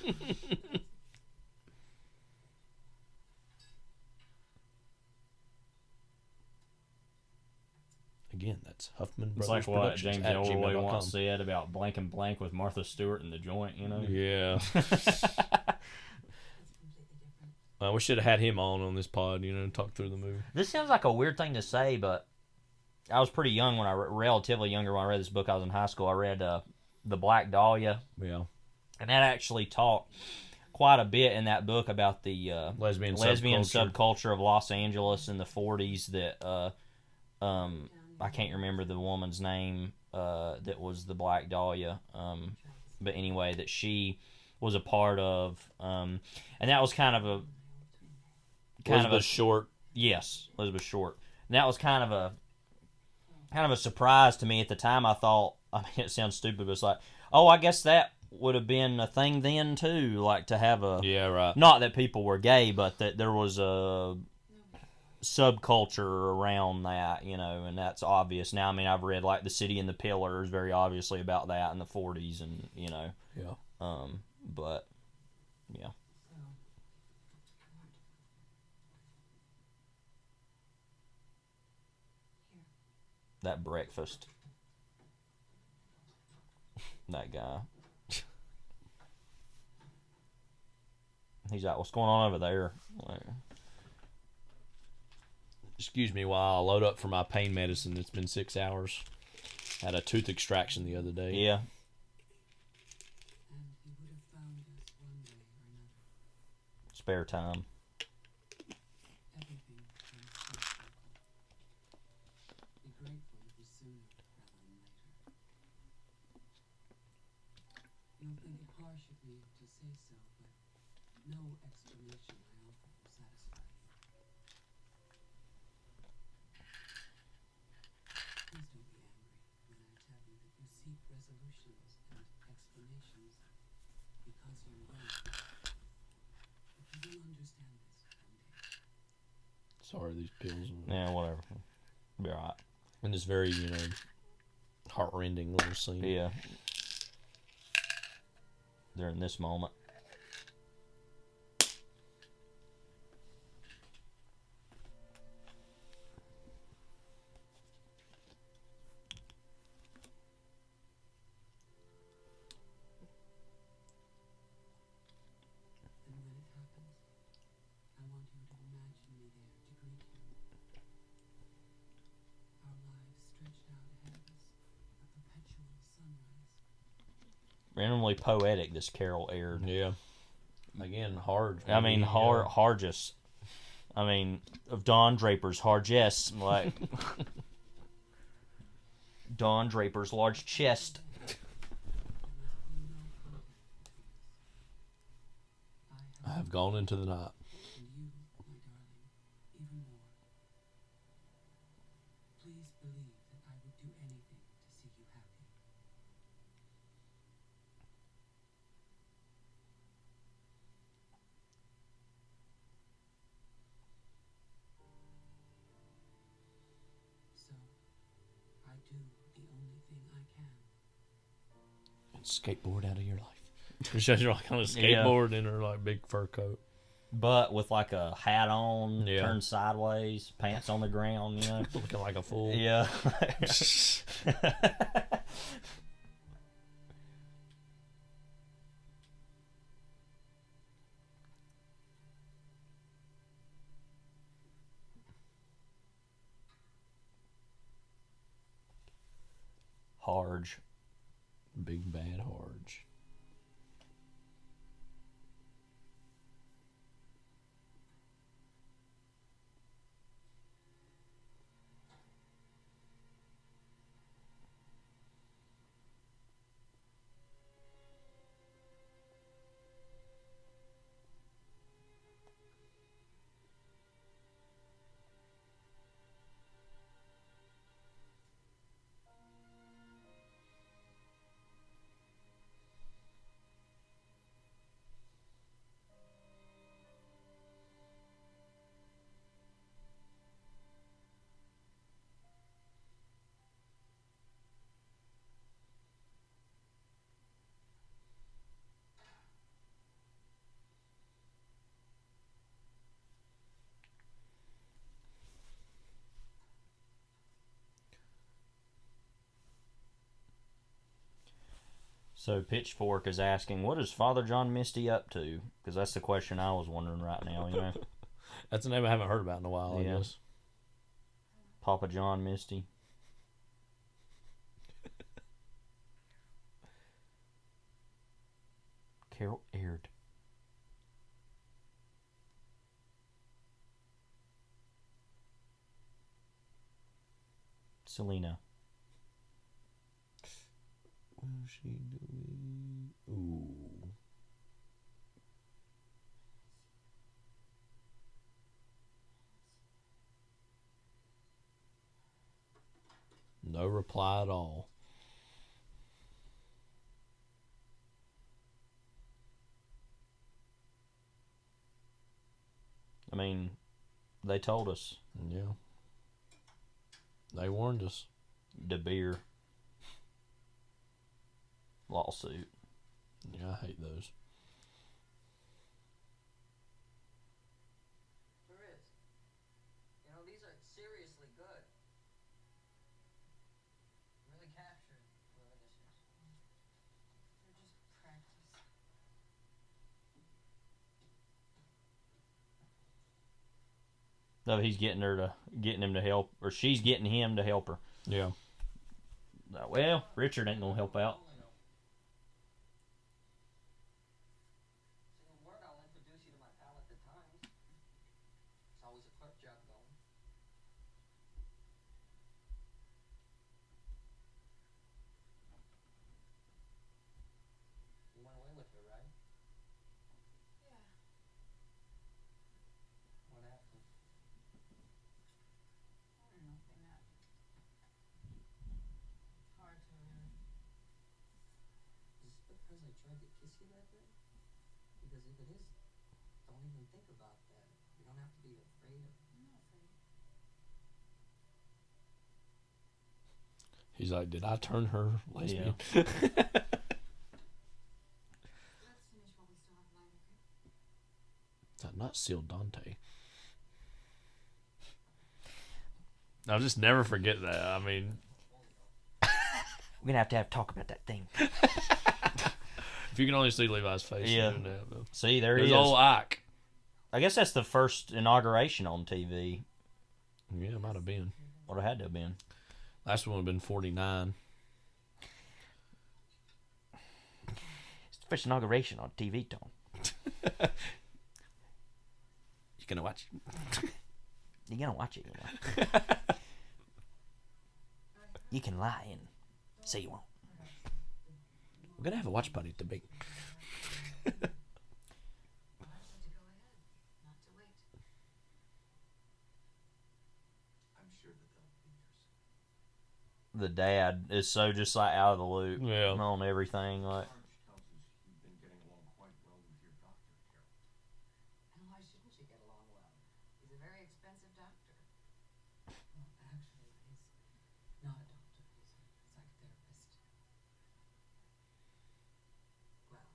Again, that's Huffman It's Brothers like what Productions James at Elroy gmail.com. once said about blank and blank with Martha Stewart in the joint, Yeah. We should have had him on this pod, talk through the movie. This sounds like a weird thing to say, but I was pretty young when relatively younger when I read this book. I was in high school. I read The Black Dahlia. Yeah. And that actually talked quite a bit in that book about the lesbian subculture of Los Angeles in the 40s that... I can't remember the woman's name that was the Black Dahlia, but anyway, that she was a part of, and that was kind of Elizabeth Short. Yes, Elizabeth Short. And that was kind of a surprise to me at the time. I thought, I mean, it sounds stupid, but it's like, oh, I guess that would have been a thing then too, like to have a not that people were gay, but that there was a subculture around that, and that's obvious now. I mean, I've read like The City and the Pillars, very obviously about that in the 40s, and but yeah. That breakfast, that guy. He's like, what's going on over there? Like, excuse me while I load up for my pain medicine. It's been 6 hours. Had a tooth extraction the other day. Yeah. Spare time. You'll think it harsh of me to say so, but no explanation I offer will satisfy you. Please don't be angry when I tell you that you seek resolutions and explanations because you're young. But you will understand this one day. Sorry, these pills. Yeah, whatever. Be alright. And this very, heart-rending little scene. Yeah. During this moment. And when it happens, I want you to imagine me there to greet you. Our lives stretched out ahead of us, a perpetual sunrise. Randomly poetic, this carol aired. Yeah. Again, hard. I mean, Harges. I mean, of Don Draper's Harges. Like, Don Draper's large chest. I have gone into the night. And you, my darling, even more. Please believe that I would do anything to see you happy. So, I do the only thing I can. And skateboard out of your life. She's like on a skateboard in her big fur coat. But with like a hat on, turned sideways, pants on the ground, Looking like a fool. Yeah. Harge. Big bad Harge. So Pitchfork is asking, what is Father John Misty up to? Because that's the question I was wondering right now, you know. That's a name I haven't heard about in a while, I guess. Papa John Misty. Carol Aird. Selena. What is she doing? Ooh. No reply at all. I mean, they told us. Yeah. They warned us. De Beer. Lawsuit. Yeah, I hate those. There is. You know, these are seriously good. Really captured whoever this is. They're just practice. So he's getting him to help, or she's getting him to help her. Yeah. Well, Richard ain't gonna help out. I'll introduce you to my pal at the Times. It's always a clerk job going. You went away with her, right? Yeah. What happened? I don't know if they met. Hard to remember. Is this because I tried to kiss you that day? Because if it is, don't even think about that. You don't have to be afraid of it. I'm not afraid. He's like, did I turn her lesbian? Let's finish what we still have light, okay? I'm not Seal Dante. I'll just never forget that. I mean, we're gonna have to talk about that thing. If you can only see Levi's face, yeah. See, there he is. Old Ike. I guess that's the first inauguration on TV. Yeah, it might have been. Would have had to have been. Last one would have been 49. It's the first inauguration on TV, Tom. You gonna watch it? You gonna watch it, you know. You can lie and say you won't. We're gonna have a watch party at the big. The dad is so just like out of the loop on everything. Like, And why shouldn't you get along well? He's a very expensive doctor. Well, actually, he's not a doctor. He's a psychotherapist. Well,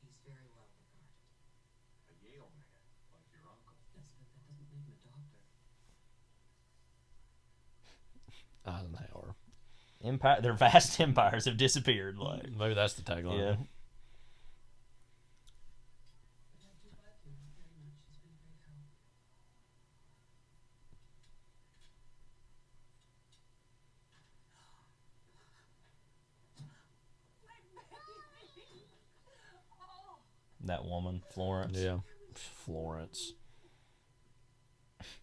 he's very well regarded. A Yale man, like your uncle. Yes, but that doesn't make him a doctor. Eisenhower. empire, their vast empires have disappeared. Like, maybe that's the tagline. Yeah. That woman, Florence. Yeah, Florence.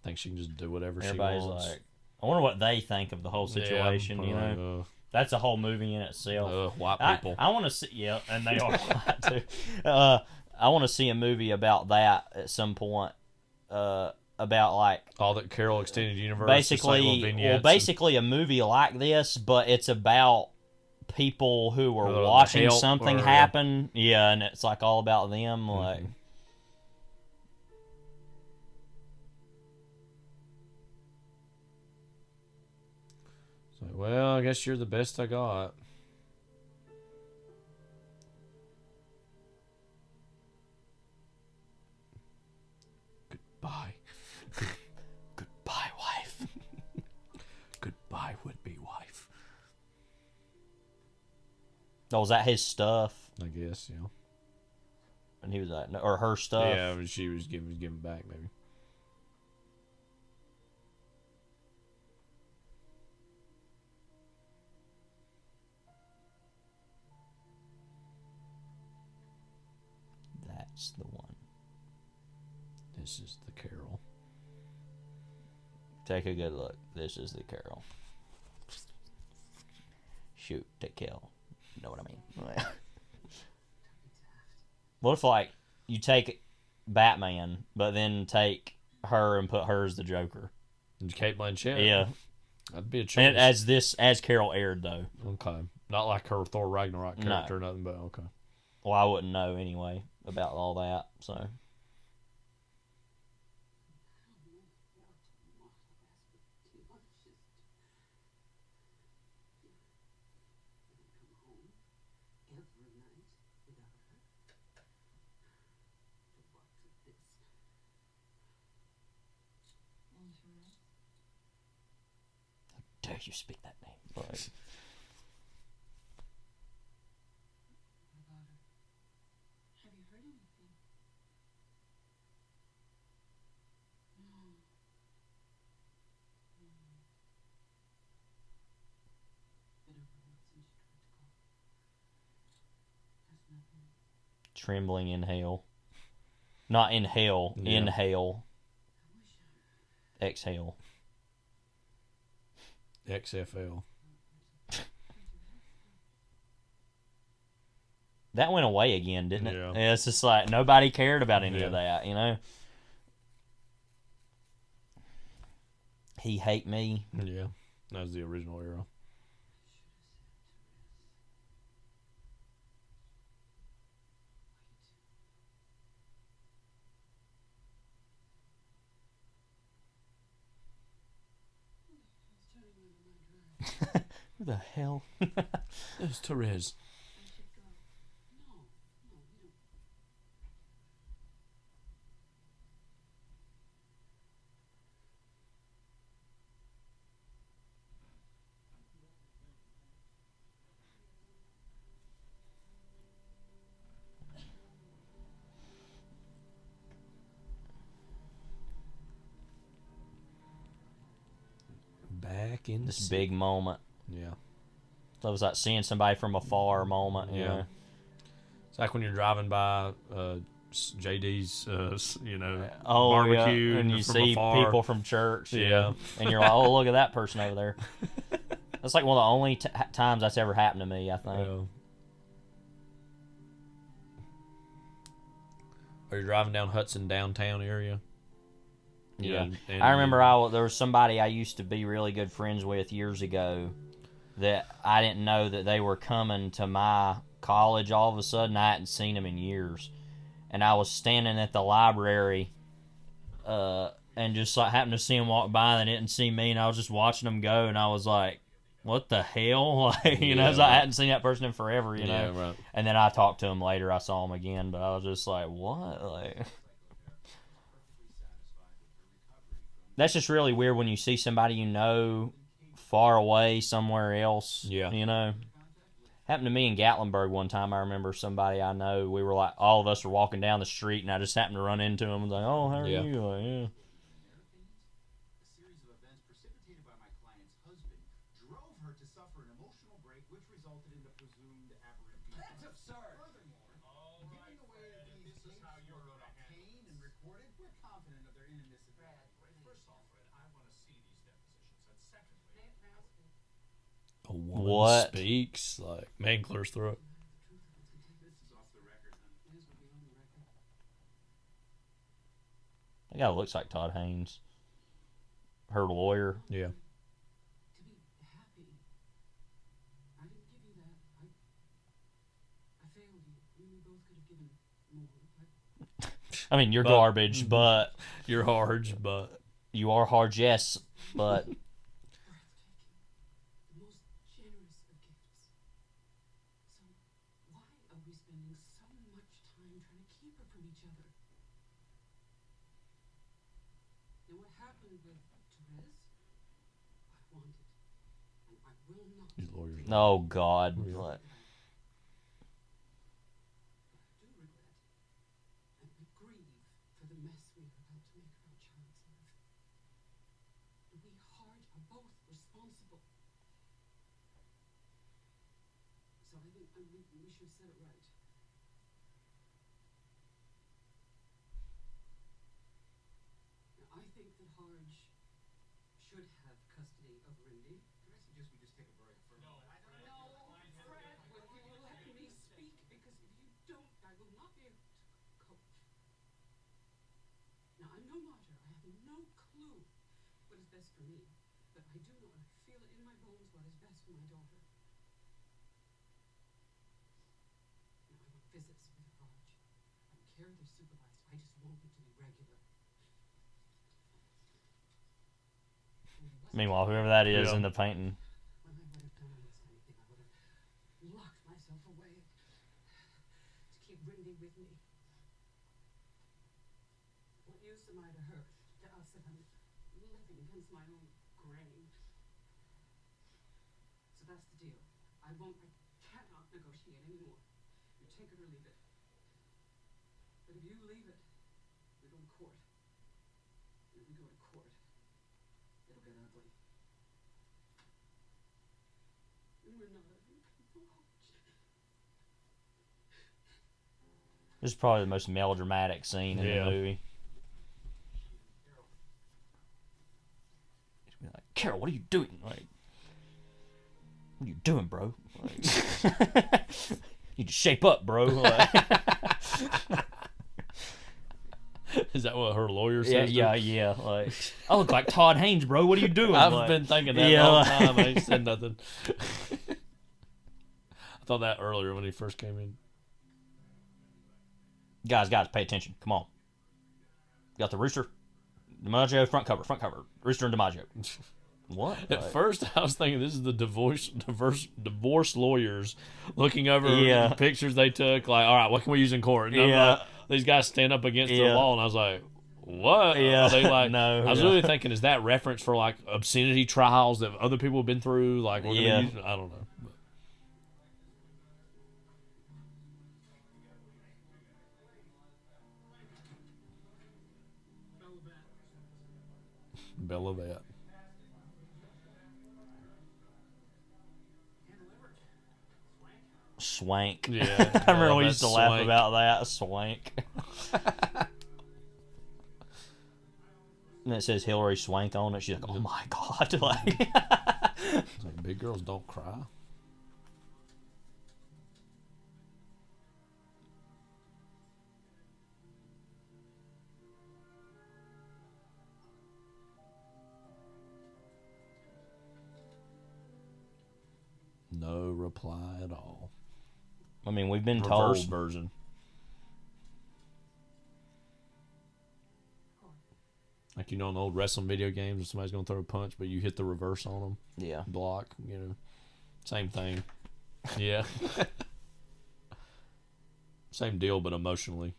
Thinks she can just do whatever Everybody's she wants. like, I wonder what they think of the whole situation. You know, that's a whole movie in itself. White people. I want to see. Yeah, and they are white too. I want to see a movie about that at some point. About like all that Carol Extended Universe. Basically a movie like this, but it's about people who were watching something happen. Yeah, and it's like all about them. Like. So, well, I guess you're the best I got. Goodbye. Goodbye, wife. Goodbye, would-be wife. Oh, was that his stuff? I guess, yeah. And he was like, or her stuff? Yeah, she was giving back, maybe. That's the one. This is the Carol. Take a good look. This is the Carol. Shoot to kill. You know what I mean? What if, like, you take Batman, but then take her and put her as the Joker? And Cate Blanchett? Yeah. That'd be a choice. And as Carol aired, though. Okay. Not like her Thor Ragnarok character or nothing, but okay. Well, I wouldn't know anyway about all that, so. How dare you speak that name? Like, Have you heard anything? No. trembling inhale. Not inhale, Yeah. inhale. Exhale. XFL. That went away again, didn't it? Yeah. It's just like nobody cared about any of that, you know? He hate me. Yeah. That was the original era. Who the hell? There's Therese. Back in This big moment. Yeah. So it was like seeing somebody from afar moment, you know? It's like when you're driving by JD's, Oh, barbecue. yeah. And you from see afar. people from church. Yeah. And you're like, oh, look at that person over there. That's like one of the only times that's ever happened to me, I think. Yeah. Are you driving down Hudson downtown area? Yeah. And I remember there was somebody I used to be really good friends with years ago that I didn't know that they were coming to my college all of a sudden. I hadn't seen them in years. And I was standing at the library and just like happened to see them walk by and they didn't see me, and I was just watching them go, and I was like, what the hell? Like, you know, I hadn't seen that person in forever, you know? Yeah, right. And then I talked to him later. I saw him again, but I was just like, what? Like... That's just really weird when you see somebody you know far away somewhere else. Yeah. You know? Happened to me in Gatlinburg one time. I remember somebody I know, we were like, all of us were walking down the street, and I just happened to run into him and was like, oh, how are you? Like, yeah. A series of events precipitated by my client's husband drove her to suffer an emotional break, which resulted in the presumed aberrant behavior. That's absurd. Furthermore, giving away the this is how you're going to handle and recorded. We're confident of their inadmissibility. First off, Fred, I want to see these depositions. And secondly, A woman What? speaks. Like, man clears throat. This is off the record, honey. That guy looks like Todd Haynes. Her lawyer. Yeah. To be happy. I didn't give you that. I failed you. I mean, we both could have given more. I mean, you're But- garbage, but You're Harge, but you are Harge, yes, but The most generous of gifts. So why are we spending so much time trying to keep her from each other? Now what happened with Therese? I wanted, and I will not. these lawyers. oh god, what? do regret, and I grieve for the mess we are about to make of our child's life. We Harge are both responsible. So I think we should set it right. Now, I think that Harge should have custody of Rindy. Can I suggest we just take a break for a moment? Fred, will you let me speak? Because if you don't, I will not be able to cope. Now, I'm no martyr. I have no clue what is best for me. But I do know, and I feel it in my bones, what is best for my daughter. Now, I want visits with Harge. I don't care if they're supervised. I just want them to be regular. Meanwhile, whoever that is Yeah. in the painting. When I would have done almost anything, I would have locked myself away to keep Rindy with me. What use am I to her, to us, if I'm living against my own grain? So that's the deal. I cannot negotiate anymore. You take it or leave it. But if you leave it, we go to court. And if we go to court, it'll get ugly. And we're not ugly people. This is probably the most melodramatic scene in Yeah. the movie. He's gonna be like, Carol, what are you doing? Like, what are you doing, bro? Like, you just shape up, bro. Like, Is that what her lawyer says? yeah, to her? yeah. Like, I look like Todd Haynes, bro. What are you doing? I've Like, been thinking that yeah, the whole like- time. I ain't said nothing. I thought that earlier when he first came in. Guys, pay attention. Come on. Got the Rooster, DiMaggio front cover. Rooster and DiMaggio. What? At Like- first, I was thinking this is the divorce lawyers looking over Yeah. the pictures they took. Like, all right, what can we use in court? And I'm Yeah. like, these guys stand up against the Yeah. wall, and I was like, what? Yeah. Are they like, No, I was yeah. really thinking, is that reference for like obscenity trials that other people have been through? Like, we're Yeah. gonna use, I don't know. Bella Vet. Swank. Yeah, I remember we that used to laugh swank. about that. Swank. And it says Hillary Swank on it. She's like, oh my god. Like, It's like, big girls don't cry. No reply at all. I mean, we've been Reverse told. version. Like, you know, in old wrestling video games, if somebody's going to throw a punch, but you hit the reverse on them. Yeah. Block, you know. Same thing. Yeah. Same deal, but emotionally.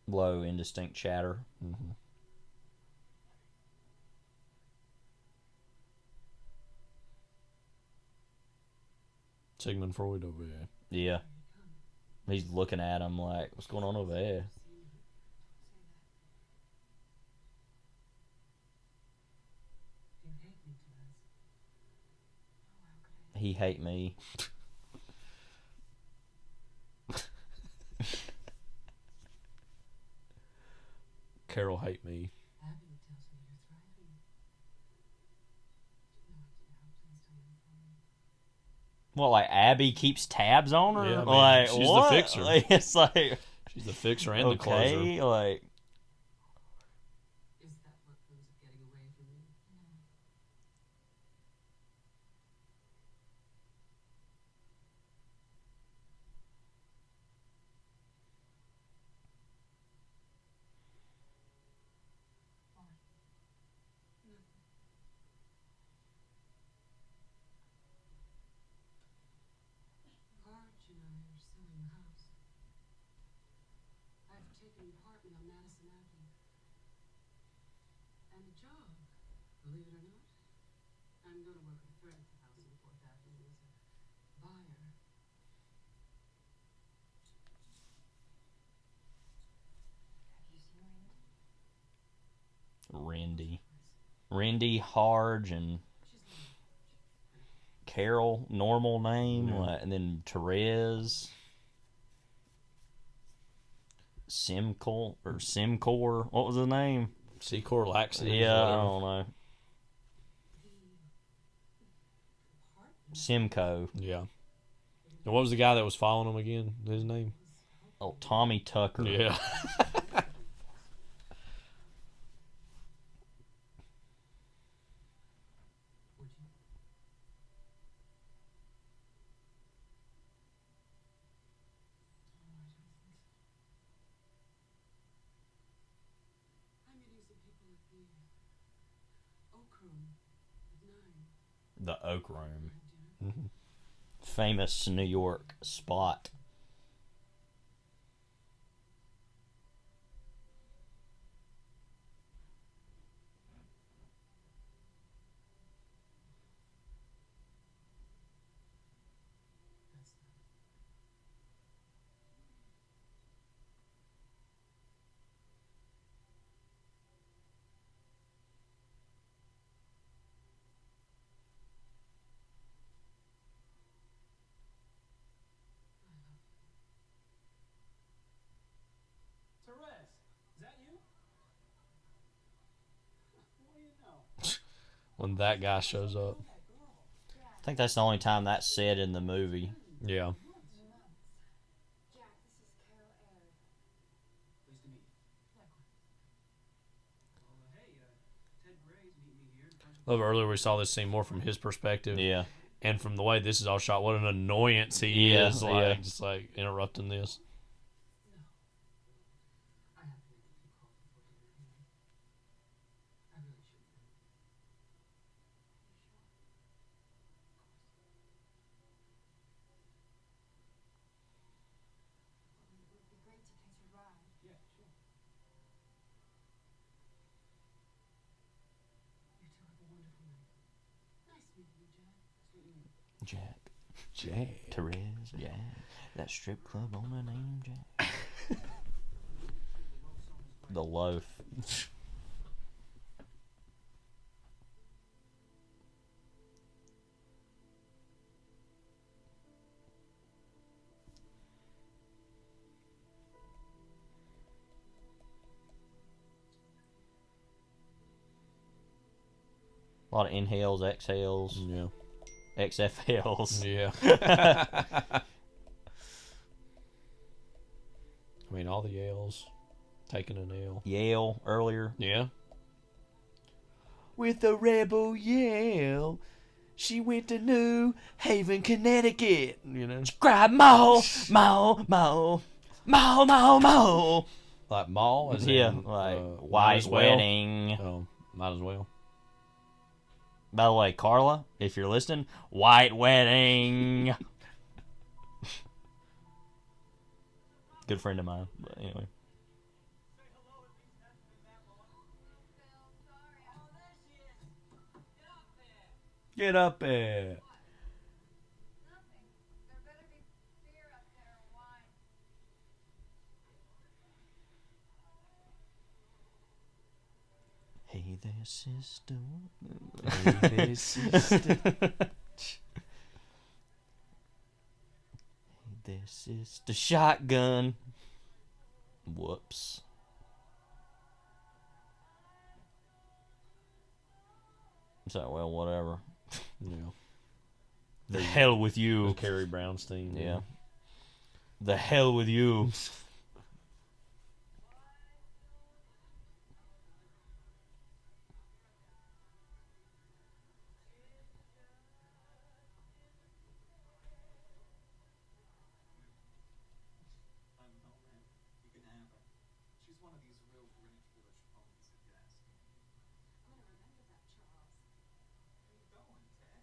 Low, indistinct chatter. Mm-hmm. Sigmund Freud over here. Yeah. He's looking at him like, what's going on over there? You hate me He hate me. Carol hate me. Abby tells me you're thriving. No idea how pleased I am for you. Well, like Abby keeps tabs on her. Yeah, I mean, like she's what? the fixer. Like, it's like She's the fixer and the closer. okay, like. Is that what comes of getting away from me? No. Harge and I are selling the house. I've taken an apartment on Madison Avenue. And a job, believe it or not. I'm going to work a third of the house on 4th Avenue as a buyer. Have you seen Randy? Randy, Harge, and Carol, normal name, like, and then Therese, Simcor, what was his name? Secor Laxity. Yeah, I don't know. Simcoe. Yeah. And what was the guy that was following him again? His name? Oh, Tommy Tucker. Yeah. I'm meeting some people at the Oak Room at 9. The Oak Room. Famous New York spot. Therese, is that you? What do you know? When that guy shows up. I think that's the only time that's said in the movie. Yeah. Jack, this is Carol Aird. Pleased to meet you. Well, hey, Ted Gray's meet me here. Love earlier we saw this scene more from his perspective. Yeah. And from the way this is all shot, what an annoyance he is, like just like interrupting this. I have to make a few calls before dinner anyway. I really shouldn't have. Well, it would be great to catch a ride. Yeah, sure. You two have a wonderful night. Nice meeting you, Jack. Jack. Therese, Jack. That strip club owner named Jack. The loaf. A lot of inhales, exhales. Yeah. XFLs. Yeah. I mean, all the Yales. Taking an L. Yale earlier. Yeah. With a rebel Yale, she went to New Haven, Connecticut. You know? Cried Mo, Mo, Mo, Mo, Mo, Mo. Like mall? As Yeah, in, like might white as well. wedding. Oh, might as well. By the way, Carla, if you're listening, white wedding. Good friend of mine, but anyway. Get up there. Nothing. There better be beer up there or wine. Hey there, sister. Hey there, sister. This is the shotgun. Whoops. So, well, whatever. Yeah. The hell with you. Carrie Brownstein. Yeah. The hell with you. I don't know, man. You can have her. She's one of these real ridiculous ponies, if you ask me. I'm gonna remember that, Charles. Where you going, Ted? Stick around with me.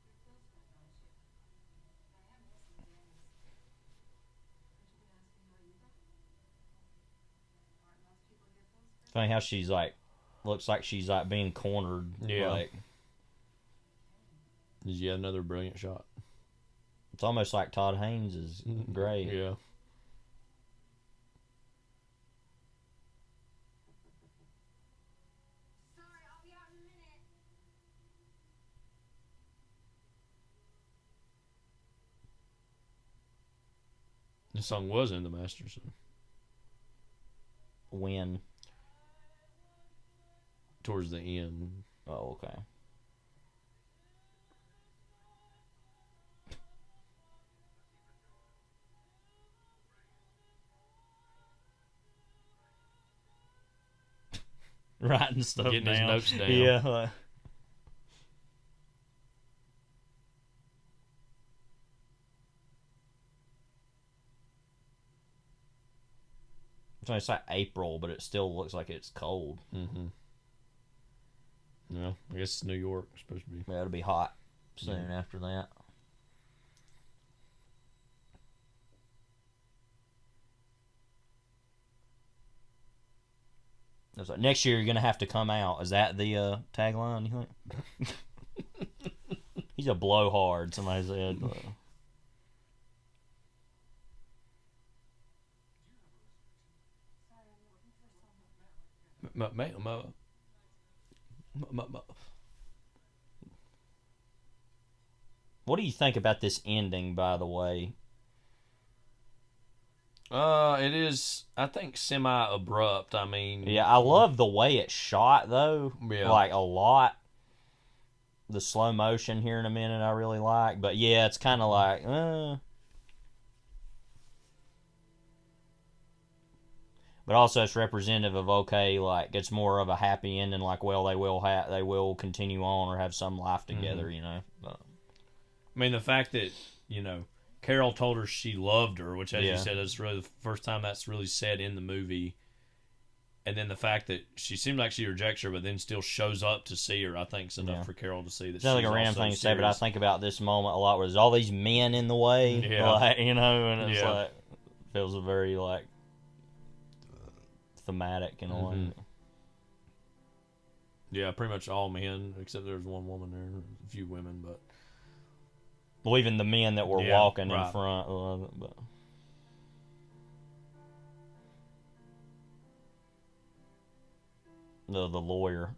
You're close friend, aren't you? I am missing James. Aren't you gonna ask me how you got? Aren't most people your close friends? Funny how she's like, looks like she's like being cornered. Yeah. Like, Is yet another brilliant shot. it's almost like Todd Haynes is great. Yeah. Sorry, I'll be out in a minute. The song was in the Masters. When? Towards the end. Oh, okay. Writing stuff Getting down. his notes down. Yeah. Like, it's like April, but it still looks like it's cold. Mm-hmm. Yeah, I guess it's New York. It's supposed to be. Yeah, it'll be hot soon after that. It's like, next year you're gonna have to come out. Is that the tagline? You think? He's a blowhard. Somebody said. What do you think about this ending, by the way? It is, I think, semi-abrupt. I mean... Yeah, I love the way it's shot, though. Yeah. Like, a lot. The slow motion here in a minute I really like. But, yeah, it's kind of like, But also it's representative of, okay, like, it's more of a happy ending, like, well, they will continue on or have some life together, you know? But, I mean, the fact that, Carol told her she loved her, which, as Yeah. you said, is really the first time that's really said in the movie. And then the fact that she seems like she rejects her, but then still shows up to see her, I think, is enough for Carol to see that it's she's not like a random also thing to say, but I serious. think about this moment a lot where there's all these men in the way, Yeah. like, and it's Yeah. like, feels a very, like, thematic in a way. Mhm. Yeah, pretty much all men, except there's one woman there, a few women, but... Well, even the men that were Yeah, walking right. in front. But the lawyer.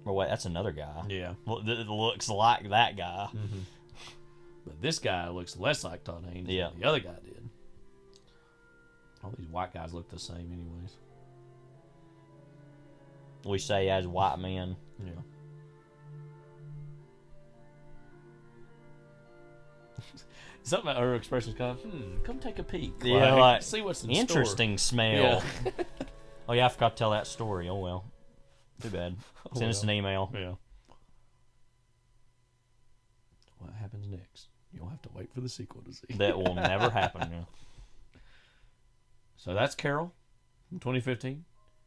Oh, wait, that's another guy. Yeah. It looks like that guy. Mm-hmm. But this guy looks less like Todd Haynes Yeah. than the other guy did. All these white guys look the same anyways. We say as white men. Yeah. Something about her expressions kind of, come take a peek. Yeah, like, see what's in interesting store. smell. Yeah. Oh, yeah, I forgot to tell that story. Oh, well. Too bad. Send us an email. Yeah. What happens next? You'll have to wait for the sequel to see. That will never happen. Yeah. So that's Carol from 2015.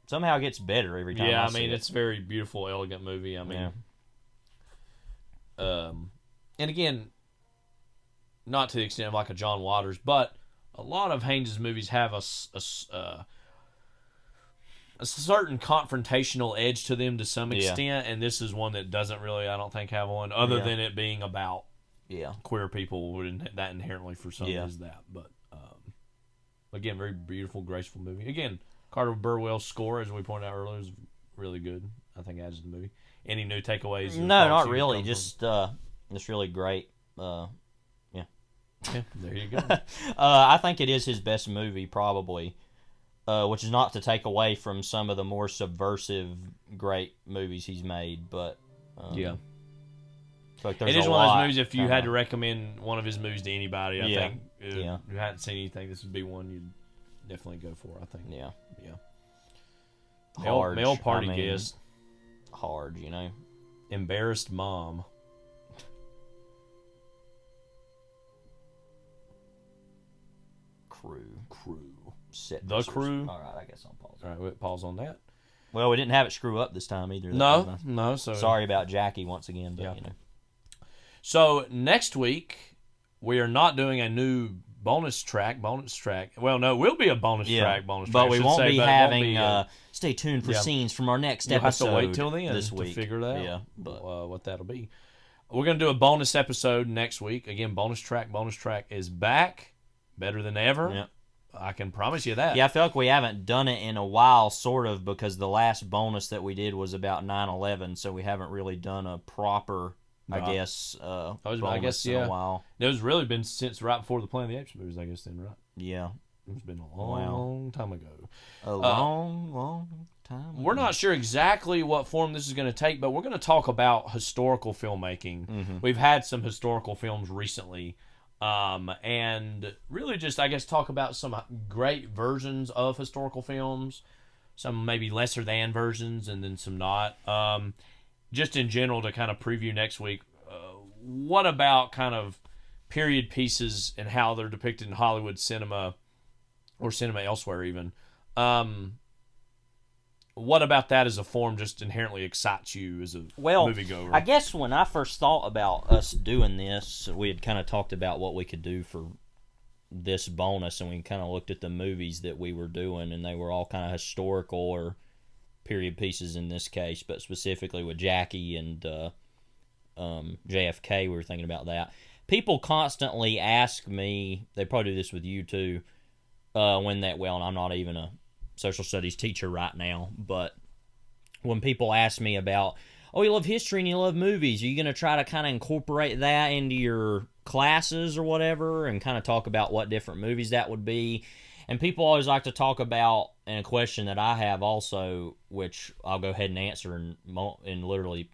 Somehow it gets better every time. Yeah, I mean, it's a very beautiful, elegant movie. I mean, and again, not to the extent of like a John Waters, but a lot of Haynes' movies have a certain confrontational edge to them to some extent, and this is one that doesn't really, I don't think, have one, other than it being about queer people. That inherently for some is that, but again, very beautiful, graceful movie. Again, Carter Burwell's score, as we pointed out earlier, is really good. I think adds to the movie. Any new takeaways? No, not really. Just really great. Yeah, there you go. I think it is his best movie, probably. Which is not to take away from some of the more subversive, great movies he's made, but yeah. Like it is one of those movies. If you had to recommend one of his movies to anybody, I think if you hadn't seen anything, this would be one you'd definitely go for. I think. Yeah. Male party guest. Hard, you know. Embarrassed mom. Crew. The Crew. All right, I guess I'll pause. All right, we'll pause on that. Well, we didn't have it screw up this time either. No. So sorry about Jackie once again, but you know. So next week we are not doing a new bonus track. Well, no, we'll be a bonus track. But we won't be having. Stay tuned for scenes from our next episode. You'll have to wait till then this week to figure that out. Yeah, but what that'll be. We're gonna do a bonus episode next week. Again, bonus track. Bonus track is back, better than ever. Yeah. I can promise you that. Yeah, I feel like we haven't done it in a while, sort of, because the last bonus that we did was about 9/11, so we haven't really done a proper, I guess, bonus in a while. It's really been since right before the Planet of the Apes movies, I guess, then, right? Yeah. It's been a long time ago. A long time ago. We're not sure exactly what form this is going to take, but we're going to talk about historical filmmaking. Mm-hmm. We've had some historical films recently. And really just, I guess, talk about some great versions of historical films, some maybe lesser than versions, and then some not. Just in general to kind of preview next week, what about kind of period pieces and how they're depicted in Hollywood cinema or cinema elsewhere even? What about that as a form just inherently excites you as a moviegoer? I guess when I first thought about us doing this, we had kind of talked about what we could do for this bonus, and we kind of looked at the movies that we were doing, and they were all kind of historical or period pieces in this case, but specifically with Jackie and JFK, we were thinking about that. People constantly ask me, they probably do this with you too, and I'm not even a social studies teacher right now, but when people ask me about, you love history and you love movies, are you going to try to kind of incorporate that into your classes or whatever, and kind of talk about what different movies that would be? And people always like to talk about, and a question that I have also, which I'll go ahead and answer in literally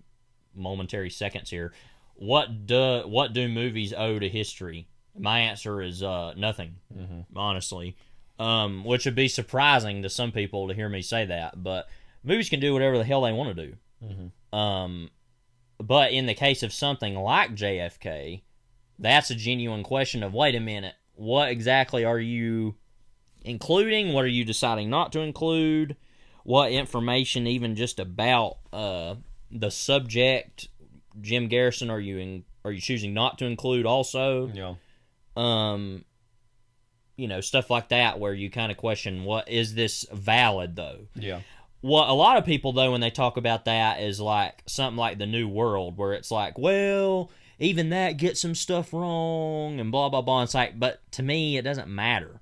momentary seconds here, what do movies owe to history? My answer is nothing, honestly. Which would be surprising to some people to hear me say that, but movies can do whatever the hell they want to do. But in the case of something like JFK, that's a genuine question of, wait a minute, what exactly are you including? What are you deciding not to include? What information even just about the subject, Jim Garrison, are you choosing not to include also? Yeah. Stuff like that, where you kind of question, what is this valid though? Yeah. What a lot of people though, when they talk about that, is like something like the New World, where it's like, well, even that gets some stuff wrong and blah blah blah. And it's like, but to me, it doesn't matter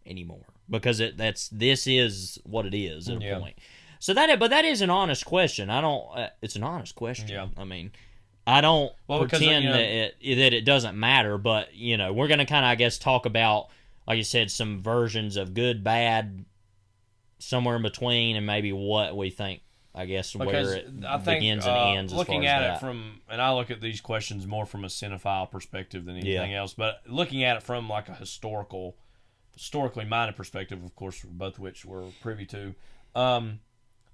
anymore, because this is what it is at a point. So that is an honest question. It's an honest question. Yeah. I mean, I don't pretend that it doesn't matter, but we're going to kind of, I guess, talk about, like you said, some versions of good, bad, somewhere in between, and maybe what we think, I guess, where it begins and ends. Looking at it and I look at these questions more from a cinephile perspective than anything else, but looking at it from like a historically minded perspective, of course, both of which we're privy to,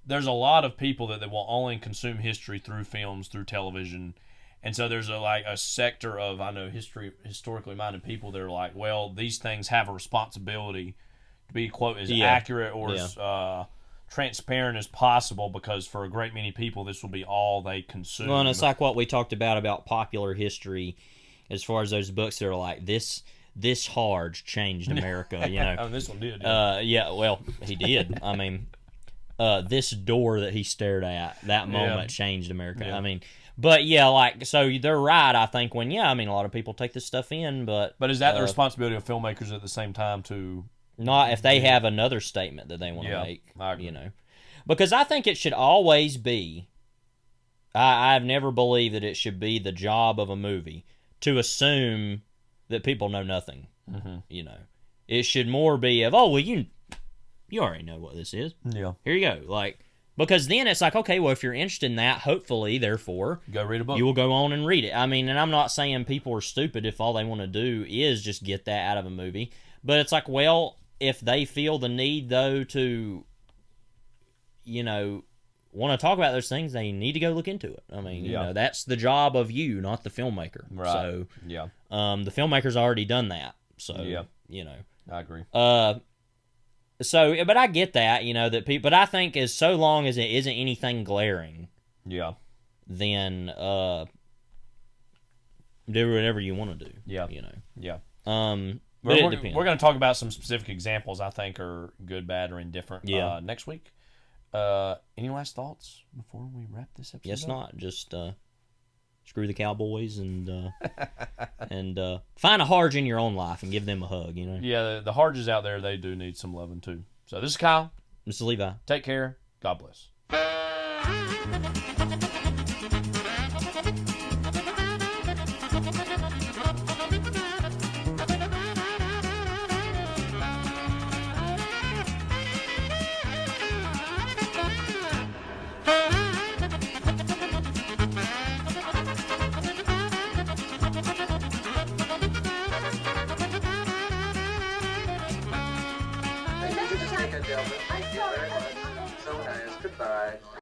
there's a lot of people that will only consume history through films, through television. And so there's a sector of, I know, historically minded people that are like, well, these things have a responsibility to be, quote, as accurate or as transparent as possible, because for a great many people, this will be all they consume. Well, and it's like what we talked about popular history, as far as those books that are like, this Harge changed America, Oh, this one did. Yeah, well, he did. I mean, this door that he stared at, that moment changed America. Yeah. I mean, but so they're right, I think, when, a lot of people take this stuff in, but is that the responsibility of filmmakers at the same time to Not if they have another statement that they want to make. I agree. You know, because I think it should always be. I've never believed that it should be the job of a movie to assume that people know nothing. Mhm. You know, it should more be of, oh well, you already know what this is. Yeah. Here you go. Like, because then it's like, okay, well, if you're interested in that, hopefully, therefore, go read a book. You will go on and read it. I mean, and I'm not saying people are stupid if all they want to do is just get that out of a movie, but it's like, well, if they feel the need though to, you know, want to talk about those things, they need to go look into it. I mean, you know, that's the job of you, not the filmmaker. Right. So, yeah, the filmmaker's already done that. So, Yeah. you know, I agree. So, but I get that, you know, that people. But I think as so long as it isn't anything glaring, yeah, then do whatever you want to do. Yeah, you know. Yeah. But We're it depends. going to talk about some specific examples I think are good, bad, or indifferent. Yeah. Next week. Any last thoughts before we wrap this episode? Yes, up? not just screw the Cowboys and and find a Harge in your own life and give them a hug. You know. Yeah, the Harges out there, they do need some loving too. So this is Kyle. This is Levi. Take care. God bless. Thank you, gentlemen. Thank you very much. So nice. Goodbye.